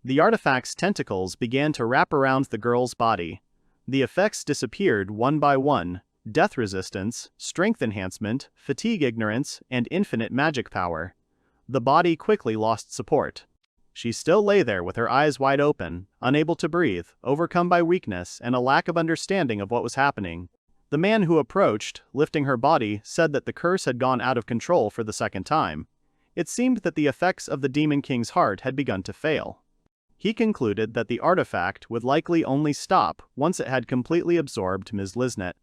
The artifact's tentacles began to wrap around the girl's body. The effects disappeared one by one: death resistance, strength enhancement, fatigue ignorance, and infinite magic power. The body quickly lost support. She still lay there with her eyes wide open, unable to breathe, overcome by weakness and a lack of understanding of what was happening. The man who approached, lifting her body, said that the curse had gone out of control for the second time. It seemed that the effects of the Demon King's heart had begun to fail. He concluded that the artifact would likely only stop once it had completely absorbed Ms. Lisnet.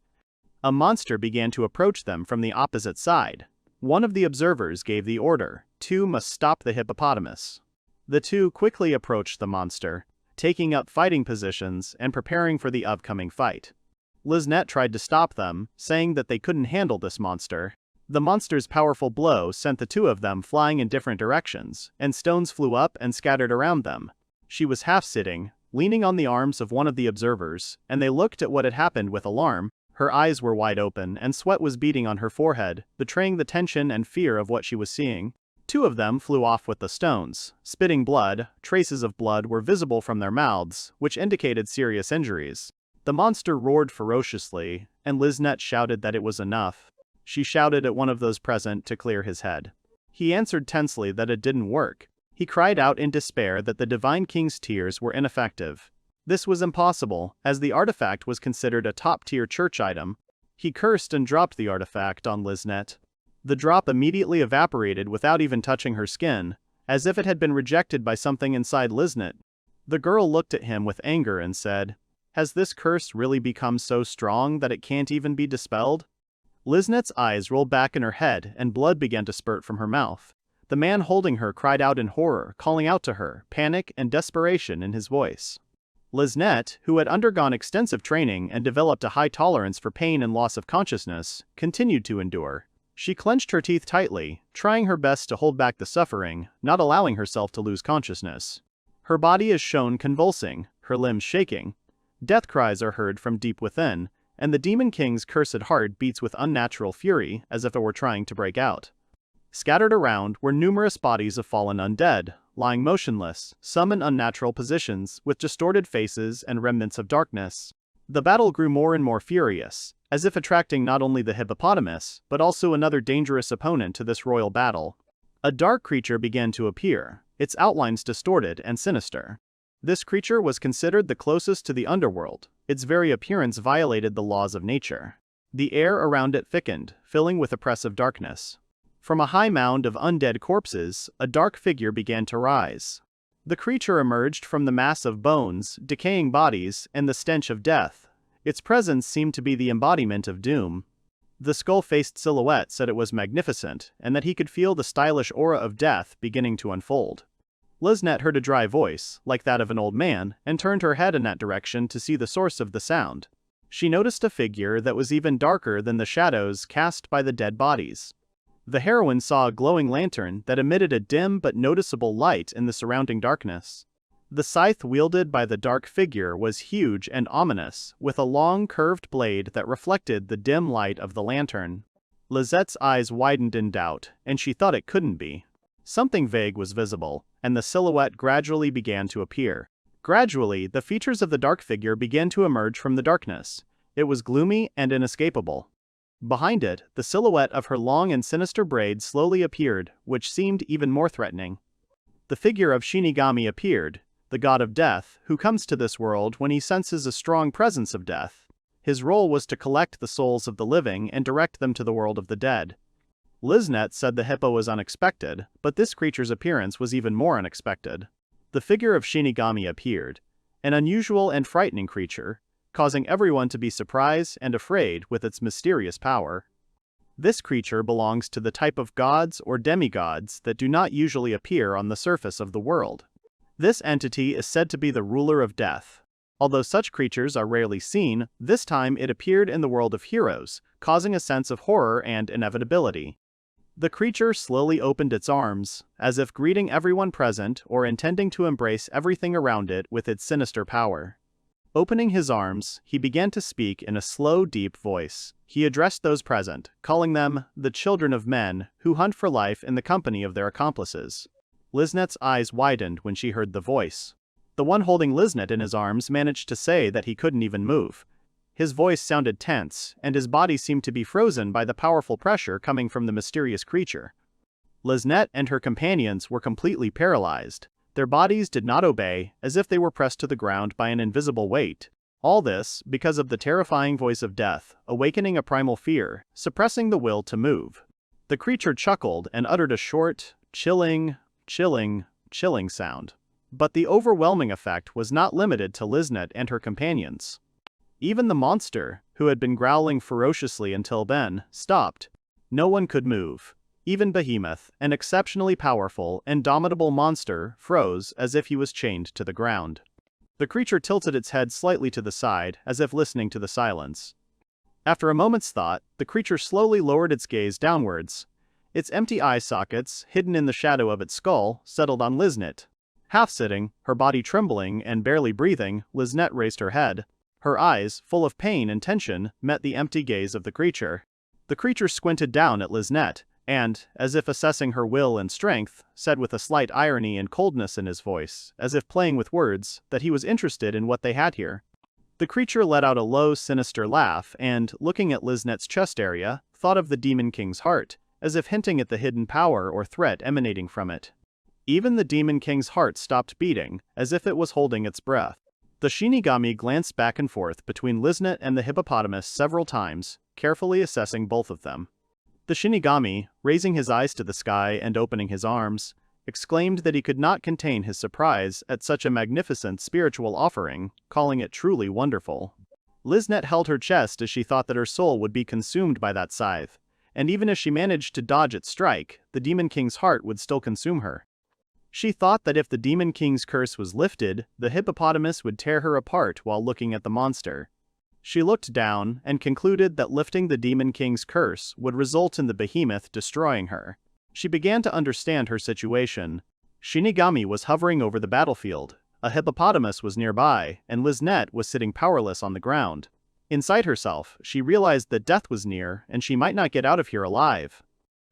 A monster began to approach them from the opposite side. One of the observers gave the order: "Two must stop the hippopotamus." The two quickly approached the monster, taking up fighting positions and preparing for the upcoming fight. Lisnet tried to stop them, saying that they couldn't handle this monster. The monster's powerful blow sent the two of them flying in different directions, and stones flew up and scattered around them. She was half-sitting, leaning on the arms of one of the observers, and they looked at what had happened with alarm. Her eyes were wide open and sweat was beading on her forehead, betraying the tension and fear of what she was seeing. Two of them flew off with the stones, spitting blood. Traces of blood were visible from their mouths, which indicated serious injuries. The monster roared ferociously, and Lisnet shouted that it was enough. She shouted at one of those present to clear his head. He answered tensely that it didn't work. He cried out in despair that the Divine King's tears were ineffective. This was impossible, as the artifact was considered a top-tier church item. He cursed and dropped the artifact on Lisnet. The drop immediately evaporated without even touching her skin, as if it had been rejected by something inside Lisnet. The girl looked at him with anger and said, "Has this curse really become so strong that it can't even be dispelled?" Lisnet's eyes rolled back in her head and blood began to spurt from her mouth. The man holding her cried out in horror, calling out to her, panic and desperation in his voice. Lisnet, who had undergone extensive training and developed a high tolerance for pain and loss of consciousness, continued to endure. She clenched her teeth tightly, trying her best to hold back the suffering, not allowing herself to lose consciousness. Her body is shown convulsing, her limbs shaking. Death cries are heard from deep within, and the Demon King's cursed heart beats with unnatural fury, as if it were trying to break out. Scattered around were numerous bodies of fallen undead, lying motionless, some in unnatural positions, with distorted faces and remnants of darkness. The battle grew more and more furious, as if attracting not only the hippopotamus, but also another dangerous opponent to this royal battle. A dark creature began to appear, its outlines distorted and sinister. This creature was considered the closest to the underworld. Its very appearance violated the laws of nature. The air around it thickened, filling with oppressive darkness. From a high mound of undead corpses, a dark figure began to rise. The creature emerged from the mass of bones, decaying bodies, and the stench of death. Its presence seemed to be the embodiment of doom. The skull-faced silhouette said it was magnificent, and that he could feel the stylish aura of death beginning to unfold. Lisnet heard a dry voice, like that of an old man, and turned her head in that direction to see the source of the sound. She noticed a figure that was even darker than the shadows cast by the dead bodies. The heroine saw a glowing lantern that emitted a dim but noticeable light in the surrounding darkness. The scythe wielded by the dark figure was huge and ominous, with a long curved blade that reflected the dim light of the lantern. Lizette's eyes widened in doubt, and she thought it couldn't be. Something vague was visible, and the silhouette gradually began to appear. Gradually, the features of the dark figure began to emerge from the darkness. It was gloomy and inescapable. Behind it, the silhouette of her long and sinister braid slowly appeared, which seemed even more threatening. The figure of Shinigami appeared, the god of death, who comes to this world when he senses a strong presence of death. His role was to collect the souls of the living and direct them to the world of the dead. Lisnet said the hippo was unexpected, but this creature's appearance was even more unexpected. The figure of Shinigami appeared, an unusual and frightening creature, causing everyone to be surprised and afraid with its mysterious power. This creature belongs to the type of gods or demigods that do not usually appear on the surface of the world. This entity is said to be the ruler of death. Although such creatures are rarely seen, this time it appeared in the world of heroes, causing a sense of horror and inevitability. The creature slowly opened its arms, as if greeting everyone present or intending to embrace everything around it with its sinister power. Opening his arms, he began to speak in a slow, deep voice. He addressed those present, calling them the children of men who hunt for life in the company of their accomplices. Liznet's eyes widened when she heard the voice. The one holding Liznet in his arms managed to say that he couldn't even move. His voice sounded tense, and his body seemed to be frozen by the powerful pressure coming from the mysterious creature. Liznet and her companions were completely paralyzed. Their bodies did not obey, as if they were pressed to the ground by an invisible weight. All this because of the terrifying voice of death, awakening a primal fear, suppressing the will to move. The creature chuckled and uttered a short, chilling sound. But the overwhelming effect was not limited to Liznet and her companions. Even the monster, who had been growling ferociously until then, stopped. No one could move. Even Behemoth, an exceptionally powerful, indomitable monster, froze as if he was chained to the ground. The creature tilted its head slightly to the side, as if listening to the silence. After a moment's thought, the creature slowly lowered its gaze downwards. Its empty eye sockets, hidden in the shadow of its skull, settled on Liznet. Half-sitting, her body trembling and barely breathing, Liznet raised her head. Her eyes, full of pain and tension, met the empty gaze of the creature. The creature squinted down at Liznet, and, as if assessing her will and strength, said with a slight irony and coldness in his voice, as if playing with words, that he was interested in what they had here. The creature let out a low, sinister laugh and, looking at Liznet's chest area, thought of the Demon King's heart, as if hinting at the hidden power or threat emanating from it. Even the Demon King's heart stopped beating, as if it was holding its breath. The Shinigami glanced back and forth between Liznet and the hippopotamus several times, carefully assessing both of them. The Shinigami, raising his eyes to the sky and opening his arms, exclaimed that he could not contain his surprise at such a magnificent spiritual offering, calling it truly wonderful. Liznet held her chest as she thought that her soul would be consumed by that scythe, and even as she managed to dodge its strike, the Demon King's heart would still consume her. She thought that if the Demon King's curse was lifted, the hippopotamus would tear her apart while looking at the monster. She looked down and concluded that lifting the Demon King's curse would result in the behemoth destroying her. She began to understand her situation. Shinigami was hovering over the battlefield, a hippopotamus was nearby, and Liznet was sitting powerless on the ground. Inside herself, she realized that death was near and she might not get out of here alive.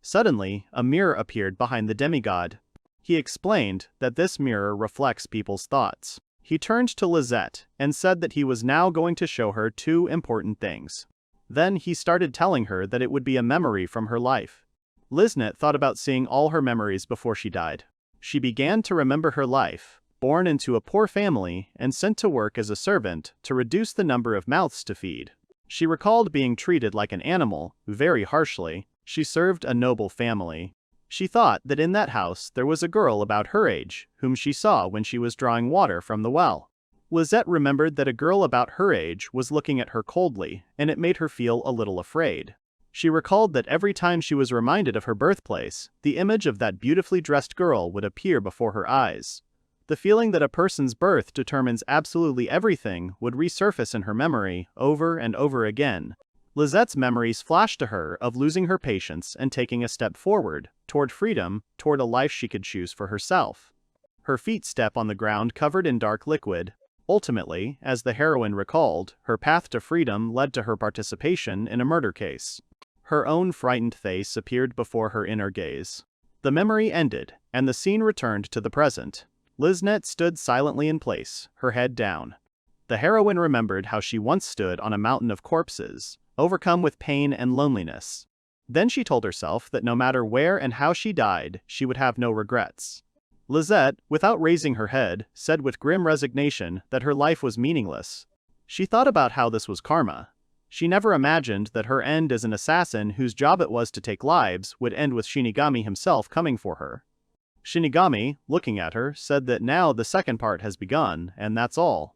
Suddenly, a mirror appeared behind the demigod. He explained that this mirror reflects people's thoughts. He turned to Lizette and said that he was now going to show her two important things. Then he started telling her that it would be a memory from her life. Liznet thought about seeing all her memories before she died. She began to remember her life, born into a poor family and sent to work as a servant to reduce the number of mouths to feed. She recalled being treated like an animal, very harshly. She served a noble family. She thought that in that house there was a girl about her age, whom she saw when she was drawing water from the well. Lizette remembered that a girl about her age was looking at her coldly, and it made her feel a little afraid. She recalled that every time she was reminded of her birthplace, the image of that beautifully dressed girl would appear before her eyes. The feeling that a person's birth determines absolutely everything would resurface in her memory over and over again. Lizette's memories flashed to her of losing her patience and taking a step forward, toward freedom, toward a life she could choose for herself. Her feet step on the ground covered in dark liquid. Ultimately, as the heroine recalled, her path to freedom led to her participation in a murder case. Her own frightened face appeared before her inner gaze. The memory ended, and the scene returned to the present. Liznet stood silently in place, her head down. The heroine remembered how she once stood on a mountain of corpses, overcome with pain and loneliness. Then she told herself that no matter where and how she died, she would have no regrets. Lizette, without raising her head, said with grim resignation that her life was meaningless. She thought about how this was karma. She never imagined that her end as an assassin whose job it was to take lives would end with Shinigami himself coming for her. Shinigami, looking at her, said that now the second part has begun, and that's all.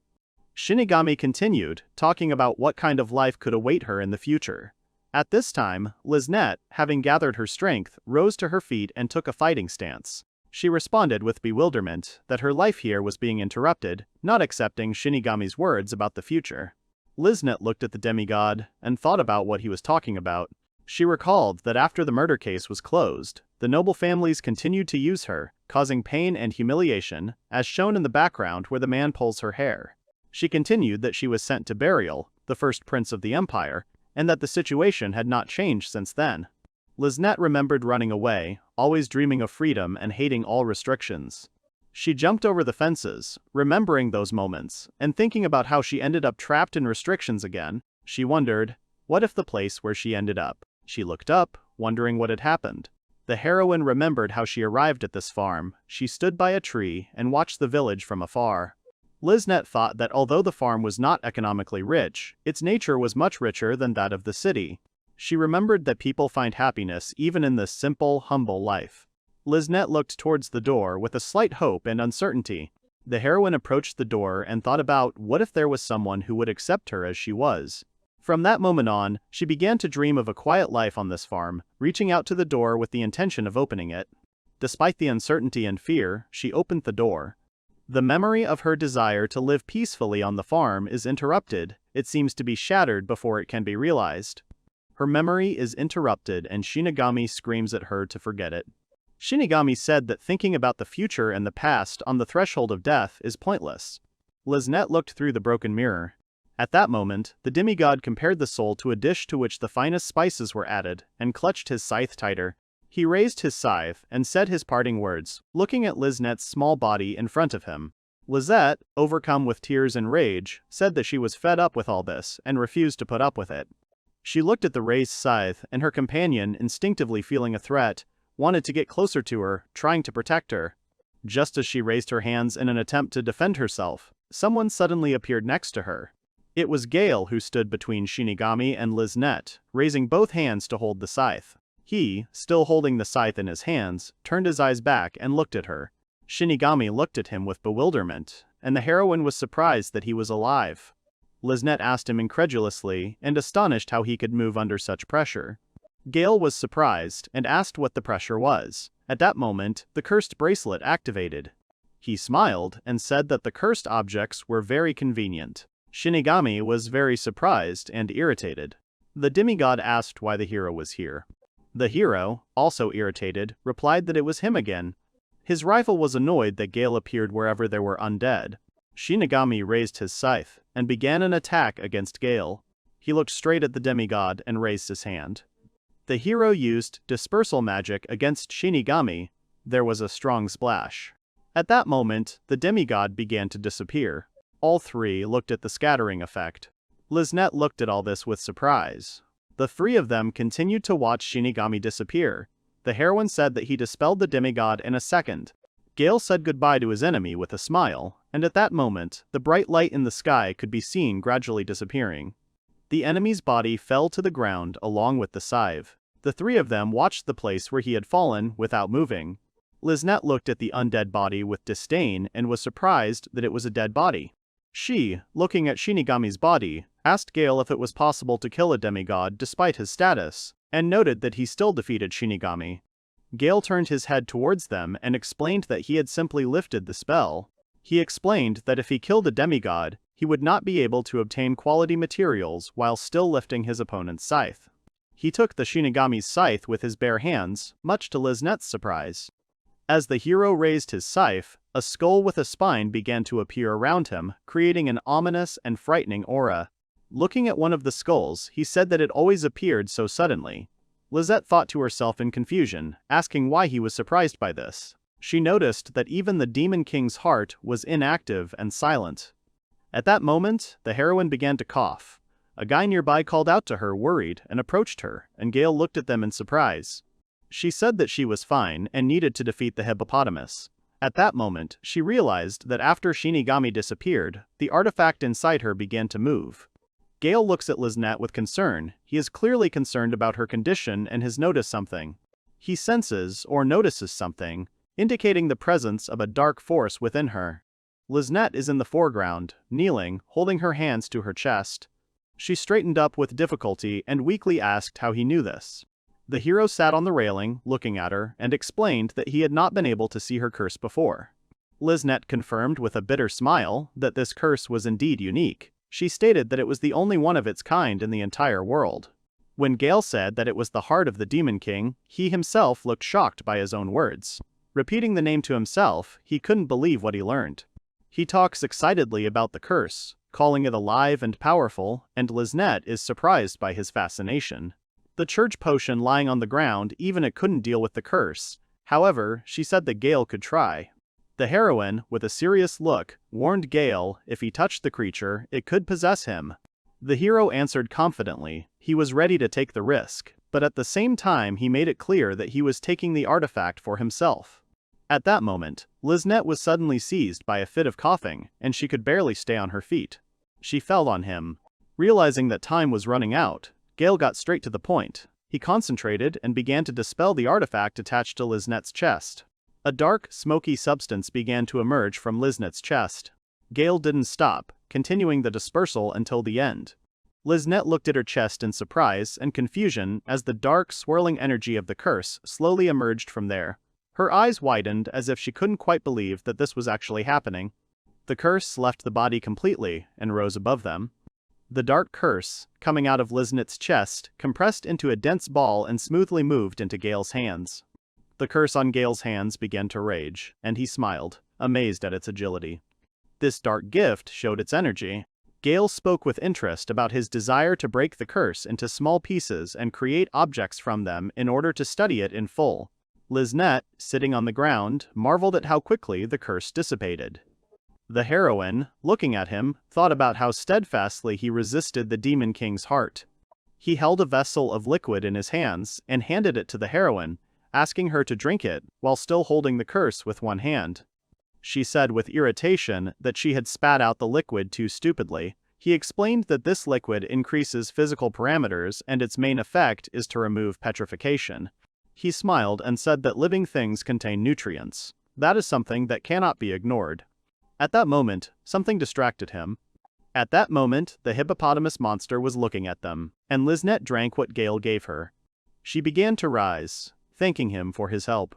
Shinigami continued, talking about what kind of life could await her in the future. At this time, Liznet, having gathered her strength, rose to her feet and took a fighting stance. She responded with bewilderment that her life here was being interrupted, not accepting Shinigami's words about the future. Liznet looked at the demigod and thought about what he was talking about. She recalled that after the murder case was closed, the noble families continued to use her, causing pain and humiliation, as shown in the background where the man pulls her hair. She continued that she was sent to Burial, the first prince of the empire, and that the situation had not changed since then. Liznette remembered running away, always dreaming of freedom and hating all restrictions. She jumped over the fences, remembering those moments, and thinking about how she ended up trapped in restrictions again. She wondered, what if the place where she ended up? She looked up, wondering what had happened. The heroine remembered how she arrived at this farm. She stood by a tree and watched the village from afar. Liznette thought that although the farm was not economically rich, its nature was much richer than that of the city. She remembered that people find happiness even in this simple, humble life. Liznette looked towards the door with a slight hope and uncertainty. The heroine approached the door and thought about what if there was someone who would accept her as she was. From that moment on, she began to dream of a quiet life on this farm, reaching out to the door with the intention of opening it. Despite the uncertainty and fear, she opened the door. The memory of her desire to live peacefully on the farm is interrupted. It seems to be shattered before it can be realized. Her memory is interrupted and Shinigami screams at her to forget it. Shinigami said that thinking about the future and the past on the threshold of death is pointless. Liznette looked through the broken mirror. At that moment, the demigod compared the soul to a dish to which the finest spices were added, and clutched his scythe tighter. He raised his scythe and said his parting words, looking at Liznette's small body in front of him. Liznette, overcome with tears and rage, said that she was fed up with all this and refused to put up with it. She looked at the raised scythe, and her companion, instinctively feeling a threat, wanted to get closer to her, trying to protect her. Just as she raised her hands in an attempt to defend herself, someone suddenly appeared next to her. It was Gail who stood between Shinigami and Liznette, raising both hands to hold the scythe. He, still holding the scythe in his hands, turned his eyes back and looked at her. Shinigami looked at him with bewilderment, and the heroine was surprised that he was alive. Liznette asked him incredulously and astonished how he could move under such pressure. Gail was surprised and asked what the pressure was. At that moment, the cursed bracelet activated. He smiled and said that the cursed objects were very convenient. Shinigami was very surprised and irritated. The demigod asked why the hero was here. The hero, also irritated, replied that it was him again. His rival was annoyed that Gail appeared wherever there were undead. Shinigami raised his scythe and began an attack against Gail. He looked straight at the demigod and raised his hand. The hero used dispersal magic against Shinigami. There was a strong splash. At that moment, the demigod began to disappear. All three looked at the scattering effect. Liznette looked at all this with surprise. The three of them continued to watch Shinigami disappear. The heroine said that he dispelled the demigod in a second. Gail said goodbye to his enemy with a smile, and at that moment, the bright light in the sky could be seen gradually disappearing. The enemy's body fell to the ground along with the scythe. The three of them watched the place where he had fallen without moving. Liznette looked at the undead body with disdain and was surprised that it was a dead body. She, looking at Shinigami's body, asked Gail if it was possible to kill a demigod despite his status, and noted that he still defeated Shinigami. Gail turned his head towards them and explained that he had simply lifted the spell. He explained that if he killed a demigod, he would not be able to obtain quality materials while still lifting his opponent's scythe. He took the Shinigami's scythe with his bare hands, much to Liznette's surprise. As the hero raised his scythe, a skull with a spine began to appear around him, creating an ominous and frightening aura. Looking at one of the skulls, he said that it always appeared so suddenly. Liznette thought to herself in confusion, asking why he was surprised by this. She noticed that even the Demon King's heart was inactive and silent. At that moment, the heroine began to cough. A guy nearby called out to her, worried, and approached her, and Gail looked at them in surprise. She said that she was fine and needed to defeat the hippopotamus. At that moment, she realized that after Shinigami disappeared, the artifact inside her began to move. Gail looks at Liznette with concern. He is clearly concerned about her condition and has noticed something. He senses or notices something, indicating the presence of a dark force within her. Liznette is in the foreground, kneeling, holding her hands to her chest. She straightened up with difficulty and weakly asked how he knew this. The hero sat on the railing, looking at her, and explained that he had not been able to see her curse before. Liznette confirmed with a bitter smile that this curse was indeed unique. She stated that it was the only one of its kind in the entire world. When Gail said that it was the heart of the Demon King, he himself looked shocked by his own words. Repeating the name to himself, he couldn't believe what he learned. He talks excitedly about the curse, calling it alive and powerful, and Liznette is surprised by his fascination. The church potion lying on the ground, even it couldn't deal with the curse. However, she said that Gail could try. The heroine, with a serious look, warned Gail if he touched the creature, it could possess him. The hero answered confidently, he was ready to take the risk, but at the same time he made it clear that he was taking the artifact for himself. At that moment, Liznette was suddenly seized by a fit of coughing, and she could barely stay on her feet. She fell on him. Realizing that time was running out, Gail got straight to the point. He concentrated and began to dispel the artifact attached to Liznette's chest. A dark, smoky substance began to emerge from Liznette's chest. Gail didn't stop, continuing the dispersal until the end. Liznette looked at her chest in surprise and confusion as the dark, swirling energy of the curse slowly emerged from there. Her eyes widened as if she couldn't quite believe that this was actually happening. The curse left the body completely and rose above them. The dark curse, coming out of Liznette's chest, compressed into a dense ball and smoothly moved into Gail's hands. The curse on Gail's hands began to rage, and he smiled, amazed at its agility. This dark gift showed its energy. Gail spoke with interest about his desire to break the curse into small pieces and create objects from them in order to study it in full. Liznette, sitting on the ground, marveled at how quickly the curse dissipated. The heroine, looking at him, thought about how steadfastly he resisted the Demon King's heart. He held a vessel of liquid in his hands and handed it to the heroine, asking her to drink it while still holding the curse with one hand. She said with irritation that she had spat out the liquid too stupidly. He explained that this liquid increases physical parameters and its main effect is to remove petrification. He smiled and said that living things contain nutrients. That is something that cannot be ignored. At that moment, something distracted him. At that moment, the hippopotamus monster was looking at them, and Liznette drank what Gail gave her. She began to rise, thanking him for his help.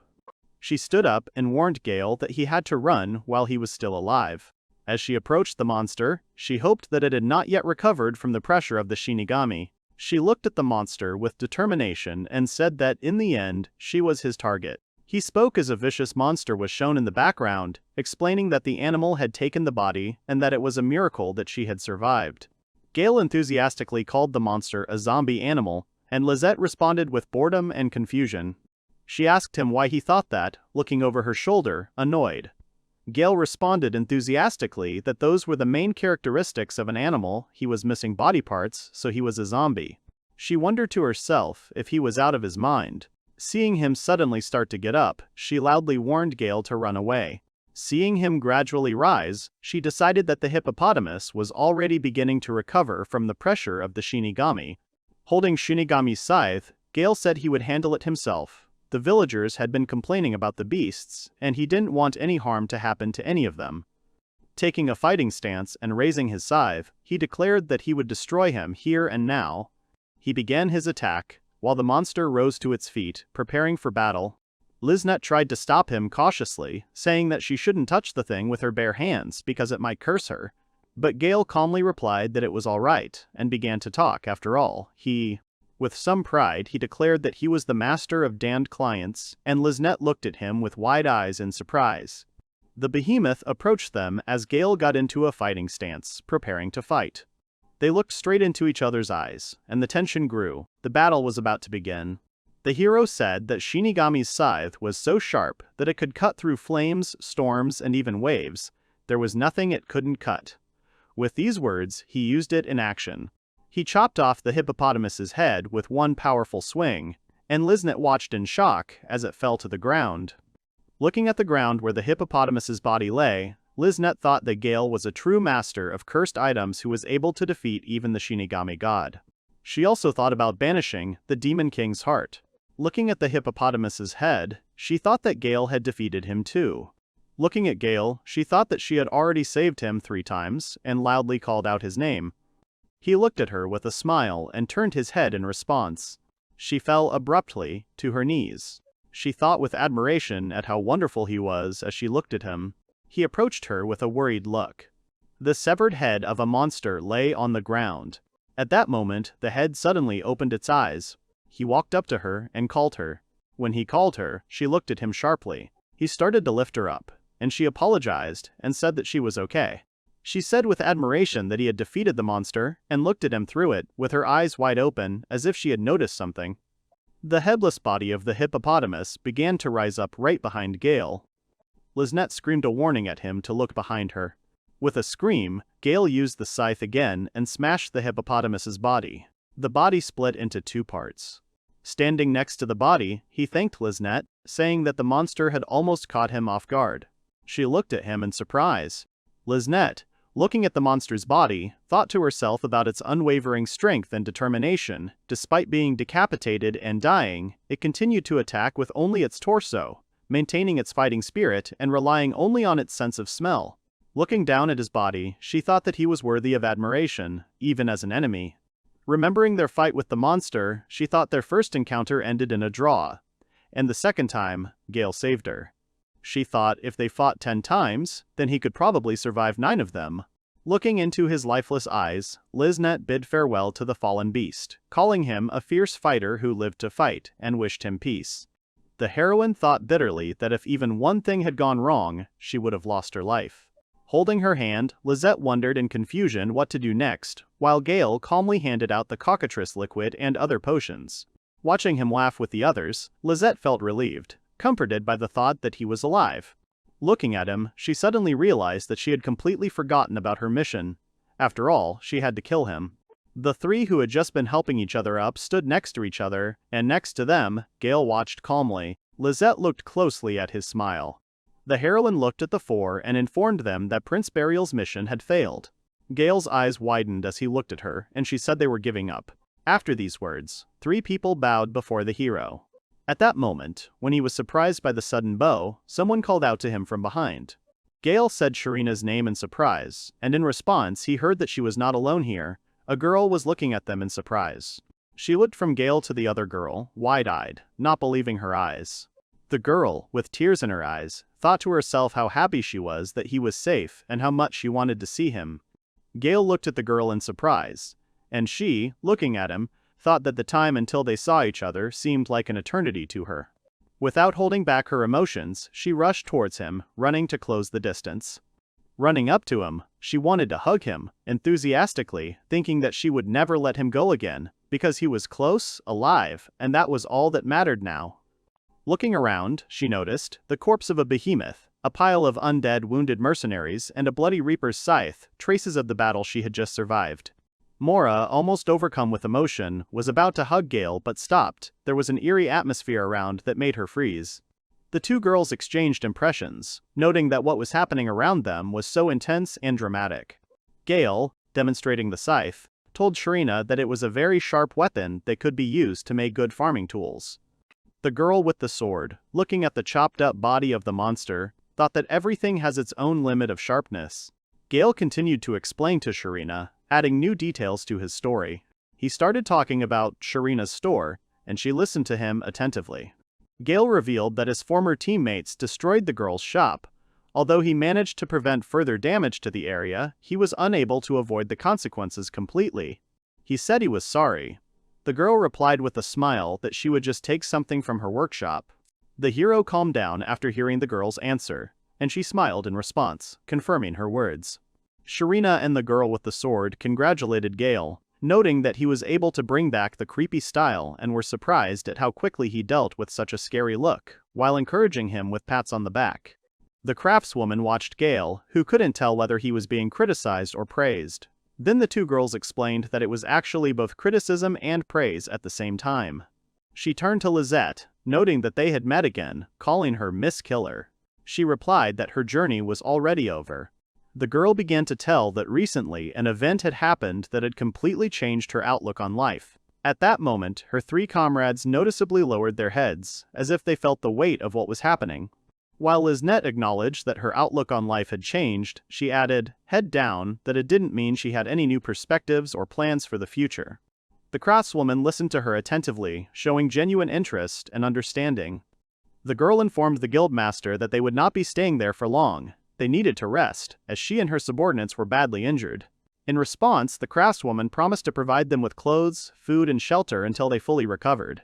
She stood up and warned Gail that he had to run while he was still alive. As she approached the monster, she hoped that it had not yet recovered from the pressure of the Shinigami. She looked at the monster with determination and said that, in the end, she was his target. He spoke as a vicious monster was shown in the background, explaining that the animal had taken the body and that it was a miracle that she had survived. Gail enthusiastically called the monster a zombie animal, and Liznette responded with boredom and confusion. She asked him why he thought that, looking over her shoulder, annoyed. Gail responded enthusiastically that those were the main characteristics of an animal. He was missing body parts, so he was a zombie. She wondered to herself if he was out of his mind. Seeing him suddenly start to get up, she loudly warned Gail to run away. Seeing him gradually rise, she decided that the hippopotamus was already beginning to recover from the pressure of the Shinigami. Holding Shinigami's scythe, Gail said he would handle it himself. The villagers had been complaining about the beasts, and he didn't want any harm to happen to any of them. Taking a fighting stance and raising his scythe, he declared that he would destroy him here and now. He began his attack, while the monster rose to its feet, preparing for battle. Liznette tried to stop him cautiously, saying that she shouldn't touch the thing with her bare hands because it might curse her. But Gail calmly replied that it was all right, and began to talk. After all, with some pride, he declared that he was the master of damned clients, and Liznette looked at him with wide eyes in surprise. The behemoth approached them as Gail got into a fighting stance, preparing to fight. They looked straight into each other's eyes, and the tension grew. The battle was about to begin. The hero said that Shinigami's scythe was so sharp that it could cut through flames, storms, and even waves. There was nothing it couldn't cut. With these words, he used it in action. He chopped off the hippopotamus's head with one powerful swing, and Liznette watched in shock as it fell to the ground. Looking at the ground where the hippopotamus's body lay, Liznette thought that Gail was a true master of cursed items who was able to defeat even the Shinigami god. She also thought about banishing the Demon King's heart. Looking at the hippopotamus's head, she thought that Gail had defeated him too. Looking at Gail, she thought that she had already saved him 3 times, and loudly called out his name. He looked at her with a smile and turned his head in response. She fell abruptly to her knees. She thought with admiration at how wonderful he was as she looked at him. He approached her with a worried look. The severed head of a monster lay on the ground. At that moment, the head suddenly opened its eyes. He walked up to her and called her. When he called her, she looked at him sharply. He started to lift her up. and she apologized and said that she was okay. She said with admiration that he had defeated the monster and looked at him through it with her eyes wide open as if she had noticed something. The headless body of the hippopotamus began to rise up right behind Gail. Liznette screamed a warning at him to look behind her. With a scream, Gail used the scythe again and smashed the hippopotamus's body. The body split into two parts. Standing next to the body, he thanked Liznette, saying that the monster had almost caught him off guard. She looked at him in surprise. Liznette, looking at the monster's body, thought to herself about its unwavering strength and determination. Despite being decapitated and dying, it continued to attack with only its torso, maintaining its fighting spirit and relying only on its sense of smell. Looking down at his body, she thought that he was worthy of admiration, even as an enemy. Remembering their fight with the monster, she thought their first encounter ended in a draw, and the second time, Gail saved her. She thought if they fought 10 times, then he could probably survive 9 of them. Looking into his lifeless eyes, Liznette bid farewell to the fallen beast, calling him a fierce fighter who lived to fight, and wished him peace. The heroine thought bitterly that if even one thing had gone wrong, she would have lost her life. Holding her hand, Liznette wondered in confusion what to do next, while Gail calmly handed out the cockatrice liquid and other potions. Watching him laugh with the others, Liznette felt relieved, comforted by the thought that he was alive. Looking at him, she suddenly realized that she had completely forgotten about her mission. After all, she had to kill him. The three who had just been helping each other up stood next to each other, and next to them, Gail watched calmly. Liznette looked closely at his smile. The heroine looked at the four and informed them that Prince Burial's mission had failed. Gail's eyes widened as he looked at her, and she said they were giving up. After these words, 3 people bowed before the hero. At that moment, when he was surprised by the sudden bow, someone called out to him from behind. Gail said Sharina's name in surprise, and in response he heard that she was not alone here. A girl was looking at them in surprise. She looked from Gail to the other girl, wide-eyed, not believing her eyes. The girl, with tears in her eyes, thought to herself how happy she was that he was safe and how much she wanted to see him. Gail looked at the girl in surprise, and she, looking at him, thought that the time until they saw each other seemed like an eternity to her. Without holding back her emotions, she rushed towards him, running to close the distance. Running up to him, she wanted to hug him, enthusiastically, thinking that she would never let him go again, because he was close, alive, and that was all that mattered now. Looking around, she noticed the corpse of a behemoth, a pile of undead wounded mercenaries, and a bloody reaper's scythe, traces of the battle she had just survived. Mora, almost overcome with emotion, was about to hug Gail but stopped. There was an eerie atmosphere around that made her freeze. The two girls exchanged impressions, noting that what was happening around them was so intense and dramatic. Gail, demonstrating the scythe, told Sharina that it was a very sharp weapon that could be used to make good farming tools. The girl with the sword, looking at the chopped-up body of the monster, thought that everything has its own limit of sharpness. Gail continued to explain to Sharina, adding new details to his story. He started talking about Sharina's store, and she listened to him attentively. Gail revealed that his former teammates destroyed the girl's shop. Although he managed to prevent further damage to the area, he was unable to avoid the consequences completely. He said he was sorry. The girl replied with a smile that she would just take something from her workshop. The hero calmed down after hearing the girl's answer, and she smiled in response, confirming her words. Sharina and the girl with the sword congratulated Gail, noting that he was able to bring back the creepy style and were surprised at how quickly he dealt with such a scary look, while encouraging him with pats on the back. The craftswoman watched Gail, who couldn't tell whether he was being criticized or praised. Then the two girls explained that it was actually both criticism and praise at the same time. She turned to Liznette, noting that they had met again, calling her Miss Killer. She replied that her journey was already over. The girl began to tell that recently an event had happened that had completely changed her outlook on life. At that moment, her 3 comrades noticeably lowered their heads, as if they felt the weight of what was happening. While Liznette acknowledged that her outlook on life had changed, she added, head down, that it didn't mean she had any new perspectives or plans for the future. The craftswoman listened to her attentively, showing genuine interest and understanding. The girl informed the guildmaster that they would not be staying there for long. They needed to rest, as she and her subordinates were badly injured. In response, the craftswoman promised to provide them with clothes, food, and shelter until they fully recovered.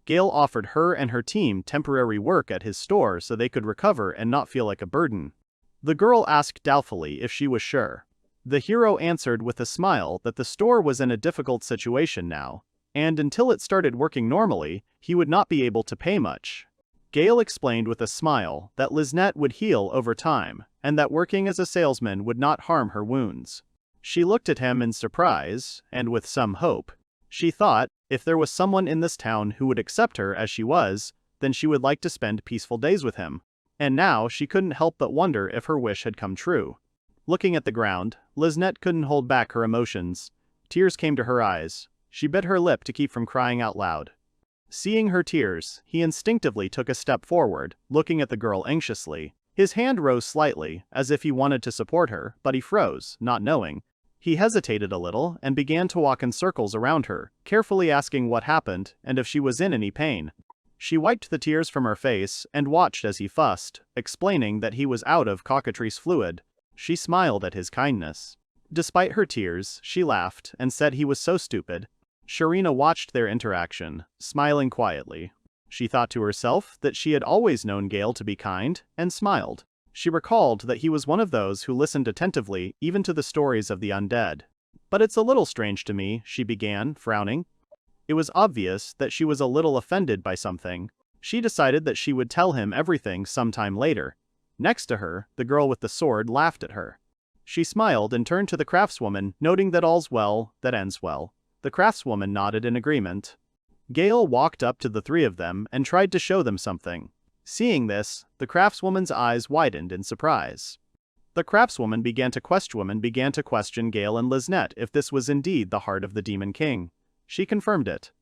Gail offered her and her team temporary work at his store so they could recover and not feel like a burden. The girl asked doubtfully if she was sure. The hero answered with a smile that the store was in a difficult situation now, and until it started working normally, he would not be able to pay much. Gail explained with a smile that Liznette would heal over time, and that working as a salesman would not harm her wounds. She looked at him in surprise, and with some hope. She thought, if there was someone in this town who would accept her as she was, then she would like to spend peaceful days with him. And now she couldn't help but wonder if her wish had come true. Looking at the ground, Liznette couldn't hold back her emotions. Tears came to her eyes. She bit her lip to keep from crying out loud. Seeing her tears, he instinctively took a step forward, looking at the girl anxiously. His hand rose slightly, as if he wanted to support her, but he froze, not knowing. He hesitated a little and began to walk in circles around her, carefully asking what happened and if she was in any pain. She wiped the tears from her face and watched as he fussed, explaining that he was out of cockatrice fluid. She smiled at his kindness. Despite her tears, she laughed and said he was so stupid. Sharina watched their interaction, smiling quietly. She thought to herself that she had always known Gail to be kind, and smiled. She recalled that he was one of those who listened attentively even to the stories of the undead. "But it's a little strange to me," she began, frowning. It was obvious that she was a little offended by something. She decided that she would tell him everything sometime later. Next to her, the girl with the sword laughed at her. She smiled and turned to the craftswoman, noting that all's well that ends well. The craftswoman nodded in agreement. Gail walked up to the three of them and tried to show them something. Seeing this, the craftswoman's eyes widened in surprise. The craftswoman began to question Gail and Liznette if this was indeed the heart of the Demon King. She confirmed it.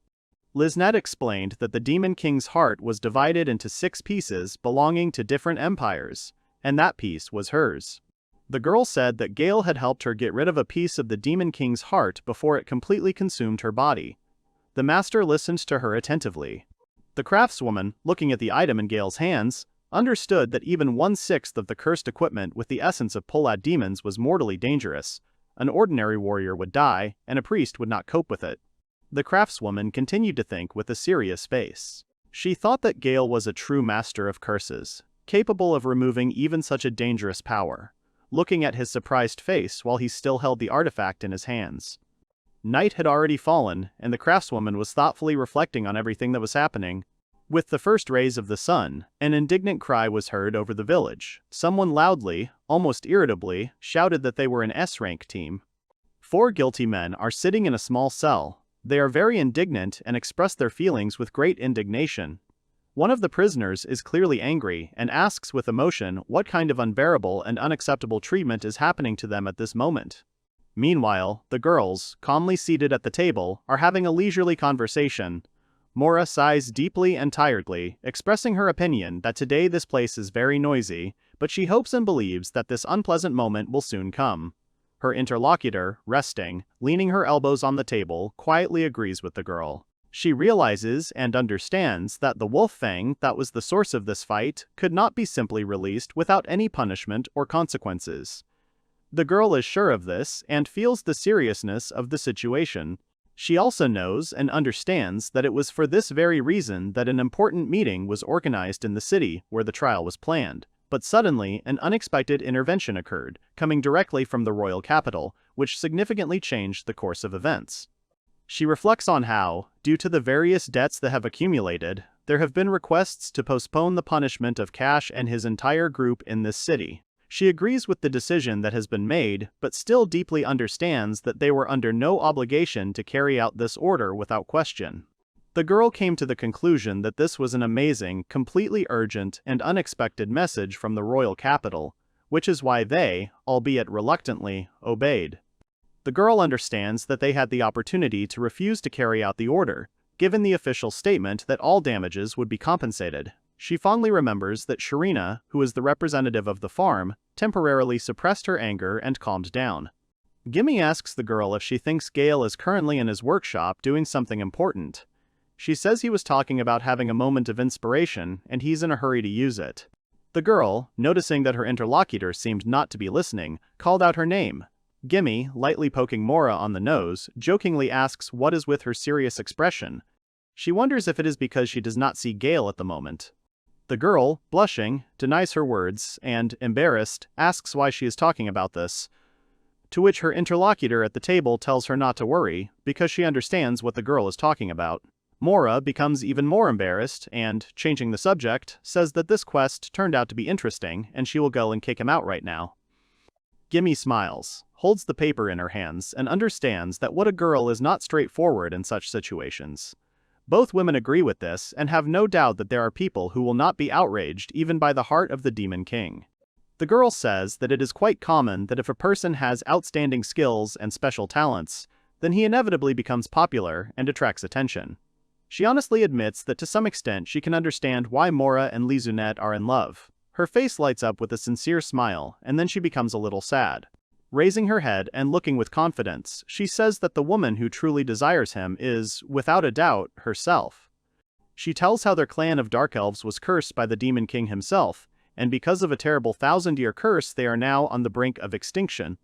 Liznette explained that the Demon King's heart was divided into 6 pieces belonging to different empires, and that piece was hers. The girl said that Gail had helped her get rid of a piece of the Demon King's heart before it completely consumed her body. The master listened to her attentively. The craftswoman, looking at the item in Gail's hands, understood that even 1/6 of the cursed equipment with the essence of Polad demons was mortally dangerous. An ordinary warrior would die, and a priest would not cope with it. The craftswoman continued to think with a serious face. She thought that Gail was a true master of curses, capable of removing even such a dangerous power. Looking at his surprised face while he still held the artifact in his hands. Night had already fallen, and the craftswoman was thoughtfully reflecting on everything that was happening. With the first rays of the sun, an indignant cry was heard over the village. Someone loudly, almost irritably, shouted that they were an S-rank team. 4 guilty men are sitting in a small cell. They are very indignant and express their feelings with great indignation. One of the prisoners is clearly angry and asks with emotion what kind of unbearable and unacceptable treatment is happening to them at this moment. Meanwhile, the girls, calmly seated at the table, are having a leisurely conversation. Mora sighs deeply and tiredly, expressing her opinion that today this place is very noisy, but she hopes and believes that this unpleasant moment will soon come. Her interlocutor, resting, leaning her elbows on the table, quietly agrees with the girl. She realizes and understands that the Wolf Fang that was the source of this fight could not be simply released without any punishment or consequences. The girl is sure of this and feels the seriousness of the situation. She also knows and understands that it was for this very reason that an important meeting was organized in the city where the trial was planned. But suddenly, an unexpected intervention occurred, coming directly from the royal capital, which significantly changed the course of events. She reflects on how, due to the various debts that have accumulated, there have been requests to postpone the punishment of Cash and his entire group in this city. She agrees with the decision that has been made, but still deeply understands that they were under no obligation to carry out this order without question. The girl came to the conclusion that this was an amazing, completely urgent, and unexpected message from the royal capital, which is why they, albeit reluctantly, obeyed. The girl understands that they had the opportunity to refuse to carry out the order, given the official statement that all damages would be compensated. She fondly remembers that Sharina, who is the representative of the farm, temporarily suppressed her anger and calmed down. Gimbly asks the girl if she thinks Gail is currently in his workshop doing something important. She says he was talking about having a moment of inspiration and he's in a hurry to use it. The girl, noticing that her interlocutor seemed not to be listening, called out her name. Gimbly, lightly poking Mora on the nose, jokingly asks what is with her serious expression. She wonders if it is because she does not see Gail at the moment. The girl, blushing, denies her words and, embarrassed, asks why she is talking about this, to which her interlocutor at the table tells her not to worry, because she understands what the girl is talking about. Mora becomes even more embarrassed and, changing the subject, says that this quest turned out to be interesting and she will go and kick him out right now. Gimme smiles, holds the paper in her hands, and understands that what a girl is not straightforward in such situations. Both women agree with this and have no doubt that there are people who will not be outraged even by the heart of the Demon King. The girl says that it is quite common that if a person has outstanding skills and special talents, then he inevitably becomes popular and attracts attention. She honestly admits that to some extent she can understand why Mora and Lizunette are in love. Her face lights up with a sincere smile, and then she becomes a little sad. Raising her head and looking with confidence, she says that the woman who truly desires him is, without a doubt, herself. She tells how their clan of Dark Elves was cursed by the Demon King himself, and because of a terrible 1,000-year curse they are now on the brink of extinction.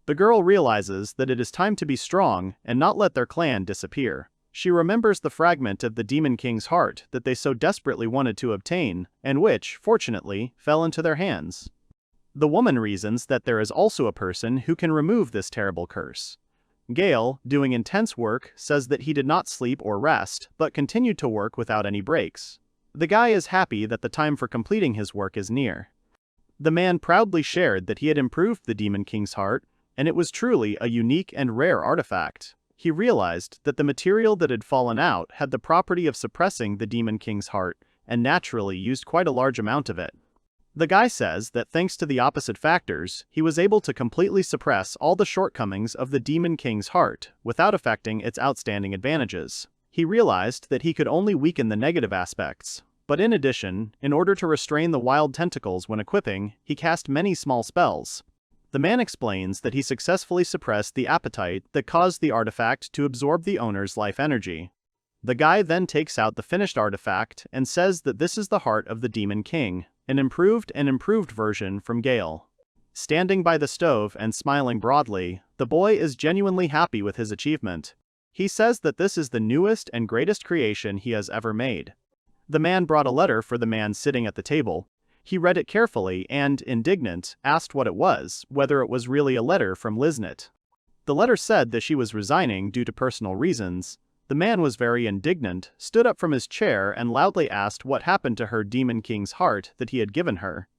The girl realizes that it is time to be strong and not let their clan disappear. She remembers the fragment of the Demon King's heart that they so desperately wanted to obtain, and which, fortunately, fell into their hands. The woman reasons that there is also a person who can remove this terrible curse. Gail, doing intense work, says that he did not sleep or rest, but continued to work without any breaks. The guy is happy that the time for completing his work is near. The man proudly shared that he had improved the Demon King's heart, and it was truly a unique and rare artifact. He realized that the material that had fallen out had the property of suppressing the Demon King's heart, and naturally used quite a large amount of it. The guy says that thanks to the opposite factors, he was able to completely suppress all the shortcomings of the Demon King's heart, without affecting its outstanding advantages. He realized that he could only weaken the negative aspects, but in addition, in order to restrain the wild tentacles when equipping, he cast many small spells. The man explains that he successfully suppressed the appetite that caused the artifact to absorb the owner's life energy. The guy then takes out the finished artifact and says that this is the heart of the Demon King, an improved version from Gail. Standing by the stove and smiling broadly, the boy is genuinely happy with his achievement. He says that this is the newest and greatest creation he has ever made. The man brought a letter for the man sitting at the table. He read it carefully and, indignant, asked what it was, whether it was really a letter from Lizunette. The letter said that she was resigning due to personal reasons. The man was very indignant, stood up from his chair and loudly asked what happened to her Demon King's heart that he had given her.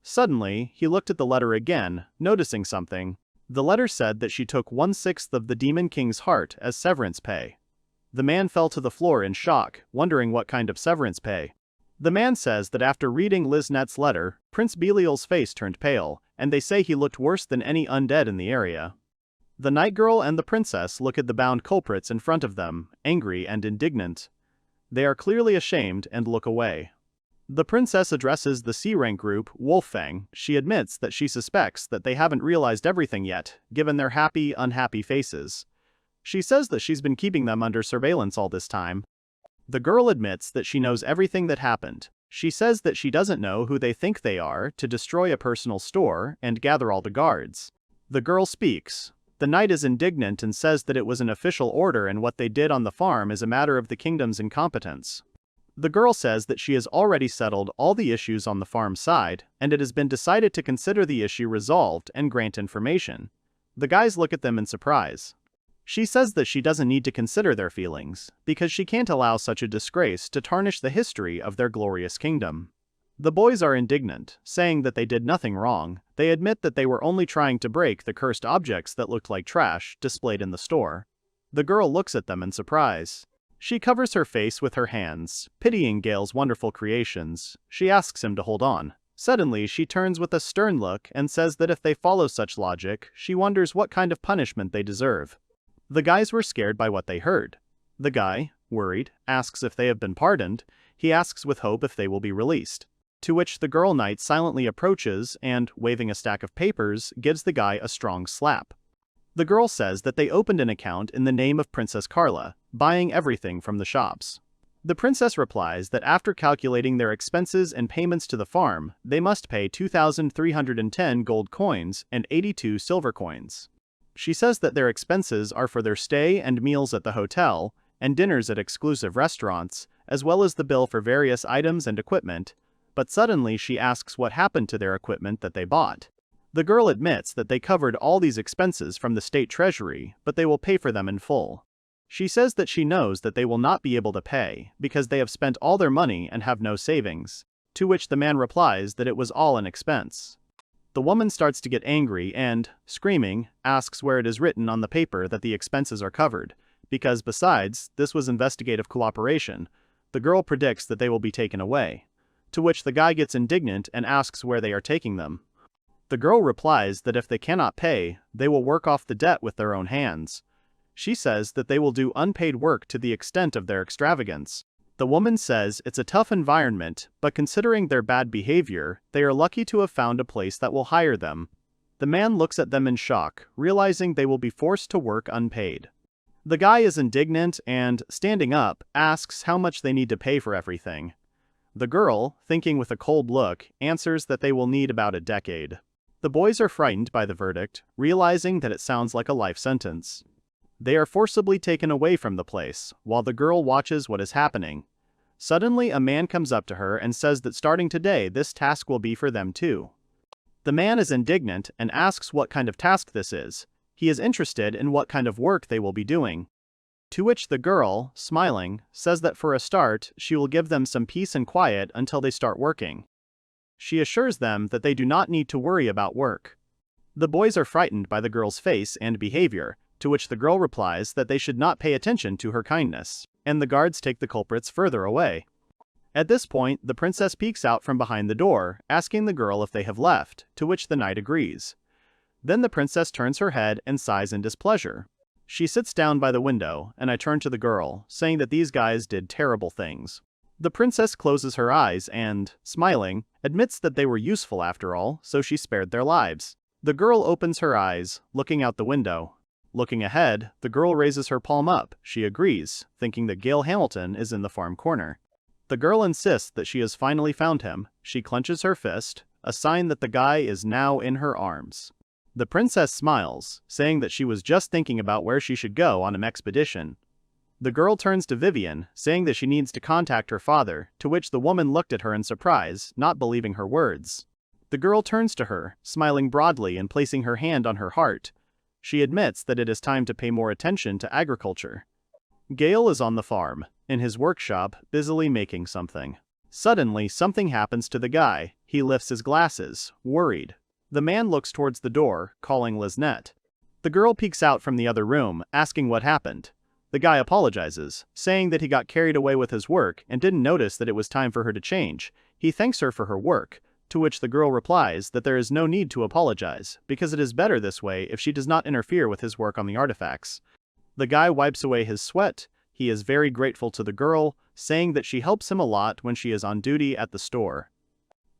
Suddenly, he looked at the letter again, noticing something. The letter said that she took 1/6 of the Demon King's heart as severance pay. The man fell to the floor in shock, wondering what kind of severance pay. The man says that after reading Lizunette's letter, Prince Belial's face turned pale, and they say he looked worse than any undead in the area. The night girl and the princess look at the bound culprits in front of them, angry and indignant. They are clearly ashamed and look away. The princess addresses the C-rank group, Wolf Fang. She admits that she suspects that they haven't realized everything yet, given their happy, unhappy faces. She says that she's been keeping them under surveillance all this time. The girl admits that she knows everything that happened. She says that she doesn't know who they think they are to destroy a personal store and gather all the guards. The girl speaks. The knight is indignant and says that it was an official order and what they did on the farm is a matter of the kingdom's incompetence. The girl says that she has already settled all the issues on the farm side, and it has been decided to consider the issue resolved and grant information. The guys look at them in surprise. She says that she doesn't need to consider their feelings, because she can't allow such a disgrace to tarnish the history of their glorious kingdom. The boys are indignant, saying that they did nothing wrong. They admit that they were only trying to break the cursed objects that looked like trash displayed in the store. The girl looks at them in surprise. She covers her face with her hands, pitying Gail's wonderful creations. She asks him to hold on. Suddenly, she turns with a stern look and says that if they follow such logic, she wonders what kind of punishment they deserve. The guys were scared by what they heard. The guy, worried, asks if they have been pardoned. He asks with hope if they will be released. To which the girl knight silently approaches and, waving a stack of papers, gives the guy a strong slap. The girl says that they opened an account in the name of Princess Carla, buying everything from the shops. The princess replies that after calculating their expenses and payments to the farm, they must pay 2,310 gold coins and 82 silver coins. She says that their expenses are for their stay and meals at the hotel, and dinners at exclusive restaurants, as well as the bill for various items and equipment, but suddenly she asks what happened to their equipment that they bought. The girl admits that they covered all these expenses from the state treasury, but they will pay for them in full. She says that she knows that they will not be able to pay, because they have spent all their money and have no savings, to which the man replies that it was all an expense. The woman starts to get angry and, screaming, asks where it is written on the paper that the expenses are covered, because besides, this was investigative cooperation, the girl predicts that they will be taken away. To which the guy gets indignant and asks where they are taking them. The girl replies that if they cannot pay, they will work off the debt with their own hands. She says that they will do unpaid work to the extent of their extravagance. The woman says it's a tough environment, but considering their bad behavior, they are lucky to have found a place that will hire them. The man looks at them in shock, realizing they will be forced to work unpaid. The guy is indignant and, standing up, asks how much they need to pay for everything. The girl, thinking with a cold look, answers that they will need about a decade. The boys are frightened by the verdict, realizing that it sounds like a life sentence. They are forcibly taken away from the place, while the girl watches what is happening. Suddenly a man comes up to her and says that starting today this task will be for them too. The man is indignant and asks what kind of task this is. He is interested in what kind of work they will be doing. To which the girl, smiling, says that for a start, she will give them some peace and quiet until they start working. She assures them that they do not need to worry about work. The boys are frightened by the girl's face and behavior, to which the girl replies that they should not pay attention to her kindness, and the guards take the culprits further away. At this point, the princess peeks out from behind the door, asking the girl if they have left, to which the knight agrees. Then the princess turns her head and sighs in displeasure. She sits down by the window, and I turn to the girl, saying that these guys did terrible things. The princess closes her eyes and, smiling, admits that they were useful after all, so she spared their lives. The girl opens her eyes, looking out the window. Looking ahead, the girl raises her palm up. She agrees, thinking that Gail Hamilton is in the farm corner. The girl insists that she has finally found him. She clenches her fist, a sign that the guy is now in her arms. The princess smiles, saying that she was just thinking about where she should go on an expedition. The girl turns to Vivian, saying that she needs to contact her father, to which the woman looked at her in surprise, not believing her words. The girl turns to her, smiling broadly and placing her hand on her heart. She admits that it is time to pay more attention to agriculture. Gail is on the farm, in his workshop, busily making something. Suddenly, something happens to the guy. He lifts his glasses, worried. The man looks towards the door, calling Liznette. The girl peeks out from the other room, asking what happened. The guy apologizes, saying that he got carried away with his work and didn't notice that it was time for her to change. He thanks her for her work, to which the girl replies that there is no need to apologize, because it is better this way if she does not interfere with his work on the artifacts. The guy wipes away his sweat. He is very grateful to the girl, saying that she helps him a lot when she is on duty at the store.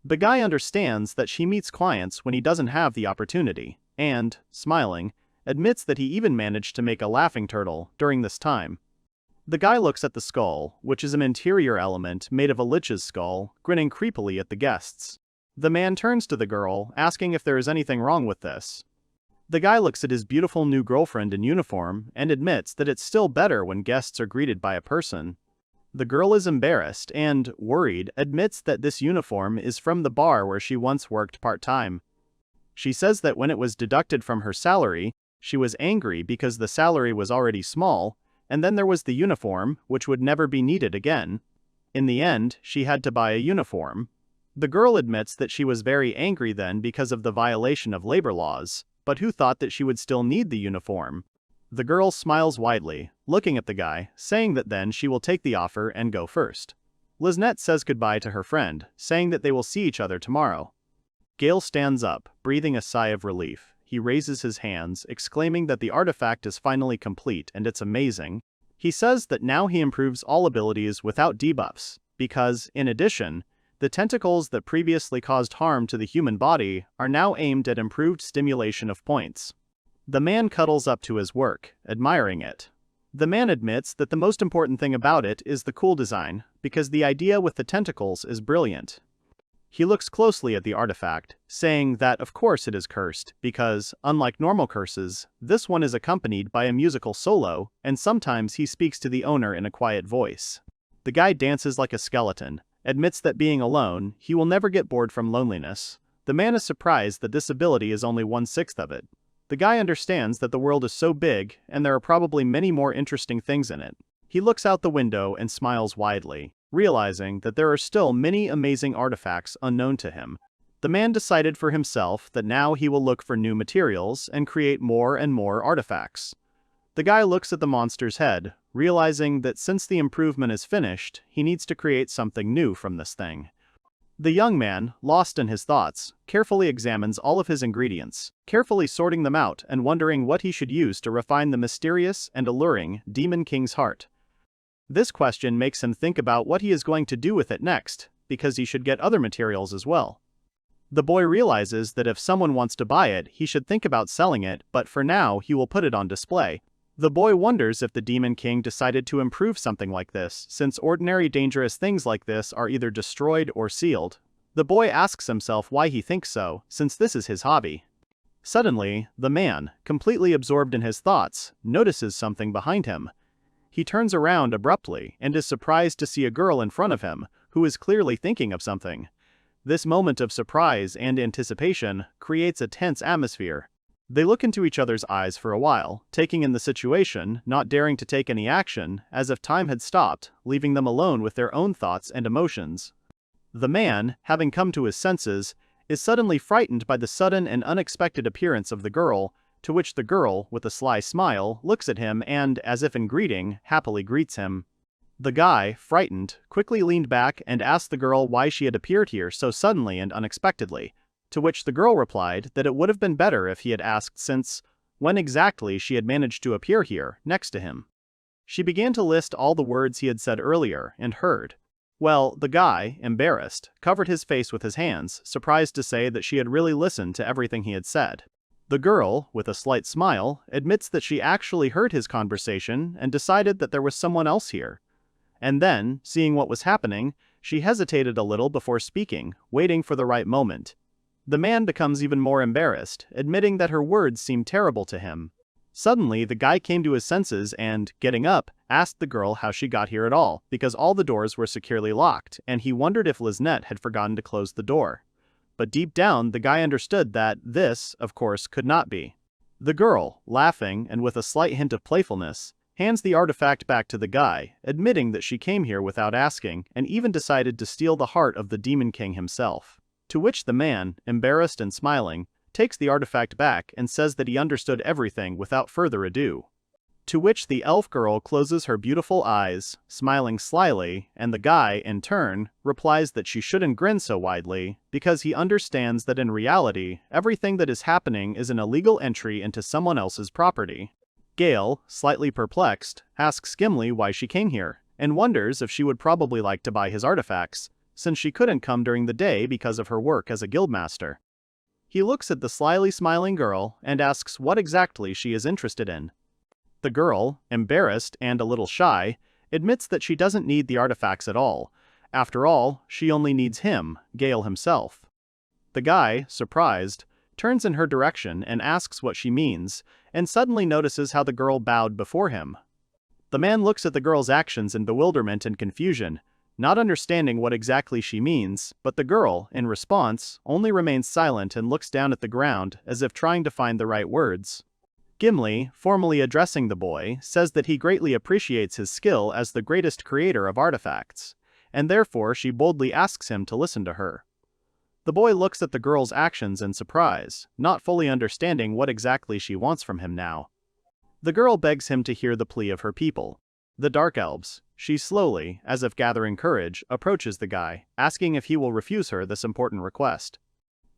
The guy understands that she meets clients when he doesn't have the opportunity, and, smiling, admits that he even managed to make a laughing turtle during this time. The guy looks at the skull, which is an interior element made of a lich's skull, grinning creepily at the guests. The man turns to the girl, asking if there is anything wrong with this. The guy looks at his beautiful new girlfriend in uniform and admits that it's still better when guests are greeted by a person. The girl is embarrassed and, worried, admits that this uniform is from the bar where she once worked part-time. She says that when it was deducted from her salary, she was angry because the salary was already small, and then there was the uniform, which would never be needed again. In the end, she had to buy a uniform. The girl admits that she was very angry then because of the violation of labor laws, but who thought that she would still need the uniform? The girl smiles widely, looking at the guy, saying that then she will take the offer and go first. Liznette says goodbye to her friend, saying that they will see each other tomorrow. Gail stands up, breathing a sigh of relief. He raises his hands, exclaiming that the artifact is finally complete and it's amazing. He says that now he improves all abilities without debuffs, because, in addition, the tentacles that previously caused harm to the human body are now aimed at improved stimulation of points. The man cuddles up to his work, admiring it. The man admits that the most important thing about it is the cool design, because the idea with the tentacles is brilliant. He looks closely at the artifact, saying that of course it is cursed, because, unlike normal curses, this one is accompanied by a musical solo, and sometimes he speaks to the owner in a quiet voice. The guy dances like a skeleton, admits that being alone, he will never get bored from loneliness. The man is surprised that this ability is only 1/6 of it. The guy understands that the world is so big, and there are probably many more interesting things in it. He looks out the window and smiles widely, realizing that there are still many amazing artifacts unknown to him. The man decided for himself that now he will look for new materials and create more and more artifacts. The guy looks at the monster's head, realizing that since the improvement is finished, he needs to create something new from this thing. The young man, lost in his thoughts, carefully examines all of his ingredients, carefully sorting them out and wondering what he should use to refine the mysterious and alluring Demon King's heart. This question makes him think about what he is going to do with it next, because he should get other materials as well. The boy realizes that if someone wants to buy it, he should think about selling it, but for now he will put it on display. The boy wonders if the Demon King decided to improve something like this, since ordinary dangerous things like this are either destroyed or sealed. The boy asks himself why he thinks so, since this is his hobby. Suddenly, the man, completely absorbed in his thoughts, notices something behind him. He turns around abruptly and is surprised to see a girl in front of him, who is clearly thinking of something. This moment of surprise and anticipation creates a tense atmosphere. They look into each other's eyes for a while, taking in the situation, not daring to take any action, as if time had stopped, leaving them alone with their own thoughts and emotions. The man, having come to his senses, is suddenly frightened by the sudden and unexpected appearance of the girl, to which the girl, with a sly smile, looks at him and, as if in greeting, happily greets him. The guy, frightened, quickly leaned back and asked the girl why she had appeared here so suddenly and unexpectedly, to which the girl replied that it would have been better if he had asked since, when exactly she had managed to appear here, next to him. She began to list all the words he had said earlier and heard. Well, the guy, embarrassed, covered his face with his hands, surprised to say that she had really listened to everything he had said. The girl, with a slight smile, admits that she actually heard his conversation and decided that there was someone else here. And then, seeing what was happening, she hesitated a little before speaking, waiting for the right moment. The man becomes even more embarrassed, admitting that her words seemed terrible to him. Suddenly, the guy came to his senses and, getting up, asked the girl how she got here at all, because all the doors were securely locked, and he wondered if Liznette had forgotten to close the door. But deep down, the guy understood that this, of course, could not be. The girl, laughing and with a slight hint of playfulness, hands the artifact back to the guy, admitting that she came here without asking, and even decided to steal the heart of the Demon King himself. To which the man, embarrassed and smiling, takes the artifact back and says that he understood everything without further ado. To which the elf girl closes her beautiful eyes, smiling slyly, and the guy, in turn, replies that she shouldn't grin so widely, because he understands that in reality, everything that is happening is an illegal entry into someone else's property. Gail, slightly perplexed, asks Gimbly why she came here, and wonders if she would probably like to buy his artifacts, since she couldn't come during the day because of her work as a guildmaster. He looks at the slyly smiling girl and asks what exactly she is interested in. The girl, embarrassed and a little shy, admits that she doesn't need the artifacts at all. After all, she only needs him, Gail himself. The guy, surprised, turns in her direction and asks what she means, and suddenly notices how the girl bowed before him. The man looks at the girl's actions in bewilderment and confusion, not understanding what exactly she means, but the girl, in response, only remains silent and looks down at the ground as if trying to find the right words. Gimbly, formally addressing the boy, says that he greatly appreciates his skill as the greatest creator of artifacts, and therefore she boldly asks him to listen to her. The boy looks at the girl's actions in surprise, not fully understanding what exactly she wants from him now. The girl begs him to hear the plea of her people, the Dark Elves. She slowly, as if gathering courage, approaches the guy, asking if he will refuse her this important request.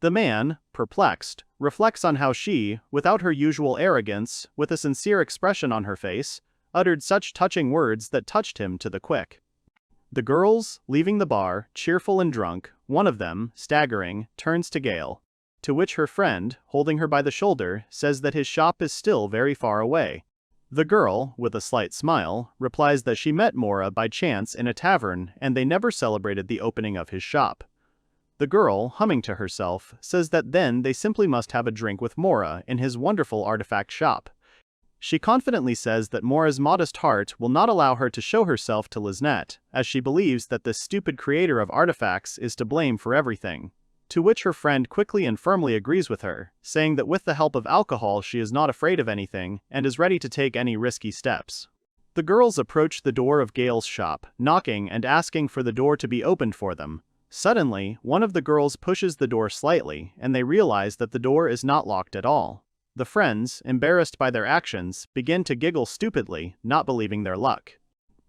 The man, perplexed, reflects on how she, without her usual arrogance, with a sincere expression on her face, uttered such touching words that touched him to the quick. The girls, leaving the bar, cheerful and drunk, one of them, staggering, turns to Gail, to which her friend, holding her by the shoulder, says that his shop is still very far away. The girl, with a slight smile, replies that she met Mora by chance in a tavern and they never celebrated the opening of his shop. The girl, humming to herself, says that then they simply must have a drink with Mora in his wonderful artifact shop. She confidently says that Mora's modest heart will not allow her to show herself to Liznette, as she believes that this stupid creator of artifacts is to blame for everything. To which her friend quickly and firmly agrees with her, saying that with the help of alcohol she is not afraid of anything and is ready to take any risky steps. The girls approach the door of Gail's shop, knocking and asking for the door to be opened for them. Suddenly, one of the girls pushes the door slightly, and they realize that the door is not locked at all. The friends, embarrassed by their actions, begin to giggle stupidly, not believing their luck.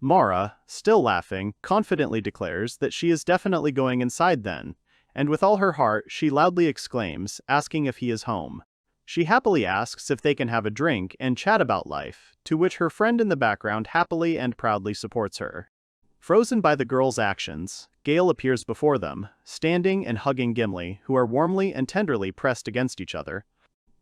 Mora, still laughing, confidently declares that she is definitely going inside then, and with all her heart she loudly exclaims, asking if he is home. She happily asks if they can have a drink and chat about life, to which her friend in the background happily and proudly supports her. Frozen by the girls' actions, Gail appears before them, standing and hugging Gimbly, who are warmly and tenderly pressed against each other.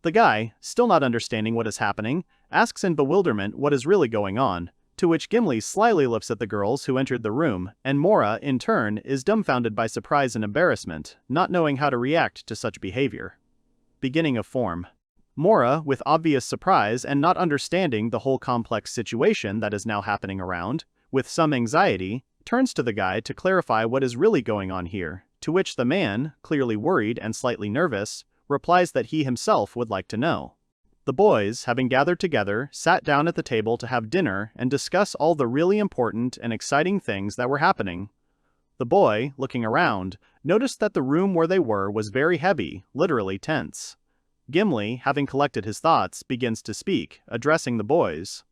The guy, still not understanding what is happening, asks in bewilderment what is really going on, to which Gimbly slyly looks at the girls who entered the room, and Mora, in turn, is dumbfounded by surprise and embarrassment, not knowing how to react to such behavior. Beginning of form. Mora, with obvious surprise and not understanding the whole complex situation that is now happening around, with some anxiety, turns to the guy to clarify what is really going on here, to which the man, clearly worried and slightly nervous, replies that he himself would like to know. The boys, having gathered together, sat down at the table to have dinner and discuss all the really important and exciting things that were happening. The boy, looking around, noticed that the room where they were was very heavy, literally tense. Gimbly, having collected his thoughts, begins to speak, addressing the boys.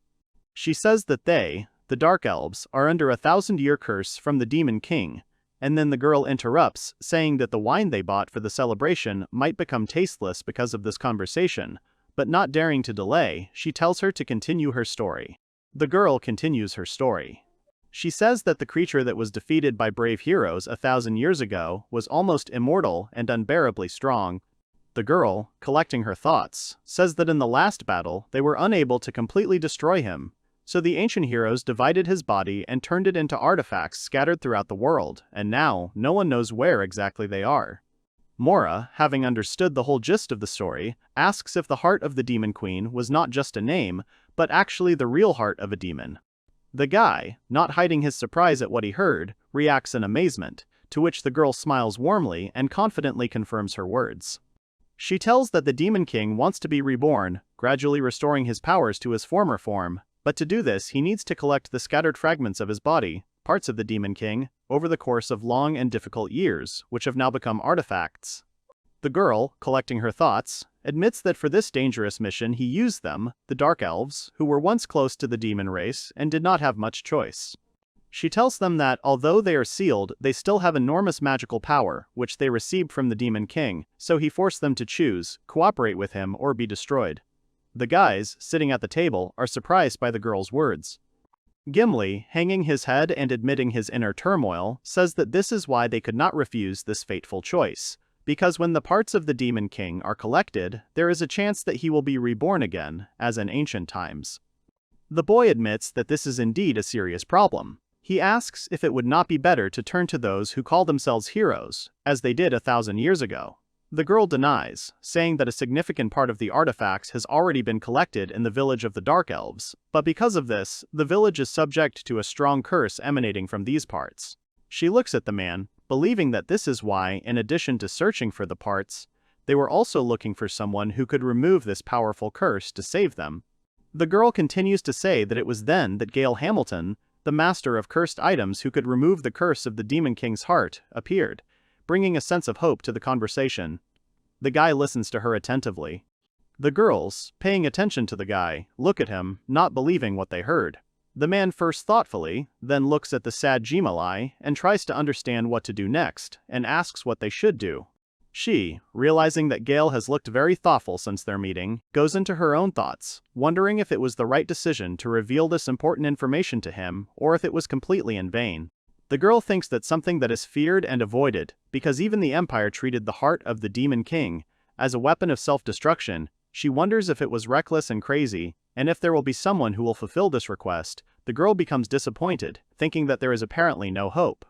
She says that they, the Dark Elves, are under a 1,000-year curse from the Demon King, and then the girl interrupts, saying that the wine they bought for the celebration might become tasteless because of this conversation, but not daring to delay, she tells her to continue her story. The girl continues her story. She says that the creature that was defeated by brave heroes 1,000 years ago was almost immortal and unbearably strong. The girl, collecting her thoughts, says that in the last battle they were unable to completely destroy him, so the ancient heroes divided his body and turned it into artifacts scattered throughout the world, and now no one knows where exactly they are. Mora, having understood the whole gist of the story, asks if the heart of the Demon Queen was not just a name, but actually the real heart of a demon. The guy, not hiding his surprise at what he heard, reacts in amazement, to which the girl smiles warmly and confidently confirms her words. She tells that the Demon King wants to be reborn, gradually restoring his powers to his former form, but to do this he needs to collect the scattered fragments of his body, parts of the Demon King, over the course of long and difficult years, which have now become artifacts. The girl, collecting her thoughts, admits that for this dangerous mission he used them, the Dark Elves, who were once close to the demon race and did not have much choice. She tells them that, although they are sealed, they still have enormous magical power, which they received from the Demon King, so he forced them to choose, cooperate with him or be destroyed. The guys, sitting at the table, are surprised by the girl's words. Gimbly, hanging his head and admitting his inner turmoil, says that this is why they could not refuse this fateful choice, because when the parts of the Demon King are collected, there is a chance that he will be reborn again, as in ancient times. The boy admits that this is indeed a serious problem. He asks if it would not be better to turn to those who call themselves heroes, as they did 1,000 years ago. The girl denies, saying that a significant part of the artifacts has already been collected in the village of the Dark Elves, but because of this, the village is subject to a strong curse emanating from these parts. She looks at the man, believing that this is why, in addition to searching for the parts, they were also looking for someone who could remove this powerful curse to save them. The girl continues to say that it was then that Gail Hamilton, the master of cursed items who could remove the curse of the Demon King's heart, appeared, bringing a sense of hope to the conversation. The guy listens to her attentively. The girls, paying attention to the guy, look at him, not believing what they heard. The man first thoughtfully, then looks at the sad Gimbly and tries to understand what to do next, and asks what they should do. She, realizing that Gail has looked very thoughtful since their meeting, goes into her own thoughts, wondering if it was the right decision to reveal this important information to him, or if it was completely in vain. The girl thinks that something that is feared and avoided, because even the Empire treated the heart of the Demon King as a weapon of self-destruction. She wonders if it was reckless and crazy, and if there will be someone who will fulfill this request. The girl becomes disappointed, thinking that there is apparently no hope.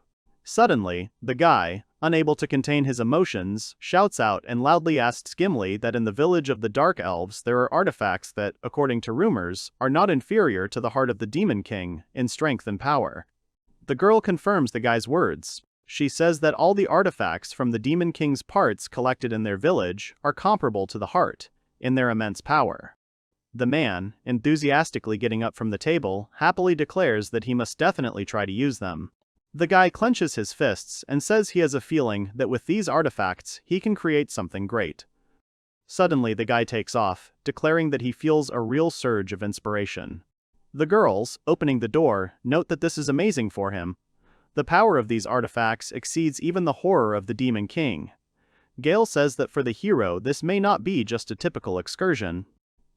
Suddenly, the guy, unable to contain his emotions, shouts out and loudly asks Gimbly that in the village of the Dark Elves there are artifacts that, according to rumors, are not inferior to the heart of the Demon King in strength and power. The girl confirms the guy's words. She says that all the artifacts from the Demon King's parts collected in their village are comparable to the heart, in their immense power. The man, enthusiastically getting up from the table, happily declares that he must definitely try to use them. The guy clenches his fists and says he has a feeling that with these artifacts he can create something great. Suddenly the guy takes off, declaring that he feels a real surge of inspiration. The girls, opening the door, note that this is amazing for him. The power of these artifacts exceeds even the horror of the Demon King. Gail says that for the hero this may not be just a typical excursion.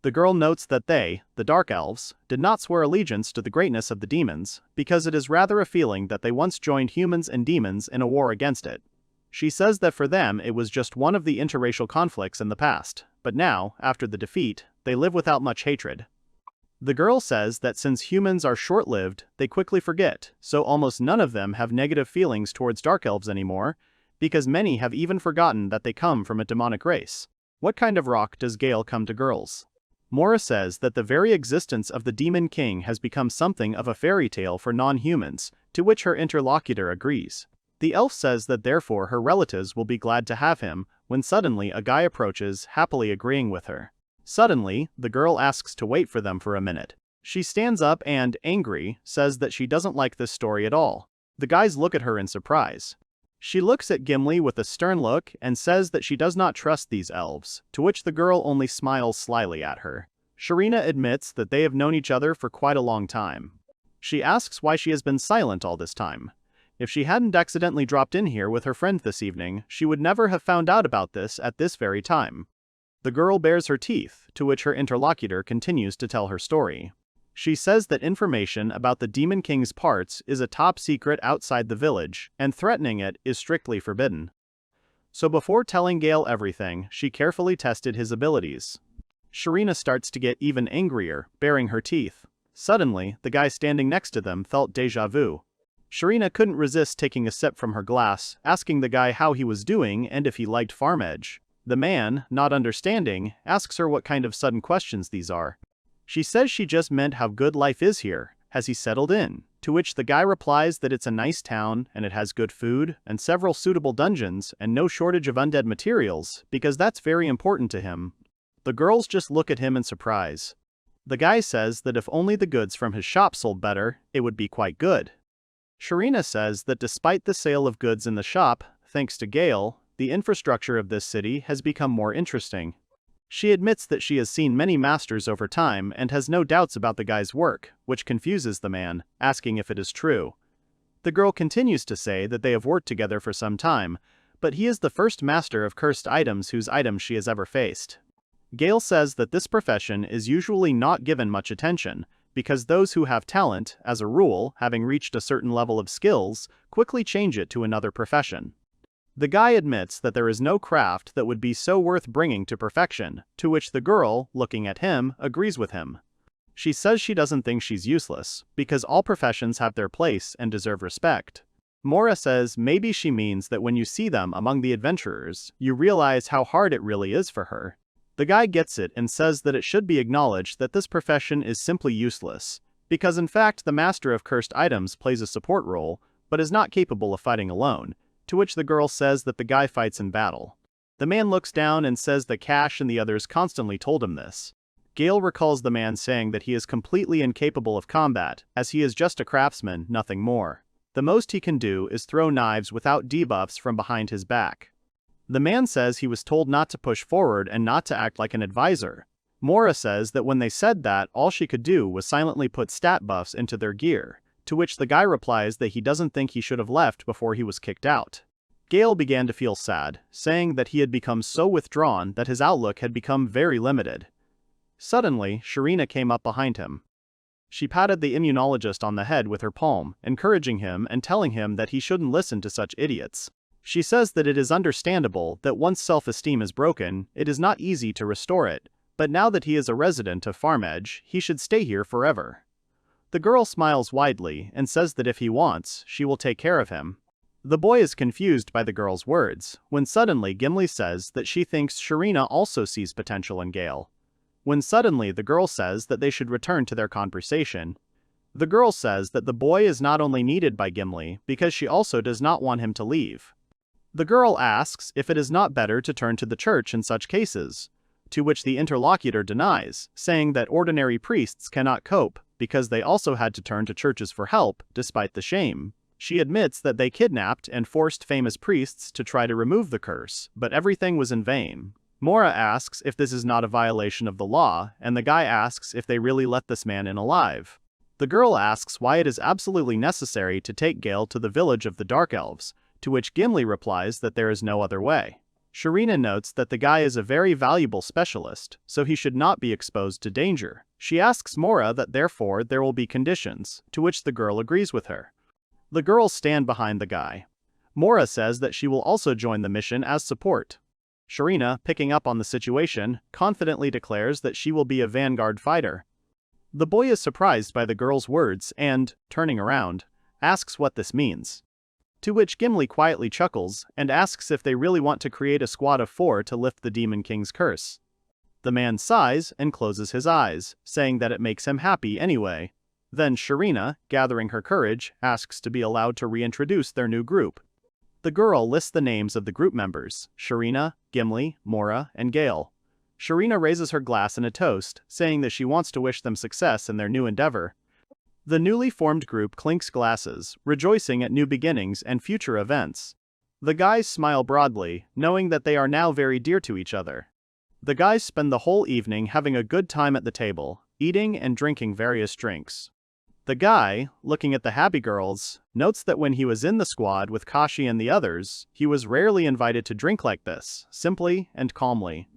The girl notes that they, the Dark Elves, did not swear allegiance to the greatness of the demons, because it is rather a feeling that they once joined humans and demons in a war against it. She says that for them it was just one of the interracial conflicts in the past, but now, after the defeat, they live without much hatred. The girl says that since humans are short-lived, they quickly forget, so almost none of them have negative feelings towards Dark Elves anymore, because many have even forgotten that they come from a demonic race. What kind of rock does Gail come to girls? Mora says that the very existence of the Demon King has become something of a fairy tale for non-humans, to which her interlocutor agrees. The elf says that therefore her relatives will be glad to have him, when suddenly a guy approaches, happily agreeing with her. Suddenly, the girl asks to wait for them for a minute. She stands up and, angry, says that she doesn't like this story at all. The guys look at her in surprise. She looks at Gimbly with a stern look and says that she does not trust these elves, to which the girl only smiles slyly at her. Shirina admits that they have known each other for quite a long time. She asks why she has been silent all this time. If she hadn't accidentally dropped in here with her friend this evening, she would never have found out about this at this very time. The girl bares her teeth, to which her interlocutor continues to tell her story. She says that information about the Demon King's parts is a top secret outside the village, and threatening it is strictly forbidden. So before telling Gail everything, she carefully tested his abilities. Shirina starts to get even angrier, baring her teeth. Suddenly, the guy standing next to them felt déjà vu. Shirina couldn't resist taking a sip from her glass, asking the guy how he was doing and if he liked Farm Edge. The man, not understanding, asks her what kind of sudden questions these are. She says she just meant how good life is here, has he settled in, to which the guy replies that it's a nice town and it has good food and several suitable dungeons and no shortage of undead materials, because that's very important to him. The girls just look at him in surprise. The guy says that if only the goods from his shop sold better, it would be quite good. Shirina says that despite the sale of goods in the shop, thanks to Gail, the infrastructure of this city has become more interesting. She admits that she has seen many masters over time and has no doubts about the guy's work, which confuses the man, asking if it is true. The girl continues to say that they have worked together for some time, but he is the first master of cursed items whose items she has ever faced. Gail says that this profession is usually not given much attention, because those who have talent, as a rule, having reached a certain level of skills, quickly change it to another profession. The guy admits that there is no craft that would be so worth bringing to perfection, to which the girl, looking at him, agrees with him. She says she doesn't think she's useless, because all professions have their place and deserve respect. Mora says maybe she means that when you see them among the adventurers, you realize how hard it really is for her. The guy gets it and says that it should be acknowledged that this profession is simply useless, because in fact the master of cursed items plays a support role, but is not capable of fighting alone, to which the girl says that the guy fights in battle. The man looks down and says that Cash and the others constantly told him this. Gail recalls the man saying that he is completely incapable of combat, as he is just a craftsman, nothing more. The most he can do is throw knives without debuffs from behind his back. The man says he was told not to push forward and not to act like an advisor. Mora says that when they said that, all she could do was silently put stat buffs into their gear, to which the guy replies that he doesn't think he should have left before he was kicked out. Gail began to feel sad, saying that he had become so withdrawn that his outlook had become very limited. Suddenly, Shirina came up behind him. She patted the immunologist on the head with her palm, encouraging him and telling him that he shouldn't listen to such idiots. She says that it is understandable that once self-esteem is broken, it is not easy to restore it, but now that he is a resident of Farm Edge, he should stay here forever. The girl smiles widely and says that if he wants, she will take care of him. The boy is confused by the girl's words, when suddenly Gimbly says that she thinks Shirina also sees potential in Gail. When suddenly the girl says that they should return to their conversation. The girl says that the boy is not only needed by Gimbly because she also does not want him to leave. The girl asks if it is not better to turn to the church in such cases, to which the interlocutor denies, saying that ordinary priests cannot cope because they also had to turn to churches for help despite the shame. She admits that they kidnapped and forced famous priests to try to remove the curse, but everything was in vain. Mora asks if this is not a violation of the law, and the guy asks if they really let this man in alive. The girl asks why it is absolutely necessary to take Gail to the village of the Dark Elves, to which Gimbly replies that there is no other way. Shirina notes that the guy is a very valuable specialist, so he should not be exposed to danger. She asks Mora that therefore there will be conditions, to which the girl agrees with her. The girls stand behind the guy. Mora says that she will also join the mission as support. Shirina, picking up on the situation, confidently declares that she will be a vanguard fighter. The boy is surprised by the girl's words and, turning around, asks what this means. To which Gimbly quietly chuckles and asks if they really want to create a squad of 4 to lift the Demon King's curse. The man sighs and closes his eyes, saying that it makes him happy anyway. Then Shirina, gathering her courage, asks to be allowed to reintroduce their new group. The girl lists the names of the group members: Shirina, Gimbly, Mora, and Gail. Shirina raises her glass in a toast, saying that she wants to wish them success in their new endeavor. The newly formed group clinks glasses, rejoicing at new beginnings and future events. The guys smile broadly, knowing that they are now very dear to each other. The guys spend the whole evening having a good time at the table, eating and drinking various drinks. The guy, looking at the happy girls, notes that when he was in the squad with Kashi and the others, he was rarely invited to drink like this, simply and calmly.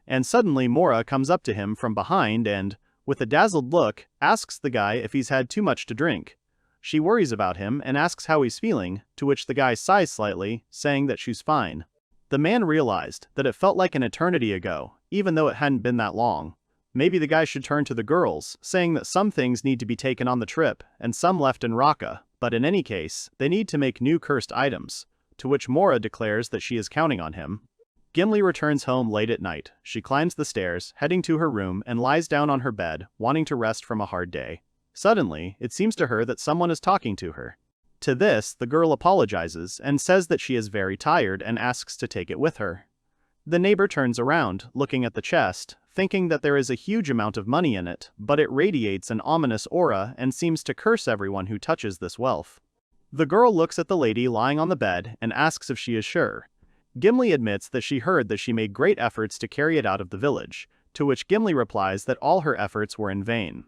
And suddenly Mora comes up to him from behind and, with a dazzled look, asks the guy if he's had too much to drink. She worries about him and asks how he's feeling, to which the guy sighs slightly, saying that she's fine. The man realized that it felt like an eternity ago, even though it hadn't been that long. Maybe the guy should turn to the girls, saying that some things need to be taken on the trip and some left in Raqqa, but in any case, they need to make new cursed items, to which Mora declares that she is counting on him. Gimbly returns home late at night. She climbs the stairs, heading to her room, and lies down on her bed, wanting to rest from a hard day. Suddenly, it seems to her that someone is talking to her. To this, the girl apologizes and says that she is very tired and asks to take it with her. The neighbor turns around, looking at the chest, thinking that there is a huge amount of money in it, but it radiates an ominous aura and seems to curse everyone who touches this wealth. The girl looks at the lady lying on the bed and asks if she is sure. Gimbly admits that she heard that she made great efforts to carry it out of the village, to which Gimbly replies that all her efforts were in vain.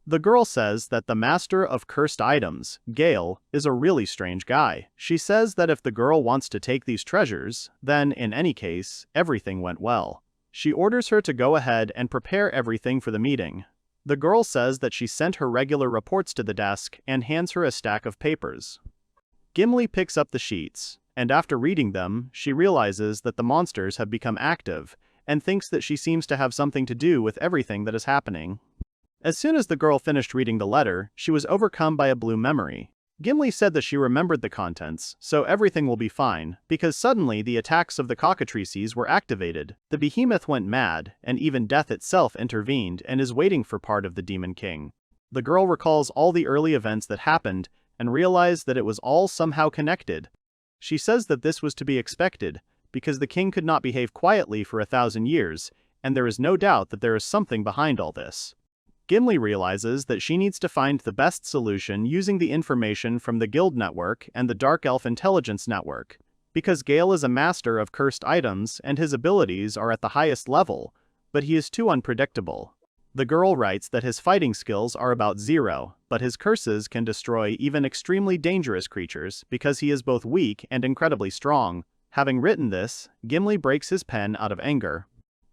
The girl says that the master of cursed items, Gail, is a really strange guy. She says that if the girl wants to take these treasures, then, in any case, everything went well. She orders her to go ahead and prepare everything for the meeting. The girl says that she sent her regular reports to the desk and hands her a stack of papers. Gimbly picks up the sheets, and after reading them, she realizes that the monsters have become active, and thinks that she seems to have something to do with everything that is happening. As soon as the girl finished reading the letter, she was overcome by a blue memory. Gimbly said that she remembered the contents, so everything will be fine, because suddenly the attacks of the cockatrices were activated, the behemoth went mad, and even death itself intervened and is waiting for part of the Demon King. The girl recalls all the early events that happened, and realized that it was all somehow connected. She says that this was to be expected, because the king could not behave quietly for 1,000 years, and there is no doubt that there is something behind all this. Gimbly realizes that she needs to find the best solution using the information from the Guild Network and the Dark Elf Intelligence Network, because Gail is a master of cursed items and his abilities are at the highest level, but he is too unpredictable. The girl writes that his fighting skills are about 0, but his curses can destroy even extremely dangerous creatures because he is both weak and incredibly strong. Having written this, Gimbly breaks his pen out of anger.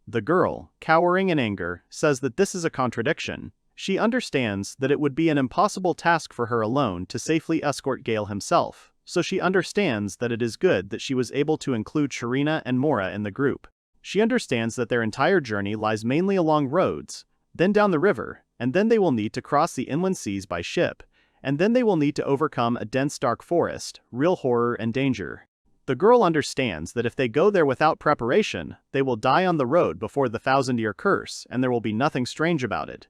The girl, cowering in anger, says that this is a contradiction. She understands that it would be an impossible task for her alone to safely escort Gail himself, so she understands that it is good that she was able to include Shirina and Mora in the group. She understands that their entire journey lies mainly along roads, then down the river, and then they will need to cross the inland seas by ship, and then they will need to overcome a dense dark forest, real horror and danger. The girl understands that if they go there without preparation, they will die on the road before the 1,000-year curse, and there will be nothing strange about it.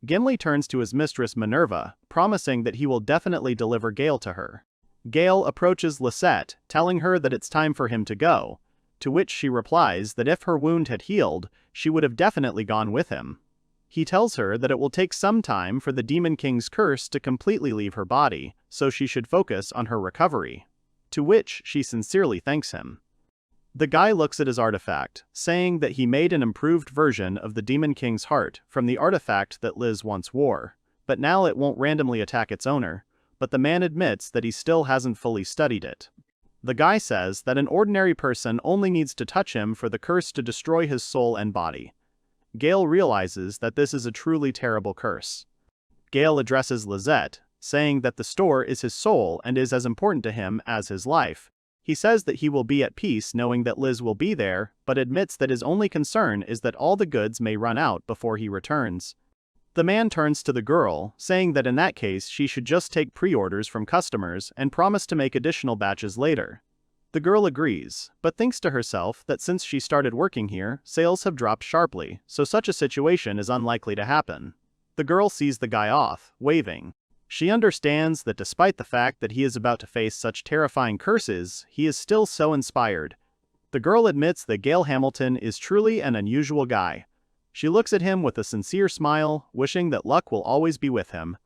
Gimbly turns to his mistress Minerva, promising that he will definitely deliver Gail to her. Gail approaches Lisette, telling her that it's time for him to go, to which she replies that if her wound had healed, she would have definitely gone with him. He tells her that it will take some time for the Demon King's curse to completely leave her body, so she should focus on her recovery. To which she sincerely thanks him. The guy looks at his artifact, saying that he made an improved version of the Demon King's heart from the artifact that Liz once wore, but now it won't randomly attack its owner, but the man admits that he still hasn't fully studied it. The guy says that an ordinary person only needs to touch him for the curse to destroy his soul and body. Gail realizes that this is a truly terrible curse. Gail addresses Lisette, saying that the store is his soul and is as important to him as his life. He says that he will be at peace knowing that Liz will be there, but admits that his only concern is that all the goods may run out before he returns. The man turns to the girl, saying that in that case she should just take pre-orders from customers and promise to make additional batches later. The girl agrees, but thinks to herself that since she started working here, sales have dropped sharply, so such a situation is unlikely to happen. The girl sees the guy off, waving. She understands that despite the fact that he is about to face such terrifying curses, he is still so inspired. The girl admits that Gail Hamilton is truly an unusual guy. She looks at him with a sincere smile, wishing that luck will always be with him.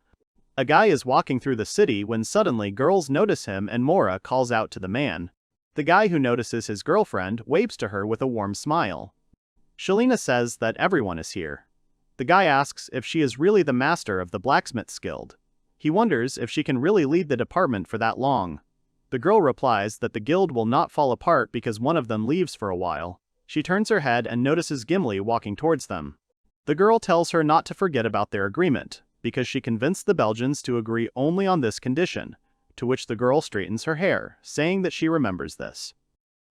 A guy is walking through the city when suddenly girls notice him and Mora calls out to the man. The guy who notices his girlfriend waves to her with a warm smile. Shelina says that everyone is here. The guy asks if she is really the master of the Blacksmith's Guild. He wonders if she can really lead the department for that long. The girl replies that the guild will not fall apart because one of them leaves for a while. She turns her head and notices Gimbly walking towards them. The girl tells her not to forget about their agreement, because she convinced the Belgians to agree only on this condition, to which the girl straightens her hair, saying that she remembers this.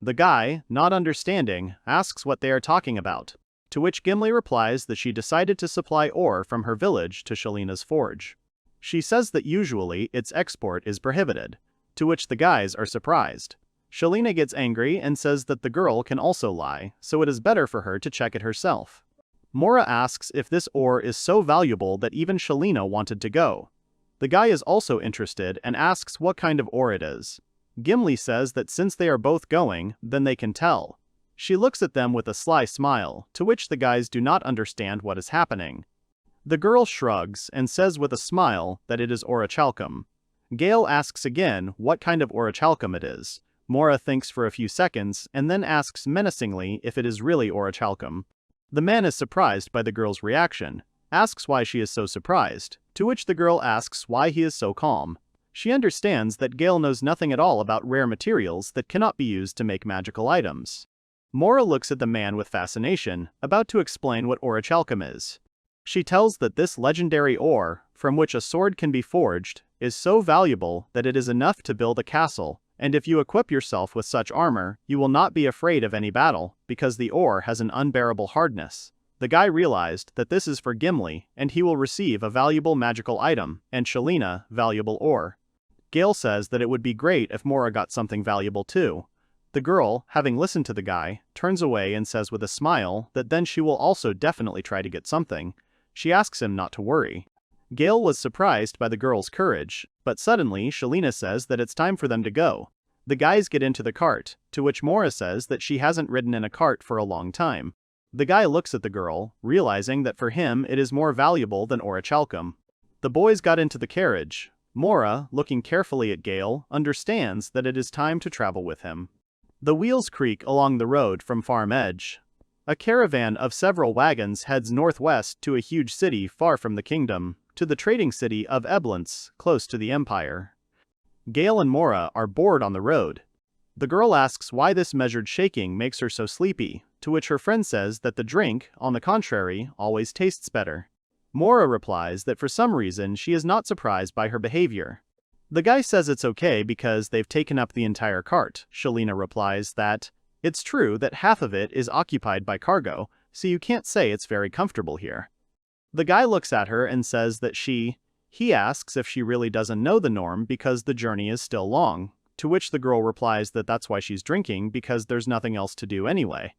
The guy, not understanding, asks what they are talking about, to which Gimbly replies that she decided to supply ore from her village to Shelina's forge. She says that usually its export is prohibited, to which the guys are surprised. Shelina gets angry and says that the girl can also lie, so it is better for her to check it herself. Mora asks if this ore is so valuable that even Shelina wanted to go. The guy is also interested and asks what kind of ore it is. Gimbly says that since they are both going, then they can tell. She looks at them with a sly smile, to which the guys do not understand what is happening. The girl shrugs and says with a smile that it is orichalcum. Gail asks again what kind of orichalcum it is. Mora thinks for a few seconds and then asks menacingly if it is really orichalcum. The man is surprised by the girl's reaction, asks why she is so surprised, to which the girl asks why he is so calm. She understands that Gail knows nothing at all about rare materials that cannot be used to make magical items. Mora looks at the man with fascination, about to explain what orichalcum is. She tells that this legendary ore, from which a sword can be forged, is so valuable that it is enough to build a castle, and if you equip yourself with such armor, you will not be afraid of any battle, because the ore has an unbearable hardness. The guy realized that this is for Gimbly, and he will receive a valuable magical item, and Shelina, valuable ore. Gail says that it would be great if Mora got something valuable too. The girl, having listened to the guy, turns away and says with a smile that then she will also definitely try to get something. She asks him not to worry. Gail was surprised by the girl's courage, but suddenly Shelina says that it's time for them to go. The guys get into the cart, to which Mora says that she hasn't ridden in a cart for a long time. The guy looks at the girl, realizing that for him it is more valuable than orichalcum. The boys got into the carriage. Mora, looking carefully at Gail, understands that it is time to travel with him. The wheels creak along the road from Farm Edge. A caravan of several wagons heads northwest to a huge city far from the kingdom, to the trading city of Eblance, close to the Empire. Gail and Mora are bored on the road. The girl asks why this measured shaking makes her so sleepy, to which her friend says that the drink, on the contrary, always tastes better. Mora replies that for some reason she is not surprised by her behavior. The guy says it's okay because they've taken up the entire cart. Shelina replies that it's true that half of it is occupied by cargo, so you can't say it's very comfortable here. The guy looks at her and says that she He asks if she really doesn't know the norm because the journey is still long, to which the girl replies that that's why she's drinking because there's nothing else to do anyway.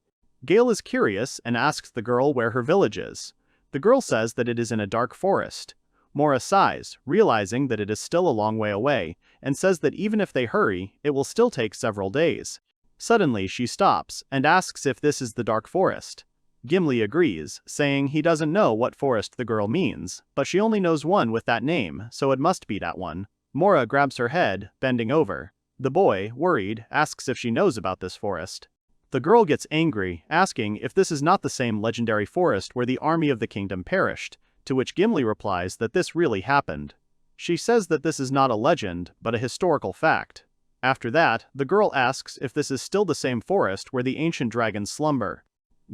Gail is curious and asks the girl where her village is. The girl says that it is in a dark forest. Mora sighs, realizing that it is still a long way away, and says that even if they hurry, it will still take several days. Suddenly she stops and asks if this is the dark forest. Gimbly agrees, saying he doesn't know what forest the girl means, but she only knows one with that name, so it must be that one. Mora grabs her head, bending over. The boy, worried, asks if she knows about this forest. The girl gets angry, asking if this is not the same legendary forest where the army of the kingdom perished, to which Gimbly replies that this really happened. She says that this is not a legend, but a historical fact. After that, the girl asks if this is still the same forest where the ancient dragons slumber.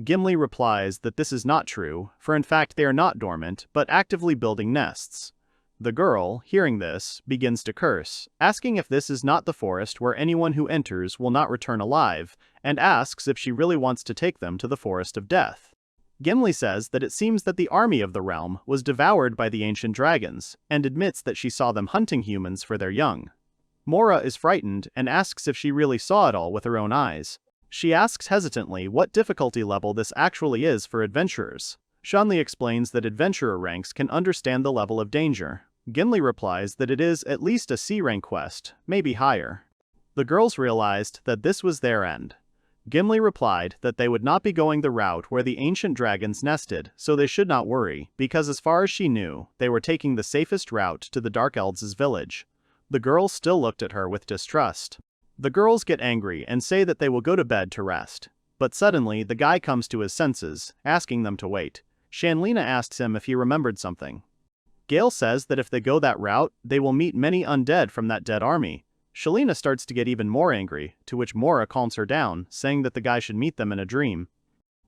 Gimbly replies that this is not true, for in fact they are not dormant, but actively building nests. The girl, hearing this, begins to curse, asking if this is not the forest where anyone who enters will not return alive, and asks if she really wants to take them to the forest of death. Gimbly says that it seems that the army of the realm was devoured by the ancient dragons, and admits that she saw them hunting humans for their young. Mora is frightened and asks if she really saw it all with her own eyes. She asks hesitantly what difficulty level this actually is for adventurers. Shanli explains that adventurer ranks can understand the level of danger. Gimbly replies that it is at least a C rank quest, maybe higher. The girls realized that this was their end. Gimbly replied that they would not be going the route where the ancient dragons nested, so they should not worry, because as far as she knew, they were taking the safest route to the Dark Elves' village. The girls still looked at her with distrust. The girls get angry and say that they will go to bed to rest. But suddenly, the guy comes to his senses, asking them to wait. Shanlina asks him if he remembered something. Gail says that if they go that route, they will meet many undead from that dead army. Shalina starts to get even more angry, to which Mora calms her down, saying that the guy should meet them in a dream.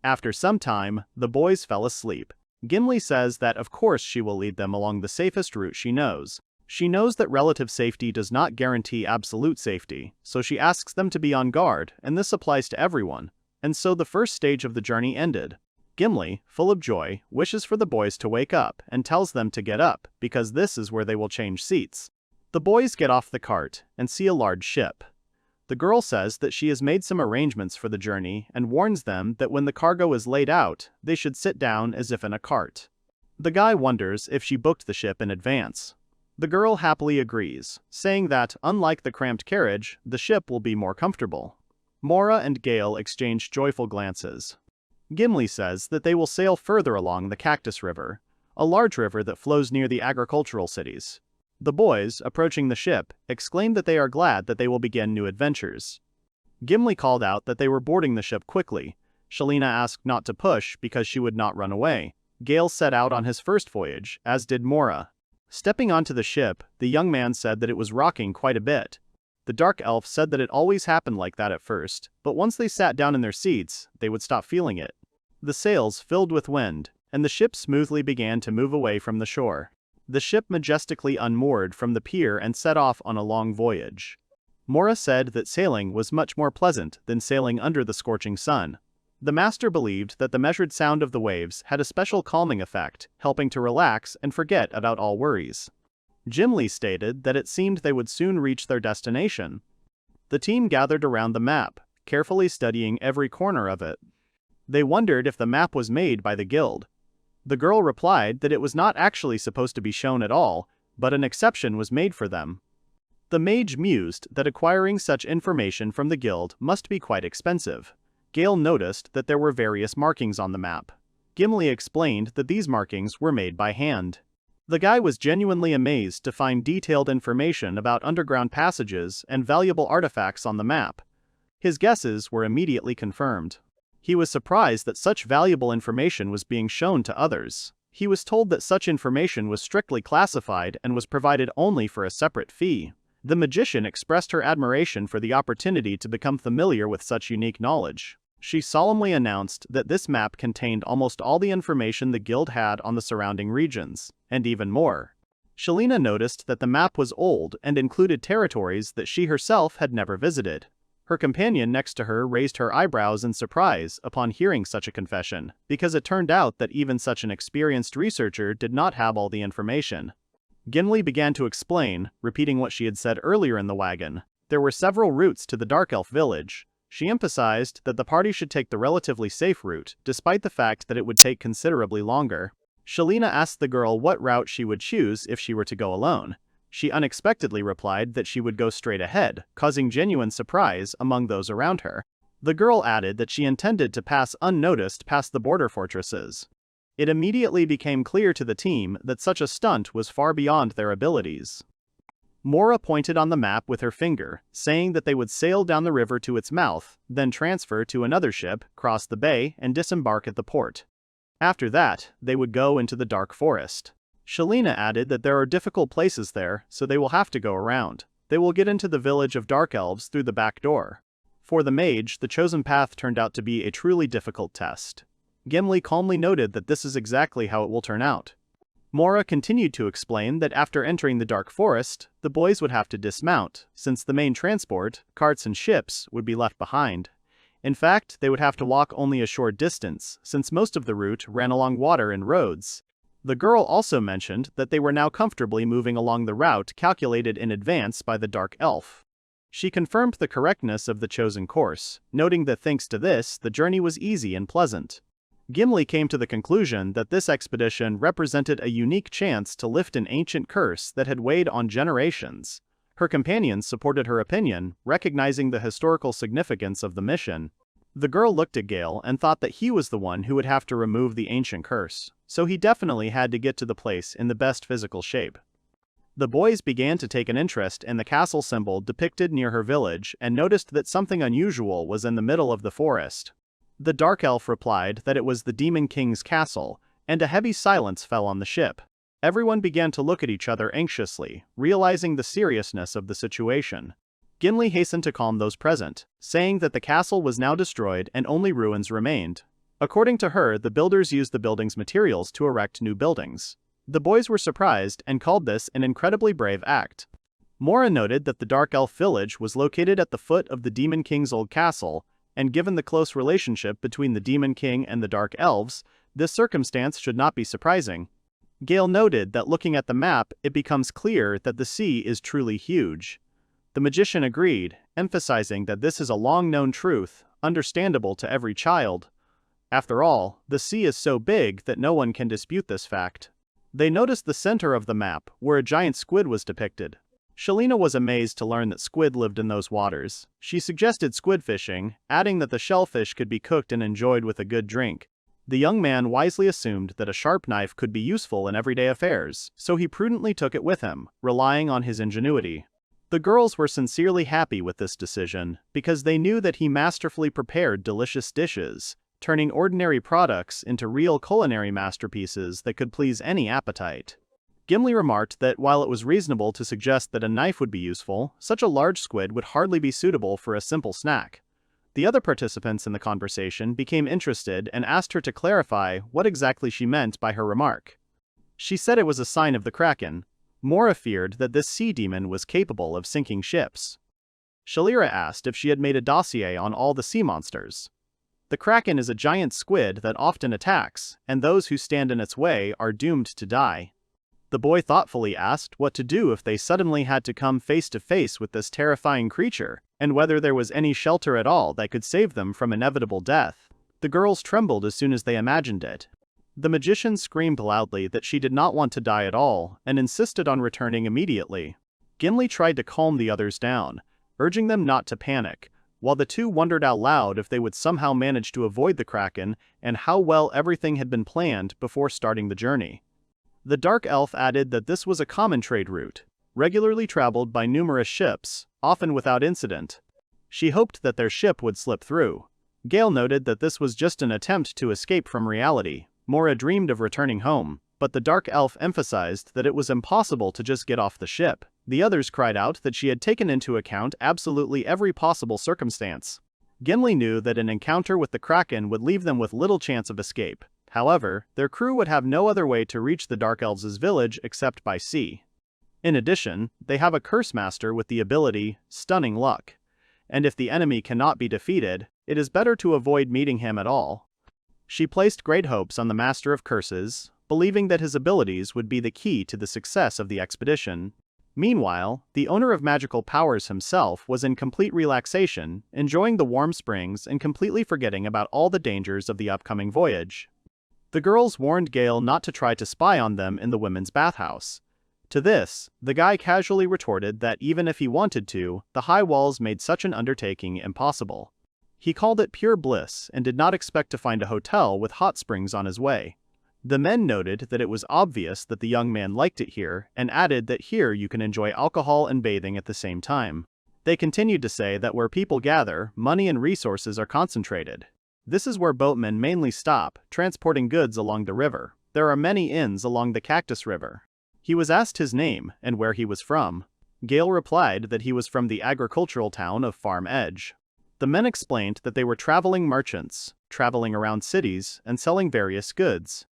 After some time, the boys fell asleep. Gimbly says that of course she will lead them along the safest route she knows. She knows that relative safety does not guarantee absolute safety, so she asks them to be on guard, and this applies to everyone. And so the first stage of the journey ended. Gimbly, full of joy, wishes for the boys to wake up and tells them to get up, because this is where they will change seats. The boys get off the cart and see a large ship. The girl says that she has made some arrangements for the journey and warns them that when the cargo is laid out, they should sit down as if in a cart. The guy wonders if she booked the ship in advance. The girl happily agrees, saying that, unlike the cramped carriage, the ship will be more comfortable. Mora and Gail exchange joyful glances. Gimbly says that they will sail further along the Cactus River, a large river that flows near the agricultural cities. The boys, approaching the ship, exclaim that they are glad that they will begin new adventures. Gimbly called out that they were boarding the ship quickly. Shalina asked not to push because she would not run away. Gail set out on his first voyage, as did Mora. Stepping onto the ship, the young man said that it was rocking quite a bit. The dark elf said that it always happened like that at first, but once they sat down in their seats, they would stop feeling it. The sails filled with wind, and the ship smoothly began to move away from the shore. The ship majestically unmoored from the pier and set off on a long voyage. Mora said that sailing was much more pleasant than sailing under the scorching sun. The master believed that the measured sound of the waves had a special calming effect, helping to relax and forget about all worries. Gimbly stated that it seemed they would soon reach their destination. The team gathered around the map, carefully studying every corner of it. They wondered if the map was made by the guild. The girl replied that it was not actually supposed to be shown at all, but an exception was made for them. The mage mused that acquiring such information from the guild must be quite expensive. Gail noticed that there were various markings on the map. Gimbly explained that these markings were made by hand. The guy was genuinely amazed to find detailed information about underground passages and valuable artifacts on the map. His guesses were immediately confirmed. He was surprised that such valuable information was being shown to others. He was told that such information was strictly classified and was provided only for a separate fee. The magician expressed her admiration for the opportunity to become familiar with such unique knowledge. She solemnly announced that this map contained almost all the information the guild had on the surrounding regions, and even more. Shalina noticed that the map was old and included territories that she herself had never visited. Her companion next to her raised her eyebrows in surprise upon hearing such a confession, because it turned out that even such an experienced researcher did not have all the information. Gimbly began to explain, repeating what she had said earlier in the wagon. There were several routes to the Dark Elf village. She emphasized that the party should take the relatively safe route, despite the fact that it would take considerably longer. Shelina asked the girl what route she would choose if she were to go alone. She unexpectedly replied that she would go straight ahead, causing genuine surprise among those around her. The girl added that she intended to pass unnoticed past the border fortresses. It immediately became clear to the team that such a stunt was far beyond their abilities. Mora pointed on the map with her finger, saying that they would sail down the river to its mouth, then transfer to another ship, cross the bay, and disembark at the port. After that, they would go into the dark forest. Shelina added that there are difficult places there, so they will have to go around. They will get into the village of Dark Elves through the back door. For the mage, the chosen path turned out to be a truly difficult test. Gimbly calmly noted that this is exactly how it will turn out. Mora continued to explain that after entering the dark forest, the boys would have to dismount, since the main transport, carts and ships, would be left behind. In fact, they would have to walk only a short distance, since most of the route ran along water and roads. The girl also mentioned that they were now comfortably moving along the route calculated in advance by the Dark Elf. She confirmed the correctness of the chosen course, noting that thanks to this, the journey was easy and pleasant. Gimbly came to the conclusion that this expedition represented a unique chance to lift an ancient curse that had weighed on generations. Her companions supported her opinion, recognizing the historical significance of the mission. The girl looked at Gail and thought that he was the one who would have to remove the ancient curse, so he definitely had to get to the place in the best physical shape. The boys began to take an interest in the castle symbol depicted near her village and noticed that something unusual was in the middle of the forest. The Dark Elf replied that it was the Demon King's castle, and a heavy silence fell on the ship. Everyone began to look at each other anxiously, realizing the seriousness of the situation. Gimbly hastened to calm those present, saying that the castle was now destroyed and only ruins remained. According to her, the builders used the building's materials to erect new buildings. The boys were surprised and called this an incredibly brave act. Mora noted that the Dark Elf village was located at the foot of the Demon King's old castle, and given the close relationship between the Demon King and the Dark Elves, this circumstance should not be surprising. Gail noted that looking at the map, it becomes clear that the sea is truly huge. The magician agreed, emphasizing that this is a long-known truth, understandable to every child. After all, the sea is so big that no one can dispute this fact. They noticed the center of the map, where a giant squid was depicted. Shelina was amazed to learn that squid lived in those waters. She suggested squid fishing, adding that the shellfish could be cooked and enjoyed with a good drink. The young man wisely assumed that a sharp knife could be useful in everyday affairs, so he prudently took it with him, relying on his ingenuity. The girls were sincerely happy with this decision, because they knew that he masterfully prepared delicious dishes, turning ordinary products into real culinary masterpieces that could please any appetite. Gimbly remarked that while it was reasonable to suggest that a knife would be useful, such a large squid would hardly be suitable for a simple snack. The other participants in the conversation became interested and asked her to clarify what exactly she meant by her remark. She said it was a sign of the Kraken. Mora feared that this sea demon was capable of sinking ships. Shalira asked if she had made a dossier on all the sea monsters. The Kraken is a giant squid that often attacks, and those who stand in its way are doomed to die. The boy thoughtfully asked what to do if they suddenly had to come face to face with this terrifying creature, and whether there was any shelter at all that could save them from inevitable death. The girls trembled as soon as they imagined it. The magician screamed loudly that she did not want to die at all, and insisted on returning immediately. Gimbly tried to calm the others down, urging them not to panic, while the two wondered out loud if they would somehow manage to avoid the Kraken and how well everything had been planned before starting the journey. The Dark Elf added that this was a common trade route, regularly traveled by numerous ships, often without incident. She hoped that their ship would slip through. Gail noted that this was just an attempt to escape from reality. Mora dreamed of returning home, but the Dark Elf emphasized that it was impossible to just get off the ship. The others cried out that she had taken into account absolutely every possible circumstance. Gimbly knew that an encounter with the Kraken would leave them with little chance of escape. However, their crew would have no other way to reach the Dark Elves' village except by sea. In addition, they have a curse master with the ability, Stunning Luck. And if the enemy cannot be defeated, it is better to avoid meeting him at all. She placed great hopes on the Master of Curses, believing that his abilities would be the key to the success of the expedition. Meanwhile, the owner of magical powers himself was in complete relaxation, enjoying the warm springs and completely forgetting about all the dangers of the upcoming voyage. The girls warned Gail not to try to spy on them in the women's bathhouse. To this, the guy casually retorted that even if he wanted to, the high walls made such an undertaking impossible. He called it pure bliss and did not expect to find a hotel with hot springs on his way. The men noted that it was obvious that the young man liked it here, and added that here you can enjoy alcohol and bathing at the same time. They continued to say that where people gather, money and resources are concentrated. This is where boatmen mainly stop, transporting goods along the river. There are many inns along the Cactus River. He was asked his name and where he was from. Gail replied that he was from the agricultural town of Farm Edge. The men explained that they were traveling merchants, traveling around cities and selling various goods.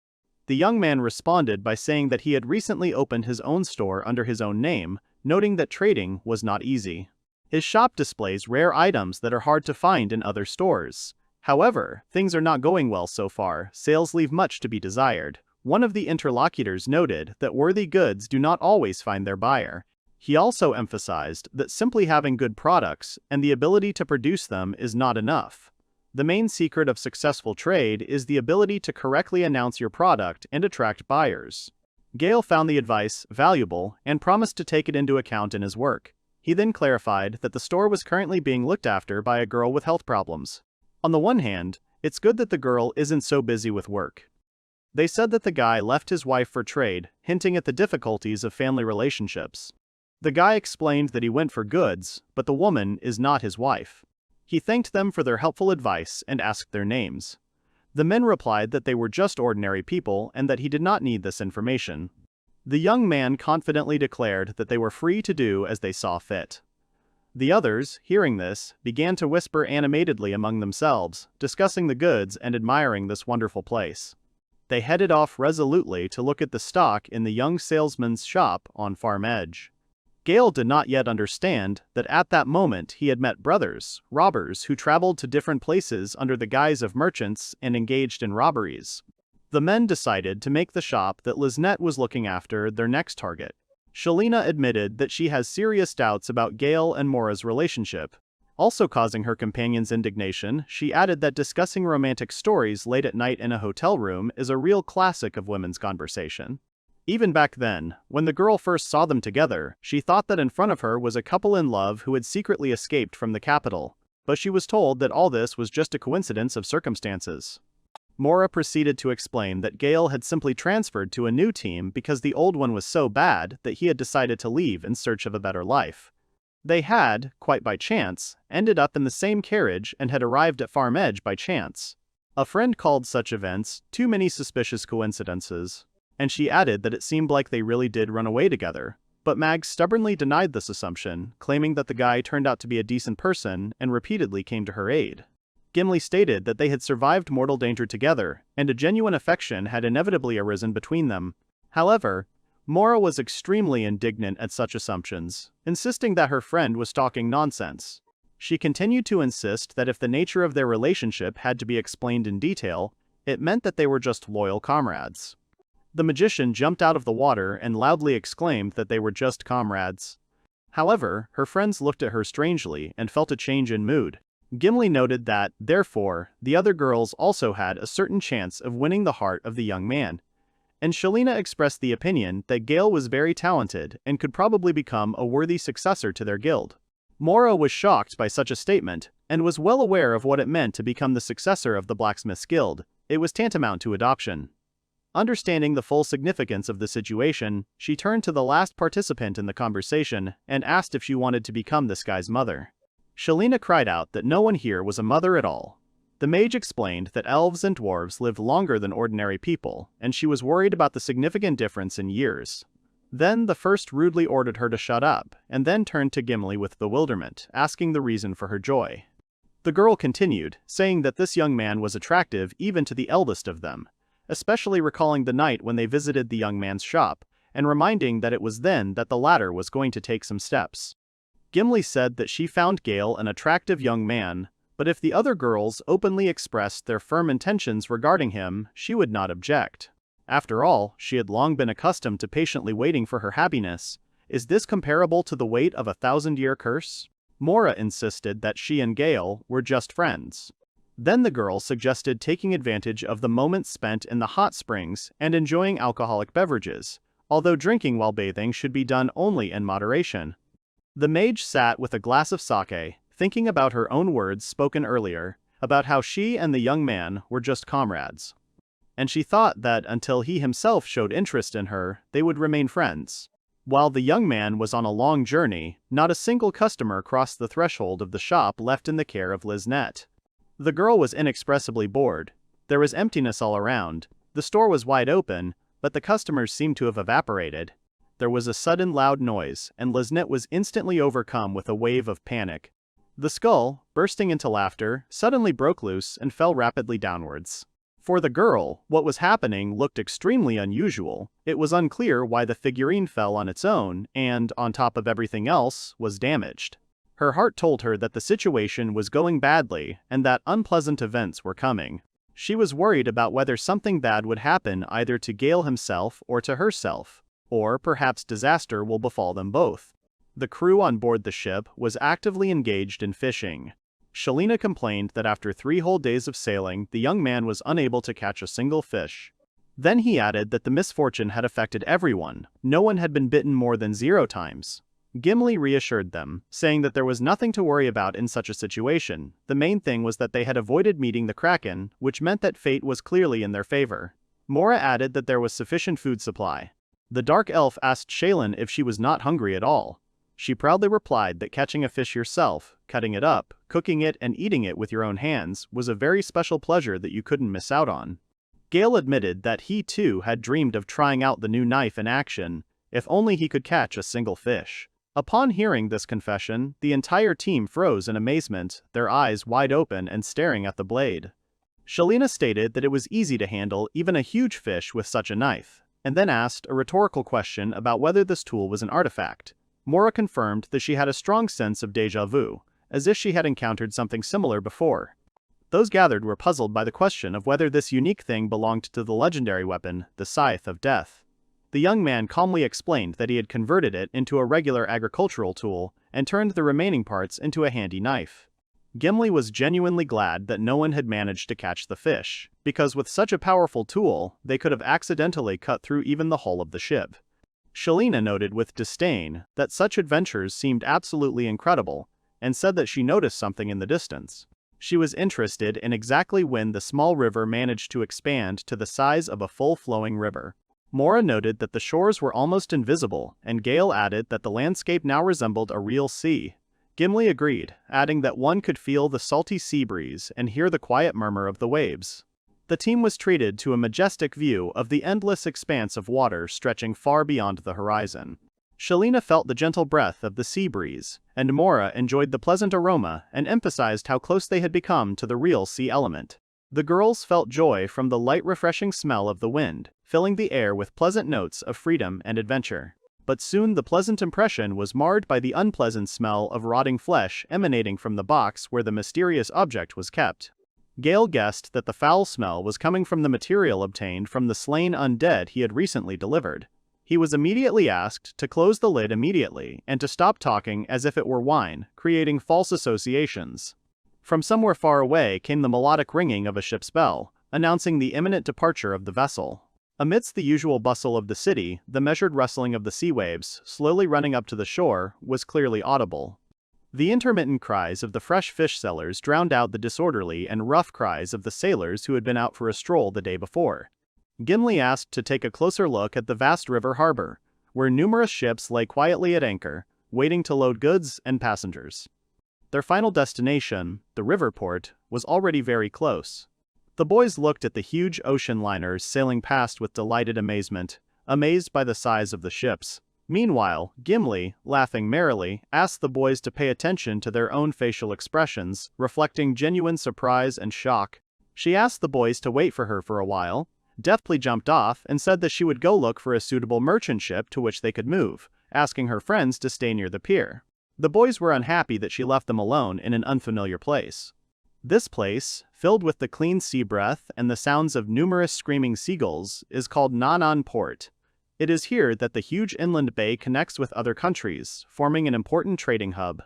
The young man responded by saying that he had recently opened his own store under his own name, noting that trading was not easy. His shop displays rare items that are hard to find in other stores. However, things are not going well so far, sales leave much to be desired. One of the interlocutors noted that worthy goods do not always find their buyer. He also emphasized that simply having good products and the ability to produce them is not enough. The main secret of successful trade is the ability to correctly announce your product and attract buyers. Gail found the advice valuable and promised to take it into account in his work. He then clarified that the store was currently being looked after by a girl with health problems. On the one hand, it's good that the girl isn't so busy with work. They said that the guy left his wife for trade, hinting at the difficulties of family relationships. The guy explained that he went for goods, but the woman is not his wife. He thanked them for their helpful advice and asked their names. The men replied that they were just ordinary people and that he did not need this information. The young man confidently declared that they were free to do as they saw fit. The others, hearing this, began to whisper animatedly among themselves, discussing the goods and admiring this wonderful place. They headed off resolutely to look at the stock in the young salesman's shop on Farm Edge. Gail did not yet understand that at that moment he had met brothers, robbers who traveled to different places under the guise of merchants and engaged in robberies. The men decided to make the shop that Liznette was looking after their next target. Shelina admitted that she has serious doubts about Gail and Mora's relationship. Also causing her companion's indignation, she added that discussing romantic stories late at night in a hotel room is a real classic of women's conversation. Even back then, when the girl first saw them together, she thought that in front of her was a couple in love who had secretly escaped from the capital, but she was told that all this was just a coincidence of circumstances. Mora proceeded to explain that Gail had simply transferred to a new team because the old one was so bad that he had decided to leave in search of a better life. They had, quite by chance, ended up in the same carriage and had arrived at Farm Edge by chance. A friend called such events too many suspicious coincidences, and she added that it seemed like they really did run away together. But Mag stubbornly denied this assumption, claiming that the guy turned out to be a decent person and repeatedly came to her aid. Gimbly stated that they had survived mortal danger together, and a genuine affection had inevitably arisen between them. However, Mora was extremely indignant at such assumptions, insisting that her friend was talking nonsense. She continued to insist that if the nature of their relationship had to be explained in detail, it meant that they were just loyal comrades. The magician jumped out of the water and loudly exclaimed that they were just comrades. However, her friends looked at her strangely and felt a change in mood. Gimbly noted that, therefore, the other girls also had a certain chance of winning the heart of the young man. And Shelina expressed the opinion that Gail was very talented and could probably become a worthy successor to their guild. Mora was shocked by such a statement, and was well aware of what it meant to become the successor of the Blacksmith's Guild. It was tantamount to adoption. Understanding the full significance of the situation, she turned to the last participant in the conversation and asked if she wanted to become this guy's mother. Shelina cried out that no one here was a mother at all. The mage explained that elves and dwarves lived longer than ordinary people, and she was worried about the significant difference in years. Then the first rudely ordered her to shut up, and then turned to Gimbly with bewilderment, asking the reason for her joy. The girl continued, saying that this young man was attractive even to the eldest of them, especially recalling the night when they visited the young man's shop, and reminding that it was then that the latter was going to take some steps. Gimbly said that she found Gail an attractive young man, but if the other girls openly expressed their firm intentions regarding him, she would not object. After all, she had long been accustomed to patiently waiting for her happiness. Is this comparable to the weight of a 1,000-year curse? Mora insisted that she and Gail were just friends. Then the girl suggested taking advantage of the moments spent in the hot springs and enjoying alcoholic beverages, although drinking while bathing should be done only in moderation. The mage sat with a glass of sake, thinking about her own words spoken earlier, about how she and the young man were just comrades. And she thought that until he himself showed interest in her, they would remain friends. While the young man was on a long journey, not a single customer crossed the threshold of the shop left in the care of Liznette. The girl was inexpressibly bored. There was emptiness all around. The store was wide open, but the customers seemed to have evaporated. There was a sudden loud noise, and Liznette was instantly overcome with a wave of panic. The skull, bursting into laughter, suddenly broke loose and fell rapidly downwards. For the girl, what was happening looked extremely unusual. It was unclear why the figurine fell on its own and, on top of everything else, was damaged. Her heart told her that the situation was going badly and that unpleasant events were coming. She was worried about whether something bad would happen either to Gail himself or to herself, or perhaps disaster will befall them both. The crew on board the ship was actively engaged in fishing. Shelina complained that after 3 whole days of sailing, the young man was unable to catch a single fish. Then he added that the misfortune had affected everyone. No one had been bitten more than 0 times. Gimbly reassured them, saying that there was nothing to worry about in such a situation. The main thing was that they had avoided meeting the Kraken, which meant that fate was clearly in their favor. Mora added that there was sufficient food supply. The dark elf asked Shaylin if she was not hungry at all. She proudly replied that catching a fish yourself, cutting it up, cooking it and eating it with your own hands was a very special pleasure that you couldn't miss out on. Gail admitted that he too had dreamed of trying out the new knife in action, if only he could catch a single fish. Upon hearing this confession, the entire team froze in amazement, their eyes wide open and staring at the blade. Shelina stated that it was easy to handle even a huge fish with such a knife, and then asked a rhetorical question about whether this tool was an artifact. Mora confirmed that she had a strong sense of déjà vu, as if she had encountered something similar before. Those gathered were puzzled by the question of whether this unique thing belonged to the legendary weapon, the Scythe of Death. The young man calmly explained that he had converted it into a regular agricultural tool and turned the remaining parts into a handy knife. Gimbly was genuinely glad that no one had managed to catch the fish, because with such a powerful tool, they could have accidentally cut through even the hull of the ship. Shelina noted with disdain that such adventures seemed absolutely incredible, and said that she noticed something in the distance. She was interested in exactly when the small river managed to expand to the size of a full-flowing river. Mora noted that the shores were almost invisible, and Gail added that the landscape now resembled a real sea. Gimbly agreed, adding that one could feel the salty sea breeze and hear the quiet murmur of the waves. The team was treated to a majestic view of the endless expanse of water stretching far beyond the horizon. Shelina felt the gentle breath of the sea breeze, and Mora enjoyed the pleasant aroma and emphasized how close they had become to the real sea element. The girls felt joy from the light refreshing smell of the wind, filling the air with pleasant notes of freedom and adventure. But soon the pleasant impression was marred by the unpleasant smell of rotting flesh emanating from the box where the mysterious object was kept. Gail guessed that the foul smell was coming from the material obtained from the slain undead he had recently delivered. He was immediately asked to close the lid immediately and to stop talking as if it were wine, creating false associations. From somewhere far away came the melodic ringing of a ship's bell, announcing the imminent departure of the vessel. Amidst the usual bustle of the city, the measured rustling of the sea waves, slowly running up to the shore, was clearly audible. The intermittent cries of the fresh fish sellers drowned out the disorderly and rough cries of the sailors who had been out for a stroll the day before. Gimbly asked to take a closer look at the vast river harbor, where numerous ships lay quietly at anchor, waiting to load goods and passengers. Their final destination, the river port, was already very close. The boys looked at the huge ocean liners sailing past with delighted amazement, amazed by the size of the ships. Meanwhile, Gimbly, laughing merrily, asked the boys to pay attention to their own facial expressions, reflecting genuine surprise and shock. She asked the boys to wait for her for a while, deftly jumped off and said that she would go look for a suitable merchant ship to which they could move, asking her friends to stay near the pier. The boys were unhappy that she left them alone in an unfamiliar place. This place, filled with the clean sea breath and the sounds of numerous screaming seagulls, is called Nanan Port. It is here that the huge inland bay connects with other countries, forming an important trading hub.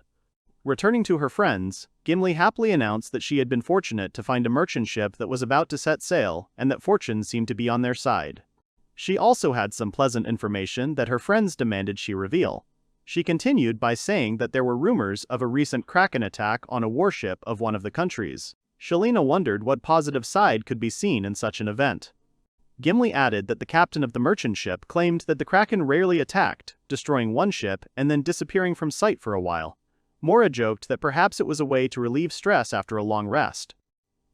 Returning to her friends, Gimbly happily announced that she had been fortunate to find a merchant ship that was about to set sail, and that fortune seemed to be on their side. She also had some pleasant information that her friends demanded she reveal. She continued by saying that there were rumors of a recent Kraken attack on a warship of one of the countries. Shalina wondered what positive side could be seen in such an event. Gimbly added that the captain of the merchant ship claimed that the Kraken rarely attacked, destroying one ship and then disappearing from sight for a while. Mora joked that perhaps it was a way to relieve stress after a long rest.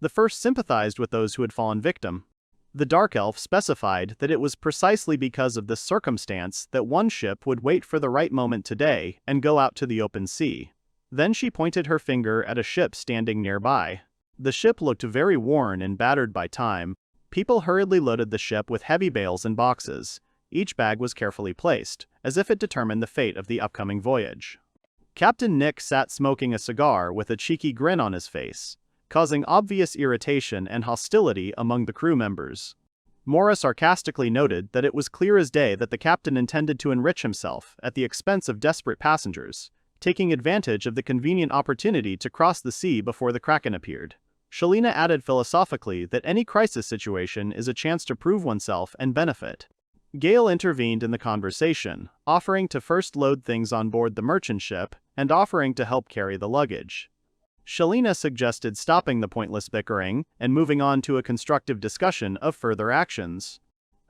The first sympathized with those who had fallen victim. The Dark Elf specified that it was precisely because of this circumstance that one ship would wait for the right moment today and go out to the open sea. Then she pointed her finger at a ship standing nearby. The ship looked very worn and battered by time. People hurriedly loaded the ship with heavy bales and boxes. Each bag was carefully placed, as if it determined the fate of the upcoming voyage. Captain Nick sat smoking a cigar with a cheeky grin on his face, causing obvious irritation and hostility among the crew members. Mora sarcastically noted that it was clear as day that the captain intended to enrich himself at the expense of desperate passengers, taking advantage of the convenient opportunity to cross the sea before the Kraken appeared. Shalina added philosophically that any crisis situation is a chance to prove oneself and benefit. Gail intervened in the conversation, offering to first load things on board the merchant ship and offering to help carry the luggage. Shalina suggested stopping the pointless bickering and moving on to a constructive discussion of further actions.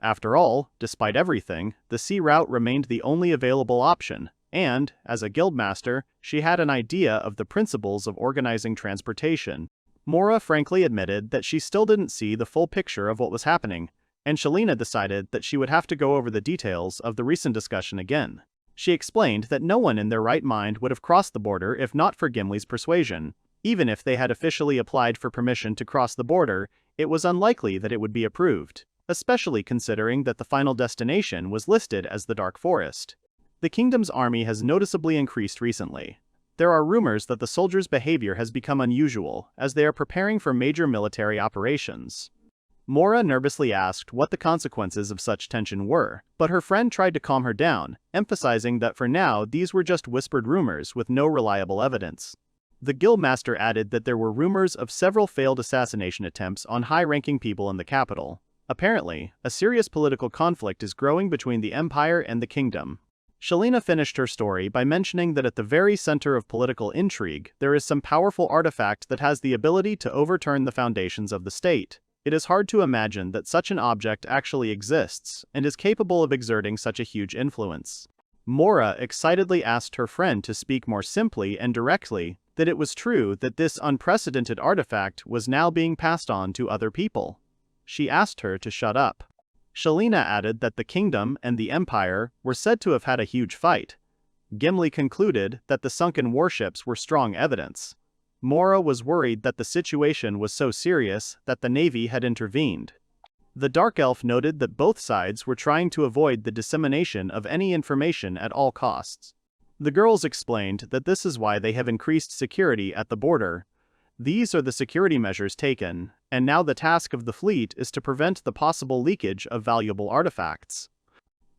After all, despite everything, the sea route remained the only available option, and, as a guildmaster, she had an idea of the principles of organizing transportation. Mora frankly admitted that she still didn't see the full picture of what was happening, and Shalina decided that she would have to go over the details of the recent discussion again. She explained that no one in their right mind would have crossed the border if not for Gimbly's persuasion. Even if they had officially applied for permission to cross the border, it was unlikely that it would be approved, especially considering that the final destination was listed as the Dark Forest. The kingdom's army has noticeably increased recently. There are rumors that the soldiers' behavior has become unusual, as they are preparing for major military operations. Mora nervously asked what the consequences of such tension were, but her friend tried to calm her down, emphasizing that for now these were just whispered rumors with no reliable evidence. The guildmaster added that there were rumors of several failed assassination attempts on high-ranking people in the capital. Apparently, a serious political conflict is growing between the Empire and the kingdom. Shalina finished her story by mentioning that at the very center of political intrigue, there is some powerful artifact that has the ability to overturn the foundations of the state. It is hard to imagine that such an object actually exists and is capable of exerting such a huge influence. Mora excitedly asked her friend to speak more simply and directly, that it was true that this unprecedented artifact was now being passed on to other people. She asked her to shut up. Shalina added that the kingdom and the empire were said to have had a huge fight. Gimbly concluded that the sunken warships were strong evidence. Mora was worried that the situation was so serious that the navy had intervened. The Dark Elf noted that both sides were trying to avoid the dissemination of any information at all costs. The girls explained that this is why they have increased security at the border. These are the security measures taken, and now the task of the fleet is to prevent the possible leakage of valuable artifacts.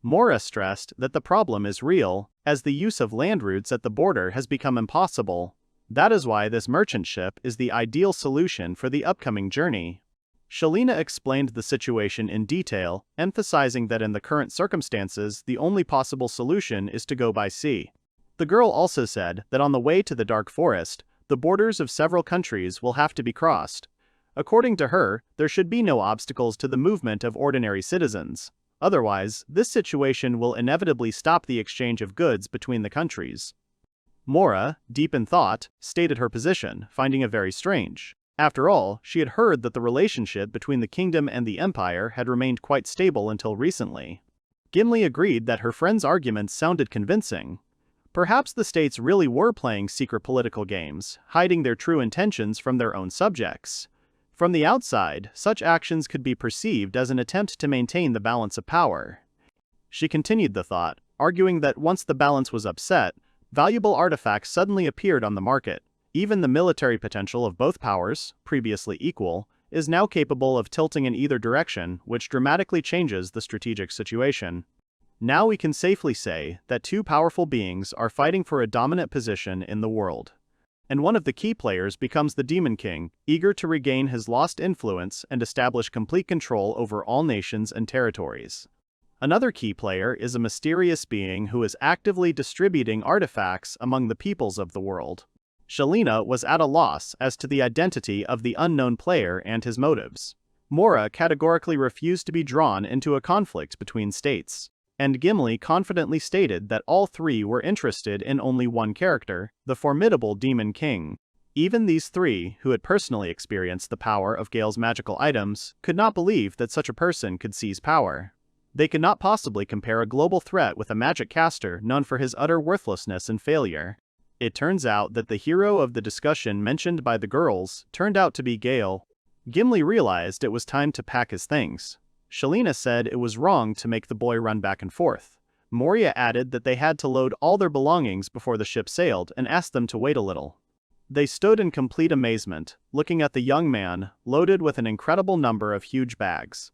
Mora stressed that the problem is real, as the use of land routes at the border has become impossible. That is why this merchant ship is the ideal solution for the upcoming journey. Shalina explained the situation in detail, emphasizing that in the current circumstances the only possible solution is to go by sea. The girl also said that on the way to the Dark Forest, the borders of several countries will have to be crossed. According to her, there should be no obstacles to the movement of ordinary citizens. Otherwise, this situation will inevitably stop the exchange of goods between the countries. Mora, deep in thought, stated her position, finding it very strange. After all, she had heard that the relationship between the kingdom and the empire had remained quite stable until recently. Gimbly agreed that her friend's arguments sounded convincing. Perhaps the states really were playing secret political games, hiding their true intentions from their own subjects. From the outside, such actions could be perceived as an attempt to maintain the balance of power. She continued the thought, arguing that once the balance was upset, valuable artifacts suddenly appeared on the market. Even the military potential of both powers, previously equal, is now capable of tilting in either direction, which dramatically changes the strategic situation. Now we can safely say that two powerful beings are fighting for a dominant position in the world. And one of the key players becomes the Demon King, eager to regain his lost influence and establish complete control over all nations and territories. Another key player is a mysterious being who is actively distributing artifacts among the peoples of the world. Shalina was at a loss as to the identity of the unknown player and his motives. Mora categorically refused to be drawn into a conflict between states. And Gimbly confidently stated that all three were interested in only one character, the formidable Demon King. Even these three, who had personally experienced the power of Gail's magical items, could not believe that such a person could seize power. They could not possibly compare a global threat with a magic caster known for his utter worthlessness and failure. It turns out that the hero of the discussion mentioned by the girls turned out to be Gail. Gimbly realized it was time to pack his things. Shalina said it was wrong to make the boy run back and forth. Moria added that they had to load all their belongings before the ship sailed and asked them to wait a little. They stood in complete amazement, looking at the young man, loaded with an incredible number of huge bags.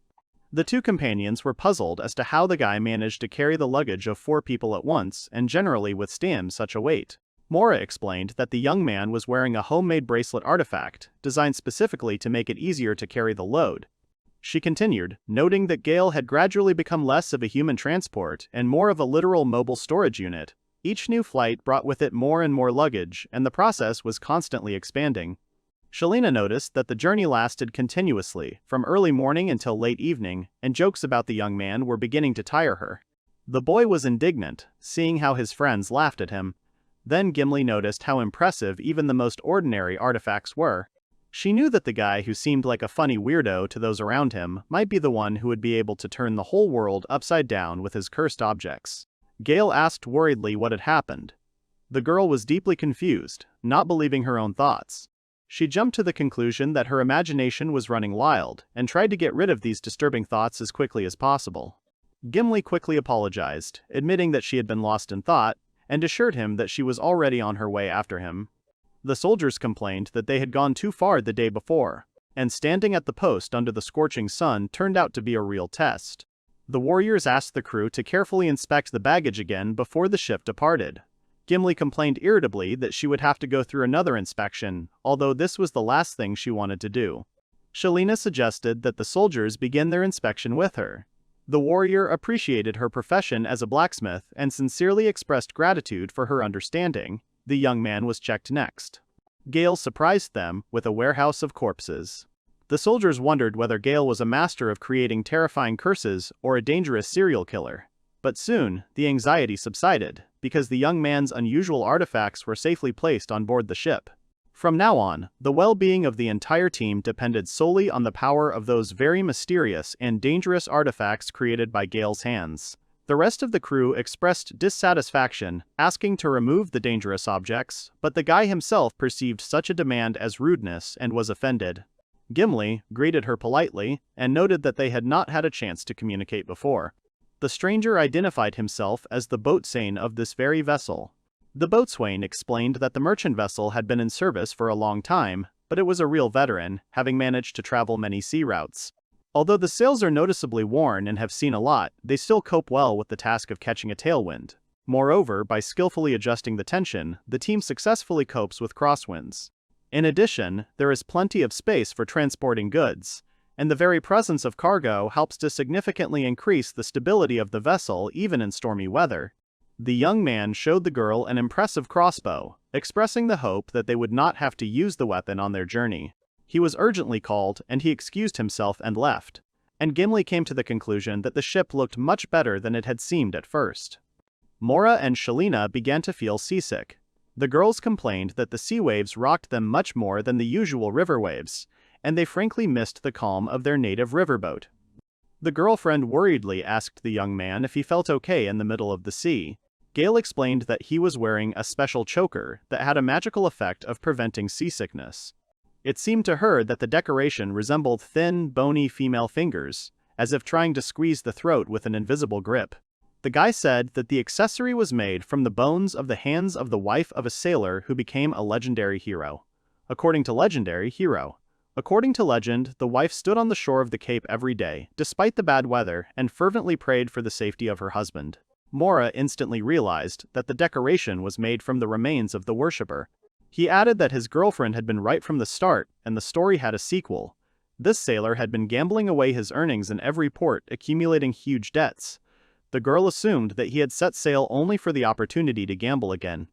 The two companions were puzzled as to how the guy managed to carry the luggage of 4 people at once and generally withstand such a weight. Mora explained that the young man was wearing a homemade bracelet artifact, designed specifically to make it easier to carry the load. She continued, noting that Gail had gradually become less of a human transport and more of a literal mobile storage unit. Each new flight brought with it more and more luggage, and the process was constantly expanding. Shalina noticed that the journey lasted continuously, from early morning until late evening, and jokes about the young man were beginning to tire her. The boy was indignant, seeing how his friends laughed at him. Then Gimbly noticed how impressive even the most ordinary artifacts were. She knew that the guy who seemed like a funny weirdo to those around him might be the one who would be able to turn the whole world upside down with his cursed objects. Gail asked worriedly what had happened. The girl was deeply confused, not believing her own thoughts. She jumped to the conclusion that her imagination was running wild, and tried to get rid of these disturbing thoughts as quickly as possible. Gimbly quickly apologized, admitting that she had been lost in thought, and assured him that she was already on her way after him. The soldiers complained that they had gone too far the day before, and standing at the post under the scorching sun turned out to be a real test. The warriors asked the crew to carefully inspect the baggage again before the ship departed. Gimbly complained irritably that she would have to go through another inspection, although this was the last thing she wanted to do. Shalina suggested that the soldiers begin their inspection with her. The warrior appreciated her profession as a blacksmith and sincerely expressed gratitude for her understanding. The young man was checked next. Gail surprised them with a warehouse of corpses. The soldiers wondered whether Gail was a master of creating terrifying curses or a dangerous serial killer. But soon, the anxiety subsided, because the young man's unusual artifacts were safely placed on board the ship. From now on, the well-being of the entire team depended solely on the power of those very mysterious and dangerous artifacts created by Gail's hands. The rest of the crew expressed dissatisfaction, asking to remove the dangerous objects, but the guy himself perceived such a demand as rudeness and was offended. Gimbly greeted her politely and noted that they had not had a chance to communicate before. The stranger identified himself as the boatswain of this very vessel. The boatswain explained that the merchant vessel had been in service for a long time, but it was a real veteran, having managed to travel many sea routes. Although the sails are noticeably worn and have seen a lot, they still cope well with the task of catching a tailwind. Moreover, by skillfully adjusting the tension, the team successfully copes with crosswinds. In addition, there is plenty of space for transporting goods, and the very presence of cargo helps to significantly increase the stability of the vessel even in stormy weather. The young man showed the girl an impressive crossbow, expressing the hope that they would not have to use the weapon on their journey. He was urgently called, and he excused himself and left. And Gimbly came to the conclusion that the ship looked much better than it had seemed at first. Mora and Shalina began to feel seasick. The girls complained that the sea waves rocked them much more than the usual river waves, and they frankly missed the calm of their native riverboat. The girlfriend worriedly asked the young man if he felt okay in the middle of the sea. Gail explained that he was wearing a special choker that had a magical effect of preventing seasickness. It seemed to her that the decoration resembled thin, bony female fingers, as if trying to squeeze the throat with an invisible grip. The guy said that the accessory was made from the bones of the hands of the wife of a sailor who became a legendary hero. According to legend, the wife stood on the shore of the cape every day, despite the bad weather, and fervently prayed for the safety of her husband. Mora instantly realized that the decoration was made from the remains of the worshipper. He added that his girlfriend had been right from the start, and the story had a sequel. This sailor had been gambling away his earnings in every port, accumulating huge debts. The girl assumed that he had set sail only for the opportunity to gamble again.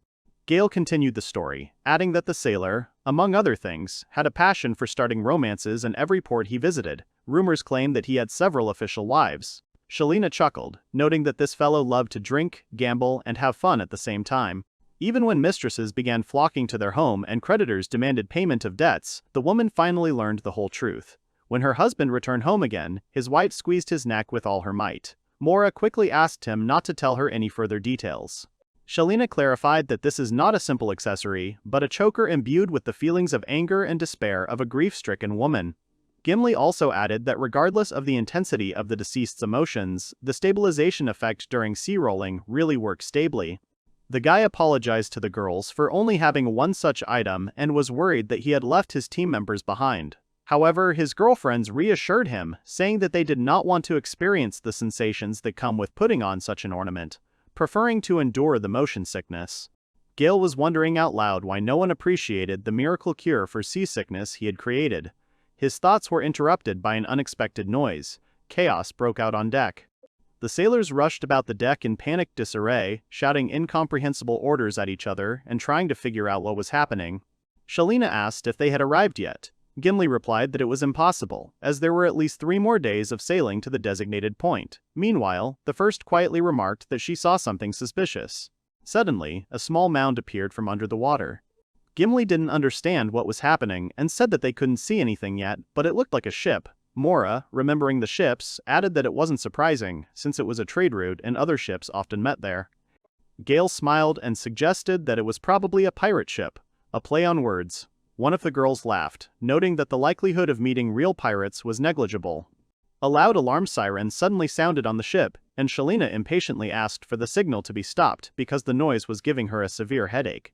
Gail continued the story, adding that the sailor, among other things, had a passion for starting romances in every port he visited. Rumors claimed that he had several official wives. Shalina chuckled, noting that this fellow loved to drink, gamble, and have fun at the same time. Even when mistresses began flocking to their home and creditors demanded payment of debts, the woman finally learned the whole truth. When her husband returned home again, his wife squeezed his neck with all her might. Mora quickly asked him not to tell her any further details. Shalina clarified that this is not a simple accessory, but a choker imbued with the feelings of anger and despair of a grief-stricken woman. Gimbly also added that regardless of the intensity of the deceased's emotions, the stabilization effect during sea rolling really works stably. The guy apologized to the girls for only having one such item and was worried that he had left his team members behind. However, his girlfriends reassured him, saying that they did not want to experience the sensations that come with putting on such an ornament, preferring to endure the motion sickness. Gail was wondering out loud why no one appreciated the miracle cure for seasickness he had created. His thoughts were interrupted by an unexpected noise. Chaos broke out on deck. The sailors rushed about the deck in panicked disarray, shouting incomprehensible orders at each other and trying to figure out what was happening. Shalina asked if they had arrived yet. Gimbly replied that it was impossible, as there were at least 3 more days of sailing to the designated point. Meanwhile, the first quietly remarked that she saw something suspicious. Suddenly, a small mound appeared from under the water. Gimbly didn't understand what was happening and said that they couldn't see anything yet, but it looked like a ship. Mora, remembering the ships, added that it wasn't surprising, since it was a trade route and other ships often met there. Gail smiled and suggested that it was probably a pirate ship, a play on words. One of the girls laughed, noting that the likelihood of meeting real pirates was negligible. A loud alarm siren suddenly sounded on the ship, and Shalina impatiently asked for the signal to be stopped because the noise was giving her a severe headache.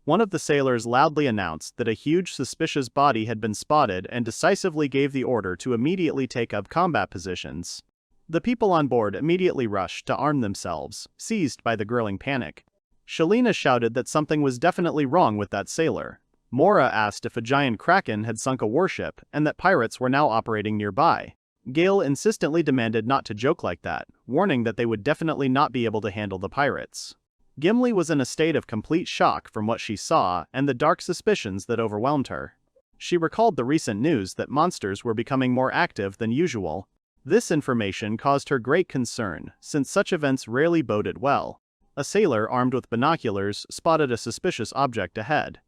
One of the sailors loudly announced that a huge suspicious body had been spotted and decisively gave the order to immediately take up combat positions. The people on board immediately rushed to arm themselves, seized by the growing panic. Shalina shouted that something was definitely wrong with that sailor. Mora asked if a giant kraken had sunk a warship and that pirates were now operating nearby. Gail insistently demanded not to joke like that, warning that they would definitely not be able to handle the pirates. Gimbly was in a state of complete shock from what she saw and the dark suspicions that overwhelmed her. She recalled the recent news that monsters were becoming more active than usual. This information caused her great concern, since such events rarely boded well. A sailor armed with binoculars spotted a suspicious object ahead.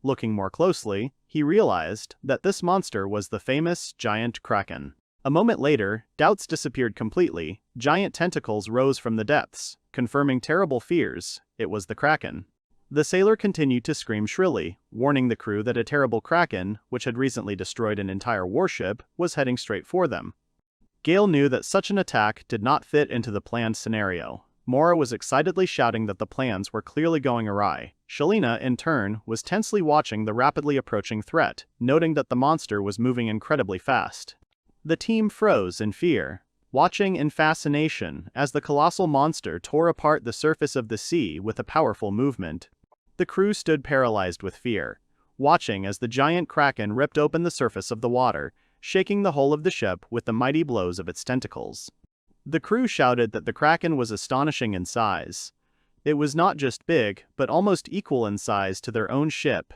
Looking more closely, he realized that this monster was the famous giant kraken. A moment later, doubts disappeared completely. Giant tentacles rose from the depths, confirming terrible fears. It was the kraken. The sailor continued to scream shrilly, warning the crew that a terrible kraken, which had recently destroyed an entire warship, was heading straight for them. Gail knew that such an attack did not fit into the planned scenario. Mora was excitedly shouting that the plans were clearly going awry. Shalina, in turn, was tensely watching the rapidly approaching threat, noting that the monster was moving incredibly fast. The team froze in fear, watching in fascination as the colossal monster tore apart the surface of the sea with a powerful movement. The crew stood paralyzed with fear, watching as the giant kraken ripped open the surface of the water, shaking the hull of the ship with the mighty blows of its tentacles. The crew shouted that the kraken was astonishing in size. It was not just big, but almost equal in size to their own ship.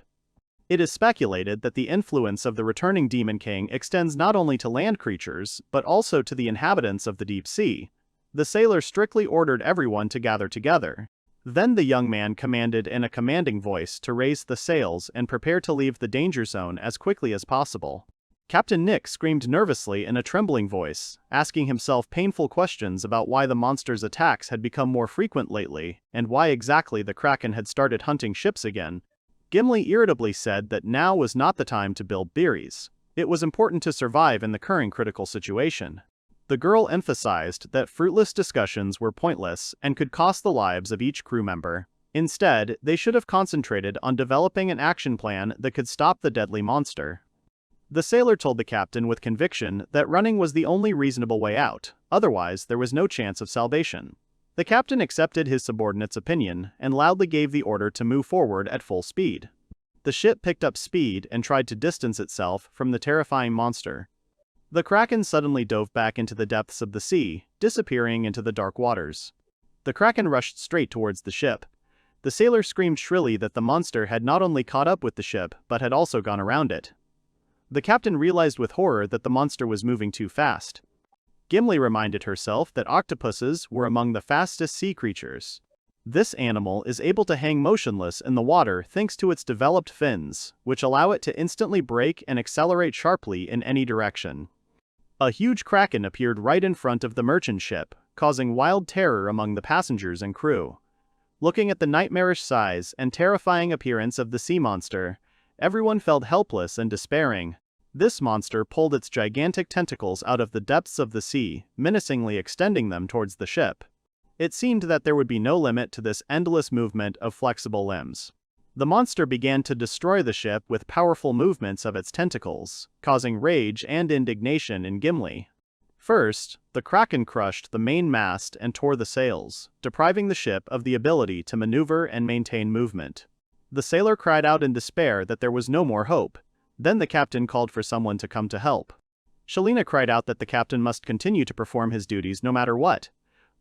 It is speculated that the influence of the returning Demon King extends not only to land creatures, but also to the inhabitants of the deep sea. The sailor strictly ordered everyone to gather together. Then the young man commanded in a commanding voice to raise the sails and prepare to leave the danger zone as quickly as possible. Captain Nick screamed nervously in a trembling voice, asking himself painful questions about why the monster's attacks had become more frequent lately, and why exactly the kraken had started hunting ships again. Gimbly irritably said that now was not the time to build theories. It was important to survive in the current critical situation. The girl emphasized that fruitless discussions were pointless and could cost the lives of each crew member. Instead, they should have concentrated on developing an action plan that could stop the deadly monster. The sailor told the captain with conviction that running was the only reasonable way out, otherwise there was no chance of salvation. The captain accepted his subordinate's opinion and loudly gave the order to move forward at full speed. The ship picked up speed and tried to distance itself from the terrifying monster. The Kraken suddenly dove back into the depths of the sea, disappearing into the dark waters. The Kraken rushed straight towards the ship. The sailor screamed shrilly that the monster had not only caught up with the ship but had also gone around it. The captain realized with horror that the monster was moving too fast. Gimbly reminded herself that octopuses were among the fastest sea creatures. This animal is able to hang motionless in the water thanks to its developed fins, which allow it to instantly brake and accelerate sharply in any direction. A huge kraken appeared right in front of the merchant ship, causing wild terror among the passengers and crew. Looking at the nightmarish size and terrifying appearance of the sea monster, everyone felt helpless and despairing. This monster pulled its gigantic tentacles out of the depths of the sea, menacingly extending them towards the ship. It seemed that there would be no limit to this endless movement of flexible limbs. The monster began to destroy the ship with powerful movements of its tentacles, causing rage and indignation in Gimbly. First, the Kraken crushed the main mast and tore the sails, depriving the ship of the ability to maneuver and maintain movement. The sailor cried out in despair that there was no more hope. Then the captain called for someone to come to help. Shelina cried out that the captain must continue to perform his duties no matter what.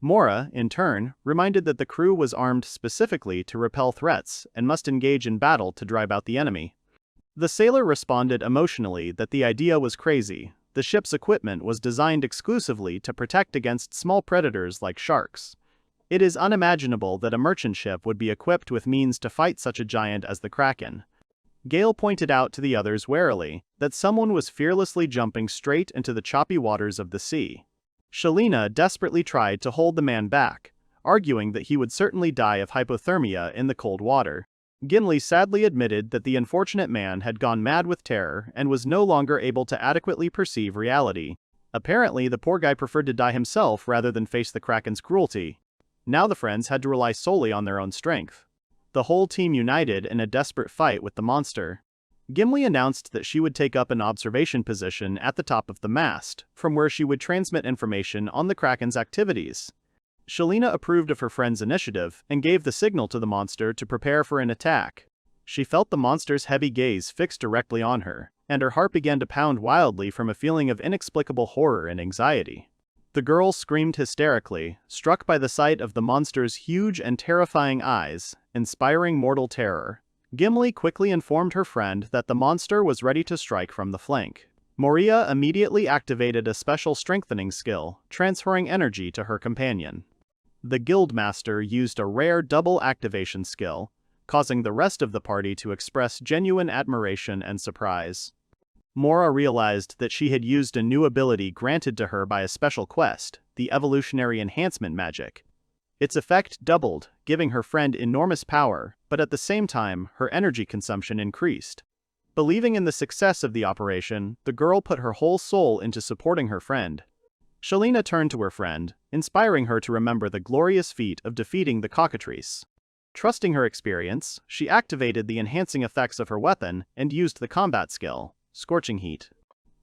Mora, in turn, reminded that the crew was armed specifically to repel threats and must engage in battle to drive out the enemy. The sailor responded emotionally that the idea was crazy. The ship's equipment was designed exclusively to protect against small predators like sharks. It is unimaginable that a merchant ship would be equipped with means to fight such a giant as the Kraken. Gail pointed out to the others warily that someone was fearlessly jumping straight into the choppy waters of the sea. Shelina desperately tried to hold the man back, arguing that he would certainly die of hypothermia in the cold water. Gimbly sadly admitted that the unfortunate man had gone mad with terror and was no longer able to adequately perceive reality. Apparently, the poor guy preferred to die himself rather than face the Kraken's cruelty. Now the friends had to rely solely on their own strength. The whole team united in a desperate fight with the monster. Gimbly announced that she would take up an observation position at the top of the mast, from where she would transmit information on the Kraken's activities. Shelina approved of her friend's initiative and gave the signal to the monster to prepare for an attack. She felt the monster's heavy gaze fixed directly on her, and her heart began to pound wildly from a feeling of inexplicable horror and anxiety. The girl screamed hysterically, struck by the sight of the monster's huge and terrifying eyes, inspiring mortal terror. Gimbly quickly informed her friend that the monster was ready to strike from the flank. Moria immediately activated a special strengthening skill, transferring energy to her companion. The guildmaster used a rare double activation skill, causing the rest of the party to express genuine admiration and surprise. Mora realized that she had used a new ability granted to her by a special quest, the evolutionary enhancement magic. Its effect doubled, giving her friend enormous power, but at the same time, her energy consumption increased. Believing in the success of the operation, the girl put her whole soul into supporting her friend. Shelina turned to her friend, inspiring her to remember the glorious feat of defeating the cockatrice. Trusting her experience, she activated the enhancing effects of her weapon and used the combat skill, Scorching Heat.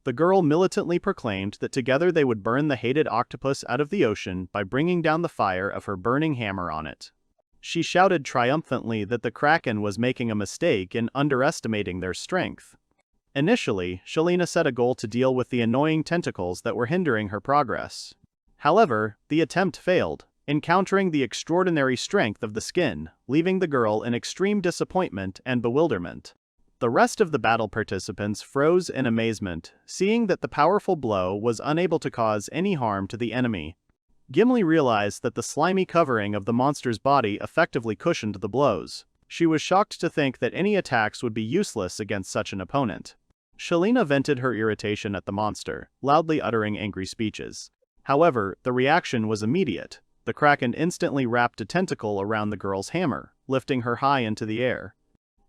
The girl militantly proclaimed that together they would burn the hated octopus out of the ocean by bringing down the fire of her burning hammer on it. She shouted triumphantly that the Kraken was making a mistake in underestimating their strength. Initially, Shelina set a goal to deal with the annoying tentacles that were hindering her progress. However, the attempt failed, encountering the extraordinary strength of the skin, leaving the girl in extreme disappointment and bewilderment. The rest of the battle participants froze in amazement, seeing that the powerful blow was unable to cause any harm to the enemy. Gimbly realized that the slimy covering of the monster's body effectively cushioned the blows. She was shocked to think that any attacks would be useless against such an opponent. Shelina vented her irritation at the monster, loudly uttering angry speeches. However, the reaction was immediate. The Kraken instantly wrapped a tentacle around the girl's hammer, lifting her high into the air.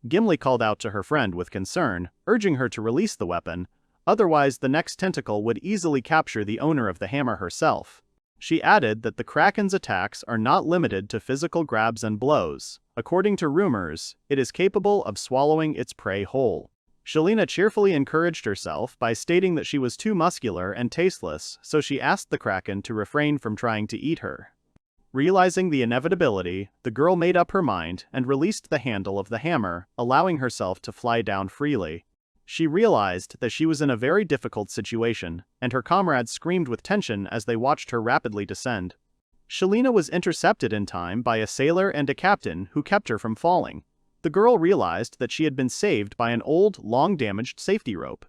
Gimbly called out to her friend with concern, urging her to release the weapon. Otherwise, the next tentacle would easily capture the owner of the hammer herself. She added that the Kraken's attacks are not limited to physical grabs and blows. According to rumors, it is capable of swallowing its prey whole. Shelina cheerfully encouraged herself by stating that she was too muscular and tasteless, so she asked the Kraken to refrain from trying to eat her. Realizing the inevitability, the girl made up her mind and released the handle of the hammer, allowing herself to fly down freely. She realized that she was in a very difficult situation, and her comrades screamed with tension as they watched her rapidly descend. Shelina was intercepted in time by a sailor and a captain who kept her from falling. The girl realized that she had been saved by an old, long-damaged safety rope.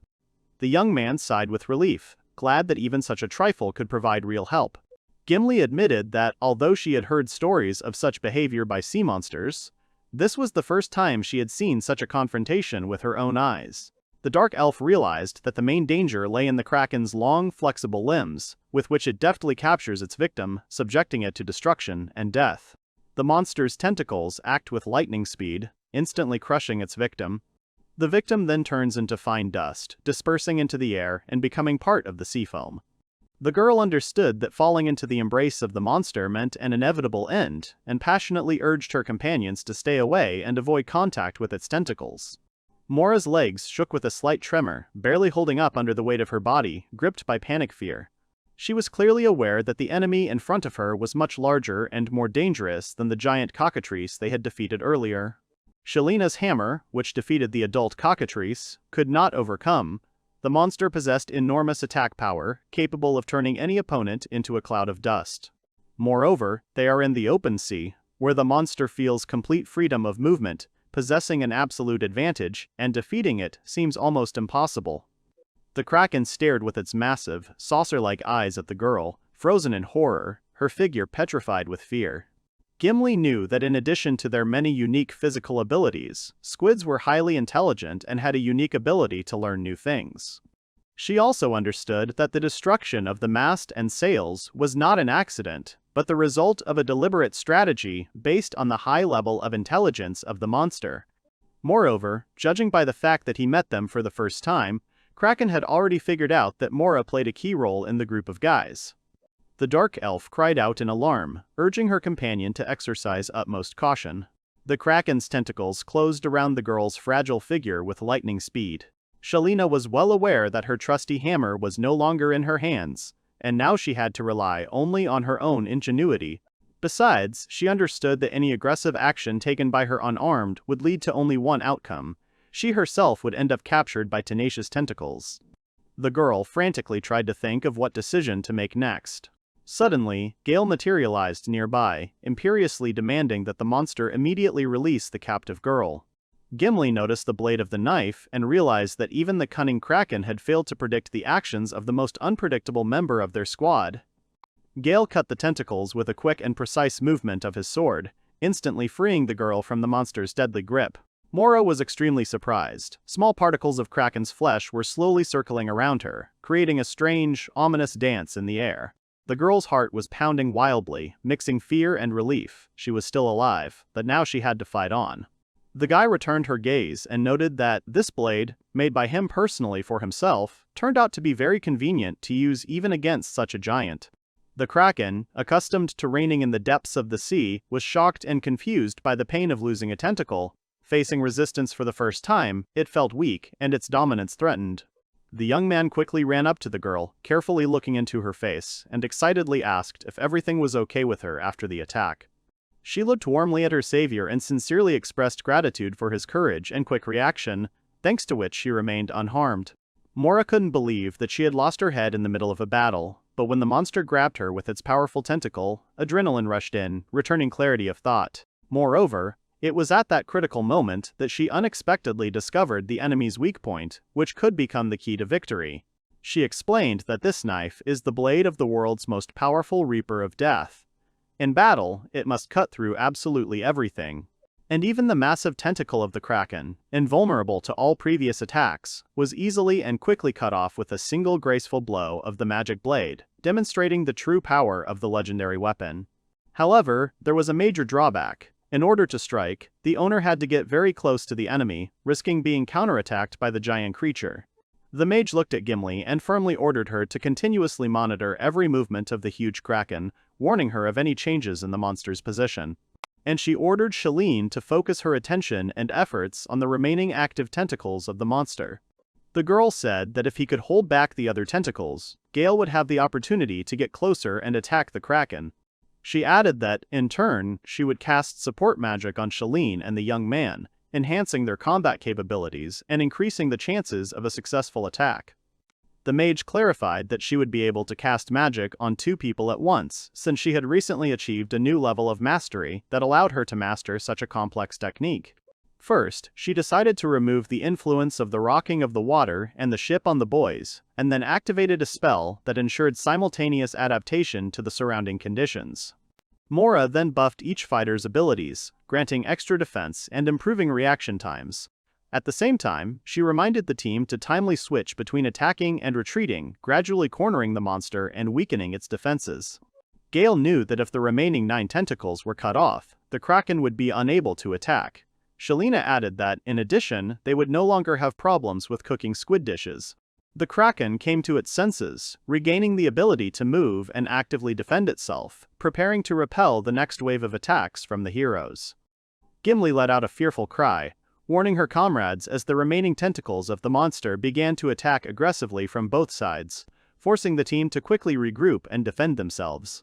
The young man sighed with relief, glad that even such a trifle could provide real help. Gimbly admitted that, although she had heard stories of such behavior by sea monsters, this was the first time she had seen such a confrontation with her own eyes. The dark elf realized that the main danger lay in the Kraken's long, flexible limbs, with which it deftly captures its victim, subjecting it to destruction and death. The monster's tentacles act with lightning speed, instantly crushing its victim. The victim then turns into fine dust, dispersing into the air and becoming part of the sea foam. The girl understood that falling into the embrace of the monster meant an inevitable end, and passionately urged her companions to stay away and avoid contact with its tentacles. Mora's legs shook with a slight tremor, barely holding up under the weight of her body, gripped by panic fear. She was clearly aware that the enemy in front of her was much larger and more dangerous than the giant cockatrice they had defeated earlier. Shelina's hammer, which defeated the adult cockatrice, could not overcome. The monster possessed enormous attack power, capable of turning any opponent into a cloud of dust. Moreover, they are in the open sea, where the monster feels complete freedom of movement, possessing an absolute advantage, and defeating it seems almost impossible. The Kraken stared with its massive, saucer-like eyes at the girl, frozen in horror, her figure petrified with fear. Gimbly knew that in addition to their many unique physical abilities, squids were highly intelligent and had a unique ability to learn new things. She also understood that the destruction of the mast and sails was not an accident, but the result of a deliberate strategy based on the high level of intelligence of the monster. Moreover, judging by the fact that he met them for the first time, Kraken had already figured out that Mora played a key role in the group of guys. The dark elf cried out in alarm, urging her companion to exercise utmost caution. The Kraken's tentacles closed around the girl's fragile figure with lightning speed. Shelina was well aware that her trusty hammer was no longer in her hands, and now she had to rely only on her own ingenuity. Besides, she understood that any aggressive action taken by her unarmed would lead to only one outcome. She herself would end up captured by tenacious tentacles. The girl frantically tried to think of what decision to make next. Suddenly, Gail materialized nearby, imperiously demanding that the monster immediately release the captive girl. Gimbly noticed the blade of the knife and realized that even the cunning Kraken had failed to predict the actions of the most unpredictable member of their squad. Gail cut the tentacles with a quick and precise movement of his sword, instantly freeing the girl from the monster's deadly grip. Mora was extremely surprised. Small particles of Kraken's flesh were slowly circling around her, creating a strange, ominous dance in the air. The girl's heart was pounding wildly, mixing fear and relief. She was still alive, but now she had to fight on. The guy returned her gaze and noted that this blade, made by him personally for himself, turned out to be very convenient to use even against such a giant. The Kraken, accustomed to reigning in the depths of the sea, was shocked and confused by the pain of losing a tentacle. Facing resistance for the first time, it felt weak and its dominance threatened. The young man quickly ran up to the girl, carefully looking into her face, and excitedly asked if everything was okay with her after the attack. She looked warmly at her savior and sincerely expressed gratitude for his courage and quick reaction, thanks to which she remained unharmed. Mora couldn't believe that she had lost her head in the middle of a battle, but when the monster grabbed her with its powerful tentacle, adrenaline rushed in, returning clarity of thought. Moreover, it was at that critical moment that she unexpectedly discovered the enemy's weak point, which could become the key to victory. She explained that this knife is the blade of the world's most powerful reaper of death. In battle, it must cut through absolutely everything. And even the massive tentacle of the Kraken, invulnerable to all previous attacks, was easily and quickly cut off with a single graceful blow of the magic blade, demonstrating the true power of the legendary weapon. However, there was a major drawback. In order to strike, the owner had to get very close to the enemy, risking being counterattacked by the giant creature. The mage looked at Gimbly and firmly ordered her to continuously monitor every movement of the huge kraken, warning her of any changes in the monster's position. And she ordered Shaleen to focus her attention and efforts on the remaining active tentacles of the monster. The girl said that if he could hold back the other tentacles, Gail would have the opportunity to get closer and attack the kraken. She added that, in turn, she would cast support magic on Shaleen and the young man, enhancing their combat capabilities and increasing the chances of a successful attack. The mage clarified that she would be able to cast magic on 2 people at once, since she had recently achieved a new level of mastery that allowed her to master such a complex technique. First, she decided to remove the influence of the rocking of the water and the ship on the boys, and then activated a spell that ensured simultaneous adaptation to the surrounding conditions. Mora then buffed each fighter's abilities, granting extra defense and improving reaction times. At the same time, she reminded the team to timely switch between attacking and retreating, gradually cornering the monster and weakening its defenses. Gail knew that if the remaining 9 tentacles were cut off, the kraken would be unable to attack. Shalina added that, in addition, they would no longer have problems with cooking squid dishes. The kraken came to its senses, regaining the ability to move and actively defend itself, preparing to repel the next wave of attacks from the heroes. Gimbly let out a fearful cry, warning her comrades as the remaining tentacles of the monster began to attack aggressively from both sides, forcing the team to quickly regroup and defend themselves.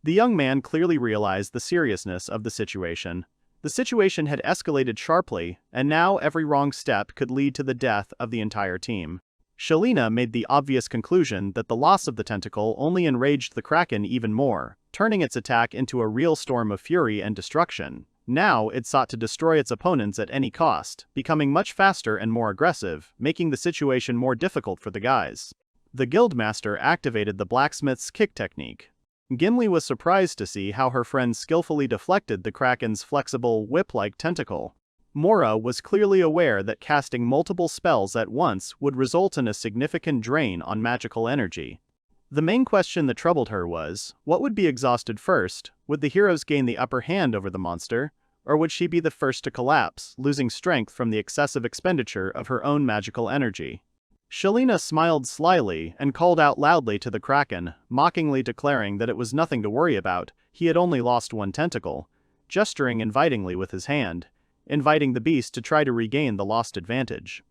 The young man clearly realized the seriousness of the situation. The situation had escalated sharply, and now every wrong step could lead to the death of the entire team. Shalina made the obvious conclusion that the loss of the tentacle only enraged the kraken even more, turning its attack into a real storm of fury and destruction. Now it sought to destroy its opponents at any cost, becoming much faster and more aggressive, making the situation more difficult for the guys. The guildmaster activated the blacksmith's kick technique. Gimbly was surprised to see how her friend skillfully deflected the kraken's flexible, whip-like tentacle. Mora was clearly aware that casting multiple spells at once would result in a significant drain on magical energy. The main question that troubled her was, what would be exhausted first? Would the heroes gain the upper hand over the monster, or would she be the first to collapse, losing strength from the excessive expenditure of her own magical energy? Shalina smiled slyly and called out loudly to the kraken, mockingly declaring that it was nothing to worry about, he had only lost 1 tentacle, gesturing invitingly with his hand, inviting the beast to try to regain the lost advantage.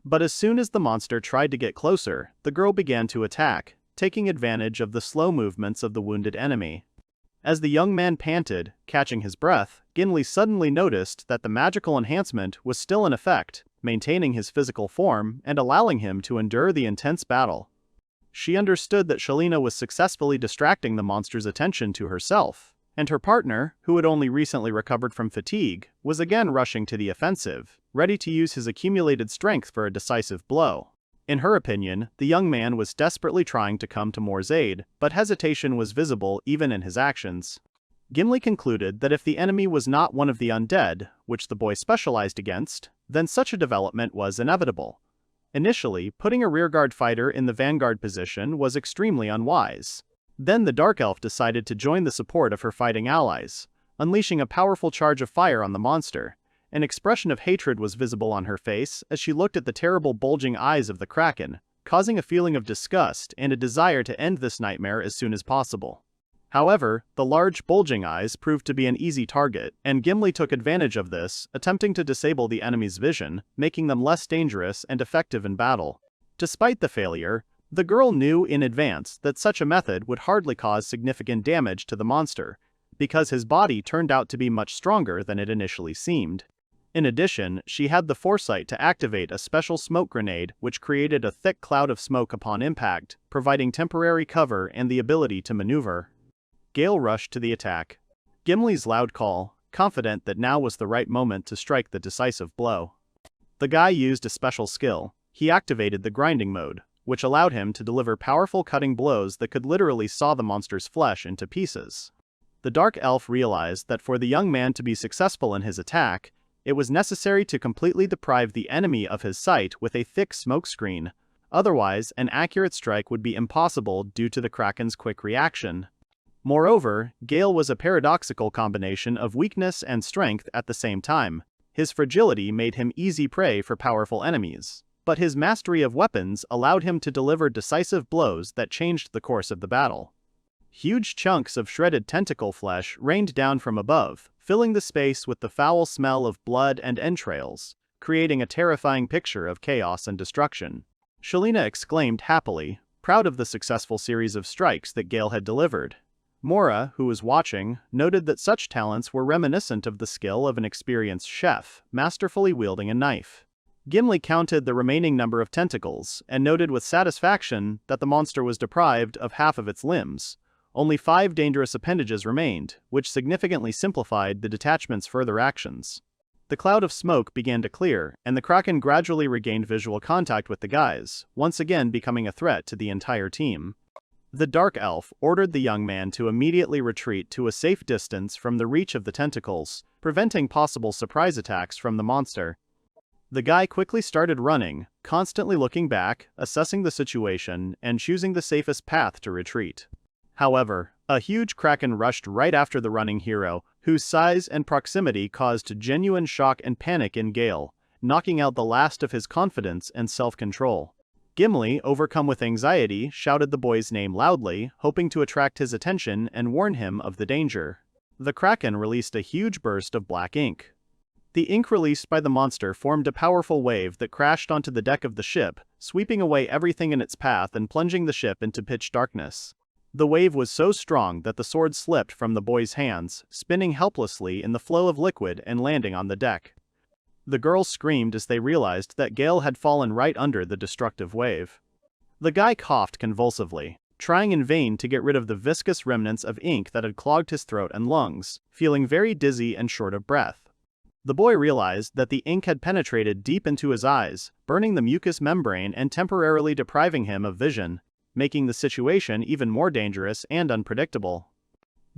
But as soon as the monster tried to get closer, the girl began to attack, taking advantage of the slow movements of the wounded enemy. As the young man panted, catching his breath, Gimbly suddenly noticed that the magical enhancement was still in effect, maintaining his physical form and allowing him to endure the intense battle. She understood that Shalina was successfully distracting the monster's attention to herself, and her partner, who had only recently recovered from fatigue, was again rushing to the offensive, ready to use his accumulated strength for a decisive blow. In her opinion, the young man was desperately trying to come to Mora's aid, but hesitation was visible even in his actions. Gimbly concluded that if the enemy was not one of the undead, which the boy specialized against, then such a development was inevitable. Initially, putting a rearguard fighter in the vanguard position was extremely unwise. Then the Dark Elf decided to join the support of her fighting allies, unleashing a powerful charge of fire on the monster. An expression of hatred was visible on her face as she looked at the terrible bulging eyes of the kraken, causing a feeling of disgust and a desire to end this nightmare as soon as possible. However, the large bulging eyes proved to be an easy target, and Gimbly took advantage of this, attempting to disable the enemy's vision, making them less dangerous and effective in battle. Despite the failure, the girl knew in advance that such a method would hardly cause significant damage to the monster, because his body turned out to be much stronger than it initially seemed. In addition, she had the foresight to activate a special smoke grenade which created a thick cloud of smoke upon impact, providing temporary cover and the ability to maneuver. Gail rushed to the attack. Gimbly's loud call, confident that now was the right moment to strike the decisive blow. The guy used a special skill. He activated the grinding mode, which allowed him to deliver powerful cutting blows that could literally saw the monster's flesh into pieces. The Dark Elf realized that for the young man to be successful in his attack, it was necessary to completely deprive the enemy of his sight with a thick smoke screen. Otherwise, an accurate strike would be impossible due to the kraken's quick reaction. Moreover, Gail was a paradoxical combination of weakness and strength at the same time. His fragility made him easy prey for powerful enemies, but his mastery of weapons allowed him to deliver decisive blows that changed the course of the battle. Huge chunks of shredded tentacle flesh rained down from above, filling the space with the foul smell of blood and entrails, creating a terrifying picture of chaos and destruction. Shelina exclaimed happily, proud of the successful series of strikes that Gail had delivered. Mora, who was watching, noted that such talents were reminiscent of the skill of an experienced chef, masterfully wielding a knife. Gimbly counted the remaining number of tentacles, and noted with satisfaction that the monster was deprived of half of its limbs. Only 5 dangerous appendages remained, which significantly simplified the detachment's further actions. The cloud of smoke began to clear, and the Kraken gradually regained visual contact with the guys, once again becoming a threat to the entire team. The Dark Elf ordered the young man to immediately retreat to a safe distance from the reach of the tentacles, preventing possible surprise attacks from the monster. The guy quickly started running, constantly looking back, assessing the situation, and choosing the safest path to retreat. However, a huge kraken rushed right after the running hero, whose size and proximity caused genuine shock and panic in Gail, knocking out the last of his confidence and self-control. Gimbly, overcome with anxiety, shouted the boy's name loudly, hoping to attract his attention and warn him of the danger. The kraken released a huge burst of black ink. The ink released by the monster formed a powerful wave that crashed onto the deck of the ship, sweeping away everything in its path and plunging the ship into pitch darkness. The wave was so strong that the sword slipped from the boy's hands, spinning helplessly in the flow of liquid and landing on the deck. The girls screamed as they realized that Gail had fallen right under the destructive wave. The guy coughed convulsively, trying in vain to get rid of the viscous remnants of ink that had clogged his throat and lungs, feeling very dizzy and short of breath. The boy realized that the ink had penetrated deep into his eyes, burning the mucous membrane and temporarily depriving him of vision, making the situation even more dangerous and unpredictable.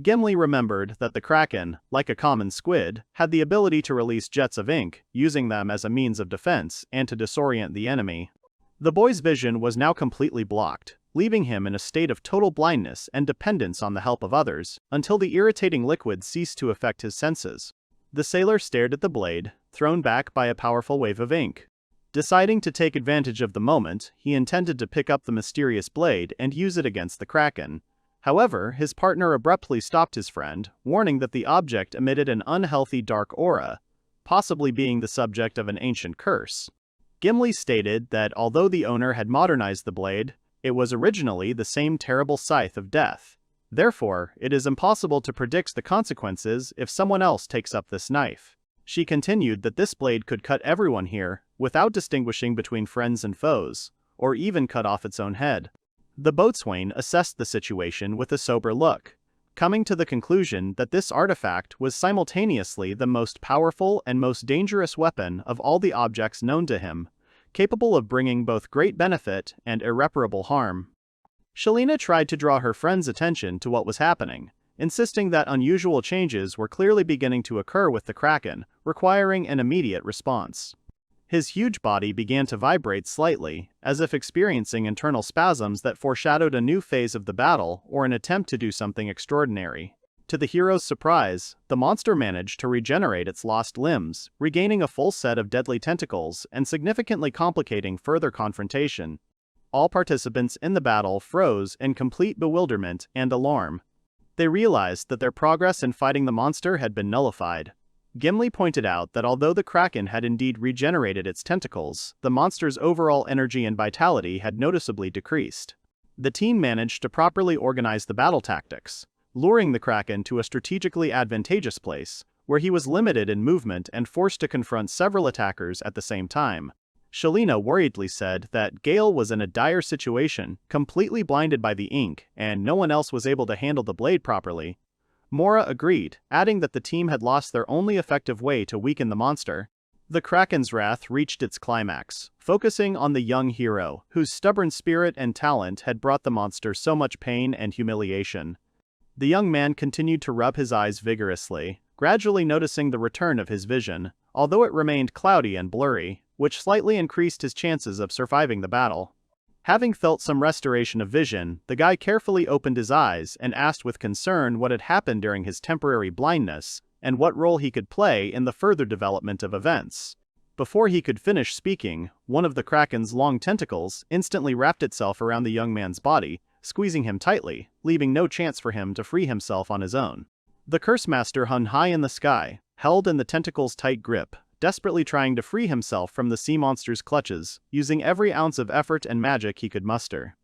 Gimbly remembered that the kraken, like a common squid, had the ability to release jets of ink, using them as a means of defense and to disorient the enemy. The boy's vision was now completely blocked, leaving him in a state of total blindness and dependence on the help of others, until the irritating liquid ceased to affect his senses. The sailor stared at the blade, thrown back by a powerful wave of ink. Deciding to take advantage of the moment, he intended to pick up the mysterious blade and use it against the kraken. However, his partner abruptly stopped his friend, warning that the object emitted an unhealthy dark aura, possibly being the subject of an ancient curse. Gimbly stated that although the owner had modernized the blade, it was originally the same terrible scythe of death. Therefore, it is impossible to predict the consequences if someone else takes up this knife. She continued that this blade could cut everyone here, without distinguishing between friends and foes, or even cut off its own head. The boatswain assessed the situation with a sober look, coming to the conclusion that this artifact was simultaneously the most powerful and most dangerous weapon of all the objects known to him, capable of bringing both great benefit and irreparable harm. Shelina tried to draw her friend's attention to what was happening, insisting that unusual changes were clearly beginning to occur with the kraken, requiring an immediate response. His huge body began to vibrate slightly, as if experiencing internal spasms that foreshadowed a new phase of the battle or an attempt to do something extraordinary. To the hero's surprise, the monster managed to regenerate its lost limbs, regaining a full set of deadly tentacles and significantly complicating further confrontation. All participants in the battle froze in complete bewilderment and alarm. They realized that their progress in fighting the monster had been nullified. Gimbly pointed out that although the kraken had indeed regenerated its tentacles, the monster's overall energy and vitality had noticeably decreased. The team managed to properly organize the battle tactics, luring the kraken to a strategically advantageous place, where he was limited in movement and forced to confront several attackers at the same time. Shelina worriedly said that Gail was in a dire situation, completely blinded by the ink, and no one else was able to handle the blade properly. Mora agreed, adding that the team had lost their only effective way to weaken the monster. The kraken's wrath reached its climax, focusing on the young hero, whose stubborn spirit and talent had brought the monster so much pain and humiliation. The young man continued to rub his eyes vigorously, gradually noticing the return of his vision, although it remained cloudy and blurry, which slightly increased his chances of surviving the battle. Having felt some restoration of vision, the guy carefully opened his eyes and asked with concern what had happened during his temporary blindness, and what role he could play in the further development of events. Before he could finish speaking, one of the Kraken's long tentacles instantly wrapped itself around the young man's body, squeezing him tightly, leaving no chance for him to free himself on his own. The Curse Master hung high in the sky, held in the tentacle's tight grip, desperately trying to free himself from the sea monster's clutches, using every ounce of effort and magic he could muster.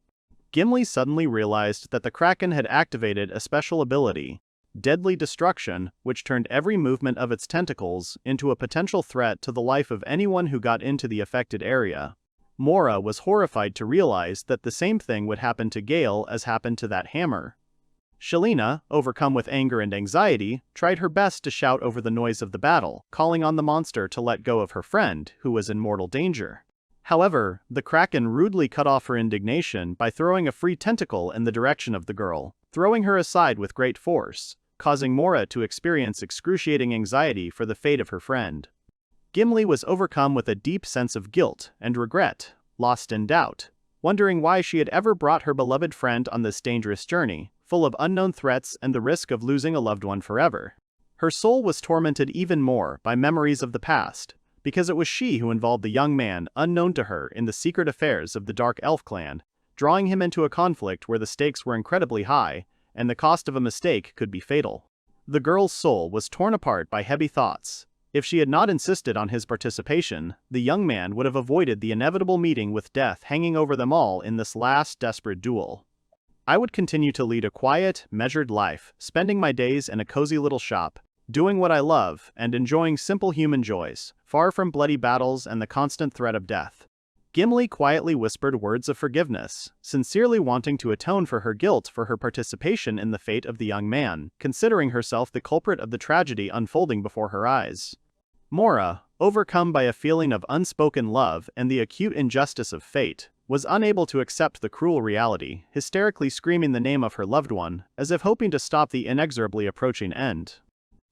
Gimbly suddenly realized that the Kraken had activated a special ability, Deadly Destruction, which turned every movement of its tentacles into a potential threat to the life of anyone who got into the affected area. Mora was horrified to realize that the same thing would happen to Gail as happened to that hammer. Shelina, overcome with anger and anxiety, tried her best to shout over the noise of the battle, calling on the monster to let go of her friend, who was in mortal danger. However, the Kraken rudely cut off her indignation by throwing a free tentacle in the direction of the girl, throwing her aside with great force, causing Mora to experience excruciating anxiety for the fate of her friend. Gimbly was overcome with a deep sense of guilt and regret, lost in doubt, wondering why she had ever brought her beloved friend on this dangerous journey, full of unknown threats and the risk of losing a loved one forever. Her soul was tormented even more by memories of the past, because it was she who involved the young man unknown to her in the secret affairs of the Dark Elf clan, drawing him into a conflict where the stakes were incredibly high, and the cost of a mistake could be fatal. The girl's soul was torn apart by heavy thoughts. If she had not insisted on his participation, the young man would have avoided the inevitable meeting with death hanging over them all in this last desperate duel. I would continue to lead a quiet, measured life, spending my days in a cozy little shop, doing what I love and enjoying simple human joys, far from bloody battles and the constant threat of death. Gimbly quietly whispered words of forgiveness, sincerely wanting to atone for her guilt for her participation in the fate of the young man, considering herself the culprit of the tragedy unfolding before her eyes. Mora, overcome by a feeling of unspoken love and the acute injustice of fate, was unable to accept the cruel reality, hysterically screaming the name of her loved one, as if hoping to stop the inexorably approaching end.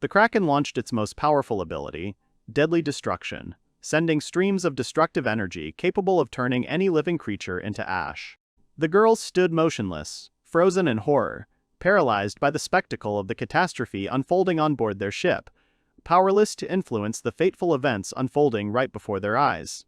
The Kraken launched its most powerful ability, Deadly Destruction, sending streams of destructive energy capable of turning any living creature into ash. The girls stood motionless, frozen in horror, paralyzed by the spectacle of the catastrophe unfolding on board their ship, powerless to influence the fateful events unfolding right before their eyes.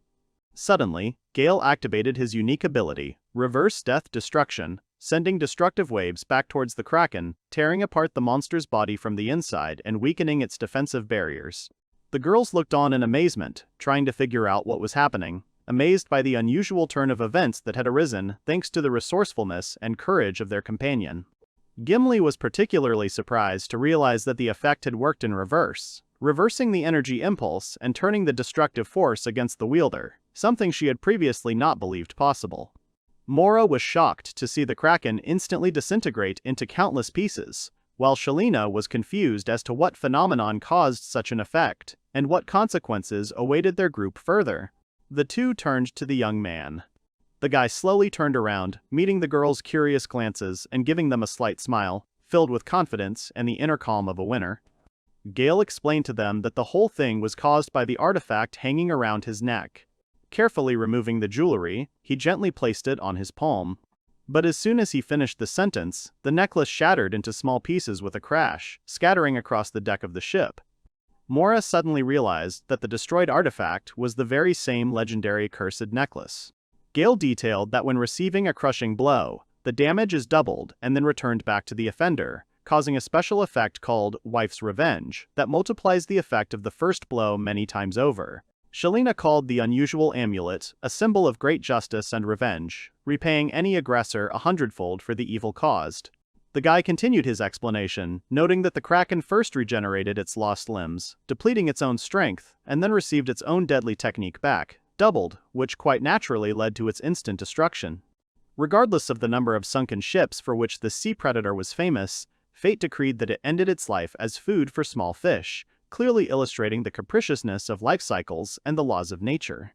Suddenly, Gail activated his unique ability, Reverse Death Destruction, sending destructive waves back towards the Kraken, tearing apart the monster's body from the inside and weakening its defensive barriers. The girls looked on in amazement, trying to figure out what was happening, amazed by the unusual turn of events that had arisen thanks to the resourcefulness and courage of their companion. Gimbly was particularly surprised to realize that the effect had worked in reverse, reversing the energy impulse and turning the destructive force against the wielder, something she had previously not believed possible. Mora was shocked to see the Kraken instantly disintegrate into countless pieces, while Shelina was confused as to what phenomenon caused such an effect, and what consequences awaited their group further. The two turned to the young man. The guy slowly turned around, meeting the girls' curious glances and giving them a slight smile, filled with confidence and the inner calm of a winner. Gail explained to them that the whole thing was caused by the artifact hanging around his neck. Carefully removing the jewelry, he gently placed it on his palm. But as soon as he finished the sentence, the necklace shattered into small pieces with a crash, scattering across the deck of the ship. Mora suddenly realized that the destroyed artifact was the very same legendary cursed necklace. Gail detailed that when receiving a crushing blow, the damage is doubled and then returned back to the offender, causing a special effect called Wife's Revenge that multiplies the effect of the first blow many times over. Shelina called the unusual amulet a symbol of great justice and revenge, repaying any aggressor 100-fold for the evil caused. The guy continued his explanation, noting that the Kraken first regenerated its lost limbs, depleting its own strength, and then received its own deadly technique back, doubled, which quite naturally led to its instant destruction. Regardless of the number of sunken ships for which the sea predator was famous, fate decreed that it ended its life as food for small fish, clearly illustrating the capriciousness of life cycles and the laws of nature.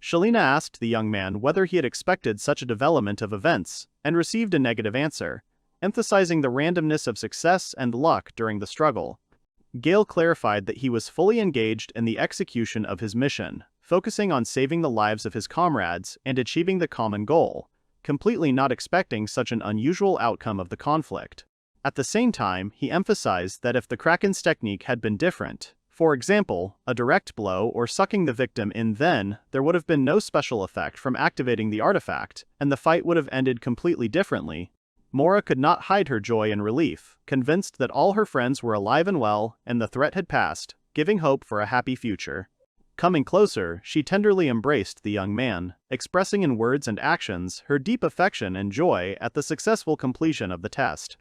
Shelina asked the young man whether he had expected such a development of events, and received a negative answer, emphasizing the randomness of success and luck during the struggle. Gail clarified that he was fully engaged in the execution of his mission, focusing on saving the lives of his comrades and achieving the common goal, completely not expecting such an unusual outcome of the conflict. At the same time, he emphasized that if the Kraken's technique had been different, For example, a direct blow or sucking the victim in, then there would have been no special effect from activating the artifact, and the fight would have ended completely differently. Mora could not hide her joy and relief, convinced that all her friends were alive and well and the threat had passed, giving hope for a happy future. Coming closer, she tenderly embraced the young man, expressing in words and actions her deep affection and joy at the successful completion of the test.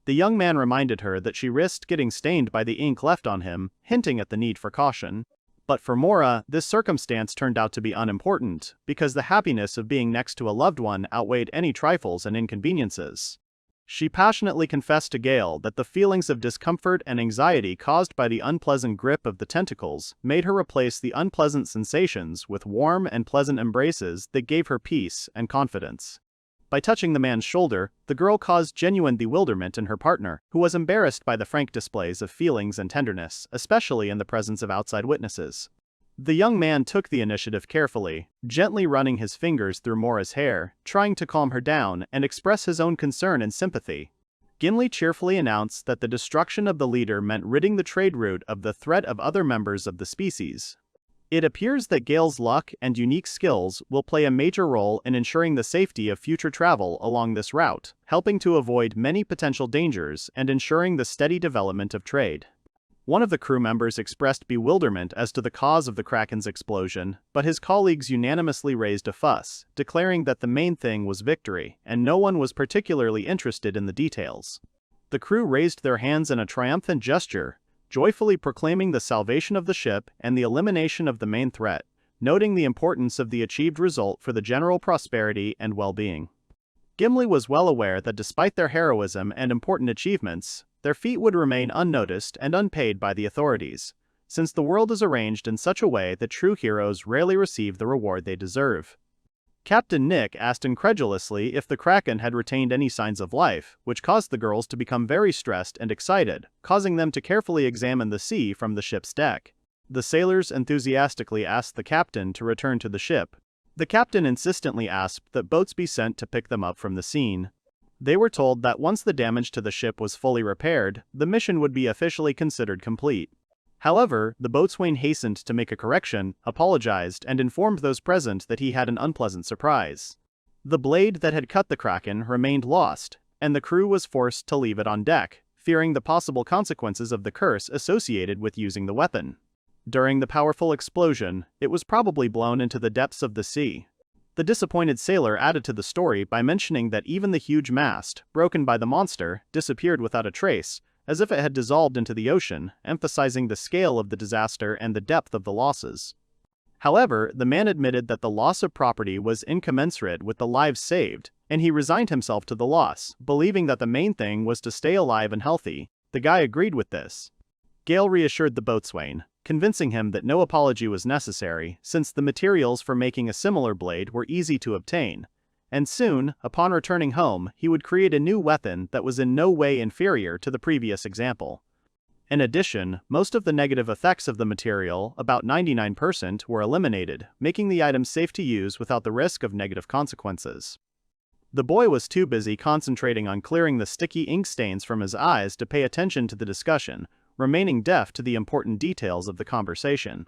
The young man reminded her that she risked getting stained by the ink left on him, hinting at the need for caution. But for Mora, this circumstance turned out to be unimportant, because the happiness of being next to a loved one outweighed any trifles and inconveniences. She passionately confessed to Gail that the feelings of discomfort and anxiety caused by the unpleasant grip of the tentacles made her replace the unpleasant sensations with warm and pleasant embraces that gave her peace and confidence. By touching the man's shoulder, the girl caused genuine bewilderment in her partner, who was embarrassed by the frank displays of feelings and tenderness, especially in the presence of outside witnesses. The young man took the initiative carefully, gently running his fingers through Mora's hair, trying to calm her down and express his own concern and sympathy. Gimbly cheerfully announced that the destruction of the leader meant ridding the trade route of the threat of other members of the species. It appears that Gail's luck and unique skills will play a major role in ensuring the safety of future travel along this route, helping to avoid many potential dangers and ensuring the steady development of trade. One of the crew members expressed bewilderment as to the cause of the Kraken's explosion, but his colleagues unanimously raised a fuss, declaring that the main thing was victory, and no one was particularly interested in the details. The crew raised their hands in a triumphant gesture, joyfully proclaiming the salvation of the ship and the elimination of the main threat, noting the importance of the achieved result for the general prosperity and well-being. Gimbly was well aware that despite their heroism and important achievements, their feat would remain unnoticed and unpaid by the authorities, since the world is arranged in such a way that true heroes rarely receive the reward they deserve. Captain Nick asked incredulously if the Kraken had retained any signs of life, which caused the girls to become very stressed and excited, causing them to carefully examine the sea from the ship's deck. The sailors enthusiastically asked the captain to return to the ship. The captain insistently asked that boats be sent to pick them up from the scene. They were told that once the damage to the ship was fully repaired, the mission would be officially considered complete. However, the boatswain hastened to make a correction, apologized, and informed those present that he had an unpleasant surprise. The blade that had cut the Kraken remained lost, and the crew was forced to leave it on deck, fearing the possible consequences of the curse associated with using the weapon. During the powerful explosion, it was probably blown into the depths of the sea. The disappointed sailor added to the story by mentioning that even the huge mast, broken by the monster, disappeared without a trace, as if it had dissolved into the ocean, emphasizing the scale of the disaster and the depth of the losses. However, the man admitted that the loss of property was incommensurate with the lives saved, and he resigned himself to the loss, believing that the main thing was to stay alive and healthy. The guy agreed with this. Gail reassured the boatswain, convincing him that no apology was necessary, since the materials for making a similar blade were easy to obtain, and soon, upon returning home, he would create a new weapon that was in no way inferior to the previous example. In addition, most of the negative effects of the material, about 99%, were eliminated, making the item safe to use without the risk of negative consequences. The boy was too busy concentrating on clearing the sticky ink stains from his eyes to pay attention to the discussion, remaining deaf to the important details of the conversation.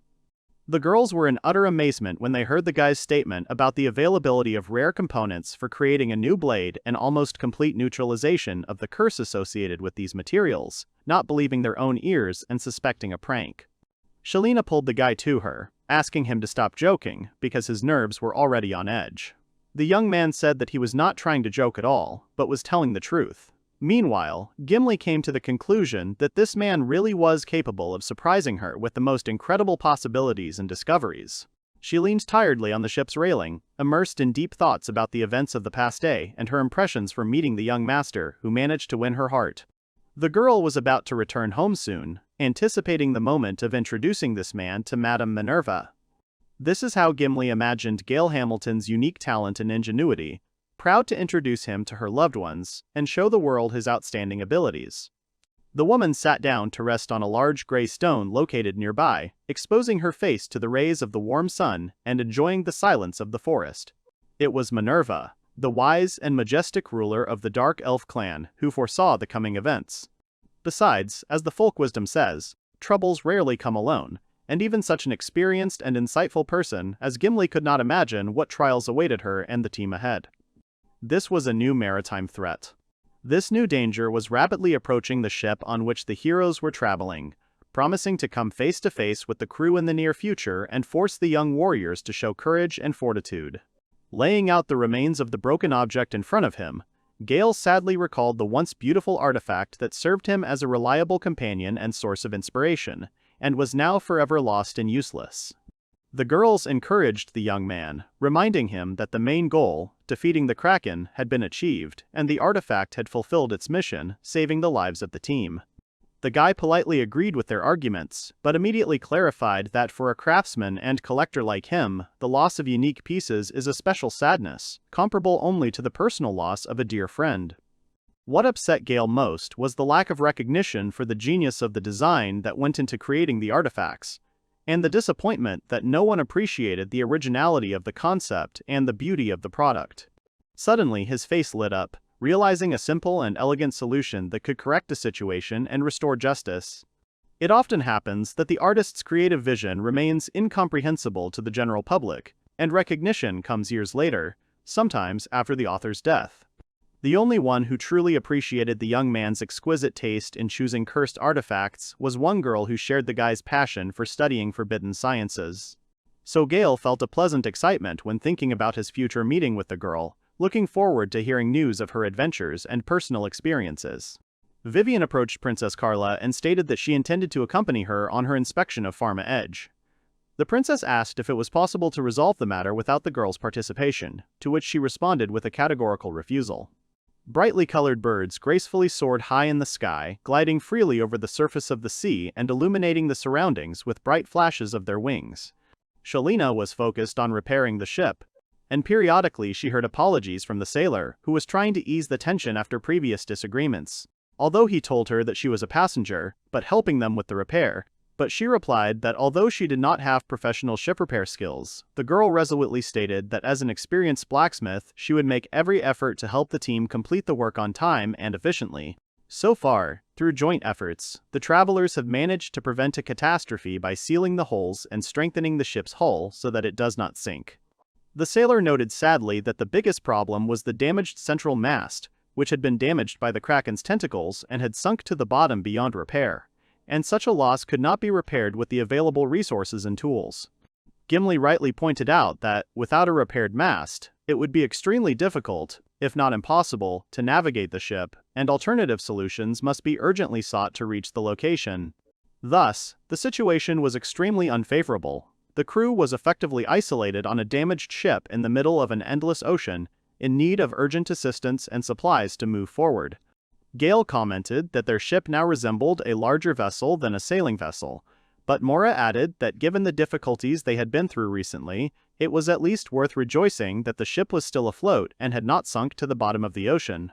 The girls were in utter amazement when they heard the guy's statement about the availability of rare components for creating a new blade and almost complete neutralization of the curse associated with these materials, not believing their own ears and suspecting a prank. Shelina pulled the guy to her, asking him to stop joking because his nerves were already on edge. The young man said that he was not trying to joke at all, but was telling the truth. Meanwhile, Gimbly came to the conclusion that this man really was capable of surprising her with the most incredible possibilities and discoveries. She leaned tiredly on the ship's railing, immersed in deep thoughts about the events of the past day and her impressions from meeting the young master who managed to win her heart. The girl was about to return home soon, anticipating the moment of introducing this man to Madame Minerva. This is how Gimbly imagined Gail Hamilton's unique talent and ingenuity, proud to introduce him to her loved ones and show the world his outstanding abilities. The woman sat down to rest on a large gray stone located nearby, exposing her face to the rays of the warm sun and enjoying the silence of the forest. It was Minerva, the wise and majestic ruler of the Dark Elf clan, who foresaw the coming events. Besides, as the folk wisdom says, troubles rarely come alone, and even such an experienced and insightful person as Gimbly could not imagine what trials awaited her and the team ahead. This was a new maritime threat. This new danger was rapidly approaching the ship on which the heroes were traveling, promising to come face to face with the crew in the near future and force the young warriors to show courage and fortitude. Laying out the remains of the broken object in front of him, Gail sadly recalled the once beautiful artifact that served him as a reliable companion and source of inspiration, and was now forever lost and useless. The girls encouraged the young man, reminding him that the main goal, defeating the Kraken, had been achieved, and the artifact had fulfilled its mission, saving the lives of the team. The guy politely agreed with their arguments, but immediately clarified that for a craftsman and collector like him, the loss of unique pieces is a special sadness, comparable only to the personal loss of a dear friend. What upset Gail most was the lack of recognition for the genius of the design that went into creating the artifacts, and the disappointment that no one appreciated the originality of the concept and the beauty of the product. Suddenly his face lit up, realizing a simple and elegant solution that could correct a situation and restore justice. It often happens that the artist's creative vision remains incomprehensible to the general public, and recognition comes years later, sometimes after the author's death. The only one who truly appreciated the young man's exquisite taste in choosing cursed artifacts was one girl who shared the guy's passion for studying forbidden sciences. So Gail felt a pleasant excitement when thinking about his future meeting with the girl, looking forward to hearing news of her adventures and personal experiences. Vivian approached Princess Carla and stated that she intended to accompany her on her inspection of Pharma Edge. The princess asked if it was possible to resolve the matter without the girl's participation, to which she responded with a categorical refusal. Brightly colored birds gracefully soared high in the sky, gliding freely over the surface of the sea and illuminating the surroundings with bright flashes of their wings. Shalina was focused on repairing the ship, and periodically she heard apologies from the sailor, who was trying to ease the tension after previous disagreements. Although he told her that she was a passenger, but helping them with the repair, but she replied that although she did not have professional ship repair skills, the girl resolutely stated that as an experienced blacksmith, she would make every effort to help the team complete the work on time and efficiently. So far, through joint efforts, the travelers have managed to prevent a catastrophe by sealing the holes and strengthening the ship's hull so that it does not sink. The sailor noted sadly that the biggest problem was the damaged central mast, which had been damaged by the Kraken's tentacles and had sunk to the bottom beyond repair, and such a loss could not be repaired with the available resources and tools. Gimbly rightly pointed out that, without a repaired mast, it would be extremely difficult, if not impossible, to navigate the ship, and alternative solutions must be urgently sought to reach the location. Thus, the situation was extremely unfavorable. The crew was effectively isolated on a damaged ship in the middle of an endless ocean, in need of urgent assistance and supplies to move forward. Gail commented that their ship now resembled a larger vessel than a sailing vessel, but Mora added that given the difficulties they had been through recently, it was at least worth rejoicing that the ship was still afloat and had not sunk to the bottom of the ocean.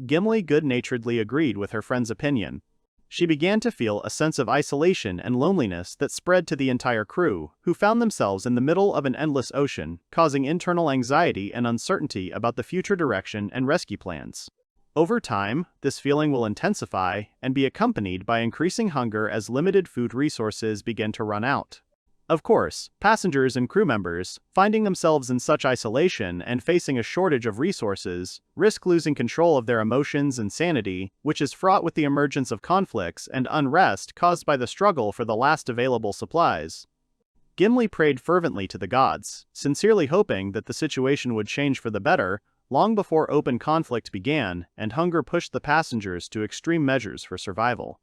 Gimbly good-naturedly agreed with her friend's opinion. She began to feel a sense of isolation and loneliness that spread to the entire crew, who found themselves in the middle of an endless ocean, causing internal anxiety and uncertainty about the future direction and rescue plans. Over time, this feeling will intensify and be accompanied by increasing hunger as limited food resources begin to run out. Of course, passengers and crew members, finding themselves in such isolation and facing a shortage of resources, risk losing control of their emotions and sanity, which is fraught with the emergence of conflicts and unrest caused by the struggle for the last available supplies. Gimbly prayed fervently to the gods, sincerely hoping that the situation would change for the better, long before open conflict began and hunger pushed the passengers to extreme measures for survival.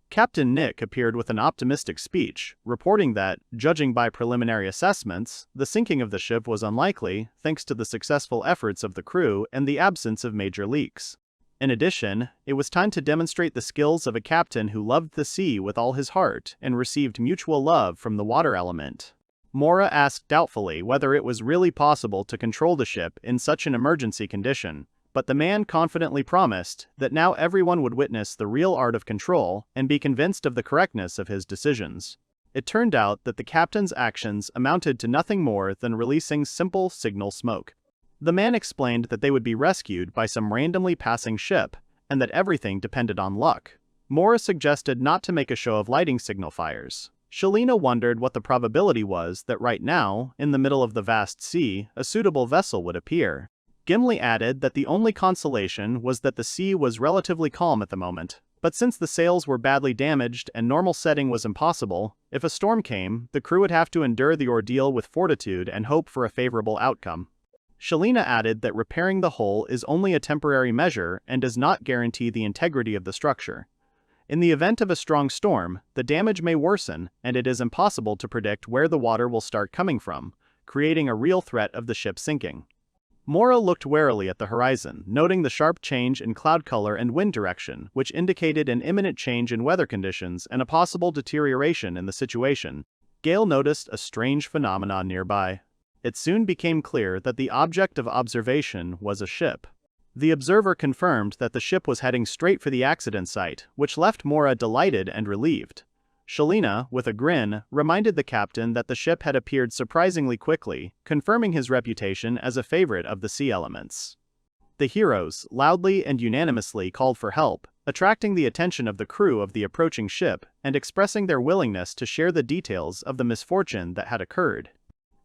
Captain Nick appeared with an optimistic speech, reporting that, judging by preliminary assessments, the sinking of the ship was unlikely, thanks to the successful efforts of the crew and the absence of major leaks. In addition, it was time to demonstrate the skills of a captain who loved the sea with all his heart and received mutual love from the water element. Mora asked doubtfully whether it was really possible to control the ship in such an emergency condition, but the man confidently promised that now everyone would witness the real art of control and be convinced of the correctness of his decisions. It turned out that the captain's actions amounted to nothing more than releasing simple signal smoke. The man explained that they would be rescued by some randomly passing ship, and that everything depended on luck. Mora suggested not to make a show of lighting signal fires. Shalina wondered what the probability was that right now, in the middle of the vast sea, a suitable vessel would appear. Gimbly added that the only consolation was that the sea was relatively calm at the moment, but since the sails were badly damaged and normal setting was impossible, if a storm came, the crew would have to endure the ordeal with fortitude and hope for a favorable outcome. Shalina added that repairing the hull is only a temporary measure and does not guarantee the integrity of the structure. In the event of a strong storm, the damage may worsen, and it is impossible to predict where the water will start coming from, creating a real threat of the ship sinking. Mora looked warily at the horizon, noting the sharp change in cloud color and wind direction, which indicated an imminent change in weather conditions and a possible deterioration in the situation. Gail noticed a strange phenomenon nearby. It soon became clear that the object of observation was a ship. The observer confirmed that the ship was heading straight for the accident site, which left Mora delighted and relieved. Shalina, with a grin, reminded the captain that the ship had appeared surprisingly quickly, confirming his reputation as a favorite of the sea elements. The heroes, loudly and unanimously, called for help, attracting the attention of the crew of the approaching ship and expressing their willingness to share the details of the misfortune that had occurred.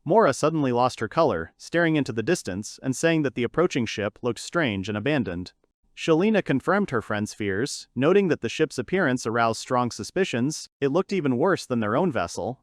Mora suddenly lost her color, staring into the distance and saying that the approaching ship looked strange and abandoned. Shalina confirmed her friend's fears, noting that the ship's appearance aroused strong suspicions. It looked even worse than their own vessel.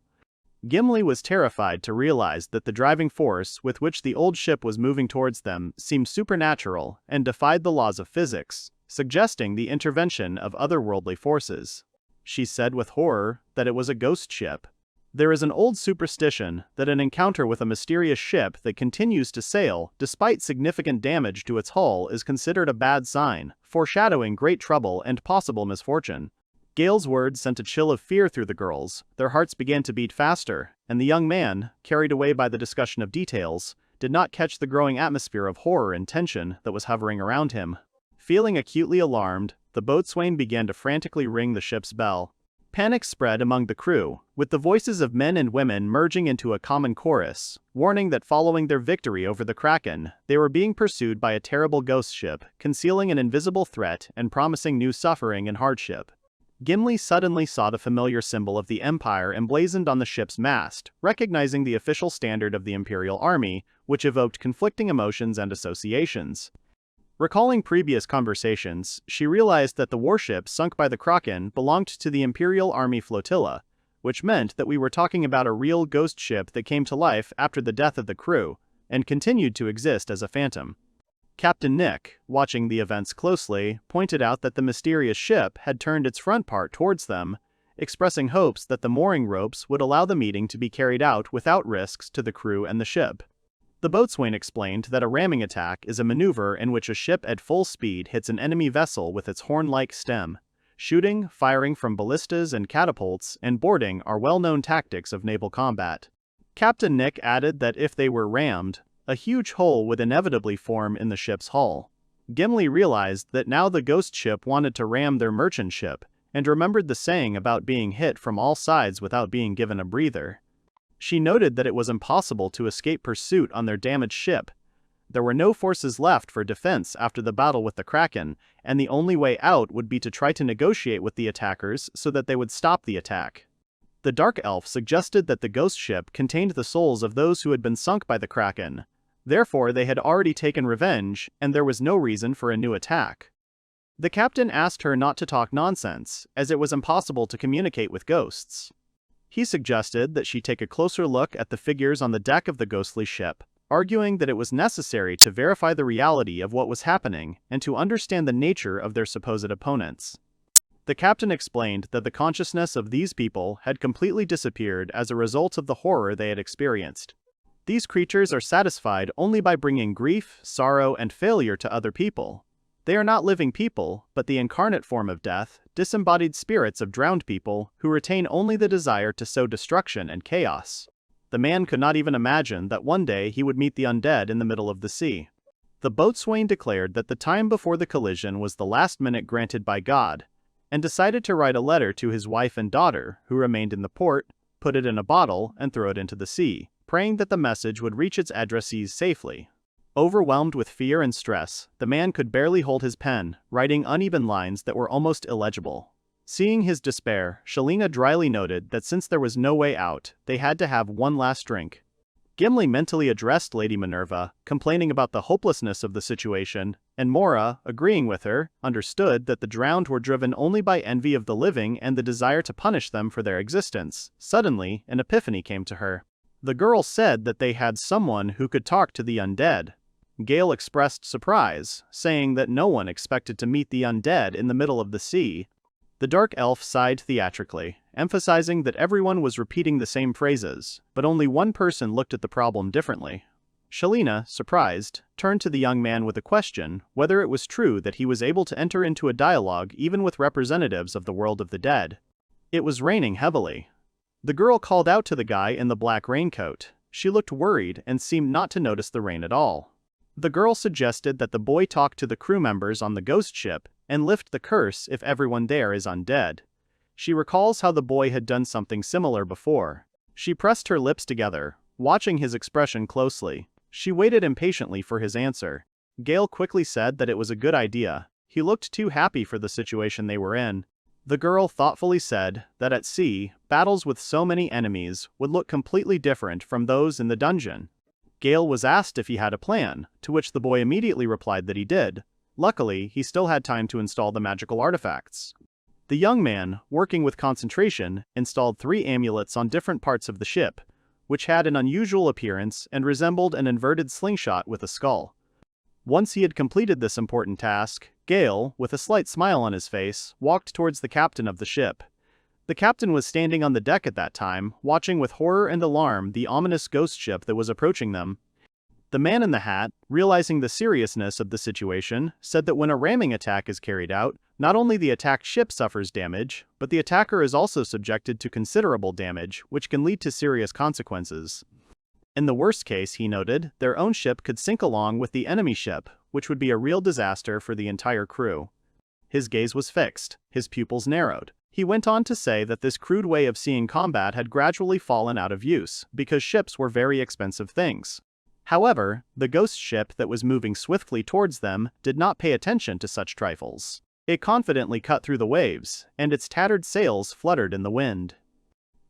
Gimbly was terrified to realize that the driving force with which the old ship was moving towards them seemed supernatural and defied the laws of physics, suggesting the intervention of otherworldly forces. She said with horror that it was a ghost ship. There is an old superstition that an encounter with a mysterious ship that continues to sail despite significant damage to its hull is considered a bad sign, foreshadowing great trouble and possible misfortune. Gail's words sent a chill of fear through the girls. Their hearts began to beat faster, and the young man, carried away by the discussion of details, did not catch the growing atmosphere of horror and tension that was hovering around him. Feeling acutely alarmed, the boatswain began to frantically ring the ship's bell. Panic spread among the crew, with the voices of men and women merging into a common chorus, warning that following their victory over the Kraken, they were being pursued by a terrible ghost ship, concealing an invisible threat and promising new suffering and hardship. Gimbly suddenly saw the familiar symbol of the Empire emblazoned on the ship's mast, recognizing the official standard of the Imperial Army, which evoked conflicting emotions and associations. Recalling previous conversations, she realized that the warship sunk by the Kraken belonged to the Imperial Army flotilla, which meant that we were talking about a real ghost ship that came to life after the death of the crew, and continued to exist as a phantom. Captain Nick, watching the events closely, pointed out that the mysterious ship had turned its front part towards them, expressing hopes that the mooring ropes would allow the meeting to be carried out without risks to the crew and the ship. The boatswain explained that a ramming attack is a maneuver in which a ship at full speed hits an enemy vessel with its horn-like stem. Shooting, firing from ballistas and catapults, and boarding are well-known tactics of naval combat. Captain Nick added that if they were rammed, a huge hole would inevitably form in the ship's hull. Gimbly realized that now the ghost ship wanted to ram their merchant ship, and remembered the saying about being hit from all sides without being given a breather. She noted that it was impossible to escape pursuit on their damaged ship. There were no forces left for defense after the battle with the Kraken, and the only way out would be to try to negotiate with the attackers so that they would stop the attack. The Dark Elf suggested that the ghost ship contained the souls of those who had been sunk by the Kraken. Therefore, they had already taken revenge, and there was no reason for a new attack. The captain asked her not to talk nonsense, as it was impossible to communicate with ghosts. He suggested that she take a closer look at the figures on the deck of the ghostly ship, arguing that it was necessary to verify the reality of what was happening and to understand the nature of their supposed opponents. The captain explained that the consciousness of these people had completely disappeared as a result of the horror they had experienced. These creatures are satisfied only by bringing grief, sorrow, and failure to other people. They are not living people, but the incarnate form of death, disembodied spirits of drowned people who retain only the desire to sow destruction and chaos. The man could not even imagine that one day he would meet the undead in the middle of the sea. The boatswain declared that the time before the collision was the last minute granted by God, and decided to write a letter to his wife and daughter, who remained in the port, put it in a bottle, and throw it into the sea, praying that the message would reach its addressees safely. Overwhelmed with fear and stress, the man could barely hold his pen, writing uneven lines that were almost illegible. Seeing his despair, Shalina dryly noted that since there was no way out, they had to have one last drink. Gimbly mentally addressed Lady Minerva, complaining about the hopelessness of the situation, and Mora, agreeing with her, understood that the drowned were driven only by envy of the living and the desire to punish them for their existence. Suddenly, an epiphany came to her. The girl said that they had someone who could talk to the undead. Gail expressed surprise, saying that no one expected to meet the undead in the middle of the sea. The dark elf sighed theatrically, emphasizing that everyone was repeating the same phrases, but only one person looked at the problem differently. Shalina, surprised, turned to the young man with a question whether it was true that he was able to enter into a dialogue even with representatives of the world of the dead. It was raining heavily. The girl called out to the guy in the black raincoat. She looked worried and seemed not to notice the rain at all. The girl suggested that the boy talk to the crew members on the ghost ship and lift the curse if everyone there is undead. She recalls how the boy had done something similar before. She pressed her lips together, watching his expression closely. She waited impatiently for his answer. Gail quickly said that it was a good idea. He looked too happy for the situation they were in. The girl thoughtfully said that at sea, battles with so many enemies would look completely different from those in the dungeon. Gail was asked if he had a plan, to which the boy immediately replied that he did. Luckily, he still had time to install the magical artifacts. The young man, working with concentration, installed 3 amulets on different parts of the ship, which had an unusual appearance and resembled an inverted slingshot with a skull. Once he had completed this important task, Gail, with a slight smile on his face, walked towards the captain of the ship. The captain was standing on the deck at that time, watching with horror and alarm the ominous ghost ship that was approaching them. The man in the hat, realizing the seriousness of the situation, said that when a ramming attack is carried out, not only the attacked ship suffers damage, but the attacker is also subjected to considerable damage, which can lead to serious consequences. In the worst case, he noted, their own ship could sink along with the enemy ship, which would be a real disaster for the entire crew. His gaze was fixed, his pupils narrowed. He went on to say that this crude way of seeing combat had gradually fallen out of use, because ships were very expensive things. However, the ghost ship that was moving swiftly towards them did not pay attention to such trifles. It confidently cut through the waves, and its tattered sails fluttered in the wind.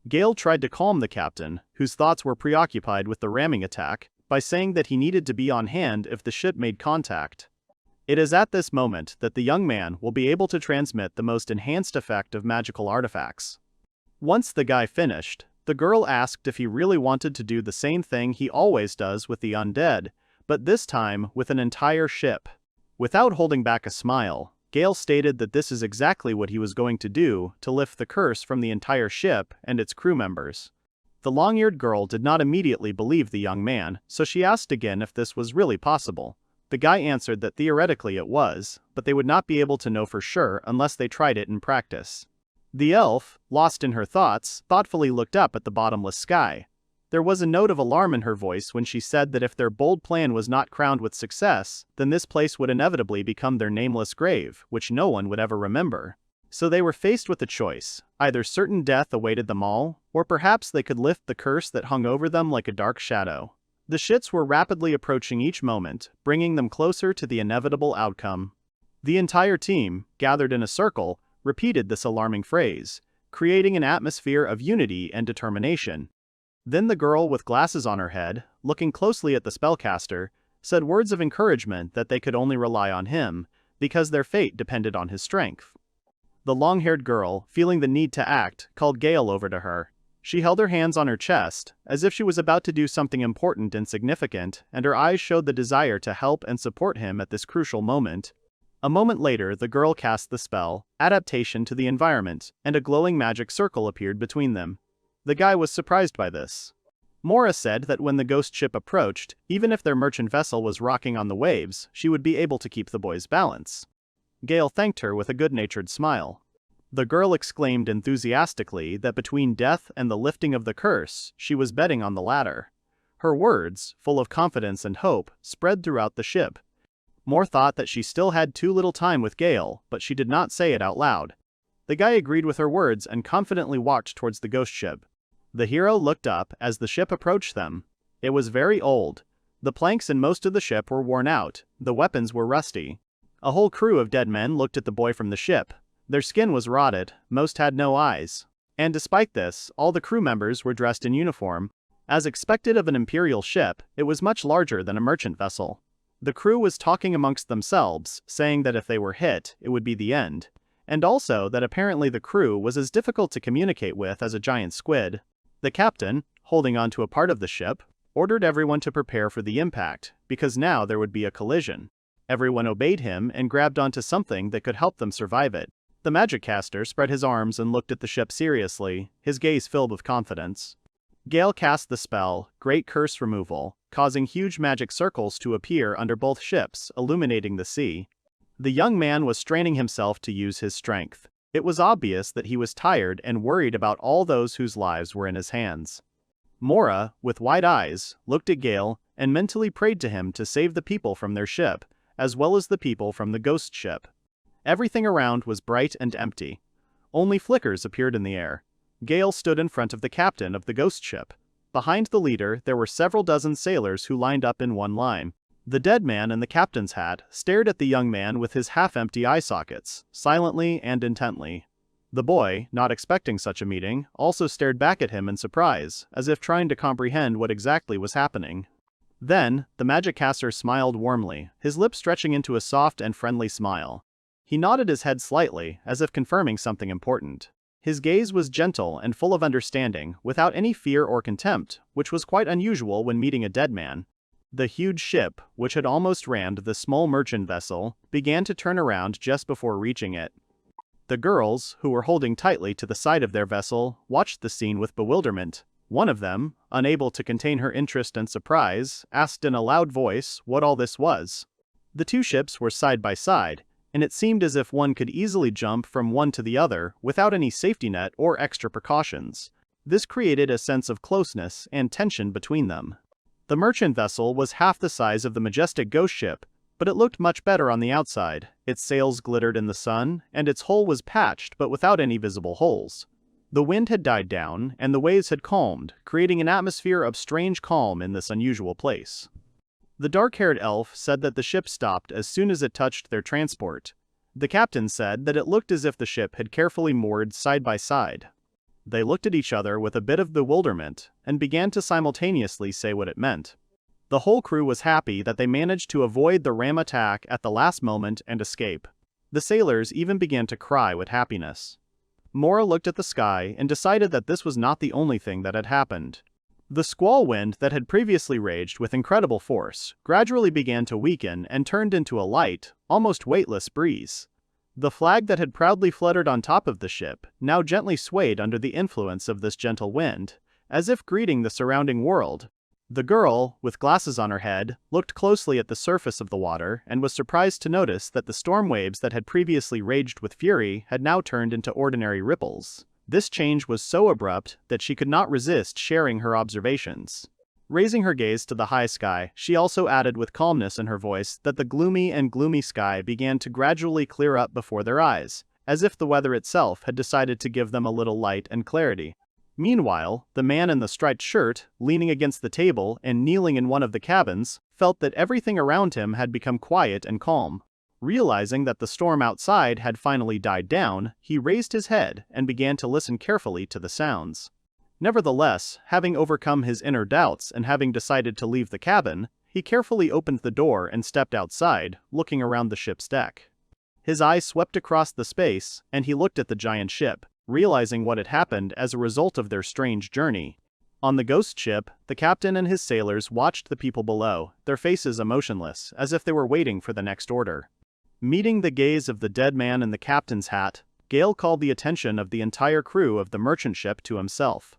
Gail tried to calm the captain, whose thoughts were preoccupied with the ramming attack, by saying that he needed to be on hand if the ship made contact. It is at this moment that the young man will be able to transmit the most enhanced effect of magical artifacts. Once the guy finished, the girl asked if he really wanted to do the same thing he always does with the undead, but this time with an entire ship. Without holding back a smile, Gail stated that this is exactly what he was going to do to lift the curse from the entire ship and its crew members. The long-eared girl did not immediately believe the young man, so she asked again if this was really possible. The guy answered that theoretically it was, but they would not be able to know for sure unless they tried it in practice. The elf, lost in her thoughts, thoughtfully looked up at the bottomless sky. There was a note of alarm in her voice when she said that if their bold plan was not crowned with success, then this place would inevitably become their nameless grave, which no one would ever remember. So they were faced with a choice. Either certain death awaited them all, or perhaps they could lift the curse that hung over them like a dark shadow. The shits were rapidly approaching each moment, bringing them closer to the inevitable outcome. The entire team, gathered in a circle, repeated this alarming phrase, creating an atmosphere of unity and determination. Then the girl with glasses on her head, looking closely at the spellcaster, said words of encouragement that they could only rely on him, because their fate depended on his strength. The long-haired girl, feeling the need to act, called Gail over to her. She held her hands on her chest, as if she was about to do something important and significant, and her eyes showed the desire to help and support him at this crucial moment. A moment later, the girl cast the spell, Adaptation to the Environment, and a glowing magic circle appeared between them. The guy was surprised by this. Mora said that when the ghost ship approached, even if their merchant vessel was rocking on the waves, she would be able to keep the boy's balance. Gail thanked her with a good-natured smile. The girl exclaimed enthusiastically that between death and the lifting of the curse, she was betting on the latter. Her words, full of confidence and hope, spread throughout the ship. Mora thought that she still had too little time with Gail, but she did not say it out loud. The guy agreed with her words and confidently walked towards the ghost ship. The hero looked up as the ship approached them. It was very old. The planks in most of the ship were worn out, the weapons were rusty. A whole crew of dead men looked at the boy from the ship. Their skin was rotted, most had no eyes. And despite this, all the crew members were dressed in uniform. As expected of an imperial ship, it was much larger than a merchant vessel. The crew was talking amongst themselves, saying that if they were hit, it would be the end. And also that apparently the crew was as difficult to communicate with as a giant squid. The captain, holding on to a part of the ship, ordered everyone to prepare for the impact, because now there would be a collision. Everyone obeyed him and grabbed onto something that could help them survive it. The magic caster spread his arms and looked at the ship seriously, his gaze filled with confidence. Gail cast the spell, Great Curse Removal, causing huge magic circles to appear under both ships, illuminating the sea. The young man was straining himself to use his strength. It was obvious that he was tired and worried about all those whose lives were in his hands. Mora, with wide eyes, looked at Gail and mentally prayed to him to save the people from their ship, as well as the people from the ghost ship. Everything around was bright and empty. Only flickers appeared in the air. Gail stood in front of the captain of the ghost ship. Behind the leader there were several dozen sailors who lined up in one line. The dead man in the captain's hat stared at the young man with his half-empty eye sockets, silently and intently. The boy, not expecting such a meeting, also stared back at him in surprise, as if trying to comprehend what exactly was happening. Then, the magic caster smiled warmly, his lips stretching into a soft and friendly smile. He nodded his head slightly, as if confirming something important. His gaze was gentle and full of understanding, without any fear or contempt, which was quite unusual when meeting a dead man. The huge ship, which had almost rammed the small merchant vessel, began to turn around just before reaching it. The girls, who were holding tightly to the side of their vessel, watched the scene with bewilderment. One of them, unable to contain her interest and surprise, asked in a loud voice what all this was. The two ships were side by side, and it seemed as if one could easily jump from one to the other without any safety net or extra precautions. This created a sense of closeness and tension between them. The merchant vessel was half the size of the majestic ghost ship, but it looked much better on the outside. Its sails glittered in the sun, and its hull was patched but without any visible holes. The wind had died down, and the waves had calmed, creating an atmosphere of strange calm in this unusual place. The dark-haired elf said that the ship stopped as soon as it touched their transport. The captain said that it looked as if the ship had carefully moored side by side. They looked at each other with a bit of bewilderment, and began to simultaneously say what it meant. The whole crew was happy that they managed to avoid the ram attack at the last moment and escape. The sailors even began to cry with happiness. Mora looked at the sky and decided that this was not the only thing that had happened. The squall wind that had previously raged with incredible force gradually began to weaken and turned into a light, almost weightless breeze. The flag that had proudly fluttered on top of the ship now gently swayed under the influence of this gentle wind, as if greeting the surrounding world. The girl, with glasses on her head, looked closely at the surface of the water and was surprised to notice that the storm waves that had previously raged with fury had now turned into ordinary ripples. This change was so abrupt that she could not resist sharing her observations. Raising her gaze to the high sky, she also added with calmness in her voice that the gloomy sky began to gradually clear up before their eyes, as if the weather itself had decided to give them a little light and clarity. Meanwhile, the man in the striped shirt, leaning against the table and kneeling in one of the cabins, felt that everything around him had become quiet and calm. Realizing that the storm outside had finally died down, he raised his head and began to listen carefully to the sounds. Nevertheless, having overcome his inner doubts and having decided to leave the cabin, he carefully opened the door and stepped outside, looking around the ship's deck. His eyes swept across the space, and he looked at the giant ship, realizing what had happened as a result of their strange journey. On the ghost ship, the captain and his sailors watched the people below, their faces emotionless, as if they were waiting for the next order. Meeting the gaze of the dead man in the captain's hat, Gail called the attention of the entire crew of the merchant ship to himself.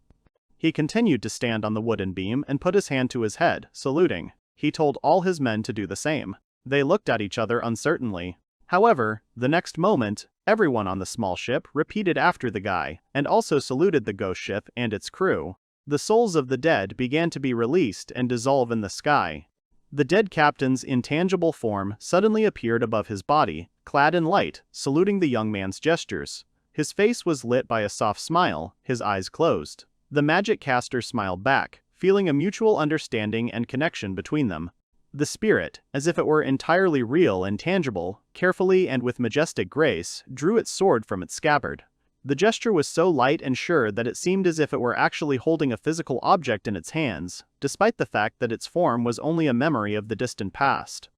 He continued to stand on the wooden beam and put his hand to his head, saluting. He told all his men to do the same. They looked at each other uncertainly. However, the next moment, everyone on the small ship repeated after the guy, and also saluted the ghost ship and its crew. The souls of the dead began to be released and dissolve in the sky. The dead captain's intangible form suddenly appeared above his body, clad in light, saluting the young man's gestures. His face was lit by a soft smile, his eyes closed. The magic caster smiled back, feeling a mutual understanding and connection between them. The spirit, as if it were entirely real and tangible, carefully and with majestic grace, drew its sword from its scabbard. The gesture was so light and sure that it seemed as if it were actually holding a physical object in its hands, despite the fact that its form was only a memory of the distant past.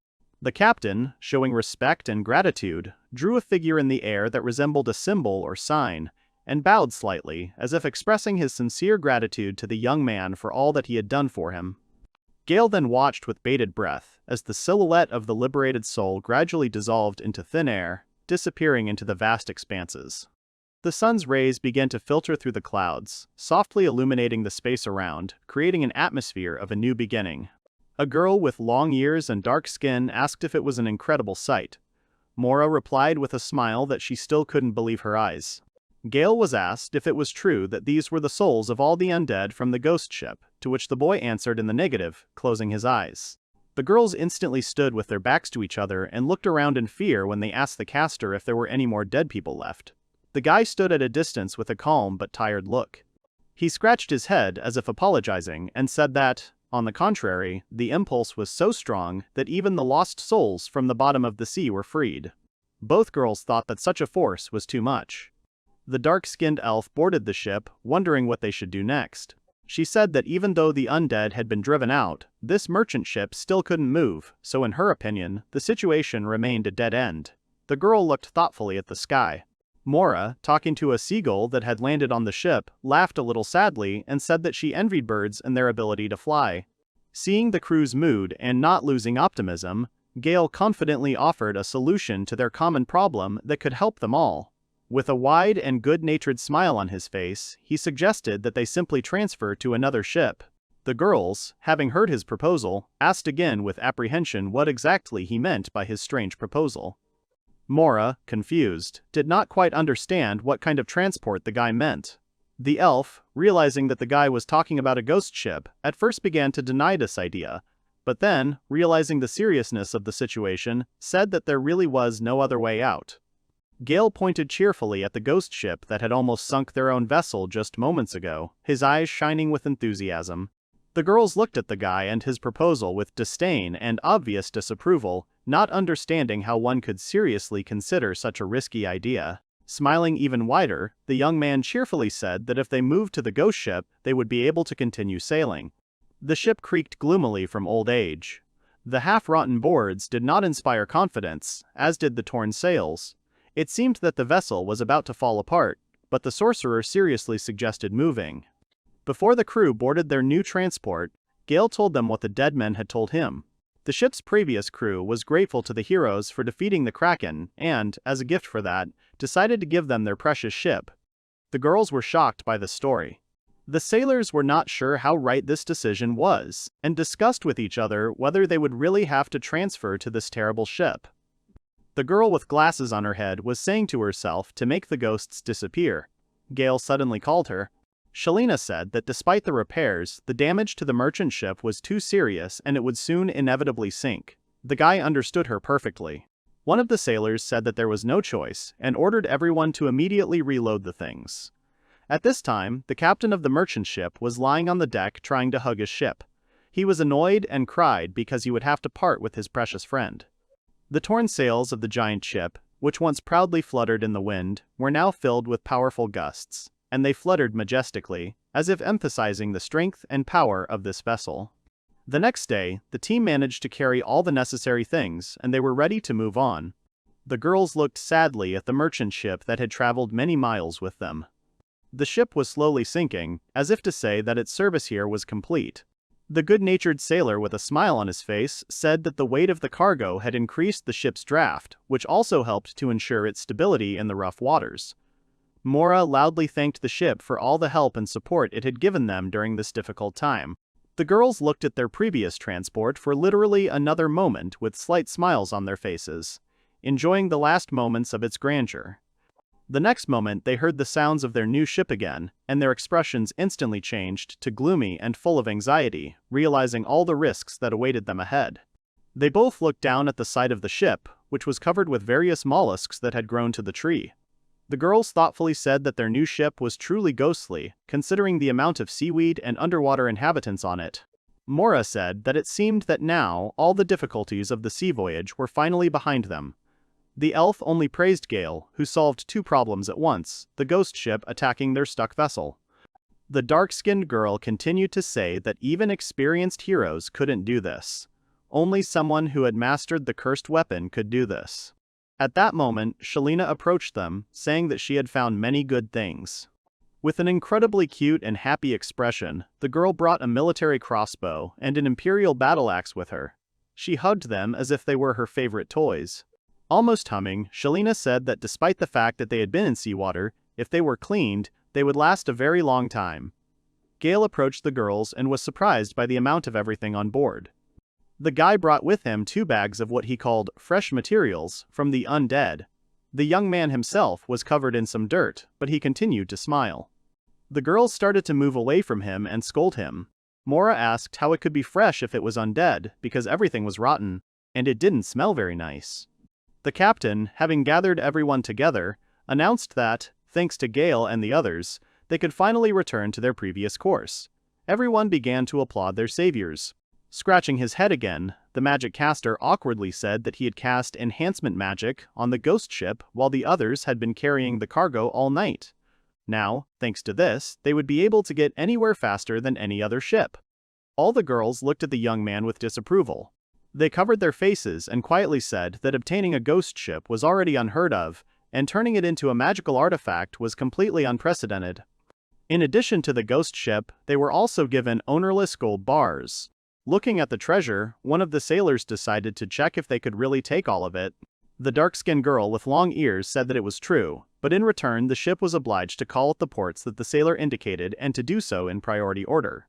The captain, showing respect and gratitude, drew a figure in the air that resembled a symbol or sign, and bowed slightly, as if expressing his sincere gratitude to the young man for all that he had done for him. Gail then watched with bated breath as the silhouette of the liberated soul gradually dissolved into thin air, disappearing into the vast expanses. The sun's rays began to filter through the clouds, softly illuminating the space around, creating an atmosphere of a new beginning. A girl with long ears and dark skin asked if it was an incredible sight. Mora replied with a smile that she still couldn't believe her eyes. Gail was asked if it was true that these were the souls of all the undead from the ghost ship, to which the boy answered in the negative, closing his eyes. The girls instantly stood with their backs to each other and looked around in fear when they asked the caster if there were any more dead people left. The guy stood at a distance with a calm but tired look. He scratched his head as if apologizing and said that, on the contrary, the impulse was so strong that even the lost souls from the bottom of the sea were freed. Both girls thought that such a force was too much. The dark-skinned elf boarded the ship, wondering what they should do next. She said that even though the undead had been driven out, this merchant ship still couldn't move, so in her opinion, the situation remained a dead end. The girl looked thoughtfully at the sky. Mora, talking to a seagull that had landed on the ship, laughed a little sadly and said that she envied birds and their ability to fly. Seeing the crew's mood and not losing optimism, Gail confidently offered a solution to their common problem that could help them all. With a wide and good-natured smile on his face, he suggested that they simply transfer to another ship. The girls, having heard his proposal, asked again with apprehension what exactly he meant by his strange proposal. Mora, confused, did not quite understand what kind of transport the guy meant. The elf, realizing that the guy was talking about a ghost ship, at first began to deny this idea, but then, realizing the seriousness of the situation, said that there really was no other way out. Gail pointed cheerfully at the ghost ship that had almost sunk their own vessel just moments ago, his eyes shining with enthusiasm. The girls looked at the guy and his proposal with disdain and obvious disapproval, not understanding how one could seriously consider such a risky idea. Smiling even wider, the young man cheerfully said that if they moved to the ghost ship, they would be able to continue sailing. The ship creaked gloomily from old age. The half-rotten boards did not inspire confidence, as did the torn sails. It seemed that the vessel was about to fall apart, but the sorcerer seriously suggested moving. Before the crew boarded their new transport, Gail told them what the dead men had told him. The ship's previous crew was grateful to the heroes for defeating the Kraken and, as a gift for that, decided to give them their precious ship. The girls were shocked by the story. The sailors were not sure how right this decision was, and discussed with each other whether they would really have to transfer to this terrible ship. The girl with glasses on her head was saying to herself to make the ghosts disappear. Gail suddenly called her. Shalina said that despite the repairs, the damage to the merchant ship was too serious and it would soon inevitably sink. The guy understood her perfectly. One of the sailors said that there was no choice and ordered everyone to immediately reload the things. At this time, the captain of the merchant ship was lying on the deck trying to hug his ship. He was annoyed and cried because he would have to part with his precious friend. The torn sails of the giant ship, which once proudly fluttered in the wind, were now filled with powerful gusts, and they fluttered majestically, as if emphasizing the strength and power of this vessel. The next day, the team managed to carry all the necessary things, and they were ready to move on. The girls looked sadly at the merchant ship that had traveled many miles with them. The ship was slowly sinking, as if to say that its service here was complete. The good-natured sailor with a smile on his face said that the weight of the cargo had increased the ship's draft, which also helped to ensure its stability in the rough waters. Mora loudly thanked the ship for all the help and support it had given them during this difficult time. The girls looked at their previous transport for literally another moment with slight smiles on their faces, enjoying the last moments of its grandeur. The next moment they heard the sounds of their new ship again, and their expressions instantly changed to gloomy and full of anxiety, realizing all the risks that awaited them ahead. They both looked down at the side of the ship, which was covered with various mollusks that had grown to the tree. The girls thoughtfully said that their new ship was truly ghostly, considering the amount of seaweed and underwater inhabitants on it. Mora said that it seemed that now all the difficulties of the sea voyage were finally behind them. The elf only praised Gail, who solved two problems at once, the ghost ship attacking their stuck vessel. The dark-skinned girl continued to say that even experienced heroes couldn't do this. Only someone who had mastered the cursed weapon could do this. At that moment, Shelina approached them, saying that she had found many good things. With an incredibly cute and happy expression, the girl brought a military crossbow and an imperial battle axe with her. She hugged them as if they were her favorite toys. Almost humming, Shelina said that despite the fact that they had been in seawater, if they were cleaned, they would last a very long time. Gail approached the girls and was surprised by the amount of everything on board. The guy brought with him 2 bags of what he called fresh materials from the undead. The young man himself was covered in some dirt, but he continued to smile. The girls started to move away from him and scold him. Mora asked how it could be fresh if it was undead, because everything was rotten, and it didn't smell very nice. The captain, having gathered everyone together, announced that, thanks to Gail and the others, they could finally return to their previous course. Everyone began to applaud their saviors. Scratching his head again, the magic caster awkwardly said that he had cast enhancement magic on the ghost ship while the others had been carrying the cargo all night. Now, thanks to this, they would be able to get anywhere faster than any other ship. All the girls looked at the young man with disapproval. They covered their faces and quietly said that obtaining a ghost ship was already unheard of, and turning it into a magical artifact was completely unprecedented. In addition to the ghost ship, they were also given ownerless gold bars. Looking at the treasure, one of the sailors decided to check if they could really take all of it. The dark-skinned girl with long ears said that it was true, but in return the ship was obliged to call at the ports that the sailor indicated and to do so in priority order.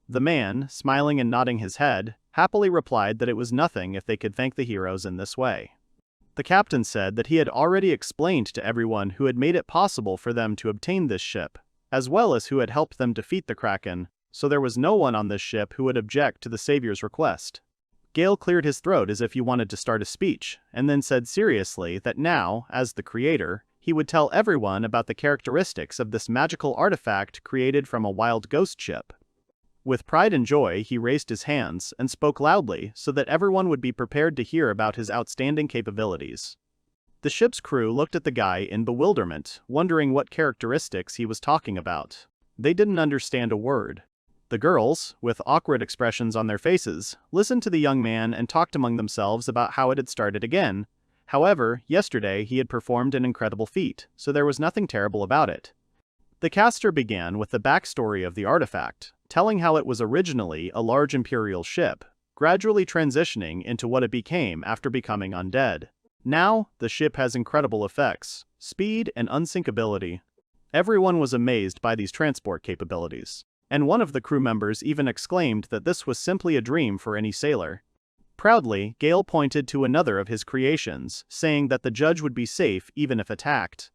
The man, smiling and nodding his head, happily replied that it was nothing if they could thank the heroes in this way. The captain said that he had already explained to everyone who had made it possible for them to obtain this ship, as well as who had helped them defeat the Kraken, so there was no one on this ship who would object to the savior's request. Gail cleared his throat as if he wanted to start a speech, and then said seriously that now, as the creator, he would tell everyone about the characteristics of this magical artifact created from a wild ghost ship. With pride and joy, he raised his hands and spoke loudly so that everyone would be prepared to hear about his outstanding capabilities. The ship's crew looked at the guy in bewilderment, wondering what characteristics he was talking about. They didn't understand a word. The girls, with awkward expressions on their faces, listened to the young man and talked among themselves about how it had started again. However, yesterday he had performed an incredible feat, so there was nothing terrible about it. The caster began with the backstory of the artifact, telling how it was originally a large imperial ship, gradually transitioning into what it became after becoming undead. Now, the ship has incredible effects, speed, and unsinkability. Everyone was amazed by these transport capabilities, and one of the crew members even exclaimed that this was simply a dream for any sailor. Proudly, Gail pointed to another of his creations, saying that the judge would be safe even if attacked.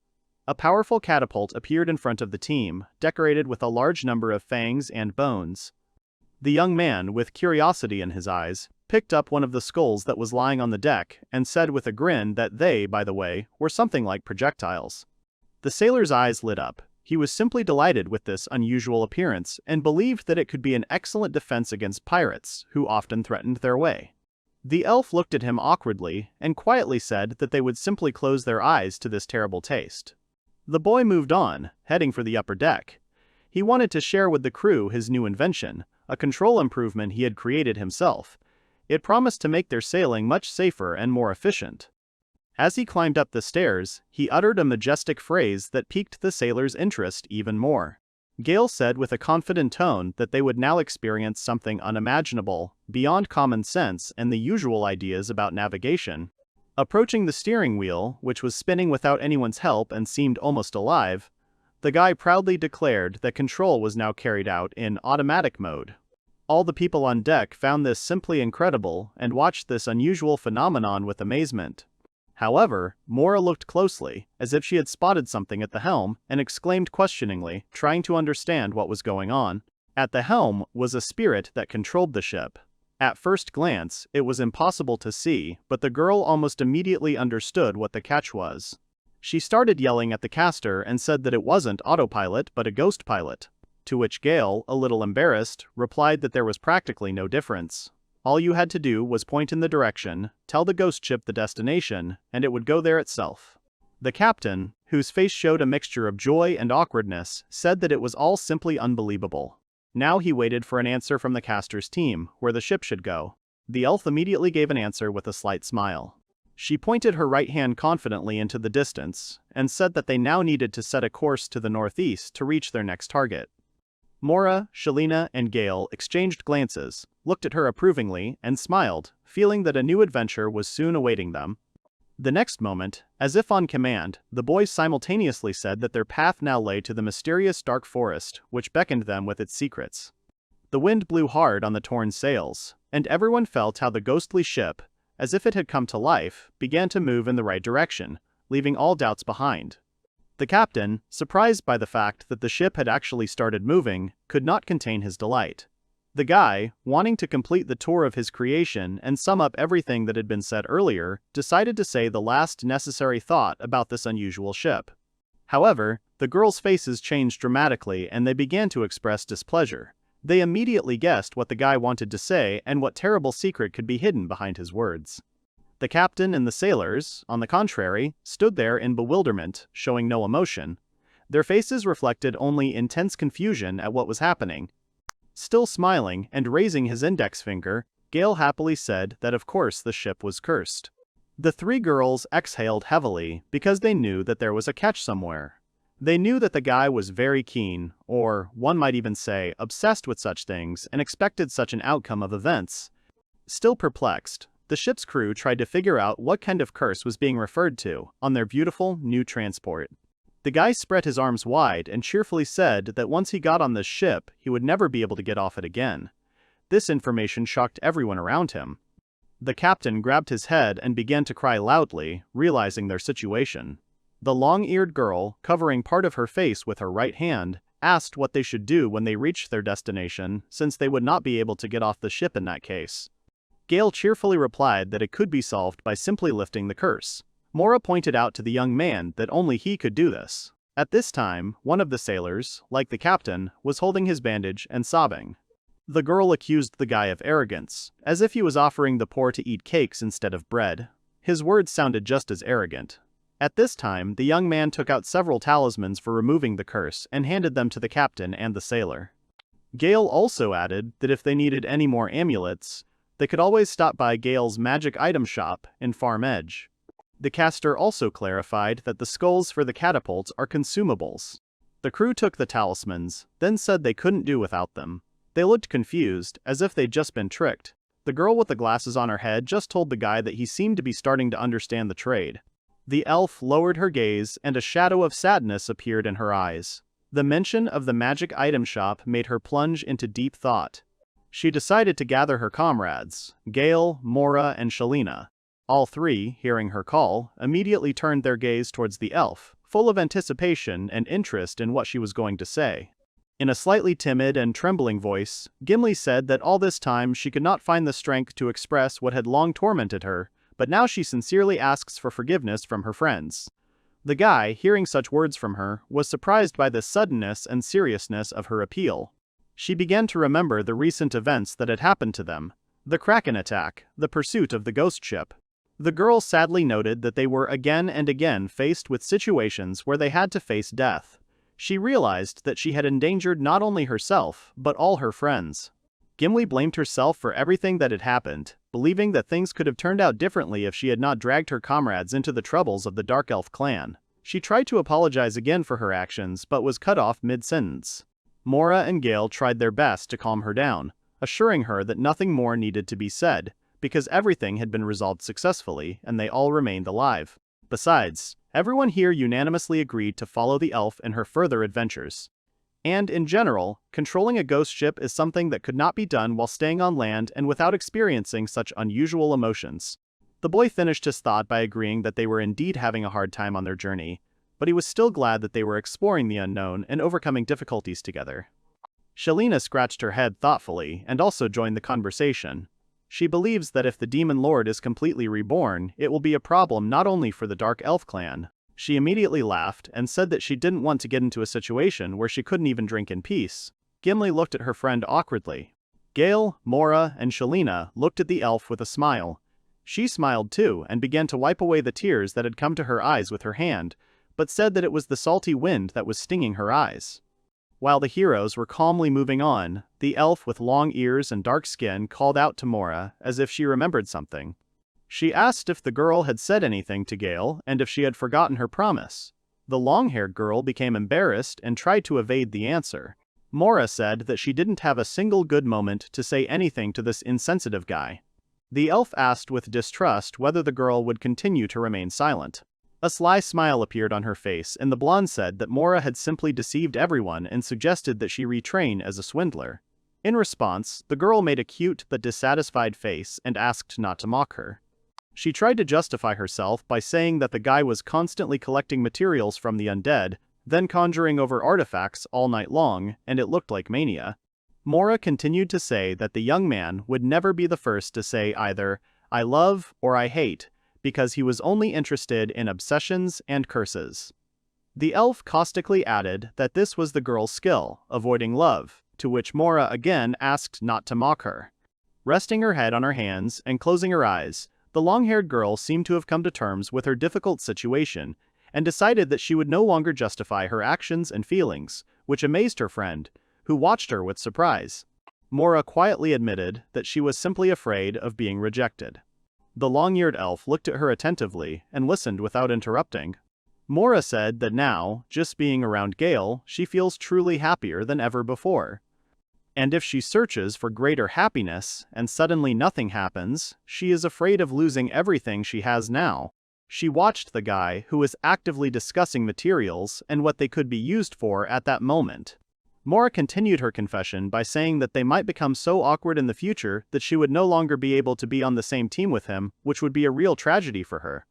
A powerful catapult appeared in front of the team, decorated with a large number of fangs and bones. The young man, with curiosity in his eyes, picked up one of the skulls that was lying on the deck and said with a grin that they, by the way, were something like projectiles. The sailor's eyes lit up. He was simply delighted with this unusual appearance and believed that it could be an excellent defense against pirates, who often threatened their way. The elf looked at him awkwardly and quietly said that they would simply close their eyes to this terrible taste. The boy moved on, heading for the upper deck. He wanted to share with the crew his new invention, a control improvement he had created himself. It promised to make their sailing much safer and more efficient. As he climbed up the stairs, he uttered a majestic phrase that piqued the sailors' interest even more. Gail said with a confident tone that they would now experience something unimaginable, beyond common sense and the usual ideas about navigation. Approaching the steering wheel, which was spinning without anyone's help and seemed almost alive, the guy proudly declared that control was now carried out in automatic mode. All the people on deck found this simply incredible and watched this unusual phenomenon with amazement. However, Mora looked closely, as if she had spotted something at the helm, and exclaimed questioningly, trying to understand what was going on. At the helm was a spirit that controlled the ship. At first glance, it was impossible to see, but the girl almost immediately understood what the catch was. She started yelling at the caster and said that it wasn't autopilot but a ghost pilot. To which Gail, a little embarrassed, replied that there was practically no difference. All you had to do was point in the direction, tell the ghost ship the destination, and it would go there itself. The captain, whose face showed a mixture of joy and awkwardness, said that it was all simply unbelievable. Now he waited for an answer from the caster's team, where the ship should go. The elf immediately gave an answer with a slight smile. She pointed her right hand confidently into the distance, and said that they now needed to set a course to the northeast to reach their next target. Mora, Shalina, and Gail exchanged glances, looked at her approvingly, and smiled, feeling that a new adventure was soon awaiting them. The next moment, as if on command, the boys simultaneously said that their path now lay to the mysterious dark forest, which beckoned them with its secrets. The wind blew hard on the torn sails, and everyone felt how the ghostly ship, as if it had come to life, began to move in the right direction, leaving all doubts behind. The captain, surprised by the fact that the ship had actually started moving, could not contain his delight. The guy, wanting to complete the tour of his creation and sum up everything that had been said earlier, decided to say the last necessary thought about this unusual ship. However, the girls' faces changed dramatically and they began to express displeasure. They immediately guessed what the guy wanted to say and what terrible secret could be hidden behind his words. The captain and the sailors, on the contrary, stood there in bewilderment, showing no emotion. Their faces reflected only intense confusion at what was happening. Still smiling and raising his index finger, Gail happily said that of course the ship was cursed. The three girls exhaled heavily because they knew that there was a catch somewhere. They knew that the guy was very keen, or one might even say obsessed with such things and expected such an outcome of events. Still perplexed, the ship's crew tried to figure out what kind of curse was being referred to on their beautiful new transport. The guy spread his arms wide and cheerfully said that once he got on this ship, he would never be able to get off it again. This information shocked everyone around him. The captain grabbed his head and began to cry loudly, realizing their situation. The long-eared girl, covering part of her face with her right hand, asked what they should do when they reached their destination, since they would not be able to get off the ship in that case. Gail cheerfully replied that it could be solved by simply lifting the curse. Mora pointed out to the young man that only he could do this. At this time, one of the sailors, like the captain, was holding his bandage and sobbing. The girl accused the guy of arrogance, as if he was offering the poor to eat cakes instead of bread. His words sounded just as arrogant. At this time, the young man took out several talismans for removing the curse and handed them to the captain and the sailor. Gail also added that if they needed any more amulets, they could always stop by Gail's magic item shop in Farm Edge. The caster also clarified that the skulls for the catapults are consumables. The crew took the talismans, then said they couldn't do without them. They looked confused, as if they'd just been tricked. The girl with the glasses on her head just told the guy that he seemed to be starting to understand the trade. The elf lowered her gaze and a shadow of sadness appeared in her eyes. The mention of the magic item shop made her plunge into deep thought. She decided to gather her comrades, Gail, Mora, and Shalina. All three, hearing her call, immediately turned their gaze towards the elf, full of anticipation and interest in what she was going to say. In a slightly timid and trembling voice, Gimbly said that all this time she could not find the strength to express what had long tormented her, but now she sincerely asks for forgiveness from her friends. The guy, hearing such words from her, was surprised by the suddenness and seriousness of her appeal. She began to remember the recent events that had happened to them, the Kraken attack, the pursuit of the ghost ship. The girl sadly noted that they were again and again faced with situations where they had to face death. She realized that she had endangered not only herself, but all her friends. Gimbly blamed herself for everything that had happened, believing that things could have turned out differently if she had not dragged her comrades into the troubles of the Dark Elf clan. She tried to apologize again for her actions but was cut off mid-sentence. Mora and Gail tried their best to calm her down, assuring her that nothing more needed to be said, because everything had been resolved successfully and they all remained alive. Besides, everyone here unanimously agreed to follow the elf in her further adventures. And in general, controlling a ghost ship is something that could not be done while staying on land and without experiencing such unusual emotions. The boy finished his thought by agreeing that they were indeed having a hard time on their journey, but he was still glad that they were exploring the unknown and overcoming difficulties together. Shalina scratched her head thoughtfully and also joined the conversation. She believes that if the Demon Lord is completely reborn, it will be a problem not only for the Dark Elf clan. She immediately laughed and said that she didn't want to get into a situation where she couldn't even drink in peace, Gimbly looked at her friend awkwardly. Gail, Mora, and Shelina looked at the elf with a smile. She smiled too and began to wipe away the tears that had come to her eyes with her hand, but said that it was the salty wind that was stinging her eyes. While the heroes were calmly moving on, the elf with long ears and dark skin called out to Mora as if she remembered something. She asked if the girl had said anything to Gail and if she had forgotten her promise. The long-haired girl became embarrassed and tried to evade the answer. Mora said that she didn't have a single good moment to say anything to this insensitive guy. The elf asked with distrust whether the girl would continue to remain silent. A sly smile appeared on her face, and the blonde said that Mora had simply deceived everyone and suggested that she retrain as a swindler. In response, the girl made a cute but dissatisfied face and asked not to mock her. She tried to justify herself by saying that the guy was constantly collecting materials from the undead, then conjuring over artifacts all night long, and it looked like mania. Mora continued to say that the young man would never be the first to say either, "I love" or "I hate," because he was only interested in obsessions and curses. The elf caustically added that this was the girl's skill, avoiding love, to which Mora again asked not to mock her. Resting her head on her hands and closing her eyes, the long-haired girl seemed to have come to terms with her difficult situation and decided that she would no longer justify her actions and feelings, which amazed her friend, who watched her with surprise. Mora quietly admitted that she was simply afraid of being rejected. The long-eared elf looked at her attentively and listened without interrupting. Mora said that now, just being around Gail, she feels truly happier than ever before. And if she searches for greater happiness and suddenly nothing happens, she is afraid of losing everything she has now. She watched the guy who was actively discussing materials and what they could be used for at that moment. Mora continued her confession by saying that they might become so awkward in the future that she would no longer be able to be on the same team with him, which would be a real tragedy for her.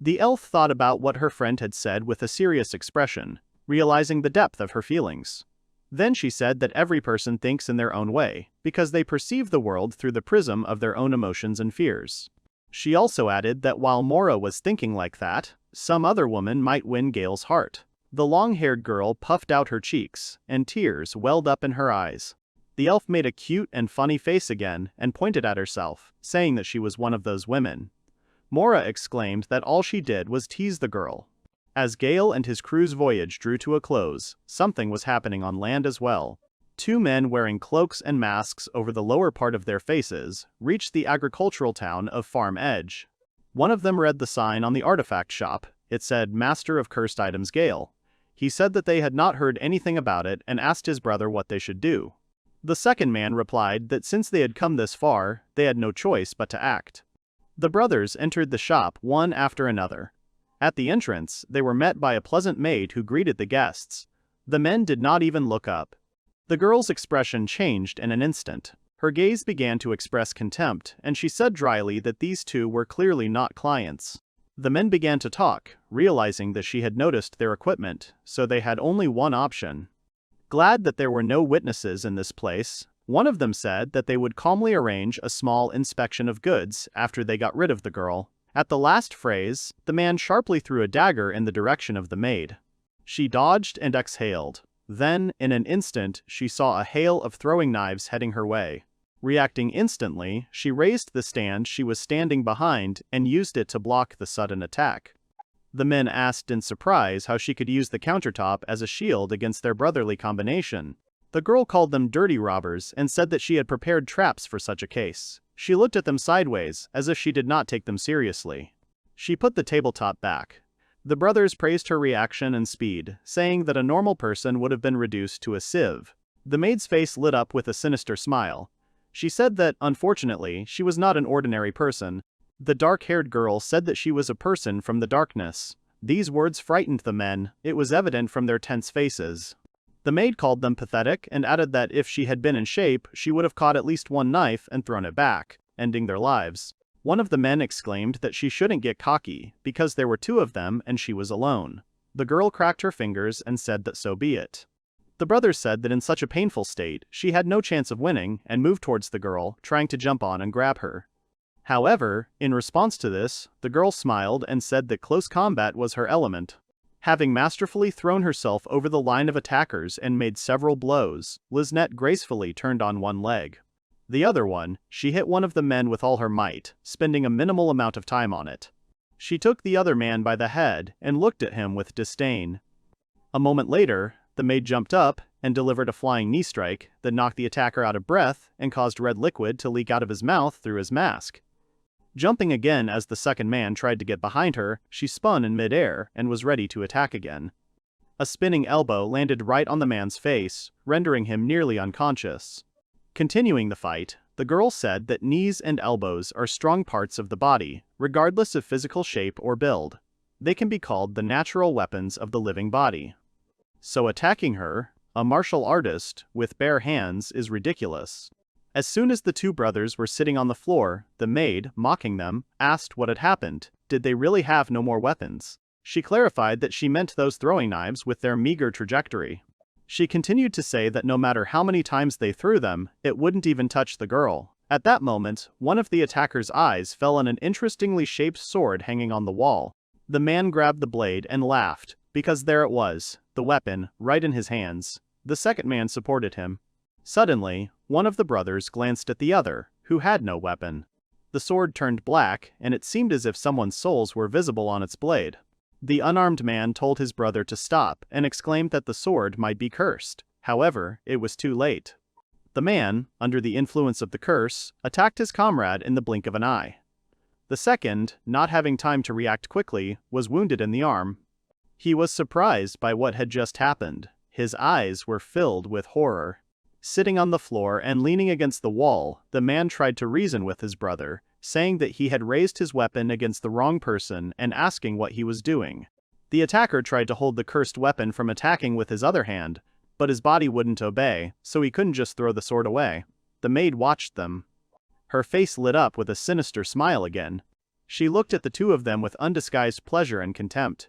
The elf thought about what her friend had said with a serious expression, realizing the depth of her feelings. Then she said that every person thinks in their own way, because they perceive the world through the prism of their own emotions and fears. She also added that while Mora was thinking like that, some other woman might win Gail's heart. The long-haired girl puffed out her cheeks, and tears welled up in her eyes. The elf made a cute and funny face again and pointed at herself, saying that she was one of those women. Mora exclaimed that all she did was tease the girl. As Gail and his crew's voyage drew to a close, something was happening on land as well. Two men wearing cloaks and masks over the lower part of their faces reached the agricultural town of Farm Edge. One of them read the sign on the artifact shop. It said, "Master of Cursed Items Gail." He said that they had not heard anything about it and asked his brother what they should do. The second man replied that since they had come this far, they had no choice but to act. The brothers entered the shop one after another. At the entrance, they were met by a pleasant maid who greeted the guests. The men did not even look up. The girl's expression changed in an instant. Her gaze began to express contempt, and she said dryly that these two were clearly not clients. The men began to talk, realizing that she had noticed their equipment, so they had only one option. Glad that there were no witnesses in this place, one of them said that they would calmly arrange a small inspection of goods after they got rid of the girl. At the last phrase, the man sharply threw a dagger in the direction of the maid. She dodged and exhaled. Then, in an instant, she saw a hail of throwing knives heading her way. Reacting instantly, she raised the stand she was standing behind and used it to block the sudden attack. The men asked in surprise how she could use the countertop as a shield against their brotherly combination. The girl called them dirty robbers and said that she had prepared traps for such a case. She looked at them sideways, as if she did not take them seriously. She put the tabletop back. The brothers praised her reaction and speed, saying that a normal person would have been reduced to a sieve. The maid's face lit up with a sinister smile. She said that, unfortunately, she was not an ordinary person. The dark-haired girl said that she was a person from the darkness. These words frightened the men, it was evident from their tense faces. The maid called them pathetic and added that if she had been in shape, she would have caught at least one knife and thrown it back, ending their lives. One of the men exclaimed that she shouldn't get cocky, because there were two of them and she was alone. The girl cracked her fingers and said that so be it. The brothers said that in such a painful state, she had no chance of winning, and moved towards the girl, trying to jump on and grab her. However, in response to this, the girl smiled and said that close combat was her element. Having masterfully thrown herself over the line of attackers and made several blows, Liznette gracefully turned on one leg. The other one, she hit one of the men with all her might, spending a minimal amount of time on it. She took the other man by the head and looked at him with disdain. A moment later, the maid jumped up and delivered a flying knee strike that knocked the attacker out of breath and caused red liquid to leak out of his mouth through his mask. Jumping again as the second man tried to get behind her, she spun in midair and was ready to attack again. A spinning elbow landed right on the man's face, rendering him nearly unconscious. Continuing the fight, the girl said that knees and elbows are strong parts of the body, regardless of physical shape or build. They can be called the natural weapons of the living body. So attacking her, a martial artist, with bare hands is ridiculous. As soon as the two brothers were sitting on the floor, the maid, mocking them, asked what had happened. Did they really have no more weapons? She clarified that she meant those throwing knives with their meager trajectory. She continued to say that no matter how many times they threw them, it wouldn't even touch the girl. At that moment, one of the attacker's eyes fell on an interestingly shaped sword hanging on the wall. The man grabbed the blade and laughed, because there it was, the weapon, right in his hands. The second man supported him. Suddenly, one of the brothers glanced at the other, who had no weapon. The sword turned black, and it seemed as if someone's souls were visible on its blade. The unarmed man told his brother to stop and exclaimed that the sword might be cursed. However, it was too late. The man, under the influence of the curse, attacked his comrade in the blink of an eye. The second, not having time to react quickly, was wounded in the arm. He was surprised by what had just happened. His eyes were filled with horror. Sitting on the floor and leaning against the wall, the man tried to reason with his brother, saying that he had raised his weapon against the wrong person and asking what he was doing. The attacker tried to hold the cursed weapon from attacking with his other hand, but his body wouldn't obey, so he couldn't just throw the sword away. The maid watched them. Her face lit up with a sinister smile again. She looked at the two of them with undisguised pleasure and contempt.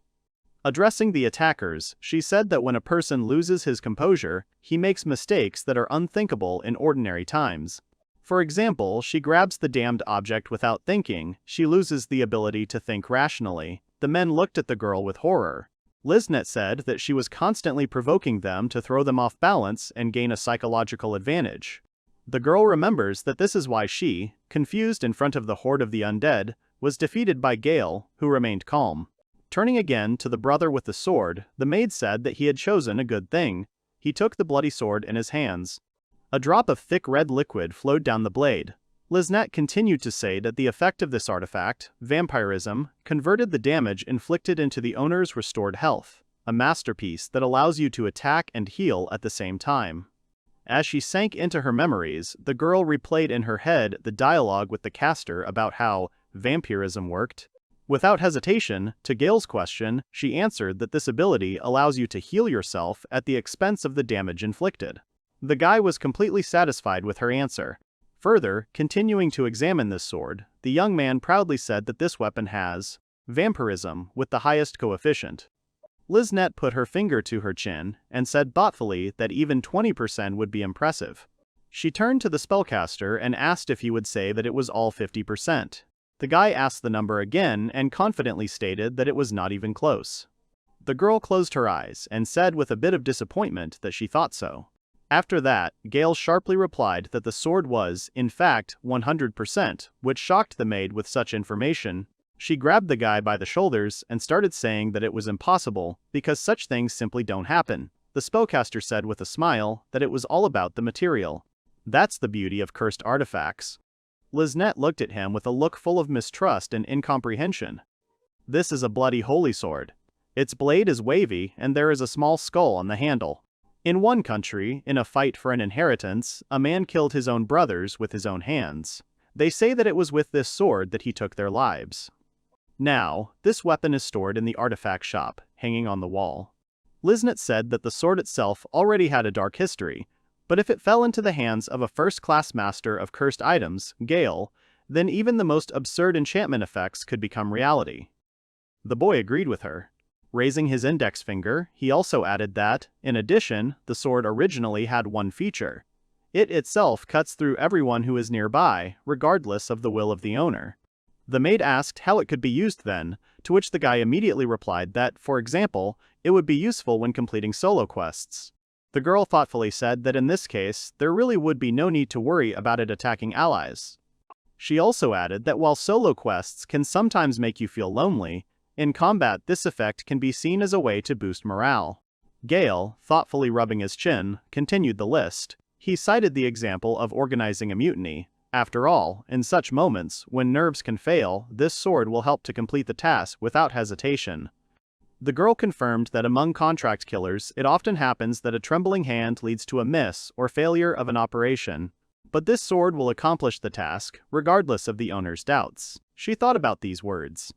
Addressing the attackers, she said that when a person loses his composure, he makes mistakes that are unthinkable in ordinary times. For example, she grabs the damned object without thinking, she loses the ability to think rationally. The men looked at the girl with horror. Liznette said that she was constantly provoking them to throw them off balance and gain a psychological advantage. The girl remembers that this is why she, confused in front of the horde of the undead, was defeated by Gail, who remained calm. Turning again to the brother with the sword, the maid said that he had chosen a good thing. He took the bloody sword in his hands. A drop of thick red liquid flowed down the blade. Liznette continued to say that the effect of this artifact, vampirism, converted the damage inflicted into the owner's restored health, a masterpiece that allows you to attack and heal at the same time. As she sank into her memories, the girl replayed in her head the dialogue with the caster about how vampirism worked. Without hesitation, to Gail's question, she answered that this ability allows you to heal yourself at the expense of the damage inflicted. The guy was completely satisfied with her answer. Further, continuing to examine this sword, the young man proudly said that this weapon has vampirism with the highest coefficient. Liznette put her finger to her chin and said thoughtfully that even 20% would be impressive. She turned to the spellcaster and asked if he would say that it was all 50%. The guy asked the number again and confidently stated that it was not even close. The girl closed her eyes and said with a bit of disappointment that she thought so. After that, Gail sharply replied that the sword was, in fact, 100%, which shocked the maid with such information. She grabbed the guy by the shoulders and started saying that it was impossible, because such things simply don't happen. The spellcaster said with a smile that it was all about the material. That's the beauty of cursed artifacts. Liznette looked at him with a look full of mistrust and incomprehension. This is a bloody holy sword. Its blade is wavy and there is a small skull on the handle. In one country, in a fight for an inheritance, a man killed his own brothers with his own hands. They say that it was with this sword that he took their lives. Now, this weapon is stored in the artifact shop, hanging on the wall. Liznette said that the sword itself already had a dark history, but if it fell into the hands of a first-class master of cursed items, Gail, then even the most absurd enchantment effects could become reality. The boy agreed with her. Raising his index finger, he also added that, in addition, the sword originally had one feature. It itself cuts through everyone who is nearby, regardless of the will of the owner. The maid asked how it could be used then, to which the guy immediately replied that, for example, it would be useful when completing solo quests. The girl thoughtfully said that in this case, there really would be no need to worry about it attacking allies. She also added that while solo quests can sometimes make you feel lonely, in combat this effect can be seen as a way to boost morale. Gail, thoughtfully rubbing his chin, continued the list. He cited the example of organizing a mutiny. After all, in such moments, when nerves can fail, this sword will help to complete the task without hesitation. The girl confirmed that among contract killers, it often happens that a trembling hand leads to a miss or failure of an operation. But this sword will accomplish the task, regardless of the owner's doubts. She thought about these words.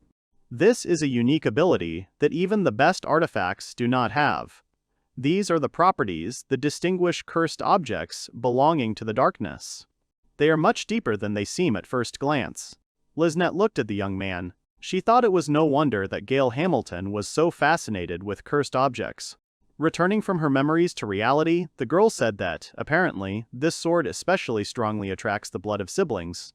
This is a unique ability that even the best artifacts do not have. These are the properties that distinguish cursed objects belonging to the darkness. They are much deeper than they seem at first glance. Liznet looked at the young man. She thought it was no wonder that Gail Hamilton was so fascinated with cursed objects. Returning from her memories to reality, the girl said that, apparently, this sword especially strongly attracts the blood of siblings.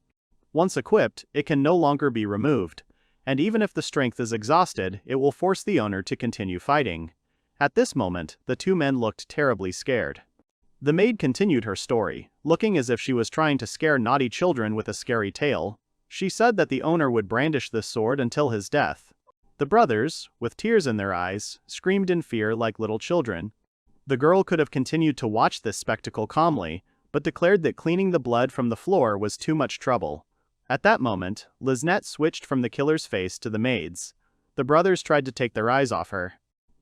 Once equipped, it can no longer be removed, and even if the strength is exhausted, it will force the owner to continue fighting. At this moment, the two men looked terribly scared. The maid continued her story, looking as if she was trying to scare naughty children with a scary tale. She said that the owner would brandish this sword until his death. The brothers, with tears in their eyes, screamed in fear like little children. The girl could have continued to watch this spectacle calmly, but declared that cleaning the blood from the floor was too much trouble. At that moment, Liznet switched from the killer's face to the maid's. The brothers tried to take their eyes off her.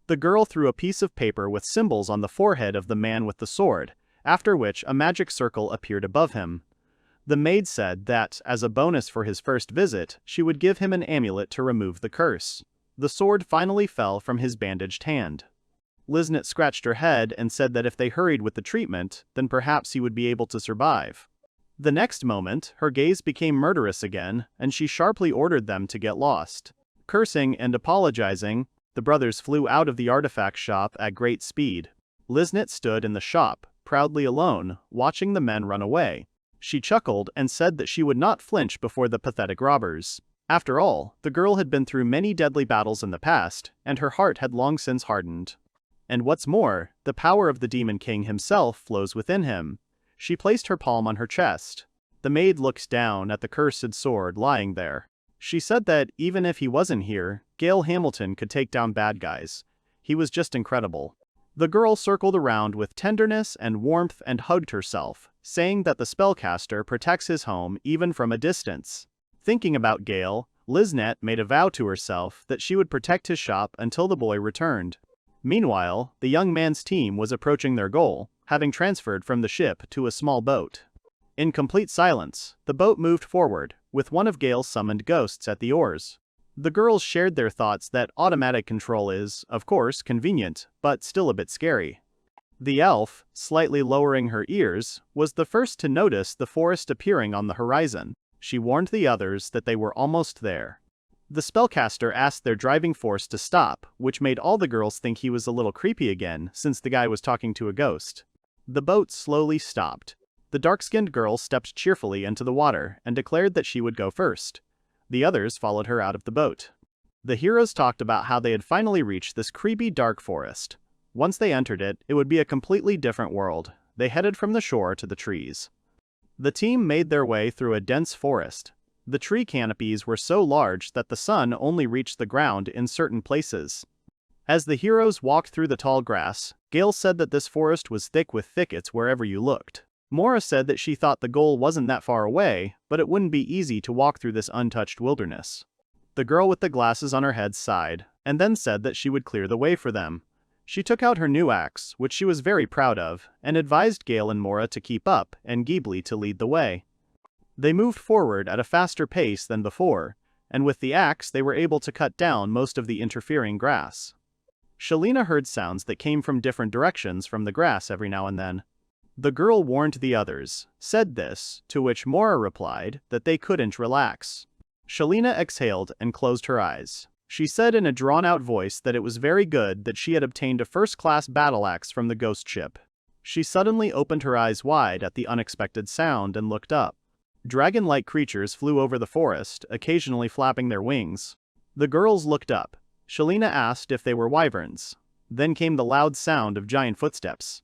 The girl threw a piece of paper with symbols on the forehead of the man with the sword, after which a magic circle appeared above him. The maid said that, as a bonus for his first visit, she would give him an amulet to remove the curse. The sword finally fell from his bandaged hand. Liznet scratched her head and said that if they hurried with the treatment, then perhaps he would be able to survive. The next moment, her gaze became murderous again, and she sharply ordered them to get lost. Cursing and apologizing, the brothers flew out of the artifact shop at great speed. Liznet stood in the shop, proudly alone, watching the men run away. She chuckled and said that she would not flinch before the pathetic robbers. After all, the girl had been through many deadly battles in the past, and her heart had long since hardened. And what's more, the power of the Demon King himself flows within him. She placed her palm on her chest. The maid looked down at the cursed sword lying there. She said that, even if he wasn't here, Gail Hamilton could take down bad guys. He was just incredible. The girl circled around with tenderness and warmth and hugged herself, saying that the spellcaster protects his home even from a distance. Thinking about Gail, Liznet made a vow to herself that she would protect his shop until the boy returned. Meanwhile, the young man's team was approaching their goal, having transferred from the ship to a small boat. In complete silence, the boat moved forward, with one of Gail's summoned ghosts at the oars. The girls shared their thoughts that automatic control is, of course, convenient, but still a bit scary. The elf, slightly lowering her ears, was the first to notice the forest appearing on the horizon. She warned the others that they were almost there. The spellcaster asked their driving force to stop, which made all the girls think he was a little creepy again, since the guy was talking to a ghost. The boat slowly stopped. The dark-skinned girl stepped cheerfully into the water and declared that she would go first. The others followed her out of the boat. The heroes talked about how they had finally reached this creepy dark forest. Once they entered it, it would be a completely different world. They headed from the shore to the trees. The team made their way through a dense forest. The tree canopies were so large that the sun only reached the ground in certain places. As the heroes walked through the tall grass, Gail said that this forest was thick with thickets wherever you looked. Mora said that she thought the goal wasn't that far away, but it wouldn't be easy to walk through this untouched wilderness. The girl with the glasses on her head sighed, and then said that she would clear the way for them. She took out her new axe, which she was very proud of, and advised Gail and Mora to keep up and Gimbly to lead the way. They moved forward at a faster pace than before, and with the axe they were able to cut down most of the interfering grass. Shalina heard sounds that came from different directions from the grass every now and then. The girl warned the others, said this, to which Mora replied that they couldn't relax. Shalina exhaled and closed her eyes. She said in a drawn-out voice that it was very good that she had obtained a first-class battle axe from the ghost ship. She suddenly opened her eyes wide at the unexpected sound and looked up. Dragon-like creatures flew over the forest, occasionally flapping their wings. The girls looked up. Shelina asked if they were wyverns. Then came the loud sound of giant footsteps.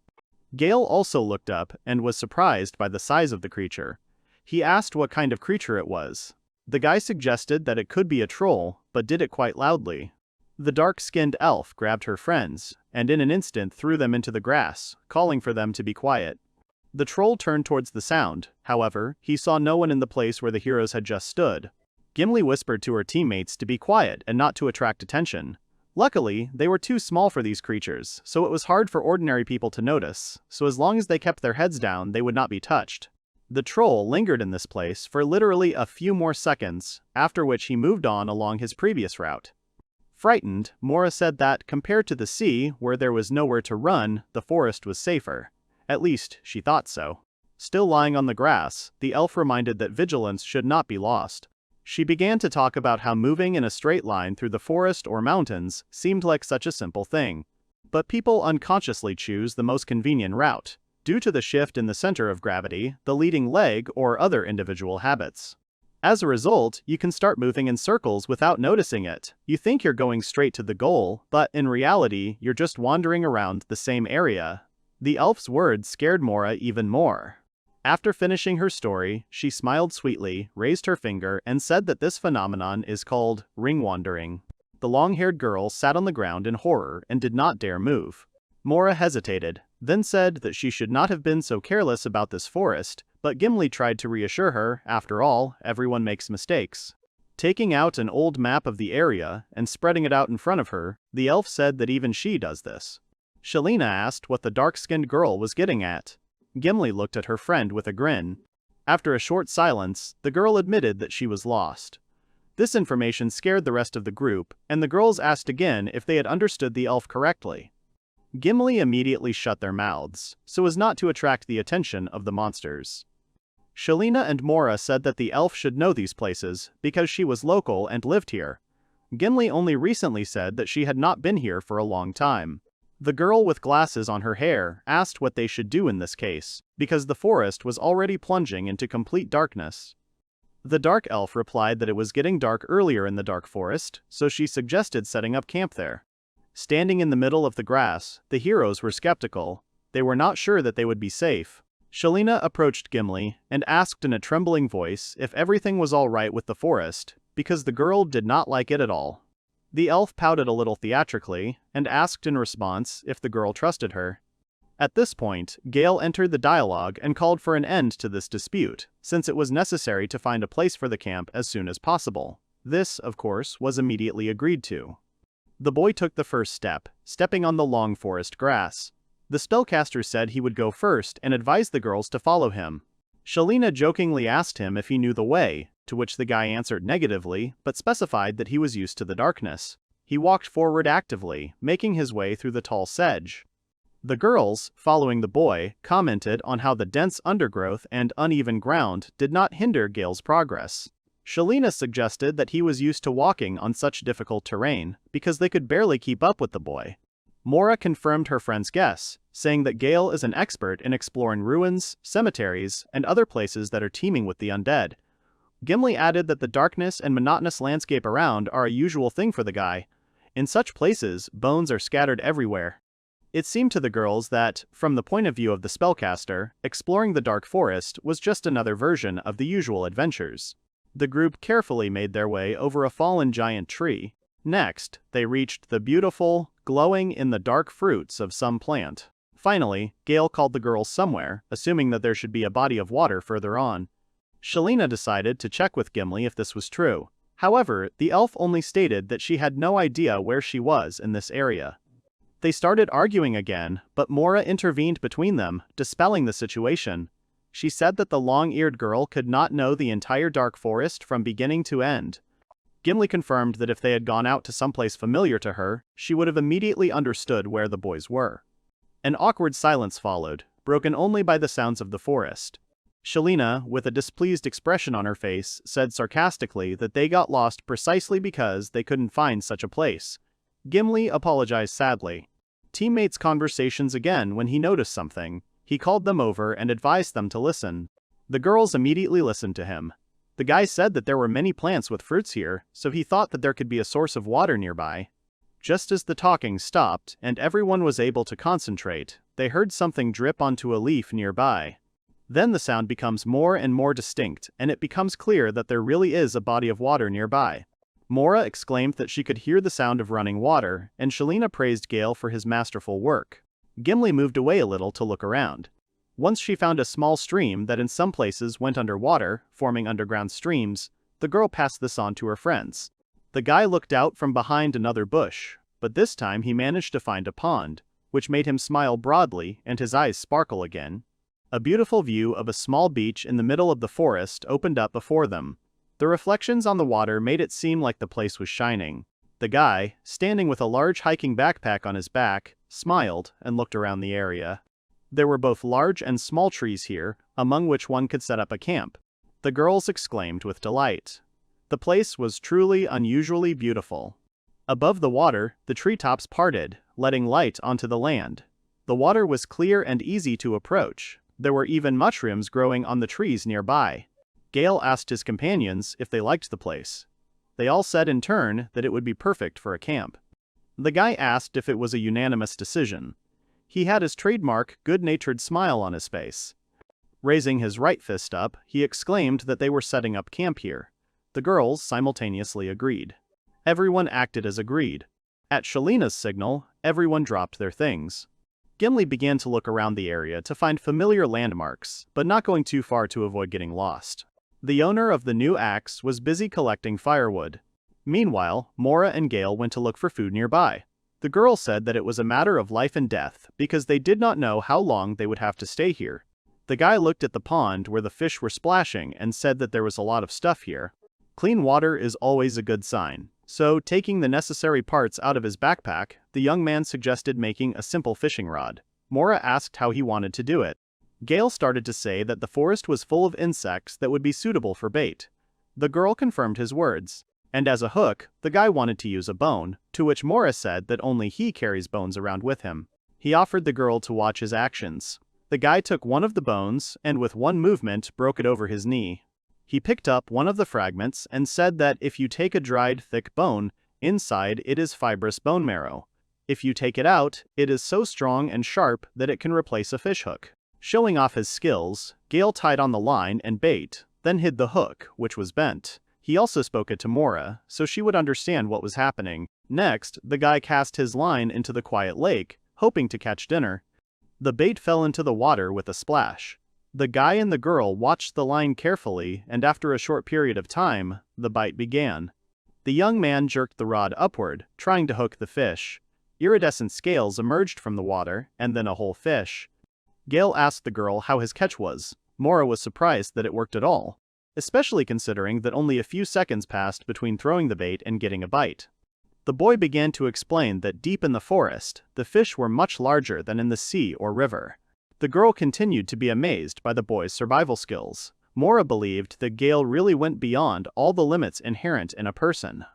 Gail also looked up and was surprised by the size of the creature. He asked what kind of creature it was. The guy suggested that it could be a troll, but did it quite loudly. The dark-skinned elf grabbed her friends, and in an instant threw them into the grass, calling for them to be quiet. The troll turned towards the sound. However, he saw no one in the place where the heroes had just stood. Gimbly whispered to her teammates to be quiet and not to attract attention. Luckily, they were too small for these creatures, so it was hard for ordinary people to notice, so as long as they kept their heads down, they would not be touched. The troll lingered in this place for literally a few more seconds, after which he moved on along his previous route. Frightened, Mora said that, compared to the sea, where there was nowhere to run, the forest was safer. At least, she thought so. Still lying on the grass, the elf reminded that vigilance should not be lost. She began to talk about how moving in a straight line through the forest or mountains seemed like such a simple thing. But people unconsciously choose the most convenient route, due to the shift in the center of gravity, the leading leg, or other individual habits. As a result, you can start moving in circles without noticing it. You think you're going straight to the goal, but in reality, you're just wandering around the same area. The elf's words scared Mora even more. After finishing her story, she smiled sweetly, raised her finger, and said that this phenomenon is called ring wandering. The long-haired girl sat on the ground in horror and did not dare move. Mora hesitated, then said that she should not have been so careless about this forest, but Gimbly tried to reassure her. After all, everyone makes mistakes. Taking out an old map of the area and spreading it out in front of her, the elf said that even she does this. Shelina asked what the dark-skinned girl was getting at. Gimbly looked at her friend with a grin. After a short silence, the girl admitted that she was lost. This information scared the rest of the group, and the girls asked again if they had understood the elf correctly. Gimbly immediately shut their mouths, so as not to attract the attention of the monsters. Shelina and Mora said that the elf should know these places, because she was local and lived here. Gimbly only recently said that she had not been here for a long time. The girl with glasses on her hair asked what they should do in this case, because the forest was already plunging into complete darkness. The dark elf replied that it was getting dark earlier in the dark forest, so she suggested setting up camp there. Standing in the middle of the grass, the heroes were skeptical. They were not sure that they would be safe. Shelina approached Gimbly and asked in a trembling voice if everything was all right with the forest, because the girl did not like it at all. The elf pouted a little theatrically and asked in response if the girl trusted her. At this point, Gail entered the dialogue and called for an end to this dispute, since it was necessary to find a place for the camp as soon as possible. This, of course, was immediately agreed to. The boy took the first step, stepping on the long forest grass. The spellcaster said he would go first and advised the girls to follow him. Shelina jokingly asked him if he knew the way, to which the guy answered negatively, but specified that he was used to the darkness. He walked forward actively, making his way through the tall sedge. The girls, following the boy, commented on how the dense undergrowth and uneven ground did not hinder Gail's progress. Shelina suggested that he was used to walking on such difficult terrain, because they could barely keep up with the boy. Mora confirmed her friend's guess, saying that Gail is an expert in exploring ruins, cemeteries, and other places that are teeming with the undead. Gimbly added that the darkness and monotonous landscape around are a usual thing for the guy. In such places, bones are scattered everywhere. It seemed to the girls that, from the point of view of the spellcaster, exploring the dark forest was just another version of the usual adventures. The group carefully made their way over a fallen giant tree. Next, they reached the beautiful, glowing in the dark fruits of some plant. Finally, Gail called the girls somewhere, assuming that there should be a body of water further on. Shelina decided to check with Gimbly if this was true. However, the elf only stated that she had no idea where she was in this area. They started arguing again, but Mora intervened between them, dispelling the situation. She said that the long-eared girl could not know the entire dark forest from beginning to end. Gimbly confirmed that if they had gone out to someplace familiar to her, she would have immediately understood where the boys were. An awkward silence followed, broken only by the sounds of the forest. Shelina, with a displeased expression on her face, said sarcastically that they got lost precisely because they couldn't find such a place. Gimbly apologized sadly. Teammates' conversations again when he noticed something. He called them over and advised them to listen. The girls immediately listened to him. The guy said that there were many plants with fruits here, so he thought that there could be a source of water nearby. Just as the talking stopped and everyone was able to concentrate, they heard something drip onto a leaf nearby. Then the sound becomes more and more distinct, and it becomes clear that there really is a body of water nearby. Mora exclaimed that she could hear the sound of running water, and Shalina praised Gail for his masterful work. Gimbly moved away a little to look around. Once she found a small stream that in some places went underwater, forming underground streams, the girl passed this on to her friends. The guy looked out from behind another bush, but this time he managed to find a pond, which made him smile broadly and his eyes sparkle again. A beautiful view of a small beach in the middle of the forest opened up before them. The reflections on the water made it seem like the place was shining. The guy, standing with a large hiking backpack on his back, smiled and looked around the area. There were both large and small trees here, among which one could set up a camp. The girls exclaimed with delight. The place was truly unusually beautiful. Above the water, the treetops parted, letting light onto the land. The water was clear and easy to approach. There were even mushrooms growing on the trees nearby. Gail asked his companions if they liked the place. They all said in turn that it would be perfect for a camp. The guy asked if it was a unanimous decision. He had his trademark good-natured smile on his face. Raising his right fist up, he exclaimed that they were setting up camp here. The girls simultaneously agreed. Everyone acted as agreed. At Shalina's signal, everyone dropped their things. Gimbly began to look around the area to find familiar landmarks, but not going too far to avoid getting lost. The owner of the new axe was busy collecting firewood. Meanwhile, Mora and Gail went to look for food nearby. The girl said that it was a matter of life and death because they did not know how long they would have to stay here. The guy looked at the pond where the fish were splashing and said that there was a lot of stuff here. Clean water is always a good sign. So, taking the necessary parts out of his backpack, the young man suggested making a simple fishing rod. Mora asked how he wanted to do it. Gail started to say that the forest was full of insects that would be suitable for bait. The girl confirmed his words. And as a hook, the guy wanted to use a bone, to which Mora said that only he carries bones around with him. He offered the girl to watch his actions. The guy took one of the bones and with one movement broke it over his knee. He picked up one of the fragments and said that if you take a dried, thick bone, inside it is fibrous bone marrow. If you take it out, it is so strong and sharp that it can replace a fishhook. Showing off his skills, Gail tied on the line and bait, then hid the hook, which was bent. He also spoke it to Mora, so she would understand what was happening. Next, the guy cast his line into the quiet lake, hoping to catch dinner. The bait fell into the water with a splash. The guy and the girl watched the line carefully, and after a short period of time, the bite began. The young man jerked the rod upward, trying to hook the fish. Iridescent scales emerged from the water, and then a whole fish. Gail asked the girl how his catch was. Mora was surprised that it worked at all, especially considering that only a few seconds passed between throwing the bait and getting a bite. The boy began to explain that deep in the forest, the fish were much larger than in the sea or river. The girl continued to be amazed by the boy's survival skills. Mora believed that Gail really went beyond all the limits inherent in a person.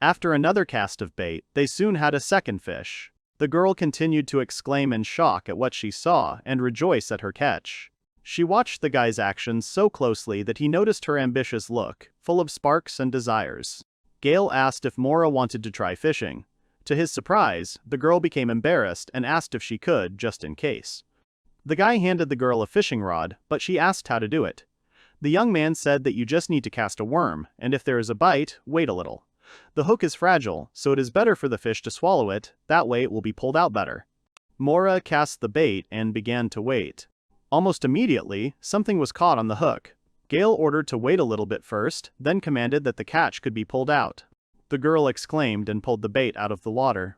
After another cast of bait, they soon had a second fish. The girl continued to exclaim in shock at what she saw and rejoice at her catch. She watched the guy's actions so closely that he noticed her ambitious look, full of sparks and desires. Gail asked if Mora wanted to try fishing. To his surprise, the girl became embarrassed and asked if she could, just in case. The guy handed the girl a fishing rod, but she asked how to do it. The young man said that you just need to cast a worm, and if there is a bite, wait a little. The hook is fragile, so it is better for the fish to swallow it, that way it will be pulled out better. Mora cast the bait and began to wait. Almost immediately, something was caught on the hook. Gail ordered to wait a little bit first, then commanded that the catch could be pulled out. The girl exclaimed and pulled the bait out of the water.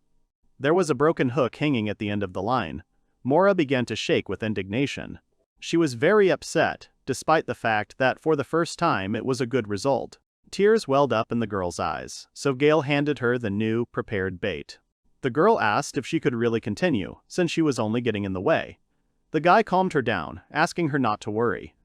There was a broken hook hanging at the end of the line. Mora began to shake with indignation. She was very upset, despite the fact that for the first time it was a good result. Tears welled up in the girl's eyes, so Gail handed her the new, prepared bait. The girl asked if she could really continue, since she was only getting in the way. The guy calmed her down, asking her not to worry.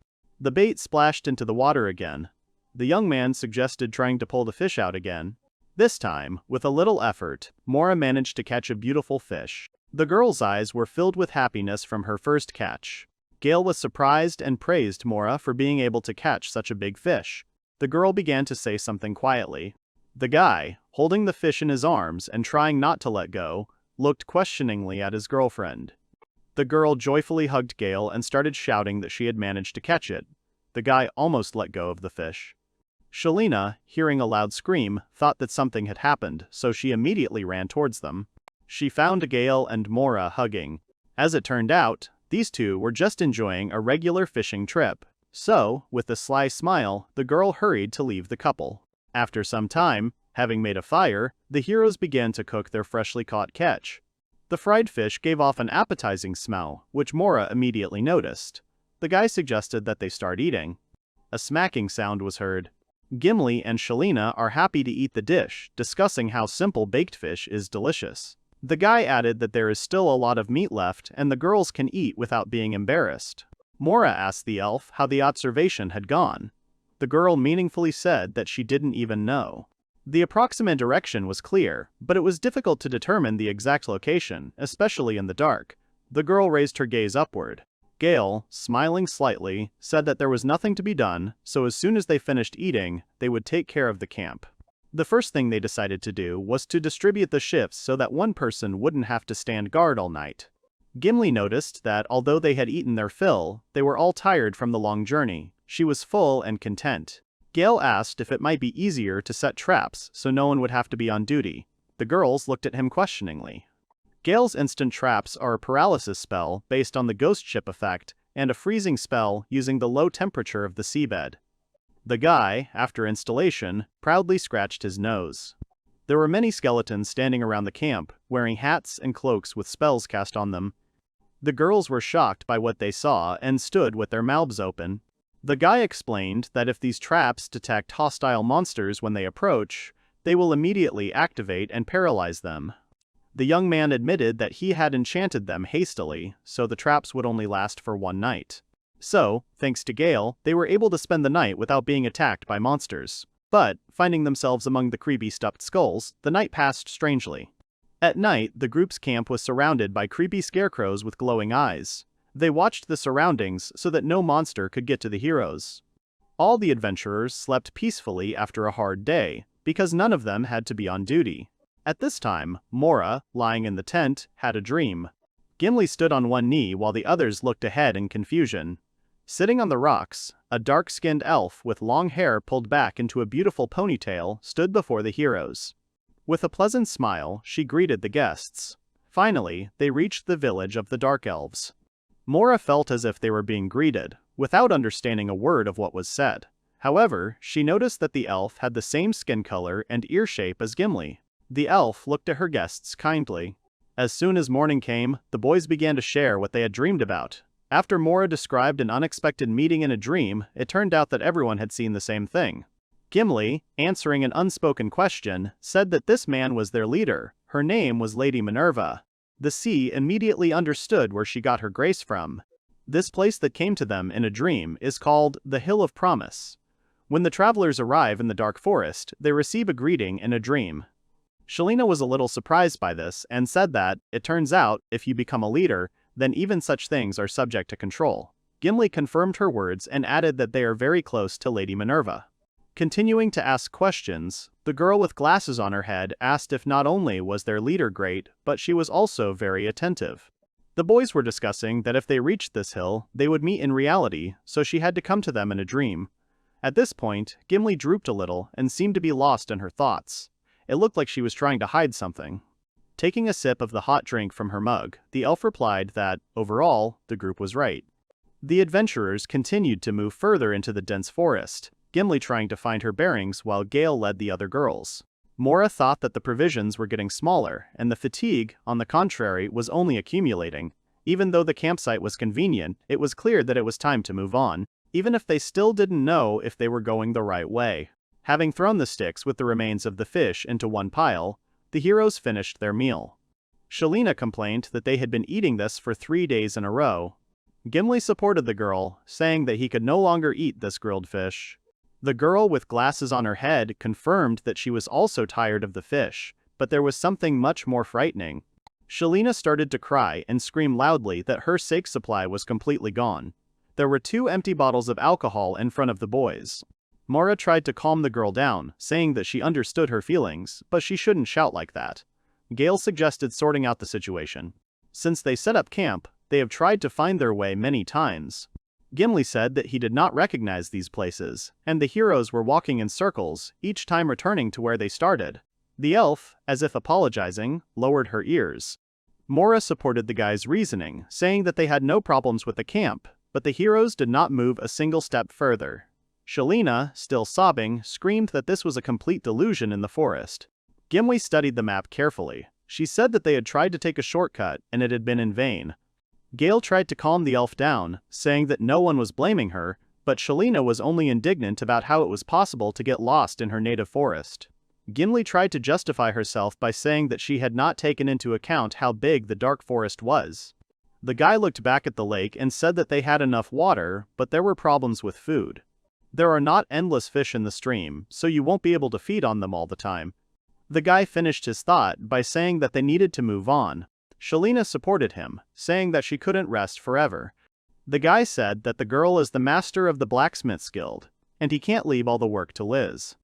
The bait splashed into the water again. The young man suggested trying to pull the fish out again. This time, with a little effort, Mora managed to catch a beautiful fish. The girl's eyes were filled with happiness from her first catch. Gail was surprised and praised Mora for being able to catch such a big fish. The girl began to say something quietly. The guy, holding the fish in his arms and trying not to let go, looked questioningly at his girlfriend. The girl joyfully hugged Gail and started shouting that she had managed to catch it. The guy almost let go of the fish. Shelina, hearing a loud scream, thought that something had happened, so she immediately ran towards them. She found Gail and Mora hugging. As it turned out, these two were just enjoying a regular fishing trip. So, with a sly smile, the girl hurried to leave the couple. After some time, having made a fire, the heroes began to cook their freshly caught catch. The fried fish gave off an appetizing smell, which Mora immediately noticed. The guy suggested that they start eating. A smacking sound was heard. Gimbly and Shelina are happy to eat the dish, discussing how simple baked fish is delicious. The guy added that there is still a lot of meat left and the girls can eat without being embarrassed. Mora asked the elf how the observation had gone. The girl meaningfully said that she didn't even know. The approximate direction was clear, but it was difficult to determine the exact location, especially in the dark. The girl raised her gaze upward. Gail, smiling slightly, said that there was nothing to be done, so as soon as they finished eating, they would take care of the camp. The first thing they decided to do was to distribute the shifts so that one person wouldn't have to stand guard all night. Gimbly noticed that although they had eaten their fill, they were all tired from the long journey. She was full and content. Gail asked if it might be easier to set traps so no one would have to be on duty. The girls looked at him questioningly. Gail's instant traps are a paralysis spell based on the ghost ship effect and a freezing spell using the low temperature of the seabed. The guy, after installation, proudly scratched his nose. There were many skeletons standing around the camp, wearing hats and cloaks with spells cast on them. The girls were shocked by what they saw and stood with their mouths open. The guy explained that if these traps detect hostile monsters when they approach, they will immediately activate and paralyze them. The young man admitted that he had enchanted them hastily, so the traps would only last for one night. So, thanks to Gail, they were able to spend the night without being attacked by monsters. But, finding themselves among the creepy stuffed skulls, the night passed strangely. At night, the group's camp was surrounded by creepy scarecrows with glowing eyes. They watched the surroundings so that no monster could get to the heroes. All the adventurers slept peacefully after a hard day, because none of them had to be on duty. At this time, Mora, lying in the tent, had a dream. Gimbly stood on one knee while the others looked ahead in confusion. Sitting on the rocks, a dark-skinned elf with long hair pulled back into a beautiful ponytail stood before the heroes. With a pleasant smile, she greeted the guests. Finally, they reached the village of the Dark Elves. Mora felt as if they were being greeted, without understanding a word of what was said. However, she noticed that the elf had the same skin color and ear shape as Gimbly. The elf looked at her guests kindly. As soon as morning came, the boys began to share what they had dreamed about. After Mora described an unexpected meeting in a dream, it turned out that everyone had seen the same thing. Gimbly, answering an unspoken question, said that this man was their leader. Her name was Lady Minerva. The sea immediately understood where she got her grace from. This place that came to them in a dream is called the Hill of Promise. When the travelers arrive in the dark forest, they receive a greeting in a dream. Shelina was a little surprised by this and said that, it turns out, if you become a leader, then even such things are subject to control. Gimbly confirmed her words and added that they are very close to Lady Minerva. Continuing to ask questions, the girl with glasses on her head asked if not only was their leader great, but she was also very attentive. The boys were discussing that if they reached this hill, they would meet in reality, so she had to come to them in a dream. At this point, Gimbly drooped a little and seemed to be lost in her thoughts. It looked like she was trying to hide something. Taking a sip of the hot drink from her mug, the elf replied that, overall, the group was right. The adventurers continued to move further into the dense forest, Gimbly trying to find her bearings while Gail led the other girls. Mora thought that the provisions were getting smaller, and the fatigue, on the contrary, was only accumulating. Even though the campsite was convenient, it was clear that it was time to move on, even if they still didn't know if they were going the right way. Having thrown the sticks with the remains of the fish into one pile, the heroes finished their meal. Shelina complained that they had been eating this for 3 days in a row. Gimbly supported the girl, saying that he could no longer eat this grilled fish. The girl with glasses on her head confirmed that she was also tired of the fish, but there was something much more frightening. Shelina started to cry and scream loudly that her sake supply was completely gone. There were 2 empty bottles of alcohol in front of the boys. Mora tried to calm the girl down, saying that she understood her feelings, but she shouldn't shout like that. Gail suggested sorting out the situation. Since they set up camp, they have tried to find their way many times. Gimbly said that he did not recognize these places, and the heroes were walking in circles, each time returning to where they started. The elf, as if apologizing, lowered her ears. Mora supported the guy's reasoning, saying that they had no problems with the camp, but the heroes did not move a single step further. Shelina, still sobbing, screamed that this was a complete delusion in the forest. Gimbly studied the map carefully. She said that they had tried to take a shortcut, and it had been in vain. Gail tried to calm the elf down, saying that no one was blaming her, but Shelina was only indignant about how it was possible to get lost in her native forest. Gimbly tried to justify herself by saying that she had not taken into account how big the dark forest was. The guy looked back at the lake and said that they had enough water, but there were problems with food. There are not endless fish in the stream, so you won't be able to feed on them all the time. The guy finished his thought by saying that they needed to move on. Shelina supported him, saying that she couldn't rest forever. The guy said that the girl is the master of the Blacksmith's Guild, and he can't leave all the work to Liz.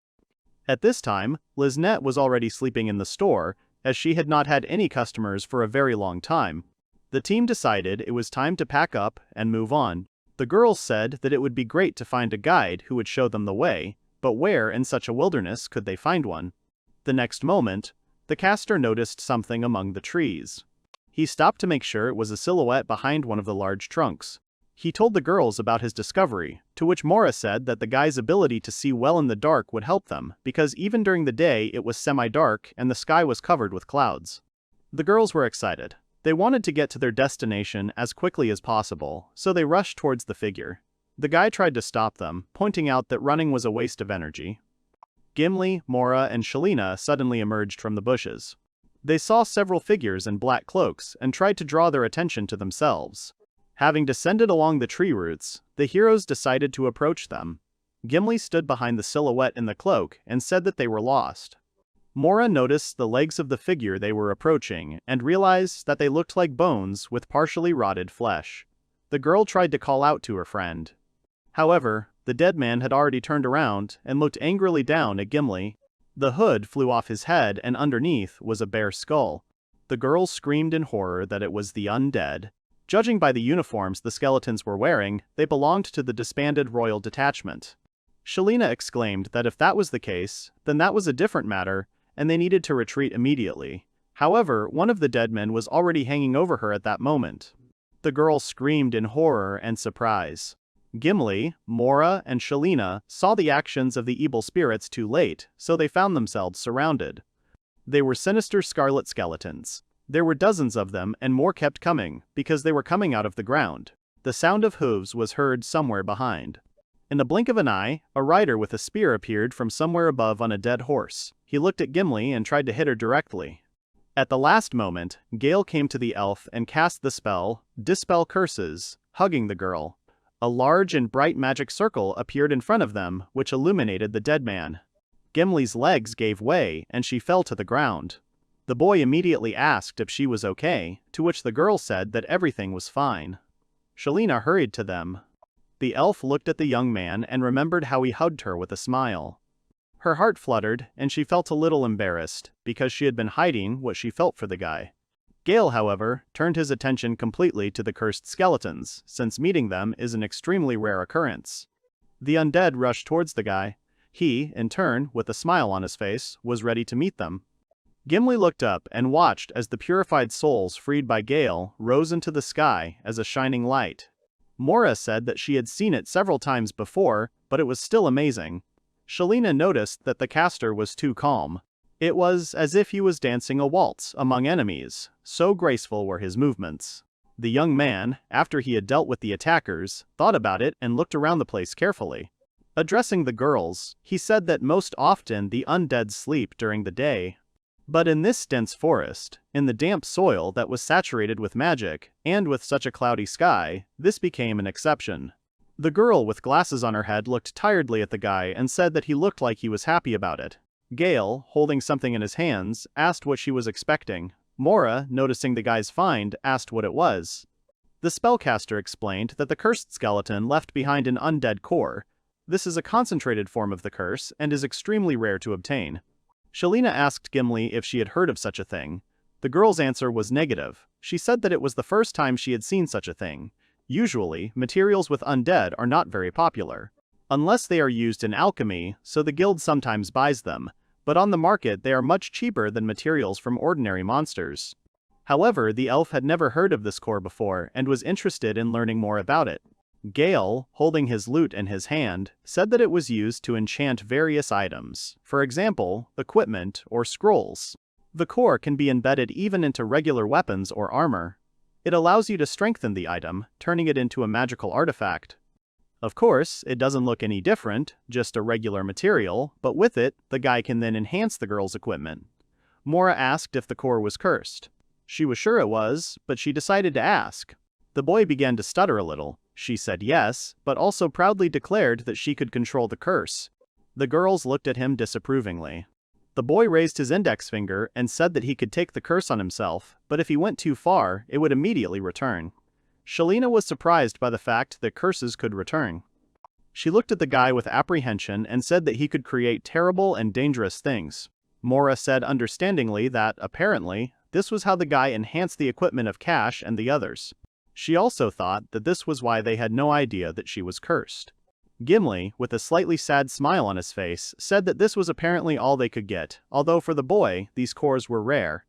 At this time, Liznette was already sleeping in the store, as she had not had any customers for a very long time. The team decided it was time to pack up and move on. The girls said that it would be great to find a guide who would show them the way, but where in such a wilderness could they find one? The next moment, the caster noticed something among the trees. He stopped to make sure it was a silhouette behind one of the large trunks. He told the girls about his discovery, to which Mora said that the guy's ability to see well in the dark would help them, because even during the day it was semi-dark and the sky was covered with clouds. The girls were excited. They wanted to get to their destination as quickly as possible, so they rushed towards the figure. The guy tried to stop them, pointing out that running was a waste of energy. Gimbly, Mora, and Shelina suddenly emerged from the bushes. They saw several figures in black cloaks and tried to draw their attention to themselves. Having descended along the tree roots, the heroes decided to approach them. Gimbly stood behind the silhouette in the cloak and said that they were lost. Mora noticed the legs of the figure they were approaching and realized that they looked like bones with partially rotted flesh. The girl tried to call out to her friend. However, the dead man had already turned around and looked angrily down at Gimbly. The hood flew off his head and underneath was a bare skull. The girls screamed in horror that it was the undead. Judging by the uniforms the skeletons were wearing, they belonged to the disbanded royal detachment. Shelina exclaimed that if that was the case, then that was a different matter, and they needed to retreat immediately. However, one of the dead men was already hanging over her at that moment. The girl screamed in horror and surprise. Gimbly, Mora, and Shelina saw the actions of the evil spirits too late, so they found themselves surrounded. They were sinister scarlet skeletons. There were dozens of them and more kept coming, because they were coming out of the ground. The sound of hooves was heard somewhere behind. In the blink of an eye, a rider with a spear appeared from somewhere above on a dead horse. He looked at Gimbly and tried to hit her directly. At the last moment, Gail came to the elf and cast the spell, Dispel Curses, hugging the girl. A large and bright magic circle appeared in front of them, which illuminated the dead man. Gimbly's legs gave way and she fell to the ground. The boy immediately asked if she was okay, to which the girl said that everything was fine. Shelina hurried to them. The elf looked at the young man and remembered how he hugged her with a smile. Her heart fluttered and she felt a little embarrassed, because she had been hiding what she felt for the guy. Gail, however, turned his attention completely to the cursed skeletons, since meeting them is an extremely rare occurrence. The undead rushed towards the guy. He, in turn, with a smile on his face, was ready to meet them. Gimbly looked up and watched as the purified souls freed by Gail rose into the sky as a shining light. Mora said that she had seen it several times before, but it was still amazing. Shelina noticed that the caster was too calm. It was as if he was dancing a waltz among enemies, so graceful were his movements. The young man, after he had dealt with the attackers, thought about it and looked around the place carefully. Addressing the girls, he said that most often the undead sleep during the day. But in this dense forest, in the damp soil that was saturated with magic, and with such a cloudy sky, this became an exception. The girl with glasses on her head looked tiredly at the guy and said that he looked like he was happy about it. Gail, holding something in his hands, asked what she was expecting. Mora, noticing the guy's find, asked what it was. The spellcaster explained that the cursed skeleton left behind an undead core. This is a concentrated form of the curse and is extremely rare to obtain. Shalina asked Gimbly if she had heard of such a thing. The girl's answer was negative. She said that it was the first time she had seen such a thing. Usually, materials with undead are not very popular. Unless they are used in alchemy, so the guild sometimes buys them, but on the market they are much cheaper than materials from ordinary monsters. However, the elf had never heard of this core before and was interested in learning more about it. Gail, holding his lute in his hand, said that it was used to enchant various items, for example, equipment or scrolls. The core can be embedded even into regular weapons or armor. It allows you to strengthen the item, turning it into a magical artifact. Of course, it doesn't look any different, just a regular material, but with it, the guy can then enhance the girl's equipment. Mora asked if the core was cursed. She was sure it was, but she decided to ask. The boy began to stutter a little. She said yes, but also proudly declared that she could control the curse. The girls looked at him disapprovingly. The boy raised his index finger and said that he could take the curse on himself, but if he went too far, it would immediately return. Shalina was surprised by the fact that curses could return. She looked at the guy with apprehension and said that he could create terrible and dangerous things. Mora said understandingly that, apparently, this was how the guy enhanced the equipment of Cash and the others. She also thought that this was why they had no idea that she was cursed. Gimbly, with a slightly sad smile on his face, said that this was apparently all they could get, although for the boy, these cores were rare.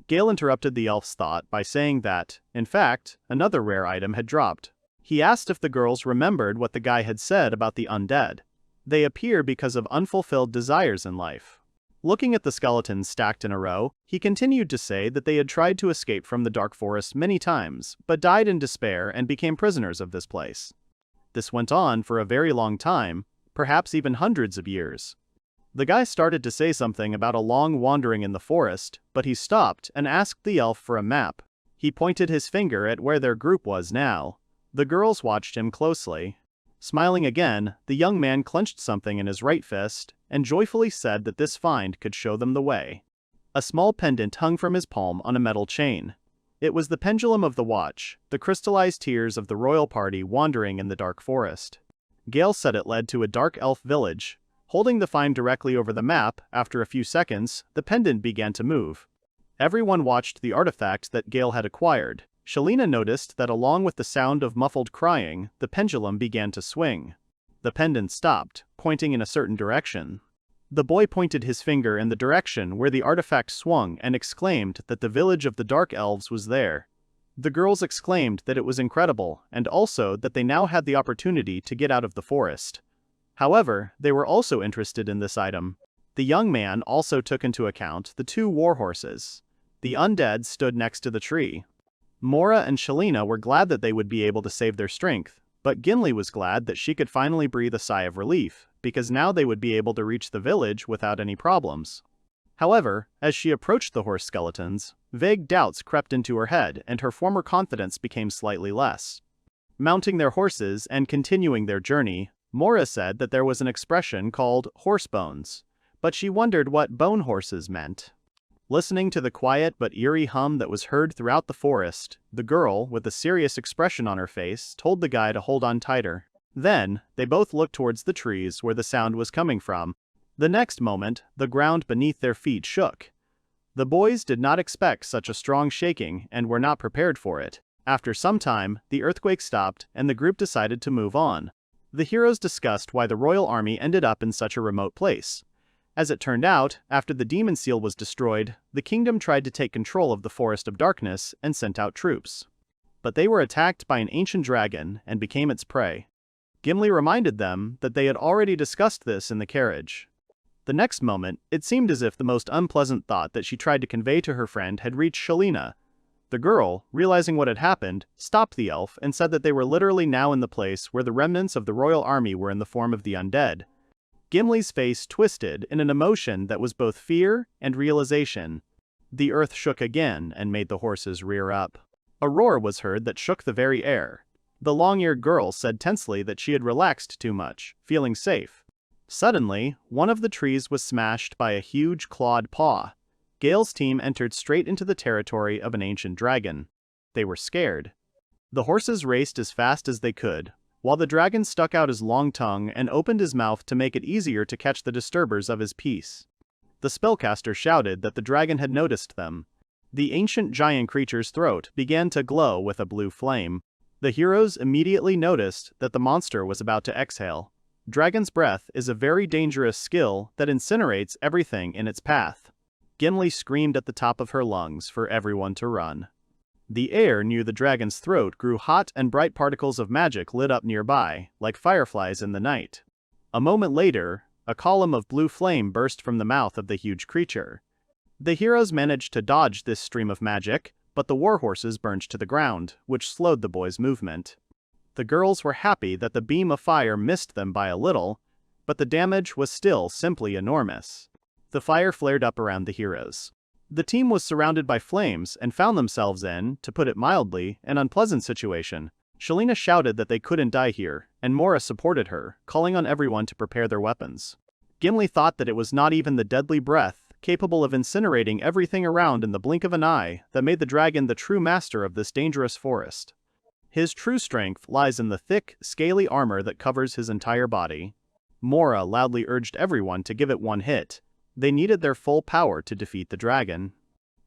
Gail interrupted the elf's thought by saying that, in fact, another rare item had dropped. He asked if the girls remembered what the guy had said about the undead. They appear because of unfulfilled desires in life. Looking at the skeletons stacked in a row, he continued to say that they had tried to escape from the dark forest many times, but died in despair and became prisoners of this place. This went on for a very long time, perhaps even hundreds of years. The guy started to say something about a long wandering in the forest, but he stopped and asked the elf for a map. He pointed his finger at where their group was now. The girls watched him closely. Smiling again, the young man clenched something in his right fist and joyfully said that this find could show them the way. A small pendant hung from his palm on a metal chain. It was the pendulum of the watch, the crystallized tears of the royal party wandering in the dark forest. Gail said it led to a dark elf village. Holding the find directly over the map, after a few seconds, the pendant began to move. Everyone watched the artifact that Gail had acquired. Shalina noticed that along with the sound of muffled crying, the pendulum began to swing. The pendant stopped, pointing in a certain direction. The boy pointed his finger in the direction where the artifact swung and exclaimed that the village of the Dark Elves was there. The girls exclaimed that it was incredible, and also that they now had the opportunity to get out of the forest. However, they were also interested in this item. The young man also took into account the two war horses. The undead stood next to the tree. Mora and Shalina were glad that they would be able to save their strength, but Gimbly was glad that she could finally breathe a sigh of relief, because now they would be able to reach the village without any problems. However, as she approached the horse skeletons, vague doubts crept into her head and her former confidence became slightly less. Mounting their horses and continuing their journey, Mora said that there was an expression called horse bones, but she wondered what bone horses meant. Listening to the quiet but eerie hum that was heard throughout the forest, the girl, with a serious expression on her face, told the guy to hold on tighter. Then, they both looked towards the trees where the sound was coming from. The next moment, the ground beneath their feet shook. The boys did not expect such a strong shaking and were not prepared for it. After some time, the earthquake stopped and the group decided to move on. The heroes discussed why the royal army ended up in such a remote place. As it turned out, after the demon seal was destroyed, the kingdom tried to take control of the Forest of Darkness and sent out troops. But they were attacked by an ancient dragon and became its prey. Gimbly reminded them that they had already discussed this in the carriage. The next moment, it seemed as if the most unpleasant thought that she tried to convey to her friend had reached Shalina. The girl, realizing what had happened, stopped the elf and said that they were literally now in the place where the remnants of the royal army were in the form of the undead. Gimbly's face twisted in an emotion that was both fear and realization. The earth shook again and made the horses rear up. A roar was heard that shook the very air. The long-eared girl said tensely that she had relaxed too much, feeling safe. Suddenly, one of the trees was smashed by a huge clawed paw. Gail's team entered straight into the territory of an ancient dragon. They were scared. The horses raced as fast as they could, while the dragon stuck out his long tongue and opened his mouth to make it easier to catch the disturbers of his peace. The spellcaster shouted that the dragon had noticed them. The ancient giant creature's throat began to glow with a blue flame. The heroes immediately noticed that the monster was about to exhale. Dragon's breath is a very dangerous skill that incinerates everything in its path. Gimbly screamed at the top of her lungs for everyone to run. The air near the dragon's throat grew hot and bright particles of magic lit up nearby, like fireflies in the night. A moment later, a column of blue flame burst from the mouth of the huge creature. The heroes managed to dodge this stream of magic, but the warhorses burned to the ground, which slowed the boys' movement. The girls were happy that the beam of fire missed them by a little, but the damage was still simply enormous. The fire flared up around the heroes. The team was surrounded by flames and found themselves in, to put it mildly, an unpleasant situation. Shelina shouted that they couldn't die here, and Mora supported her, calling on everyone to prepare their weapons. Gimbly thought that it was not even the deadly breath, capable of incinerating everything around in the blink of an eye, that made the dragon the true master of this dangerous forest. His true strength lies in the thick, scaly armor that covers his entire body. Mora loudly urged everyone to give it one hit. They needed their full power to defeat the dragon.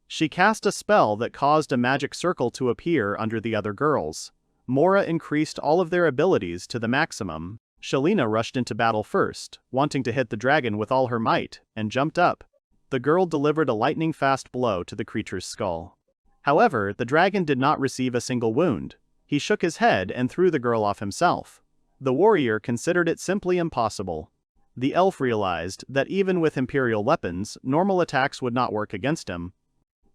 She cast a spell that caused a magic circle to appear under the other girls. Mora increased all of their abilities to the maximum. Shelina rushed into battle first, wanting to hit the dragon with all her might, and jumped up. The girl delivered a lightning-fast blow to the creature's skull. However, the dragon did not receive a single wound. He shook his head and threw the girl off himself. The warrior considered it simply impossible. The elf realized that even with imperial weapons, normal attacks would not work against him.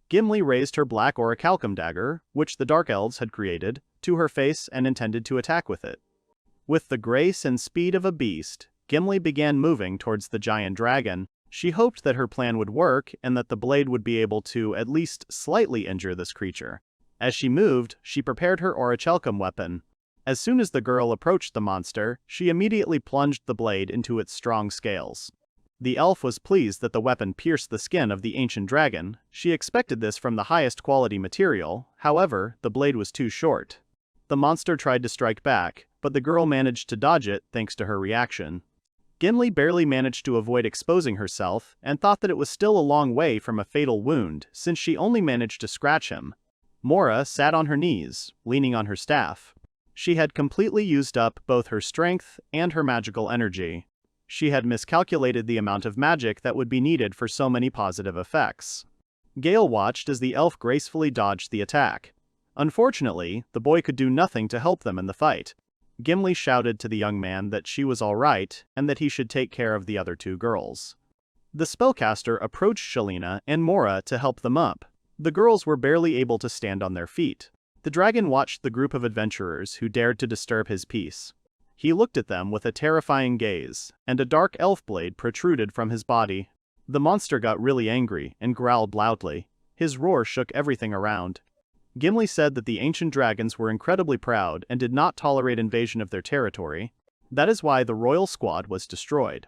Gimbly raised her black orichalcum dagger, which the dark elves had created, to her face and intended to attack with it. With the grace and speed of a beast, Gimbly began moving towards the giant dragon. She hoped that her plan would work and that the blade would be able to at least slightly injure this creature. As she moved, she prepared her orichalcum weapon. As soon as the girl approached the monster, she immediately plunged the blade into its strong scales. The elf was pleased that the weapon pierced the skin of the ancient dragon. She expected this from the highest quality material, however, the blade was too short. The monster tried to strike back, but the girl managed to dodge it thanks to her reaction. Gimbly barely managed to avoid exposing herself and thought that it was still a long way from a fatal wound since she only managed to scratch him. Mora sat on her knees, leaning on her staff. She had completely used up both her strength and her magical energy. She had miscalculated the amount of magic that would be needed for so many positive effects. Gail watched as the elf gracefully dodged the attack. Unfortunately, the boy could do nothing to help them in the fight. Gimbly shouted to the young man that she was all right and that he should take care of the other two girls. The spellcaster approached Shelina and Mora to help them up. The girls were barely able to stand on their feet. The dragon watched the group of adventurers who dared to disturb his peace. He looked at them with a terrifying gaze, and a dark elf blade protruded from his body. The monster got really angry and growled loudly. His roar shook everything around. Gimbly said that the ancient dragons were incredibly proud and did not tolerate invasion of their territory. That is why the royal squad was destroyed.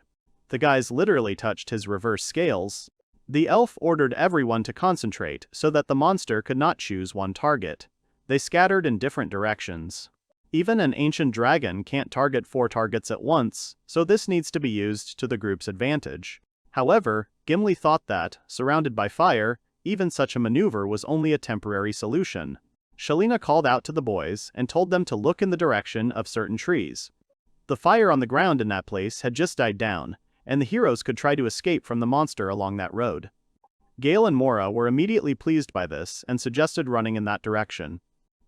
The guys literally touched his reverse scales. The elf ordered everyone to concentrate so that the monster could not choose one target. They scattered in different directions. Even an ancient dragon can't target 4 targets at once, so this needs to be used to the group's advantage. However, Gimbly thought that, surrounded by fire, even such a maneuver was only a temporary solution. Shelina called out to the boys and told them to look in the direction of certain trees. The fire on the ground in that place had just died down, and the heroes could try to escape from the monster along that road. Gail and Mora were immediately pleased by this and suggested running in that direction.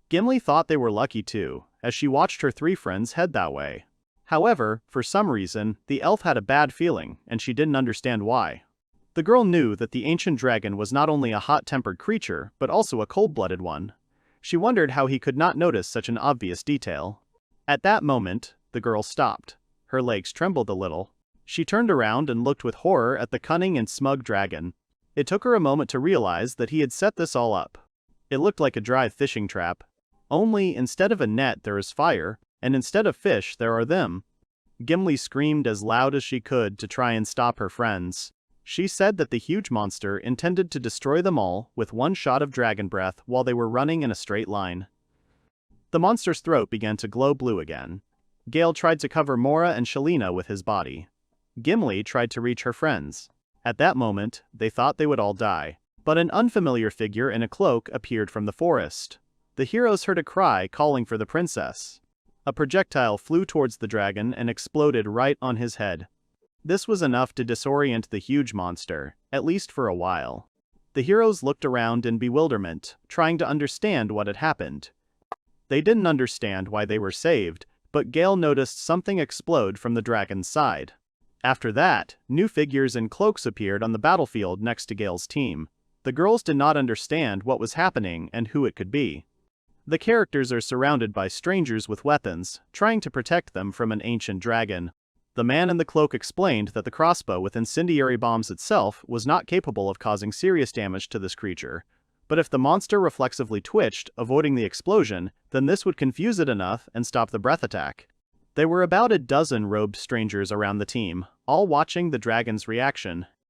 Gimbly thought they were lucky too, as she watched her 3 friends head that way. However, for some reason, the elf had a bad feeling, and she didn't understand why. The girl knew that the ancient dragon was not only a hot-tempered creature, but also a cold-blooded one. She wondered how he could not notice such an obvious detail. At that moment, the girl stopped. Her legs trembled a little. She turned around and looked with horror at the cunning and smug dragon. It took her a moment to realize that he had set this all up. It looked like a dry fishing trap. Only, instead of a net there is fire, and instead of fish there are them. Gimbly screamed as loud as she could to try and stop her friends. She said that the huge monster intended to destroy them all with one shot of dragon breath while they were running in a straight line. The monster's throat began to glow blue again. Gail tried to cover Mora and Shelina with his body. Gimbly tried to reach her friends. At that moment, they thought they would all die. But an unfamiliar figure in a cloak appeared from the forest. The heroes heard a cry calling for the princess. A projectile flew towards the dragon and exploded right on his head. This was enough to disorient the huge monster, at least for a while. The heroes looked around in bewilderment, trying to understand what had happened. They didn't understand why they were saved, but Gail noticed something explode from the dragon's side. After that, new figures in cloaks appeared on the battlefield next to Gail's team. The girls did not understand what was happening and who it could be. The characters are surrounded by strangers with weapons, trying to protect them from an ancient dragon. The man in the cloak explained that the crossbow with incendiary bombs itself was not capable of causing serious damage to this creature. But if the monster reflexively twitched, avoiding the explosion, then this would confuse it enough and stop the breath attack. There were about a dozen robed strangers around the team, all watching the dragon's reaction.